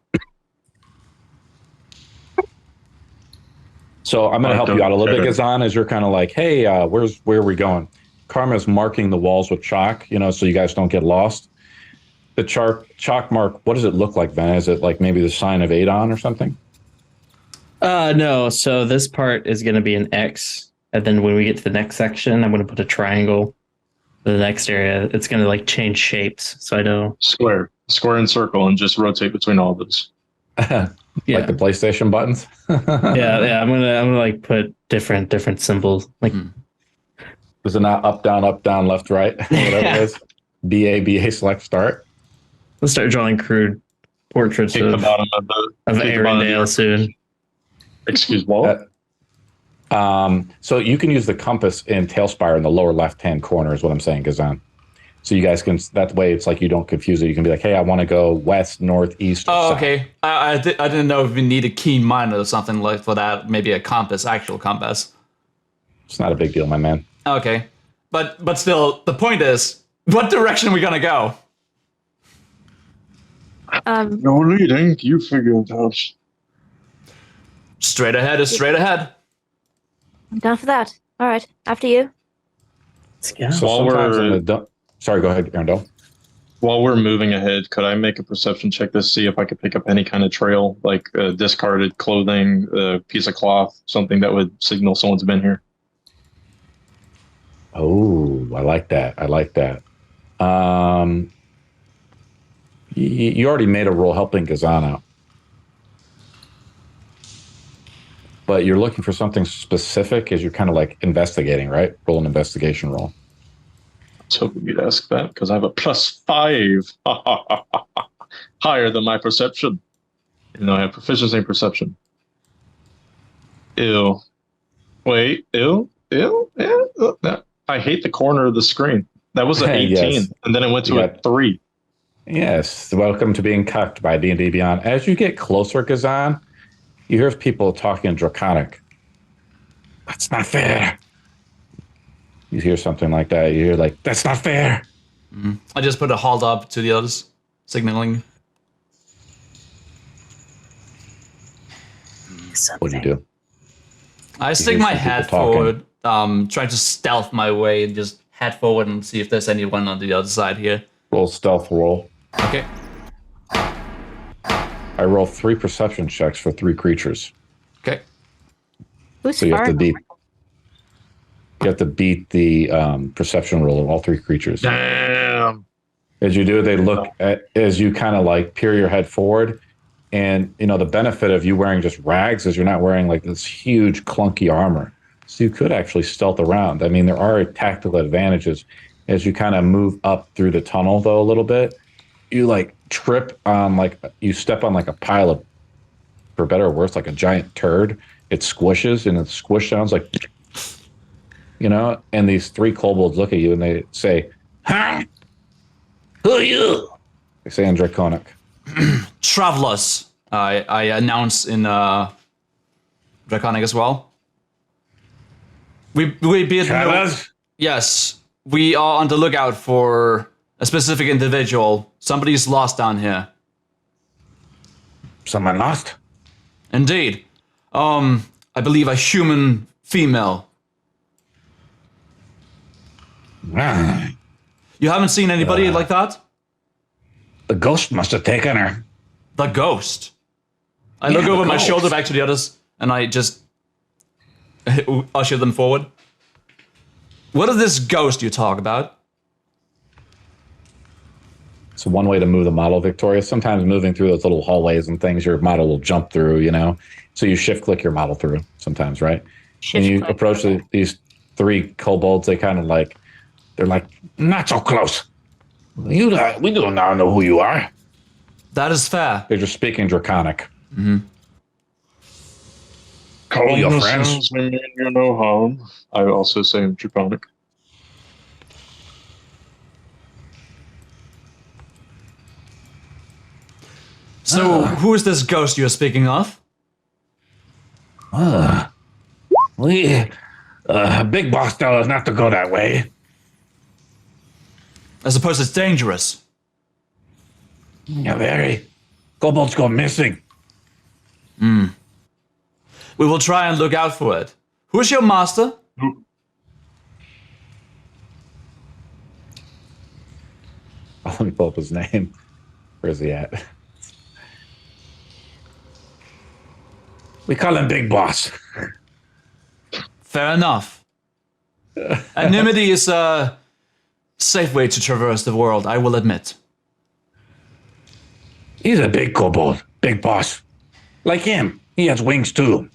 So I'm going to help you out a little bit, Gzane, as you're kind of like, hey, where are we going? Karma's marking the walls with chalk, so you guys don't get lost. The chalk mark, what does it look like, Ben? Is it like maybe the sign of Adon or something? No, so this part is going to be an X. And then when we get to the next section, I'm going to put a triangle. The next area, it's going to like change shapes. So I know. Square and circle, and just rotate between all of those. Yeah. Like the PlayStation buttons? yeah. I'm gonna like put different symbols. Like Is it not up, down, left, right? Whatever it is. BA, select, start. let's start drawing crude portraits Take the of bottom of Earendahl soon. Excuse what? So you can use the compass in Tailspire in the lower left-hand corner is what I'm saying, Gzane. So you guys can, that way it's like you don't confuse it. You can be like, hey, I want to go west, north, east, or Oh, south. okay. I didn't know if we need a keen mind or something like for that. Maybe a compass, actual compass. It's not a big deal, my man. Okay. But still, the point is, what direction are we gonna go? You're leading. You figure it out. Straight ahead is straight ahead. I'm down for that. All right, after you. Let's go. So While sometimes we're- in the sorry, go ahead, Earendahl. While we're moving ahead, could I make a perception check to see if I could pick up any kind of trail, like discarded clothing, a piece of cloth, something that would signal someone's been here? Oh, I like that. You already made a roll helping Gzane out. But you're looking for something specific as you're kind of like investigating, right? Roll an investigation roll. I was hoping you'd ask that because I have a +5. Higher than my perception. I have proficiency in perception. Ew. Wait, ew. I hate the corner of the screen. That was an 18, Yes. and then it went to Yeah. a 3. Yes, welcome to being cucked by D&D Beyond. As you get closer, Gzane, you hear people talking in Draconic. That's not fair. You hear something like that. You hear like, that's not fair. I just put a halt up to the others, signaling. What do you do? I stick hear my some people head talking. forward, trying to stealth my way and just head forward and see if there's anyone on the other side here. Roll stealth roll. Okay. I roll 3 perception checks for 3 creatures. Okay. Who's So you have far? to beat. You have to beat the perception roll of all 3 creatures. Damn. As you do, they look at as you kind of like peer your head forward, and you know the benefit of you wearing just rags is you're not wearing like this huge clunky armor, so you could actually stealth around. I mean, there are tactical advantages as you kind of move up through the tunnel, though a little bit. You like trip on like you step on like a pile of, for better or worse, like a giant turd. It squishes and it squish sounds like, you know. And these 3 kobolds look at you and they say, "Huh? Who are you?" They say in Draconic. Travelers, I announce in Draconic as well. We be at Travelers? Yes, we are on the lookout for a specific individual. Somebody's lost down here. Someone lost? Indeed. I believe a human female. Ah, You haven't seen anybody like that? the ghost must have taken her. The ghost. I Yeah, look the over my ghost. shoulder back to the others, and I just usher them forward. What is this ghost you talk about? So one way to move the model, Victoria, sometimes moving through those little hallways and things, your model will jump through, you know? So you shift click your model through sometimes, right? And you Shift-click, approach okay. these 3 kobolds, they kind of like, they're like, not so close. We do not know who you are. That is fair. They're just speaking Draconic. Calm your yourselves, may mean you no harm. I also say in Draconic. So, who is this ghost you're speaking of? Big boss tells us not to go that way. I suppose it's dangerous. Yeah, very. Kobolds go missing. We will try and look out for it. Who's your master? Let me pull up his name. Where is he at? We call him Big Boss. Fair enough. Anonymity is a safe way to traverse the world, I will admit. He's a big kobold, big boss. Like him, he has wings too.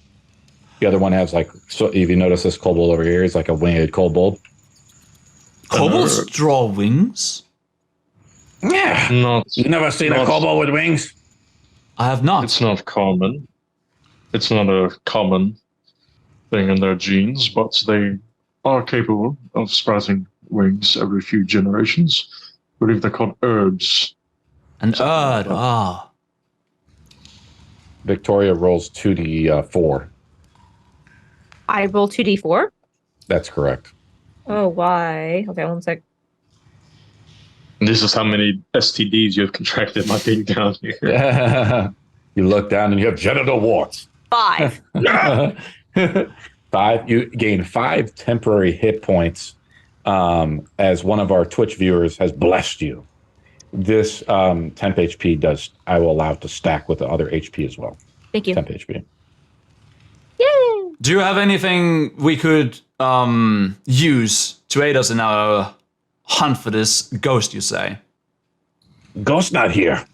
The other one has like, so if you notice this kobold over here, he's like a winged kobold. Kobolds draw wings? Yeah. Not. You never seen a Not- kobold with wings? I have not. It's not common. It's not a common thing in their genes, but they are capable of sprouting wings every few generations. I believe they're called herbs. An Erd, ah. Victoria rolls 2d4. I roll 2d4. That's correct. Oh, why? Okay, 1 sec. This is how many STDs you have contracted by being down here. You look down and you have genital warts. 5. 5. You gain 5 temporary hit points as one of our Twitch viewers has blessed you. This temp HP does, I will allow it to stack with the other HP as well. Thank you. Temp HP. Yay! Do you have anything we could use to aid us in our hunt for this ghost, you say? Ghost not here.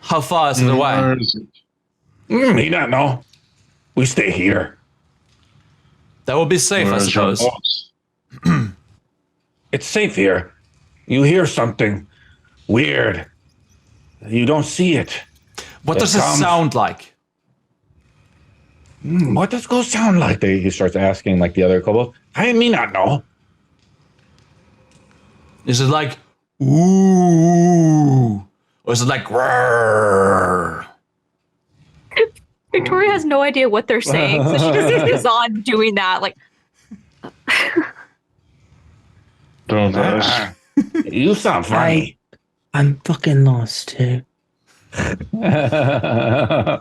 How far is it away? Where is it? He not know. We stay here. That would be safe, I Where is your suppose. boss? It's safe here. You hear something weird. You don't see it. What It does it comes- sound like? What does ghost sound like? He starts asking like the other kobold. I may not know. Is it like, ooh? Or is it like, grrr? Victoria has no idea what they're saying, so she just sees Gzane doing that. Like, Don't ask. You sound funny. I'm fucking lost too.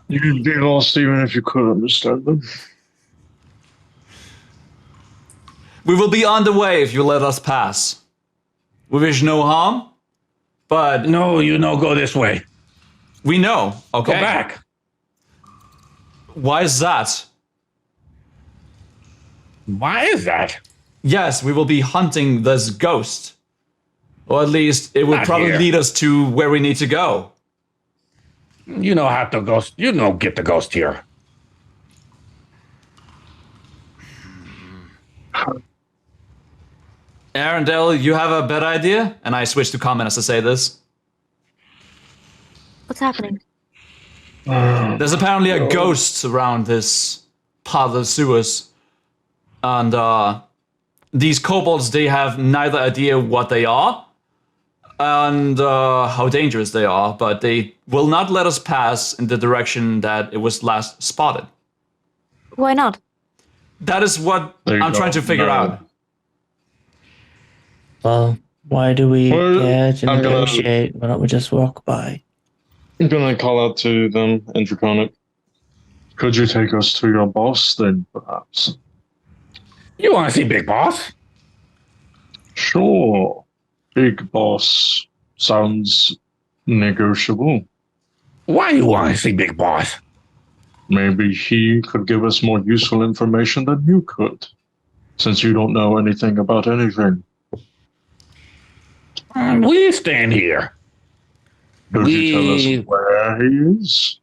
You'd be lost even if you could understand them. We will be on the way if you let us pass. We wish no harm, but No, you no go this way. we know. Okay. Go back. Why is that? Why is that? Yes, we will be hunting this ghost. Or at least it will Not probably here. lead us to where we need to go. You know how to ghost. You know get the ghost here. Earendahl, you have a better idea? And I switch to common as I say this. what's happening? There's apparently a ghost around this part of the sewers. And these kobolds, they have neither idea what they are and how dangerous they are, but they will not let us pass in the direction that it was last spotted. Why not? That is what There you I'm go. trying to figure No. out. Well, why do we Well, care to I'm gonna- negotiate? Why don't we just walk by? I'm gonna call out to them in Draconic. Could you take us to your boss then, perhaps? You want to see Big Boss? Sure. Big boss sounds negotiable. Why you want to see Big Boss? Maybe he could give us more useful information than you could, since you don't know anything about anything. We stand here. Could you tell We- us where he is?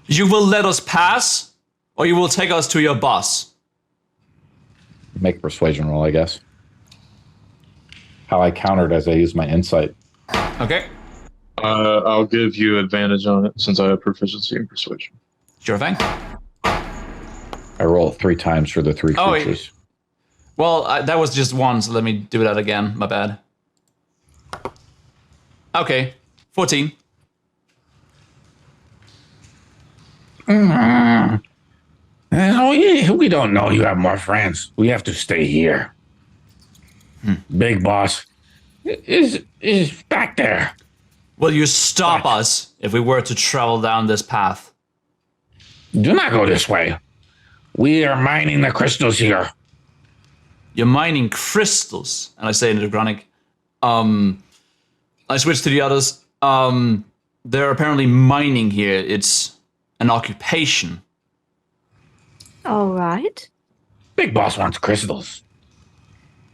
You will let us pass, or you will take us to your boss. Make a persuasion roll, I guess. How I countered as I used my insight. Okay, I'll give you advantage on it since I have proficiency in persuasion. sure thing. I roll it 3 times for the 3 Oh, creatures. Well, that was just one, so let me do that again. My bad. Okay, 14. We don't know you have more friends. We have to stay here. Big Boss is back there. Will you stop What? us if we were to travel down this path? Do not go this way. We are mining the crystals here. You're mining crystals. And I say in the Draconic. I switch to the others. They're apparently mining here. It's an occupation. All right. Big Boss wants crystals.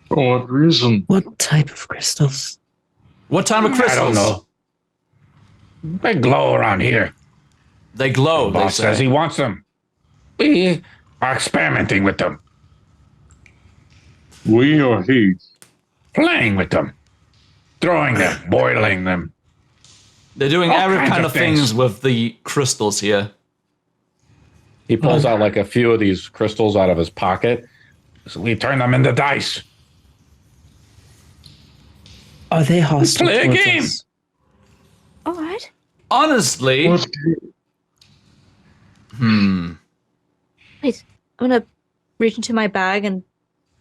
For what reason? What type of crystals? What type of crystals? I don't know. They glow around here. They glow, they Boss says say. he wants them. We are experimenting with them, We or he? playing with them, throwing them, boiling them. They're doing all every kinds kind of of things things. with the crystals here. He pulls out like a few of these crystals out of his pocket. So we turn them into dice. Are they hostile Play a towards game. us? All right. Honestly, What? Wait, I'm gonna reach into my bag and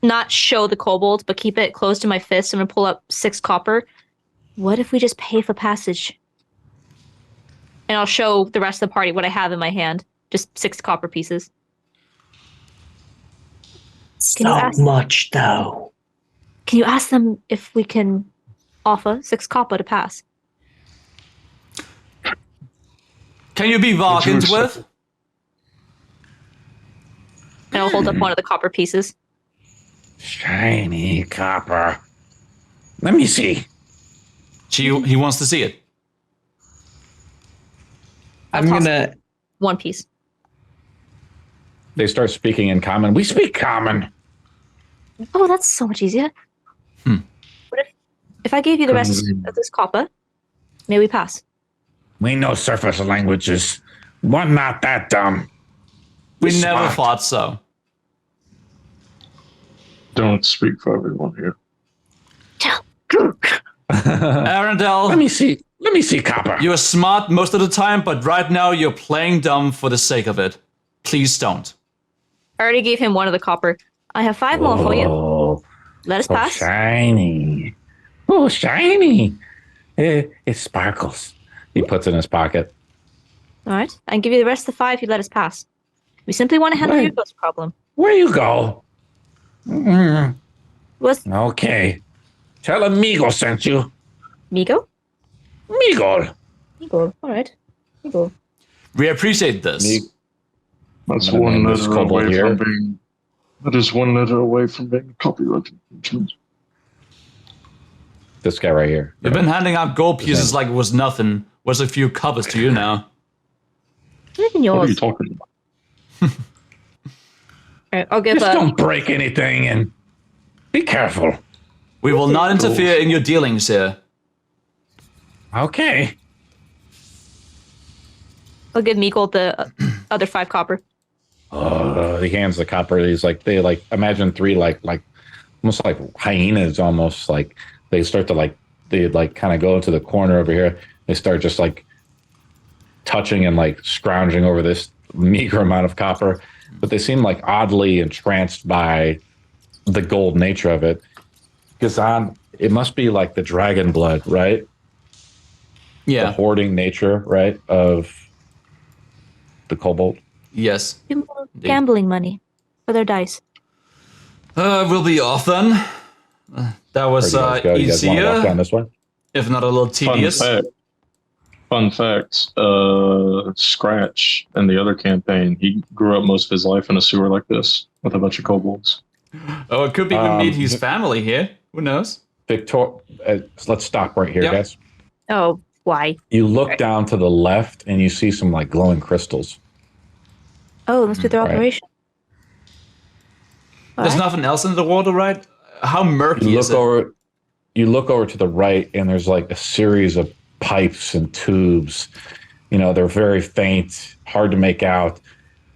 not show the kobolds, but keep it close to my fist. I'm gonna pull up 6 copper. What if we just pay for passage? And I'll show the rest of the party what I have in my hand. Just 6 copper pieces. Can you So ask- much, though. Can you ask them if we can offer 6 copper to pass? can you be bargained Would you with? accept And I'll hold up one of the copper pieces. Shiny copper. Let me see. He wants to see it. I'm toss gonna. 1 piece. They start speaking in common. We speak common. Oh, that's so much easier. What if I gave you the rest of this copper? May we pass? We know surface languages. We're not that dumb. We We're never smart. thought so. Don't speak for everyone here. Let Earendahl, me see. Let me see copper. You're smart most of the time, but right now you're playing dumb for the sake of it. Please don't. I already gave him one of the copper. I have 5 more for you. Oh, Let us so pass. shiny. Oh, shiny. It sparkles. He puts it in his pocket. All right. I can give you the rest of the 5 if you let us pass. We simply want to handle your ghost problem. Where you go? Was Okay. Tell him Migo sent you. Migo? Migo. Migo. All right. Migo. We appreciate this. That's I'm gonna one name this letter kobold away here. from being. That is one letter away from being copyright infringement. This guy right here. You've been handing out gold His pieces name. like it was nothing. Where's a few coppers to you now? Even What are you yours. talking about? All right, I'll give Just don't break anything and be careful. We will not interfere in your dealings here. Okay. I'll give Migo the other 5 copper. He hands the copper. He's like, imagine 3 like almost like hyenas, almost like they start to they kind of go into the corner over here. They start just like touching and like scrounging over this meager amount of copper, but they seem like oddly entranced by the gold nature of it. Gzane, it must be like the dragon blood, right? The Yeah. hoarding nature, right, of the kobold. Yes. Gambling money for their dice. We'll be off then. That was Where do you guys go? You guys want to walk down easier, this way? if not a little tedious. Fun fact. Scratch in the other campaign, he grew up most of his life in a sewer like this with a bunch of kobolds. Oh, it could be we meet his family here. Who knows? Victor, let's stop right here, Yep. guys. Oh, why? You look down to the left and you see some like glowing crystals. Oh, it must be their Right. operation. There's Alright. nothing else in the water, right? How murky You is look it? over. You look over to the right, and there's like a series of pipes and tubes. You know, they're very faint, hard to make out.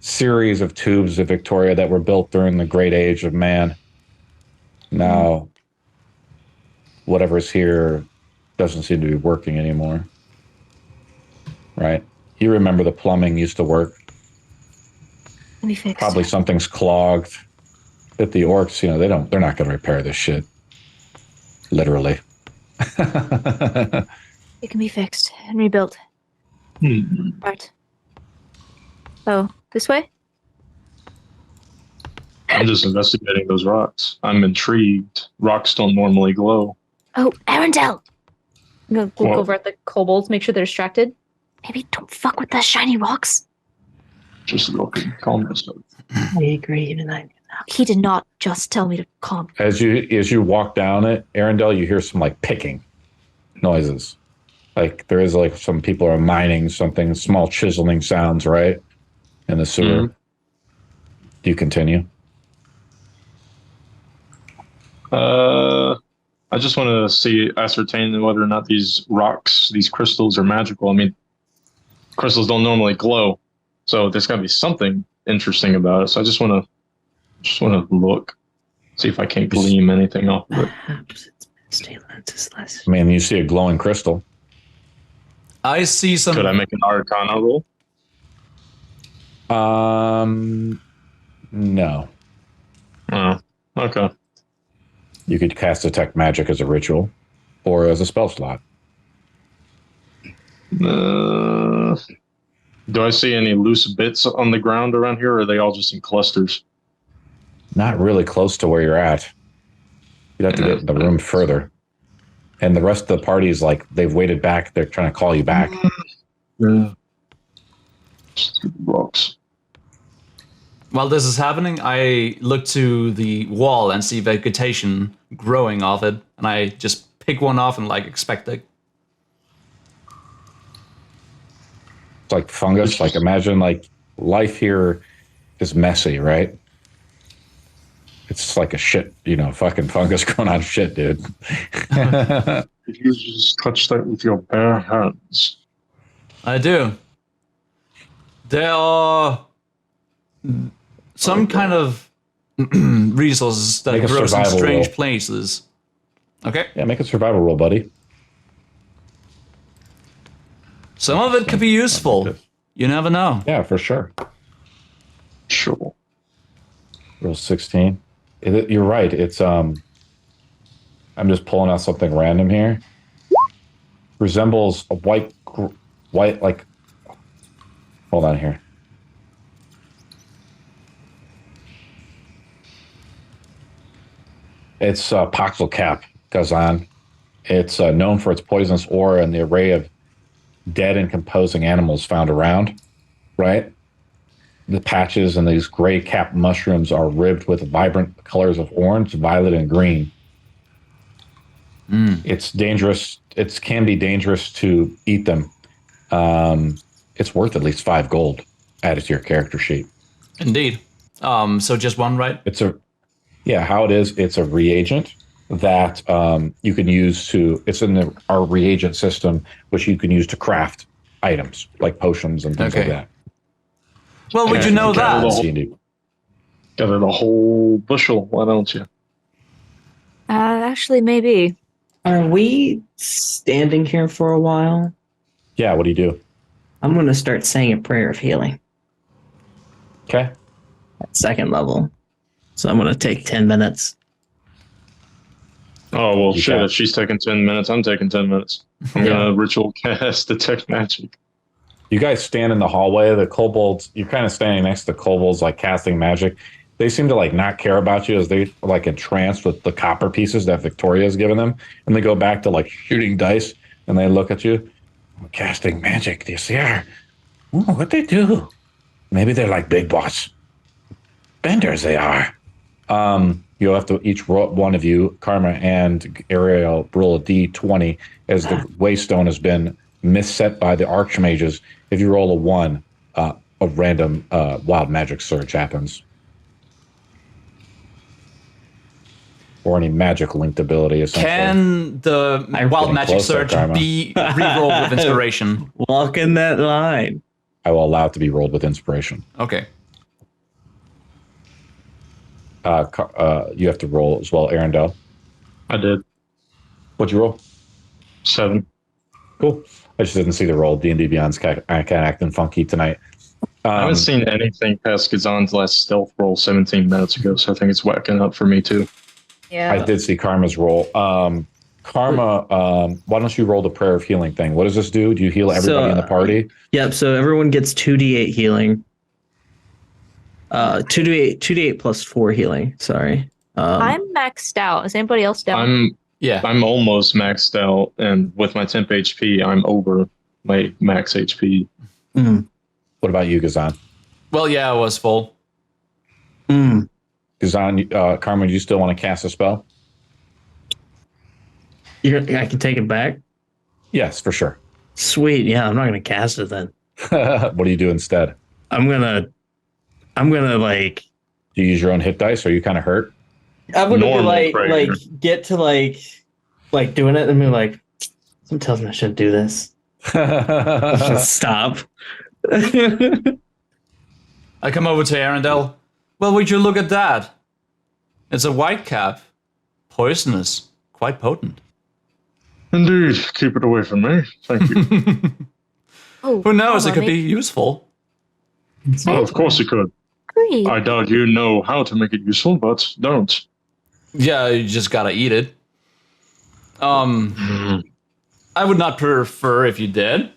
Series of tubes of Victoria that were built during the Great Age of Man. Now, whatever's here doesn't seem to be working anymore. Right? You remember the plumbing used to work. Let me fix. Probably something's clogged. But the orcs, you know, they're not going to repair this shit. Literally. It can be fixed and rebuilt. Right. Oh, this way? I'm just investigating those rocks. I'm intrigued. Rocks don't normally glow. Oh, Earendahl! I'm gonna look What? over at the kobolds, make sure they're distracted. Maybe don't fuck with the shiny rocks. Just looking. Calm myself. I agree, even I. He did not just tell me to calm. As you walk down it, Earendahl, you hear some like picking noises. Like there is like some people are mining something, small chiseling sounds, right? In the sewer. Mhm. Do you continue? I just want to ascertain whether or not these rocks, these crystals, are magical. I mean, crystals don't normally glow, so there's got to be something interesting about it. So I just want to look, see if I can't glean anything off of it. Perhaps it's stay lenses less. I mean, you see a glowing crystal. I see some. Could I make an Arcana roll? No. Oh, okay. You could cast Detect Magic as a ritual or as a spell slot. Do I see any loose bits on the ground around here, or are they all just in clusters? Not really close to where you're at. You'd have to get in the room further. And the rest of the party is like, they've waited back. They're trying to call you back. Yeah. Just rocks. While this is happening, I look to the wall and see vegetation growing off it, and I just pick one off and like expect it. It's like fungus. Like imagine like life here is messy, right? It's like a shit, fucking fungus growing on shit, dude. If you just touch that with your bare hands. I do. There are some kind of resources that Make a grow in survival strange roll. places. Okay. Yeah, make a survival roll, buddy. Some of it could be useful. You never know. Yeah, for sure. Sure. Roll 16. You're right. It's I'm just pulling out something random here. Resembles a white like. Hold on here. It's Poxel Cap, Gzane. It's known for its poisonous aura and the array of dead and composing animals found around, right? The patches and these gray cap mushrooms are ribbed with vibrant colors of orange, violet, and green. It's dangerous. It can be dangerous to eat them. It's worth at least 5 gold added to your character sheet. Indeed. So just one, right? How it is, it's a reagent that you can use it's in our reagent system, which you can use to craft items like potions and things like that. Well, would you know that? Got it a whole bushel, why don't you? Actually, maybe. Are we standing here for a while? Yeah, what do you do? I'm going to start saying a prayer of healing. Okay. At 2nd level. So I'm going to take 10 minutes. Oh, well, shit. If she's taking 10 minutes, I'm taking 10 minutes. I'm going to ritual cast Detect Magic. You guys stand in the hallway. The kobolds, you're kind of standing next to the kobolds, like casting magic. They seem to like not care about you as they like entranced with the copper pieces that Victoria has given them. And they go back to like shooting dice and they look at you. Casting magic, yes, they are. Oh, what they do? Maybe they're like big boss. Benders, they are. You'll have to each roll, one of you, Karma and Ariel, roll a d20 as the waystone has been misset by the archmages. If you roll a 1, a random wild magic surge happens. Or any magic linked ability. Can the wild magic surge be re-rolled with inspiration? Walking that line. I will allow it to be rolled with inspiration. Okay. You have to roll as well, Earendahl. I did. What'd you roll? 7. Cool. I just didn't see the roll. D&D Beyond's kind of acting funky tonight. I haven't seen anything past Gzane's last stealth roll 17 minutes ago, so I think it's whacking up for me too. Yeah. I did see Karma's roll. Karma, why don't you roll the prayer of healing thing? What does this do? Do you heal everybody in the party? Yep. So everyone gets 2d8 healing. 2d8 plus 4 healing. Sorry. I'm maxed out. Is anybody else down? I'm almost maxed out, and with my temp HP, I'm over my max HP. What about you, Gzane? Well, yeah, I was full. Gzane, Karma, do you still want to cast a spell? I can take it back? Yes, for sure. Sweet. Yeah, I'm not going to cast it then. What do you do instead? I'm gonna like. Do you use your own hit dice? Or are you kind of hurt? I'm gonna be like get to like doing it and be like, something tells me I shouldn't do this. Just stop. I come over to Earendahl. Well, would you look at that? It's a white cap. Poisonous. Quite potent. Indeed. Keep it away from me. Thank you. Who knows? It could be useful. Oh, of course it could. Great. I doubt you know how to make it useful, but don't. Yeah, you just gotta eat it. I would not prefer if you did.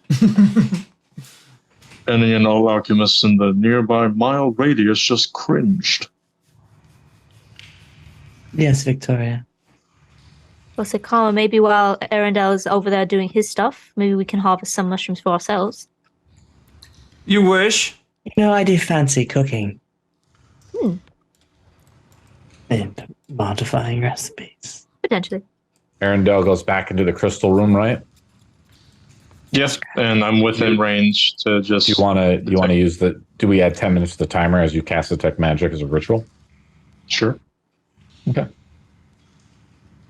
Any and all alchemists in the nearby mile radius just cringed. Yes, Victoria. Well, so Karma, maybe while Earendahl is over there doing his stuff, maybe we can harvest some mushrooms for ourselves. You wish? You know, I do fancy cooking. And modifying recipes. Potentially. Earendahl goes back into the crystal room, right? Yes, and I'm within range to just. You want to use the? Do we add 10 minutes to the timer as you cast Detect Magic as a ritual? Sure. Okay.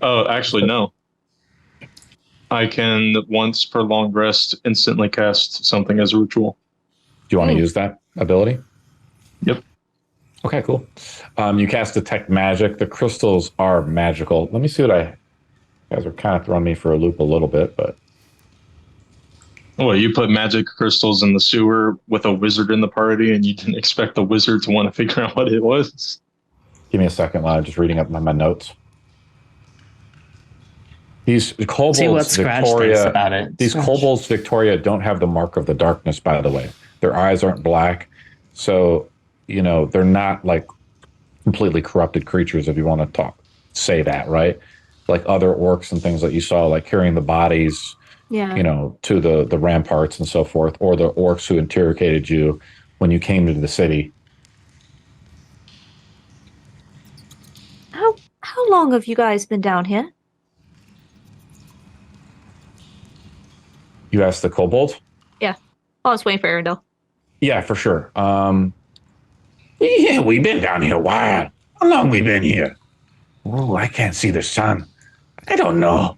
Oh, actually, no. I can once per long rest instantly cast something as a ritual. Do you want to use that ability? Yep. Okay, cool. You cast Detect Magic. The crystals are magical. Let me see what you guys are kind of throwing me for a loop a little bit, but Well, you put magic crystals in the sewer with a wizard in the party, and you didn't expect the wizard to want to figure out what it was. Give me a second while I'm just reading up my notes. These kobolds, See what Scratch thinks Victoria, about it. these Scratch. kobolds, Victoria, don't have the mark of the darkness, by the way. Their eyes aren't black. So, they're not like completely corrupted creatures, if you want to say that, right? Like other orcs and things that you saw, like carrying the bodies, to the ramparts and so forth, or the orcs who interrogated you when you came into the city. How long have you guys been down here? You asked the kobold? Yeah. I was waiting for Earendahl. Yeah, for sure. Yeah, we've been down here a while. How long we been here? Oh, I can't see the sun. I don't know.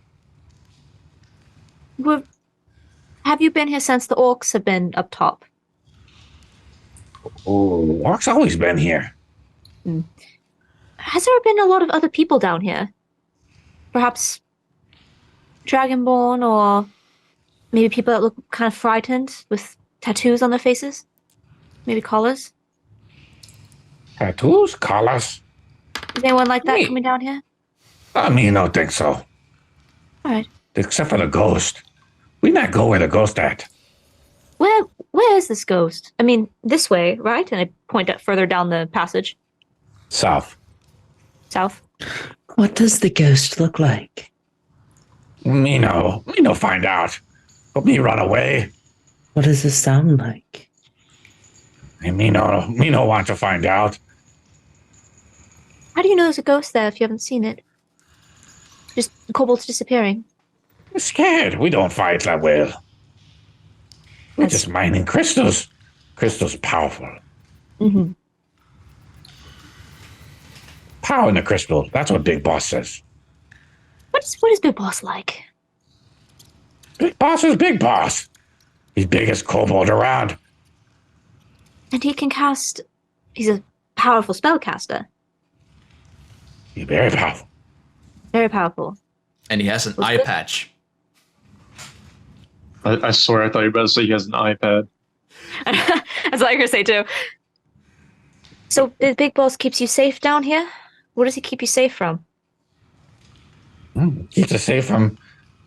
Have you been here since the orcs have been up top? Oh, orcs always been here. Has there been a lot of other people down here? Perhaps Dragonborn, or maybe people that look kind of frightened with tattoos on their faces? Maybe collars? Tattoos? Collars? Is anyone like that coming down here? I don't think so. All right. Except for the ghost. We not go where the ghost at. Where is this ghost? I mean, this way, right? And I point out further down the passage. South. South? What does the ghost look like? Me no find out. But me run away. What does it sound like? And me no want to find out. How do you know there's a ghost there if you haven't seen it? Just kobolds disappearing. We're scared. We don't fight that well. We're just mining crystals. Crystals powerful. Mm-hmm. Power in the crystal. That's what Big Boss says. What is Big Boss like? Big Boss is Big Boss. He's biggest kobold around. And he can cast... He's a powerful spellcaster. He's very powerful. Very powerful. And he has an eye patch. I swear I thought you were about to say he has an iPad. That's what I was going to say too. So the Big Boss keeps you safe down here? What does he keep you safe from? Keeps us safe from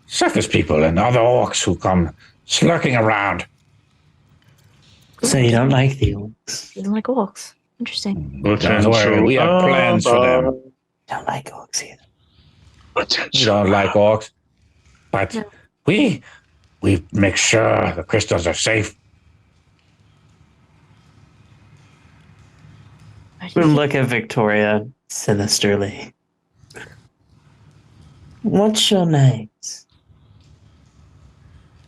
surface people and other orcs who come slurking around. So you don't like the orcs? He doesn't like orcs. Interesting. Don't worry, we have plans for them. Don't like orcs either. You don't like orcs, but No. we make sure the crystals are safe. We look at Victoria sinisterly. What's your names?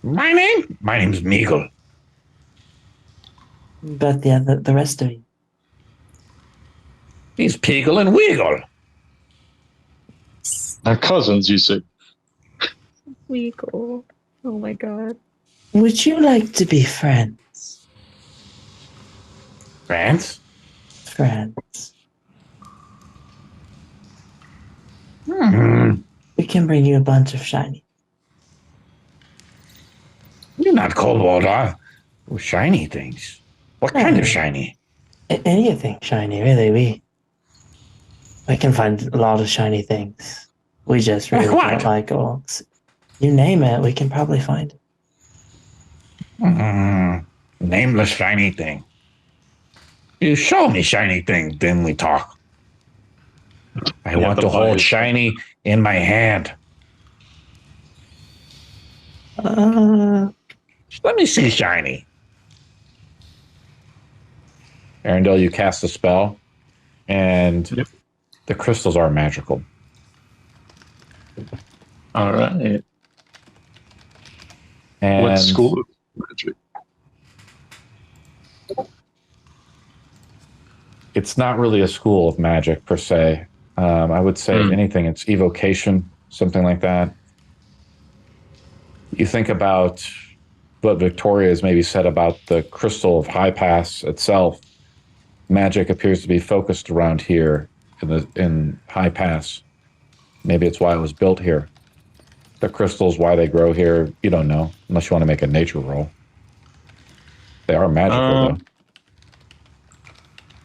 My name's Meagle. But the rest of you? He's Peagle and Wiggle. They're cousins, you say? Weagle. Oh my god. Would you like to be friends? Friends? Friends. We can bring you a bunch of shiny. You're not kobold, huh? Oh, shiny things. What kind of shiny? Anything shiny, really. We can find a lot of shiny things. We just really don't like orcs. You name it, we can probably find it. Nameless shiny thing. You show me shiny thing, then we talk. I want to hold shiny in my hand. Let me see shiny. Earendahl, you cast a spell, and the crystals are magical. All right. And what school of magic? It's not really a school of magic per se. I would say anything. It's evocation, something like that. You think about what Victoria has maybe said about the crystal of High Pass itself. Magic appears to be focused around here in High Pass. Maybe it's why it was built here. the crystals, why they grow here, you don't know, unless you want to make a nature roll. They are magical, though.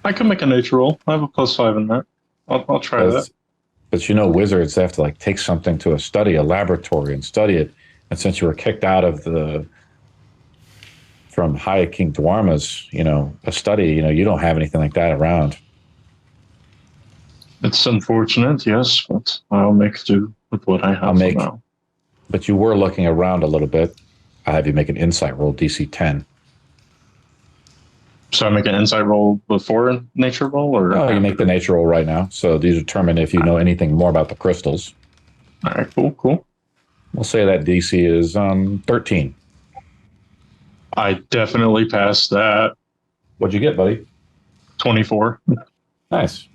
I can make a nature roll. I have a +5 in that. I'll try that. But you know, wizards have to like take something to a laboratory and study it. And since you were kicked out of from High King Dwarma's, a study, you don't have anything like that around. It's unfortunate, yes, but I'll make do with what I have for now. But you were looking around a little bit. I'll have you make an insight roll, DC 10. So I make an insight roll before a nature roll, or you make the nature roll right now. So you determine if you know anything more about the crystals. All right, cool. We'll say that DC is 13. I definitely passed that. What'd you get, buddy? 24. Nice.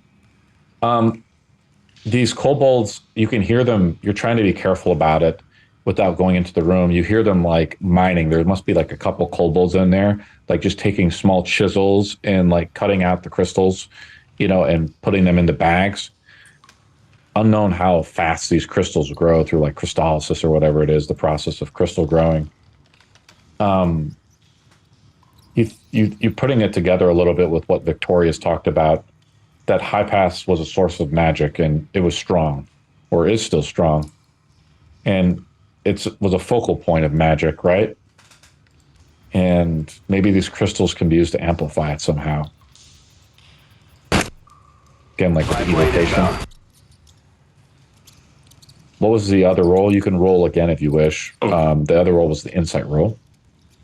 These kobolds, you can hear them. You're trying to be careful about it without going into the room. You hear them like mining. There must be like a couple kobolds in there, like just taking small chisels and like cutting out the crystals, and putting them into bags. Unknown how fast these crystals grow through like crystallysis or whatever it is, the process of crystal growing. You're putting it together a little bit with what Victoria's talked about. That high pass was a source of magic, and it was strong, or is still strong, and it was a focal point of magic, right? And maybe these crystals can be used to amplify it somehow. Again, like with evocation. What was the other roll? You can roll again if you wish. The other roll was the insight roll.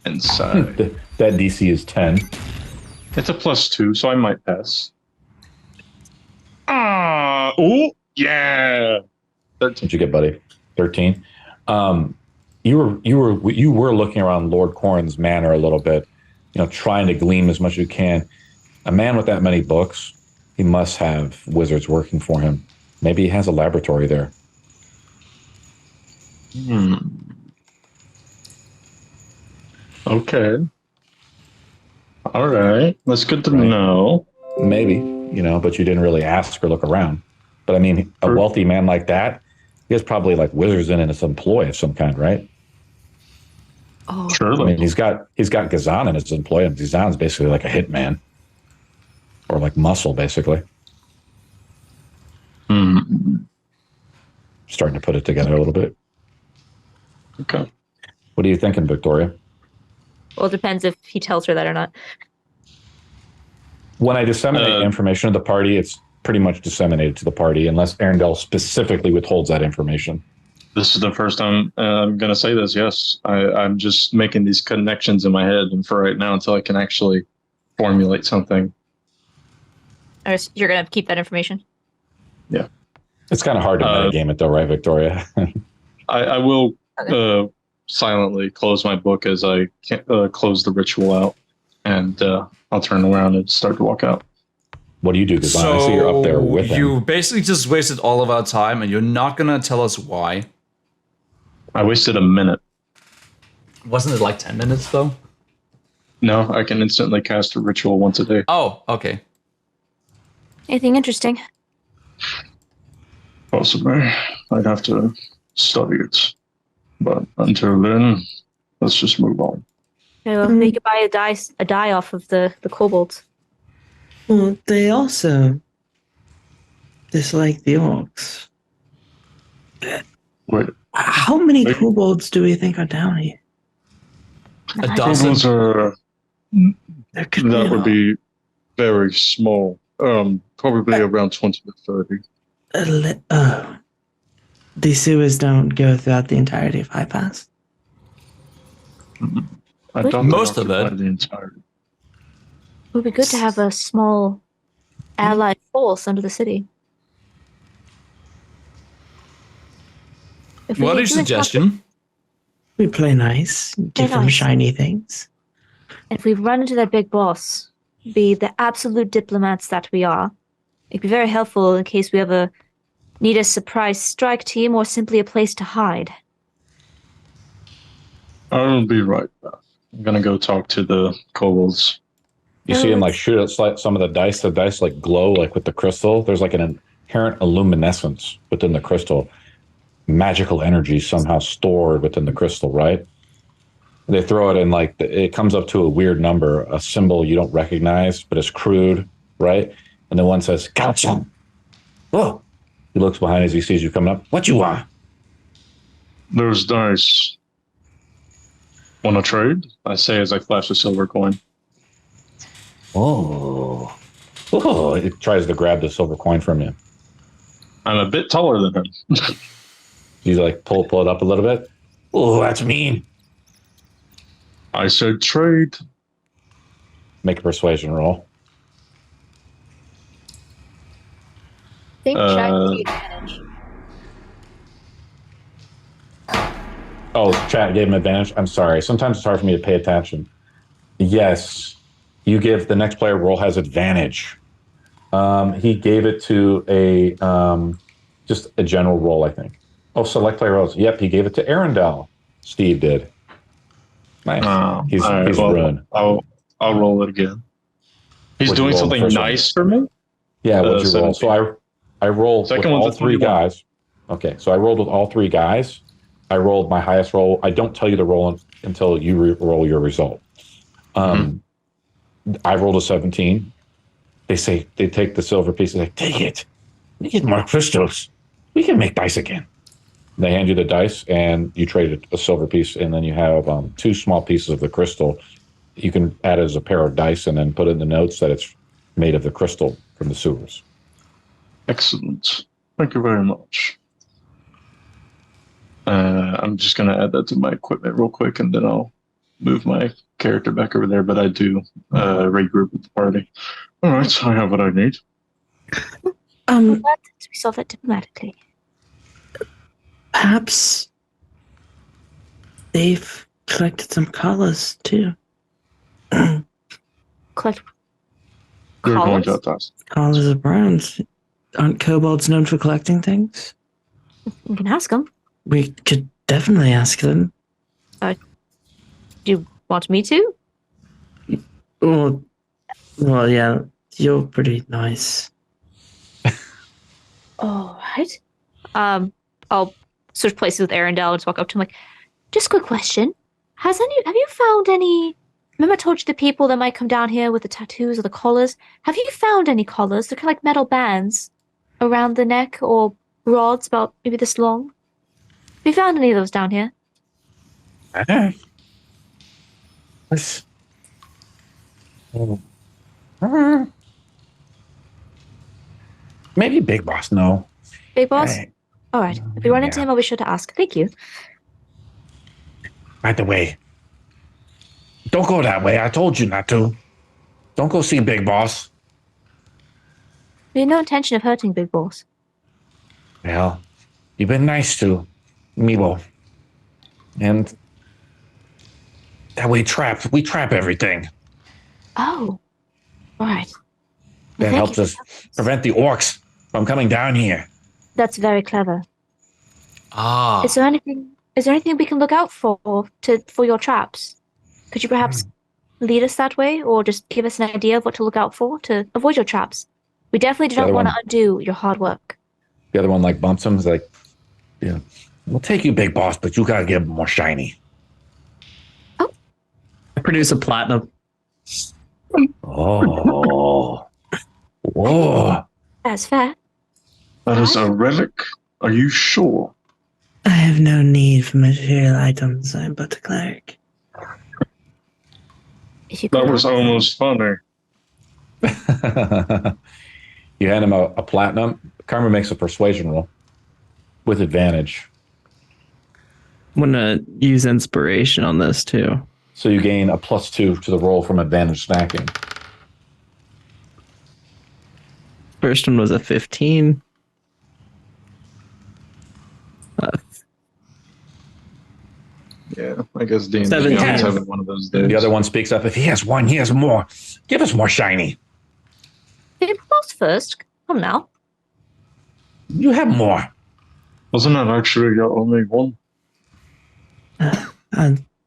Insight. That DC is 10. It's a +2, so I might pass. Oh, yeah. 13. What'd you get, buddy? 13. You were looking around Lord Corrin's manor a little bit, trying to glean as much as you can. A man with that many books, he must have wizards working for him. Maybe he has a laboratory there. Okay. All right. That's good to know. Maybe, but you didn't really ask or look around. But I mean, a wealthy man like that, he has probably like wizards in his employ of some kind, right? Oh, Surely. I mean, he's got Gzane in his employ, and Gzane's basically like a hitman, or like muscle, basically. Starting to put it together a little bit. Okay. What are you thinking, Victoria? Well, it depends if he tells her that or not. When I disseminate information to the party, it's pretty much disseminated to the party, unless Earendahl specifically withholds that information. This is the first time I'm going to say this, yes. I'm just making these connections in my head, and for right now, until I can actually formulate something. You're going to keep that information? Yeah. It's kind of hard to metagame it, though, right, Victoria? I will silently close my book as I close the ritual out, and I'll turn around and start to walk out. What do you do? Because I see you're up there with him. You basically just wasted all of our time, and you're not going to tell us why. I wasted a minute. Wasn't it like 10 minutes, though? No, I can instantly cast a ritual once a day. Oh, okay. Anything interesting? Possibly. I'd have to study it. But until then, let's just move on. Okay, well, they could buy a die off of the kobolds. Well, they also dislike the orcs. Wait. How many kobolds do we think are down here? A dozen. Those are... There could That would be very small. Probably around 20 to 30. The sewers don't go throughout the entirety of High Pass. I don't Most of occupy it. The entire. It would be good to have a small allied force under the city. If we What is your do it suggestion? We play nice, give them nice. shiny things. And if we run into that big boss, be the absolute diplomats that we are, it'd be very helpful in case we ever need a surprise strike team or simply a place to hide. I'll be right back. I'm gonna go talk to the kobolds. You see him like shoot out some of the dice. The dice like glow like with the crystal. There's like an inherent luminescence within the crystal. magical energy somehow stored within the crystal, right? They throw it in like, it comes up to a weird number, a symbol you don't recognize, but it's crude, right? And the one says, gotcha. Oh, he looks behind as he sees you coming up. What you want? Those dice. Want to trade? I say as I flash a silver coin. Oh, it tries to grab the silver coin from you. I'm a bit taller than him. You like pull it up a little bit. Oh, that's mean. I said trade. Make a persuasion roll. I think Jack would be advantage. Oh, chat gave him advantage. I'm sorry. Sometimes it's hard for me to pay attention. Yes, you give the next player roll has advantage. He gave it to a just a general roll, I think. Oh, select player rolls. Yep, he gave it to Earendahl. Steve did. Nice. He's ruined. I'll roll it again. He's What'd you doing roll something the first nice for me. Yeah, what'd you roll? 17. So I rolled Second with one's all a 3 21. guys. Okay, so I rolled with all 3 guys. I rolled my highest roll. I don't tell you the roll until you roll your result. I rolled a 17. They say they take the silver piece and they take it. We get more crystals. We can make dice again. They hand you the dice and you trade a silver piece, and then you have 2 small pieces of the crystal. You can add it as a pair of dice and then put in the notes that it's made of the crystal from the sewers. Excellent. Thank you very much. I'm just going to add that to my equipment real quick, and then I'll move my character back over there, but I do regroup with the party. All right, I have what I need. I'm glad that we solved that diplomatically. Perhaps they've collected some collars too. Collect You're going collars? to ask. Collars of bronze. Aren't kobolds known for collecting things? We can ask them. We could definitely ask them. Do you want me to? Well, yeah, you're pretty nice. All right. I'll switch places with Earendahl and just walk up to him like, just a quick question. Have you found any, remember I told you the people that might come down here with the tattoos or the collars? Have you found any collars? They're kind of like metal bands around the neck or rods about maybe this long. Have you found any of those down here? Maybe Big Boss, no. Big Boss? All right. If we run into him, I'll be sure to ask. Thank you. By the way, don't go that way. I told you not to. Don't go see Big Boss. We had no intention of hurting Big Boss. Well, you've been nice to Meebo. And that we trap everything. Oh. All right. That Thank helps you. us prevent the orcs from coming down here. That's very clever. Ah. Is there anything we can look out for your traps? Could you perhaps lead us that way, or just give us an idea of what to look out for to avoid your traps? We definitely do The not other want to one. undo your hard work. The other one like bumps him. He's like, yeah, we'll take you, Big Boss, but you gotta get more shiny. I produce a platinum. Oh. Whoa. That's fair. That is a relic. Are you sure? I have no need for material items. I'm but a cleric. If you That could was almost funny. You hand him a platinum. Karma makes a persuasion roll with advantage. I'm gonna use inspiration on this too. So you gain a +2 to the roll from advantage snacking. First one was a 15. Yeah, I guess D&D 17. is having one of those days. The other one speaks up. If he has one, he has more. Give us more shiny. Big Boss first. Come now. You have more. Wasn't that actually your only one?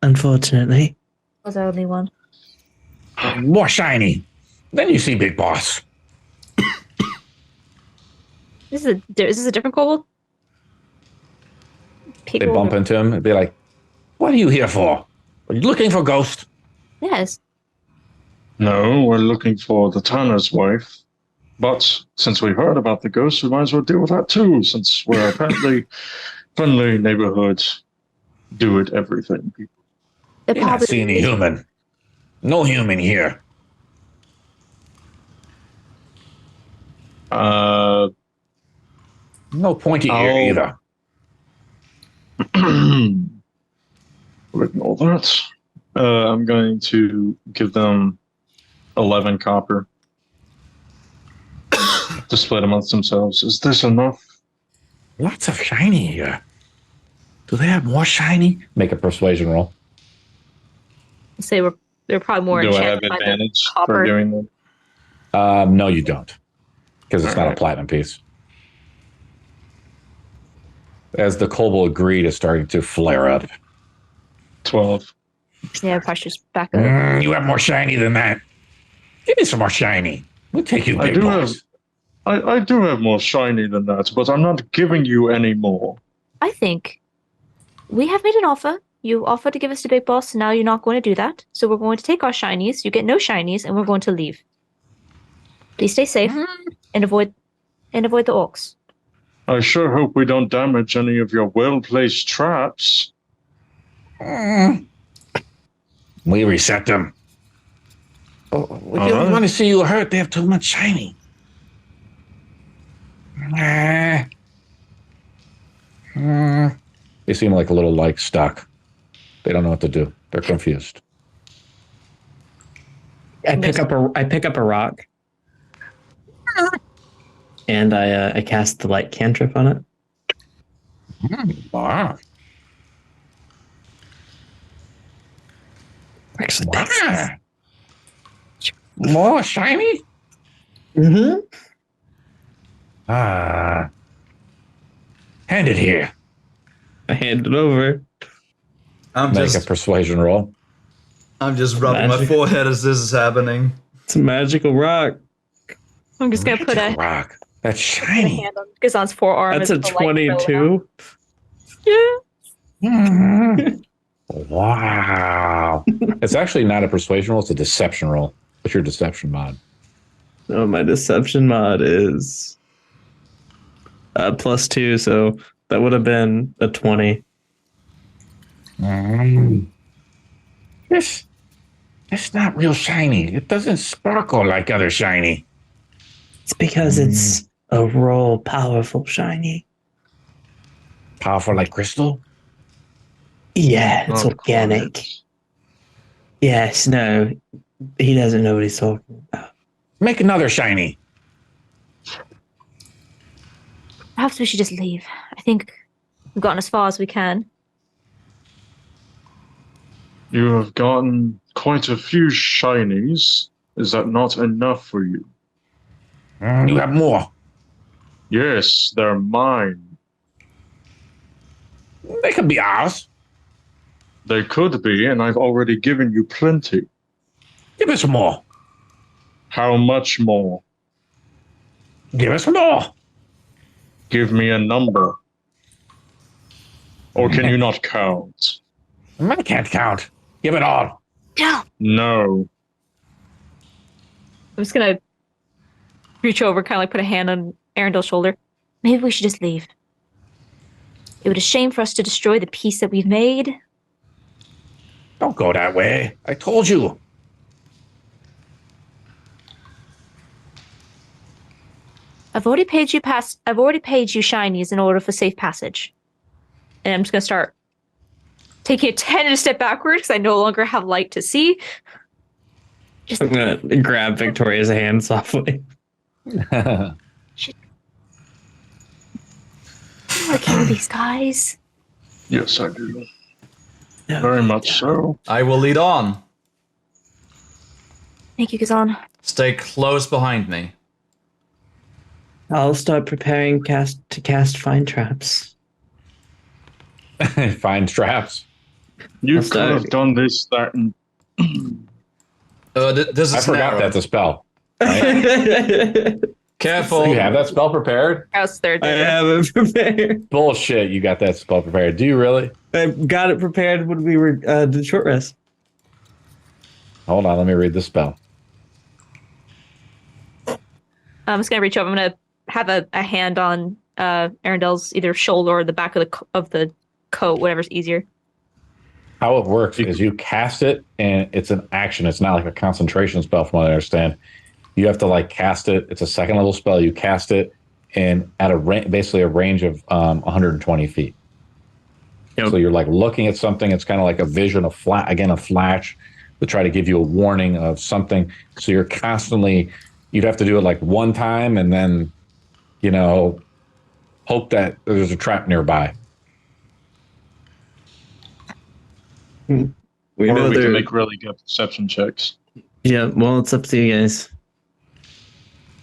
Unfortunately. Was our only one. More shiny. Then you see Big Boss. Is this a different kobold? They bump into him and be like, "What are you here for? Are you looking for Ghost?" Yes. No, we're looking for the Tanner's wife. But since we heard about the ghost, we might as well deal with that too, since we're apparently friendly neighborhood. Do it everything people. You're not seeing any human. No human here. No pointy ear either. We'll ignore that. I'm going to give them 11 copper to split amongst themselves. Is this enough? Lots of shiny here. Do they have more shiny? Make a persuasion roll. Say they're probably more Do I have enchanted by the advantage for copper. doing that? No, you don't. Because it's not a platinum piece. As the kobold greed is starting to flare up. 12. Yeah, probably just back up. You have more shiny than that. Give me some more shiny. We'll take you big boys. I do have more shiny than that, but I'm not giving you any more. I think we have made an offer. You offered to give us the big boss, and now you're not going to do that. So we're going to take our shinies. You get no shinies, and we're going to leave. Please stay safe and avoid the orcs. I sure hope we don't damage any of your well-placed traps. We reset them. We don't want to see you hurt. They have too much shiny. They seem like a little stuck. They don't know what to do. They're confused. I pick up a rock, and I cast the light cantrip on it. Wow. Excellent. More shiny? Mm-hmm. Hand it here. I hand it over. Make a persuasion roll. I'm just rubbing my Magic. forehead as this is happening. It's a magical rock. I'm just gonna put a rock. That's a shiny. hand on Gazan's forearm. That's as a the light fill 22. Yeah. Wow. It's actually not a persuasion roll, it's a deception roll. What's your deception mod? Oh, my deception mod is +2, so that would have been a 20. This not real shiny. It doesn't sparkle like other shiny. It's because it's a raw, powerful shiny. Powerful like crystal? Yeah, it's Not organic. quite. Yes, no, he doesn't know what he's talking about. Make another shiny. Perhaps we should just leave. I think we've gotten as far as we can. You have gotten quite a few shinies. Is that not enough for you? You have more. Yes, they're mine. They could be ours. They could be, and I've already given you plenty. Give us more. How much more? Give us more. Give me a number. Or can you not count? I can't count. Give it all. No. No. I'm just gonna reach over, kind of like put a hand on Earendahl's shoulder. Maybe we should just leave. It would be a shame for us to destroy the peace that we've made. Don't go that way. I told you. I've already paid you shinies in order for safe passage. And I'm just gonna start taking a tentative step backwards because I no longer have light to see. Just I'm going to grab Victoria's hand softly. I want to kill these guys. Yes, I do. Very much so. I will lead on. Thank you, Gzane. Stay close behind me. I'll start preparing to cast fine traps. Find traps. You Let's could have dive. done this, that, and This is I forgot narrow. that's a spell. Right? Careful. You have that spell prepared? I was third. I have it prepared. Bullshit, you got that spell prepared. Do you really? I got it prepared when we were the short rest. Hold on, let me read the spell. I'm just gonna reach over. I'm gonna have a hand on Earendahl's either shoulder or the back of the coat, whatever's easier. How it works is you cast it, and it's an action. It's not like a concentration spell, from what I understand. You have to like cast it. It's a second level spell. You cast it, and at basically a range of 120 feet. Yep. So you're like looking at something. It's kind of like a vision, a flash, to try to give you a warning of something. So you're constantly. You'd have to do it like one time, and then, hope that there's a trap nearby. We can make really good perception checks. Yeah, well, it's up to you guys.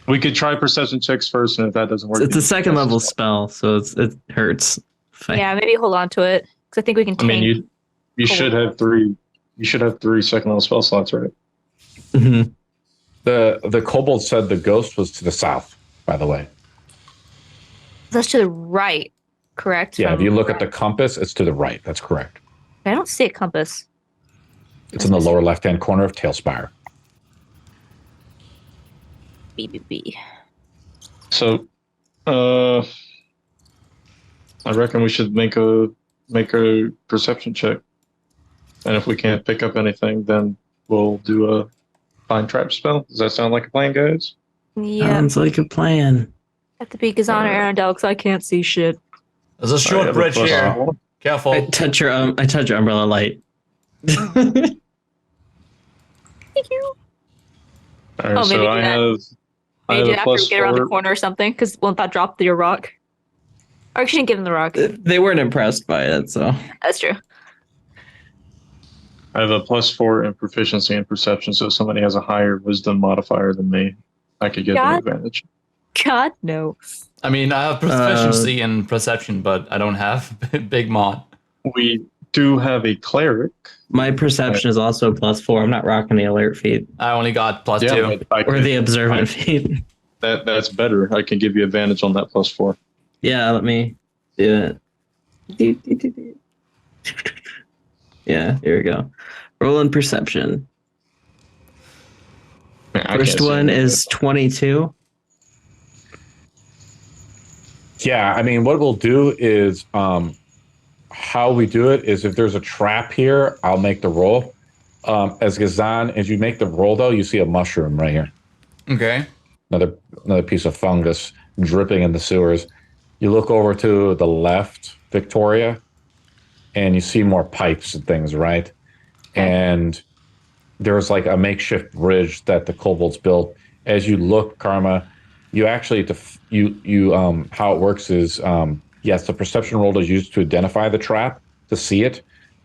We could try perception checks first, and if that doesn't work, It's a second level spell, so it hurts. Fine. Yeah, maybe hold on to it because I think we can. I mean, you should have 3. You should have 3 second level spell slots, right? Mm-hmm. The kobold said the ghost was to the south. By the way, That's to the right, correct? yeah. If you look at the compass, it's to the right. That's correct. I don't see a compass. It's in the lower left-hand corner of Tailspire. B. So, I reckon we should make a perception check, and if we can't pick up anything, then we'll do a find trap spell. Does that sound like a plan, guys? Yeah, Sounds like a plan. have to be Gzane or Earendahl because I can't see shit. There's a short bridge here. Careful. I touch your umbrella light. Thank you. All right, Oh, maybe so do I that. have. I Maybe have a after we plus get around the 4. corner or something, because won't that drop your rock? Or you shouldn't give him the rock. They weren't impressed by it, so. That's true. I have a plus 4 in proficiency and perception, so if somebody has a higher wisdom modifier than me, I could get an advantage. God, no. I mean, I have proficiency in perception, but I don't have big mod. We do have a cleric. My perception is also +4. I'm not rocking the alert feat. I only got +2. Or the observant feat. That's better. I can give you advantage on that plus 4. Yeah, let me do it. Yeah, here we go. Roll in perception. Man, First one is 22. Yeah, I mean, what we'll do is how we do it is if there's a trap here, I'll make the roll. As Gzane, as you make the roll, though, you see a mushroom right here. Okay. Another piece of fungus dripping in the sewers. You look over to the left, Victoria, and you see more pipes and things, right? And there's like a makeshift bridge that the kobolds built. As you look, Karma, you actually how it works is yes, the perception roll is used to identify the trap, to see it.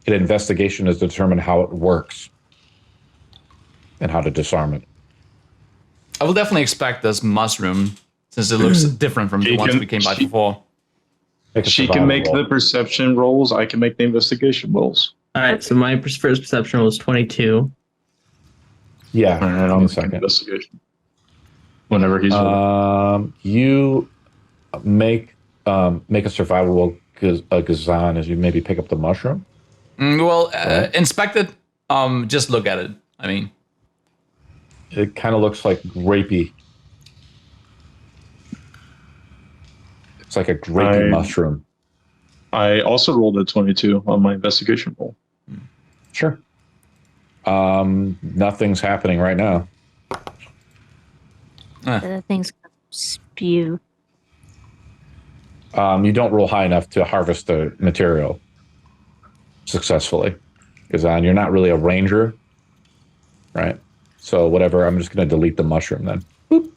An investigation is to determine how it works and how to disarm it. I will definitely expect this mushroom, since it looks different from the ones we came by before. She can make the perception rolls. I can make the investigation rolls. All right, so my first perception roll is 22. Yeah, All right, I'll make an investigation. Whenever he's you make a survival roll, Gzane, as you maybe pick up the mushroom. Inspect it. Just look at it. I mean, it kind of looks like grapey. It's like a grapey mushroom. I also rolled a 22 on my investigation roll. Sure. Nothing's happening right now. The thing's gonna spew. You don't roll high enough to harvest the material successfully. Because you're not really a ranger, right? So whatever, I'm just going to delete the mushroom then. Boop.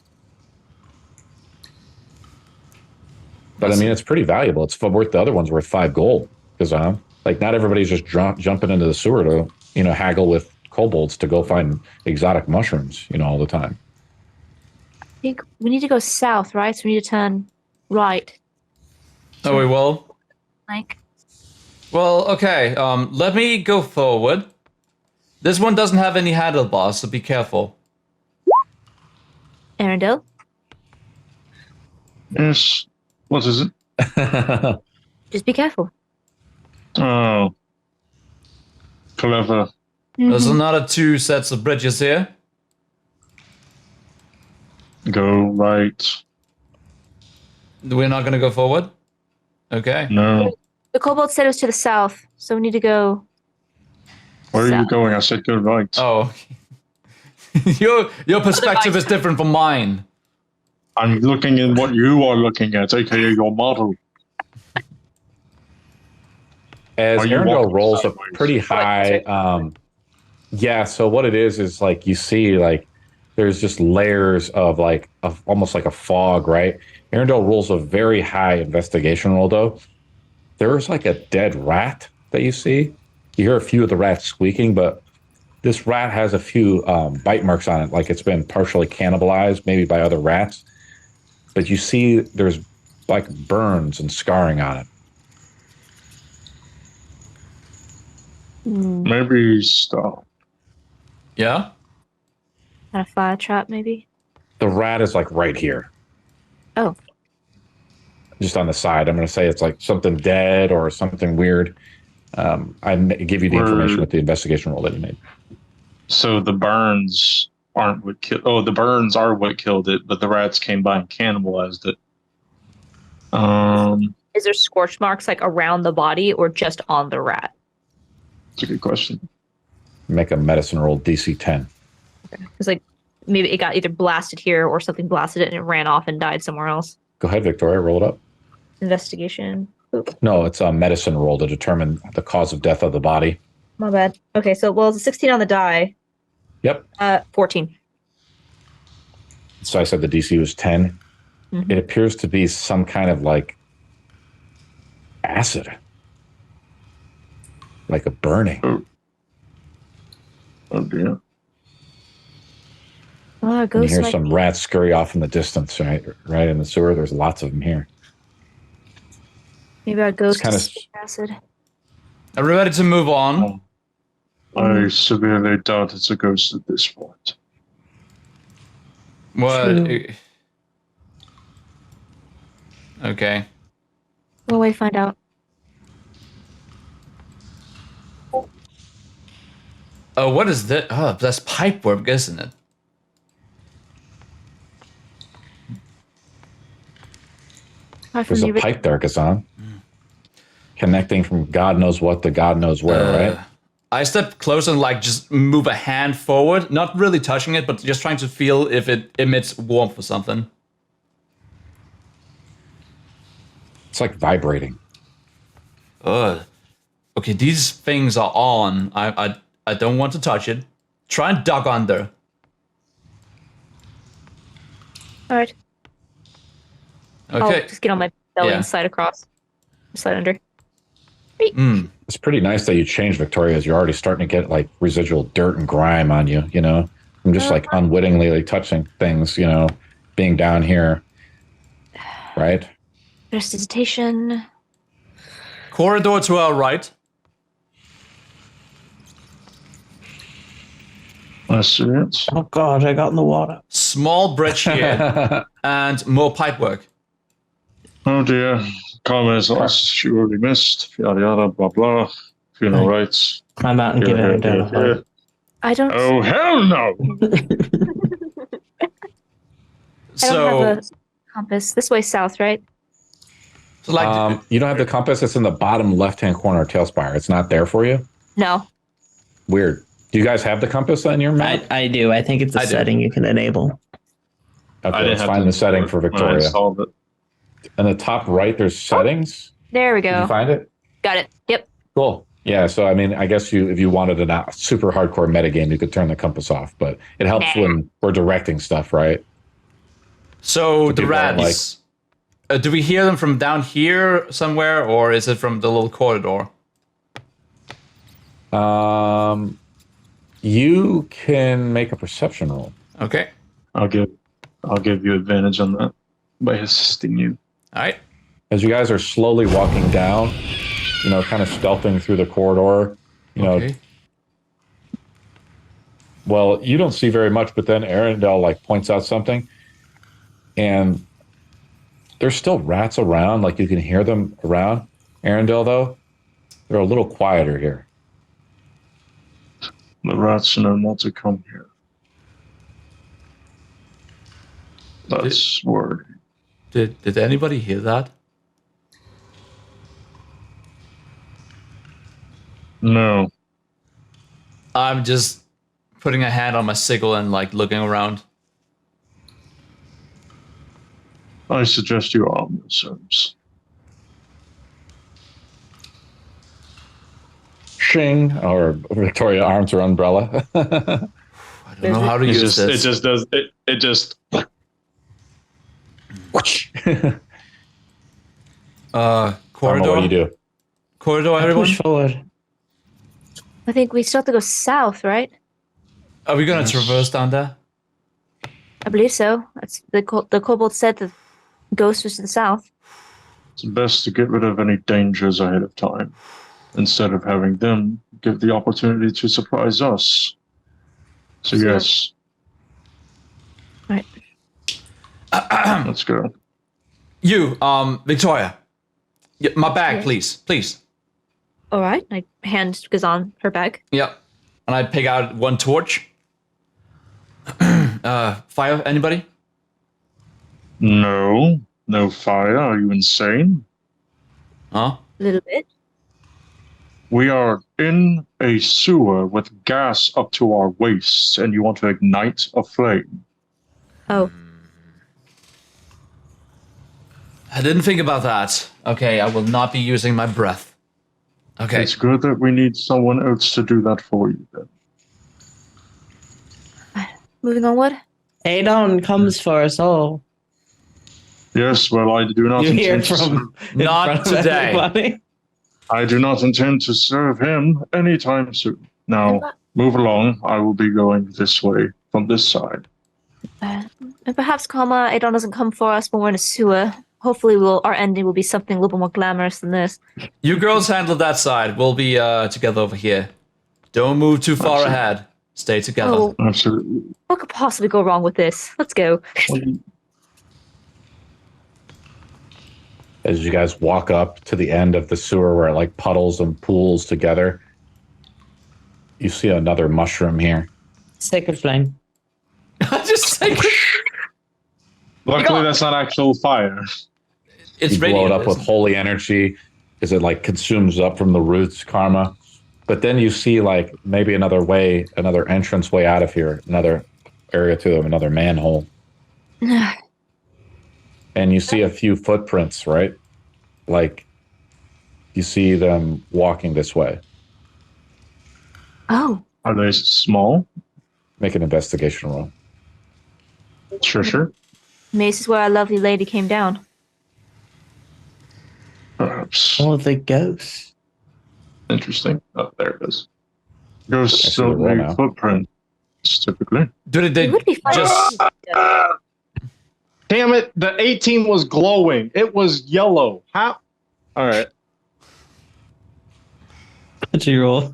But I mean, it's pretty valuable. It's worth, the other one's worth 5 gold. Because like not everybody's just jumping into the sewer to haggle with kobolds to go find exotic mushrooms all the time. I think we need to go south, right? So we need to turn right. Oh, we will? Like. Well, okay. Let me go forward. This one doesn't have any handlebars, so be careful. Earendahl? Yes. What is it? Just be careful. Oh. Clever. There's Mhm. another 2 sets of bridges here. Go right. We're not gonna go forward? Okay. No. The kobold said it was to the south, so we need to go. Where are you south. going? I said go right. Oh. Your perspective is different from mine. I'm looking in what you are looking at, aka your model. As Are you Earendahl walking rolls a sideways? pretty high, yeah. So what it is like you see like there's just layers of like almost like a fog, right? Earendahl rolls a very high investigation roll though. There's like a dead rat that you see. You hear a few of the rats squeaking, but this rat has a few bite marks on it, like it's been partially cannibalized, maybe by other rats. But you see there's like burns and scarring on it. Maybe stop. Yeah? Not a fire trap, maybe. The rat is like right here. Oh. Just on the side. I'm going to say it's like something dead or something weird. I give you the information with the investigation roll that you made. So the burns aren't what killed. Oh, the burns are what killed it, but the rats came by and cannibalized it. Is there scorch marks like around the body or just on the rat? That's a good question. Make a medicine roll DC 10. It's like maybe it got either blasted here or something blasted it and it ran off and died somewhere else. Go ahead, Victoria. Roll it up. Investigation. Oop, No, it's a medicine roll to determine the cause of death of the body. my bad. Okay, so well, it's a 16 on the die. Yep. 14. So I said the DC was 10. Mhm. It appears to be some kind of like acid, like a burning. Oh dear. Oh, You ghost hear might some be- rats scurry off in the distance, right in the sewer. There's lots of them here. Maybe our ghost kinda is acid. Are we ready to move on? I severely doubt it's a ghost at this point. What? True. Okay. We'll wait, find out. Oh, what is that? Oh, that's pipe work, isn't it? Hi from There's a you, pipe there, Gzane. Connecting from God knows what to God knows where, right? I step closer and like just move a hand forward, not really touching it, but just trying to feel if it emits warmth or something. It's like vibrating. Ugh. Okay, these things are on. I don't want to touch it. Try and duck under. All right. Okay. I'll just get on my belly Yeah. and slide across. Slide under. Mm. It's pretty nice that you changed, Victoria, as you're already starting to get like residual dirt and grime on you, you know? I'm just like unwittingly like touching things, you know, being down here. Right? Prestidigitation. Corridor to our right. I see it. Oh god, I got in the water. Small bridge here. And more pipe work. Oh dear. Comments lost. You already missed. Yada yada blah blah. Funeral Right. rites. I'm out and Here, giving here, it down. here, here. I don't. Oh hell no! I don't So, have a compass. This way south, right? so like You don't have the compass. It's in the bottom left-hand corner of Tailspire. It's not there for you. No. Weird. Do you guys have the compass on your map? I do. I think it's a I do. setting you can enable. Okay, let's find the setting for when I Victoria. installed it. In the top right, there's settings. There we Did you go. find it? Got it. Yep. Cool. Yeah. So I mean, I guess if you wanted a not super hardcore metagame, you could turn the compass off, but it helps Nah. when we're directing stuff, right? So the people don't rats. Do we hear them from down here somewhere, or is it from the little corridor? You can make a perception roll. Okay. I'll give you advantage on that by assisting you. All right. As you guys are slowly walking down, you know, kind of stealthing through the corridor, you know, Okay. well, you don't see very much, but then Earendahl like points out something, and There's still rats around, like you can hear them around. Earendahl, though, they're a little quieter here. The rats know not to come here. That's word. Did anybody hear that? No. I'm just putting a hand on my sickle and like looking around. I suggest you arm yourselves. Shing, or Victoria arms her umbrella. I don't know how to use this. It just does. It just. Corridor. What do you do? Corridor, everyone. Push forward. I think we still have to go south, right? Are we gonna traverse down there? I believe so. That's the kobold said the ghost was to the south. It's best to get rid of any dangers ahead of time, instead of having them give the opportunity to surprise us. So Sure. yes. Right. Let's go. You, Victoria. My bag, Yeah. please. All right. I hand Gzane her bag. Yep. And I pick out one torch. Fire, anybody? No fire. Are you insane? Huh? A little bit. We are in a sewer with gas up to our waists, and you want to ignite a flame. Oh. I didn't think about that. Okay, I will not be using my breath. Okay. It's good that we need someone else to do that for you then. Moving onward. Adon comes for us all. Yes, well, I do not You hear intend to from Not in front of today. everybody. I do not intend to serve him anytime soon. Now, move along. I will be going this way from this side. And perhaps Karma Adon doesn't come for us when we're in a sewer. Hopefully, our ending will be something a little bit more glamorous than this. You girls handle that side. We'll be together over here. Don't move too far Absolutely. ahead. Stay together. Oh, Absolutely. what could possibly go wrong with this? Let's go. As you guys walk up to the end of the sewer where it like puddles and pools together, you see another mushroom here. Sacred flame. Just like Luckily, that's not actual fire. it's You blow it up with radio. holy energy as it like consumes up from the roots, karma. But then you see like maybe another entrance way out of here, another area to another manhole. And you see a few footprints, right? Like you see them walking this way. Oh, Are they small? Make an investigation roll. Sure. maybe this is where our lovely lady came down. Perhaps. Oh, the ghost. Interesting. Oh, there it is. I Ghosts see the don't roll leave now. footprints, typically. Dude, they It would be fun. just Damn it, the 18 was glowing. It was yellow. How? All right. What'd you roll?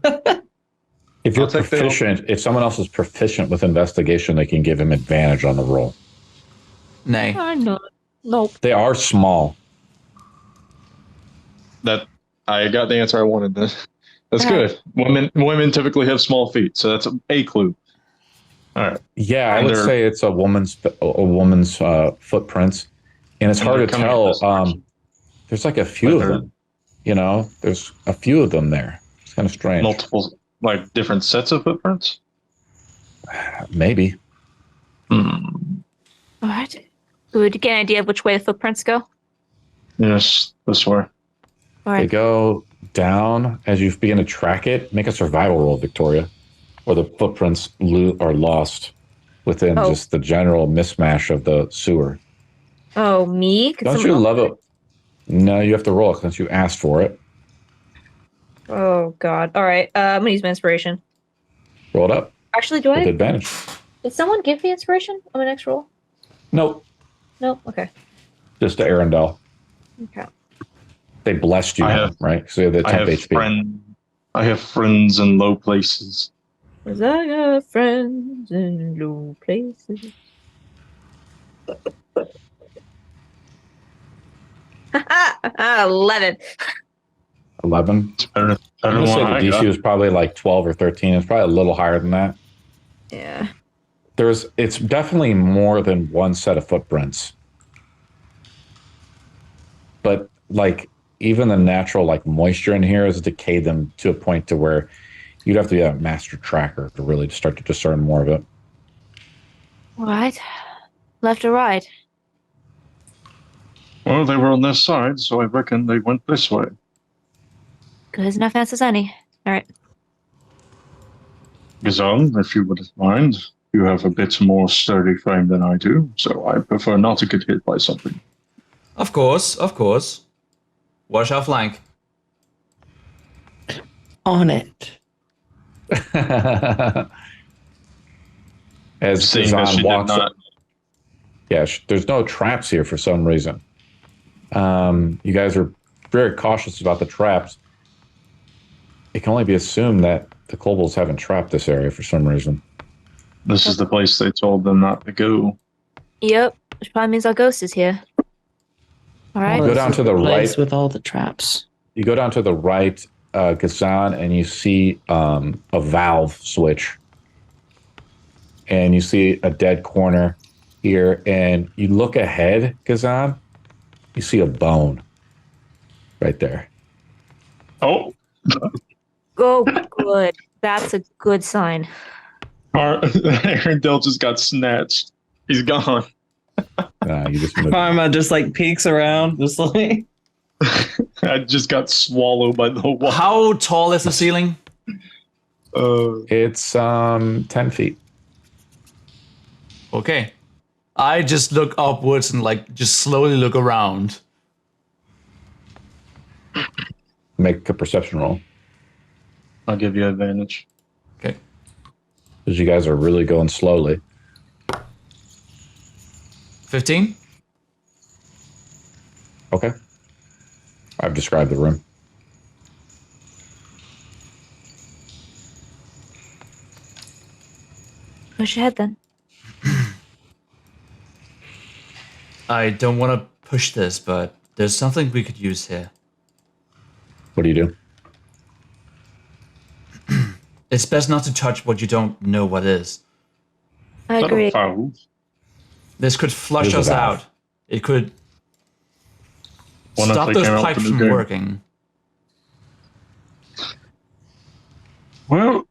If you're I'll take the- proficient, if someone else is proficient with investigation, they can give him advantage on the roll. nay. No. Nope. They are small. That I got the answer I wanted. That's good. Women typically have small feet, so that's a clue. All right. Yeah, I And would they're- say it's a woman's footprints, and it's And hard they're to coming tell. in this direction. There's like a few of Like them. You know, there's a few of them there. It's kind of strange. Multiple, like different sets of footprints. Maybe. All right. Would you get an idea of which way the footprints go? Yes, this way. All They right. go down as you begin to track it. Make a survival roll, Victoria, or the footprints are lost within Oh. just the general mismatch of the sewer. Oh, me? Could Don't someone you else love do it? No, you have to roll it since you asked for it. Oh, God. All right. I'm going to use my inspiration. Roll it up Actually, do with I? advantage. Did someone give me inspiration on my next roll? Nope, No? Okay. just to Earendahl. Okay. They blessed you, I have- right? So you have the I 10 have HP. I have friends in low places. 'Cause I got friends in low places. 11. 11. I don't I'm know gonna say why the I DC got. was probably like 12 or 13. It's probably a little higher than that. Yeah. It's definitely more than one set of footprints. But like even the natural like moisture in here has decayed them to a point to where you'd have to be a master tracker to really start to discern more of it. All right. Left or right? Well, they were on this side, so I reckon they went this way. Good as enough answers any. All right. Gzane, if you wouldn't mind, you have a bit more sturdy frame than I do, so I prefer not to get hit by something. Of course, of course. Watch our flank. On it. As Seeing that she Gzane did walks not. up, yeah, there's no traps here for some reason. You guys are very cautious about the traps. It can only be assumed that the kobolds haven't trapped this area for some reason. This is the place they told them not to go. Yep. Which probably means our ghost is here. All right. You go down to the Place right. with all the traps. You go down to the right, Gzane, and you see a valve switch. And you see a dead corner here. And you look ahead, Gzane, you see a bone right there. Oh, Oh, good. That's a good sign. Earendahl just got snatched. He's gone. You just moved. Karma just like peeks around, just like. I just got swallowed by the wall. How tall is the ceiling? It's 10 feet. Okay. I just look upwards and like just slowly look around. Make a perception roll. I'll give you advantage. Okay. Because you guys are really going slowly. 15? Okay. I've described the room. Push ahead then. I don't want to push this, but there's something we could use here. What do you do? It's best not to touch what you don't know what is. I agree. Foul. This could flush There's us a valve. out. It could Wonder if stop they those came out pipes from the from game. working. Well,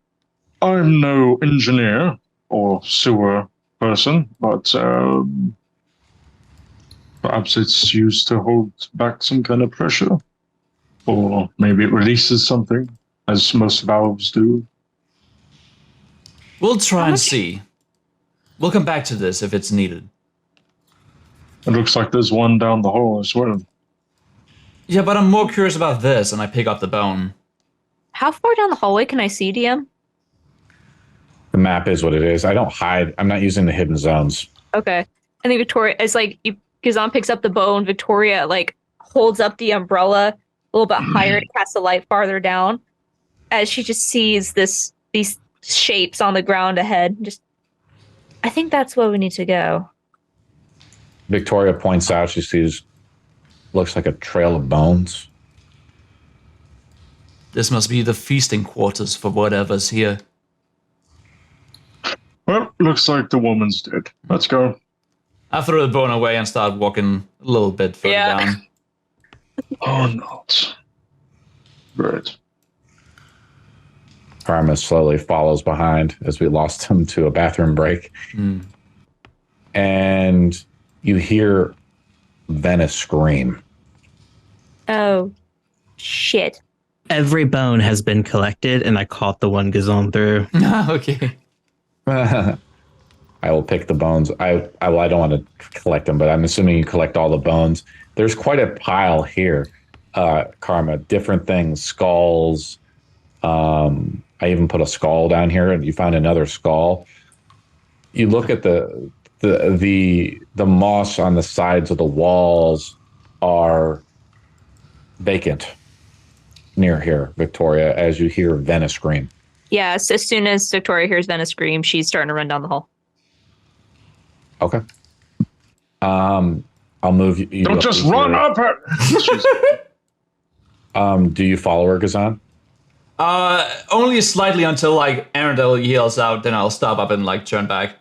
I'm no engineer or sewer person, but perhaps it's used to hold back some kind of pressure. Or maybe it releases something, as most valves do. We'll try and see. We'll come back to this if it's needed. It looks like there's one down the hall as well. Yeah, but I'm more curious about this, and I pick up the bone. How far down the hallway can I see, DM? The map is what it is. I don't hide. I'm not using the hidden zones. Okay. I think Victoria is like, Gzane picks up the bow and Victoria like holds up the umbrella a little bit higher to cast the light farther down as she just sees these shapes on the ground ahead. Just, I think that's where we need to go. Victoria points out, she sees, looks like a trail of bones. This must be the feasting quarters for whatever's here. Well, looks like the woman's dead. Let's go. I throw the bone away and start walking a little bit further down. Oh, not. Great. Karma slowly follows behind as we lost him to a bathroom break. And you hear Venice scream. Oh, shit. Every bone has been collected, and I caught the one Gzane through. Okay. I will pick the bones. I don't want to collect them, but I'm assuming you collect all the bones. There's quite a pile here, Karma. Different things, skulls. I even put a skull down here, and you find another skull. You look at the moss on the sides of the walls are vacant near here, Victoria, as you hear Venice scream. Yeah, so as soon as Victoria hears Venice scream, she's starting to run down the hall. Okay. I'll move you. Don't just run up her. Do you follow her, Gzane? Only slightly until like Earendahl yells out, then I'll stop up and like turn back.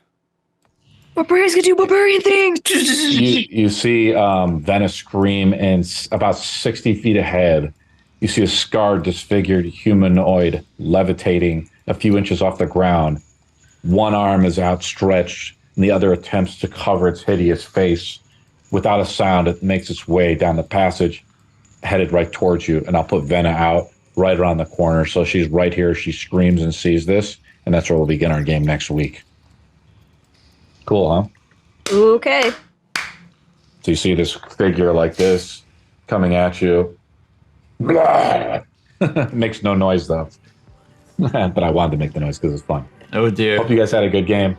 Barbarians can do barbarian things. You see Venice scream, and about 60 feet ahead, you see a scarred, disfigured humanoid levitating a few inches off the ground. One arm is outstretched, and the other attempts to cover its hideous face. Without a sound, it makes its way down the passage, headed right towards you, and I'll put Venna out right around the corner. So she's right here. She screams and sees this, and that's where we'll begin our game next week. Cool, huh? Okay. So you see this figure like this coming at you. Blah! Makes no noise, though. But I wanted to make the noise because it's fun. Oh, dear. Hope you guys had a good game.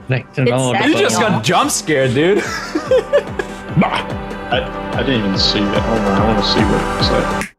Nice to know. It's You just got jump scared, dude. I didn't even see that. Hold on, I want to see what it's like.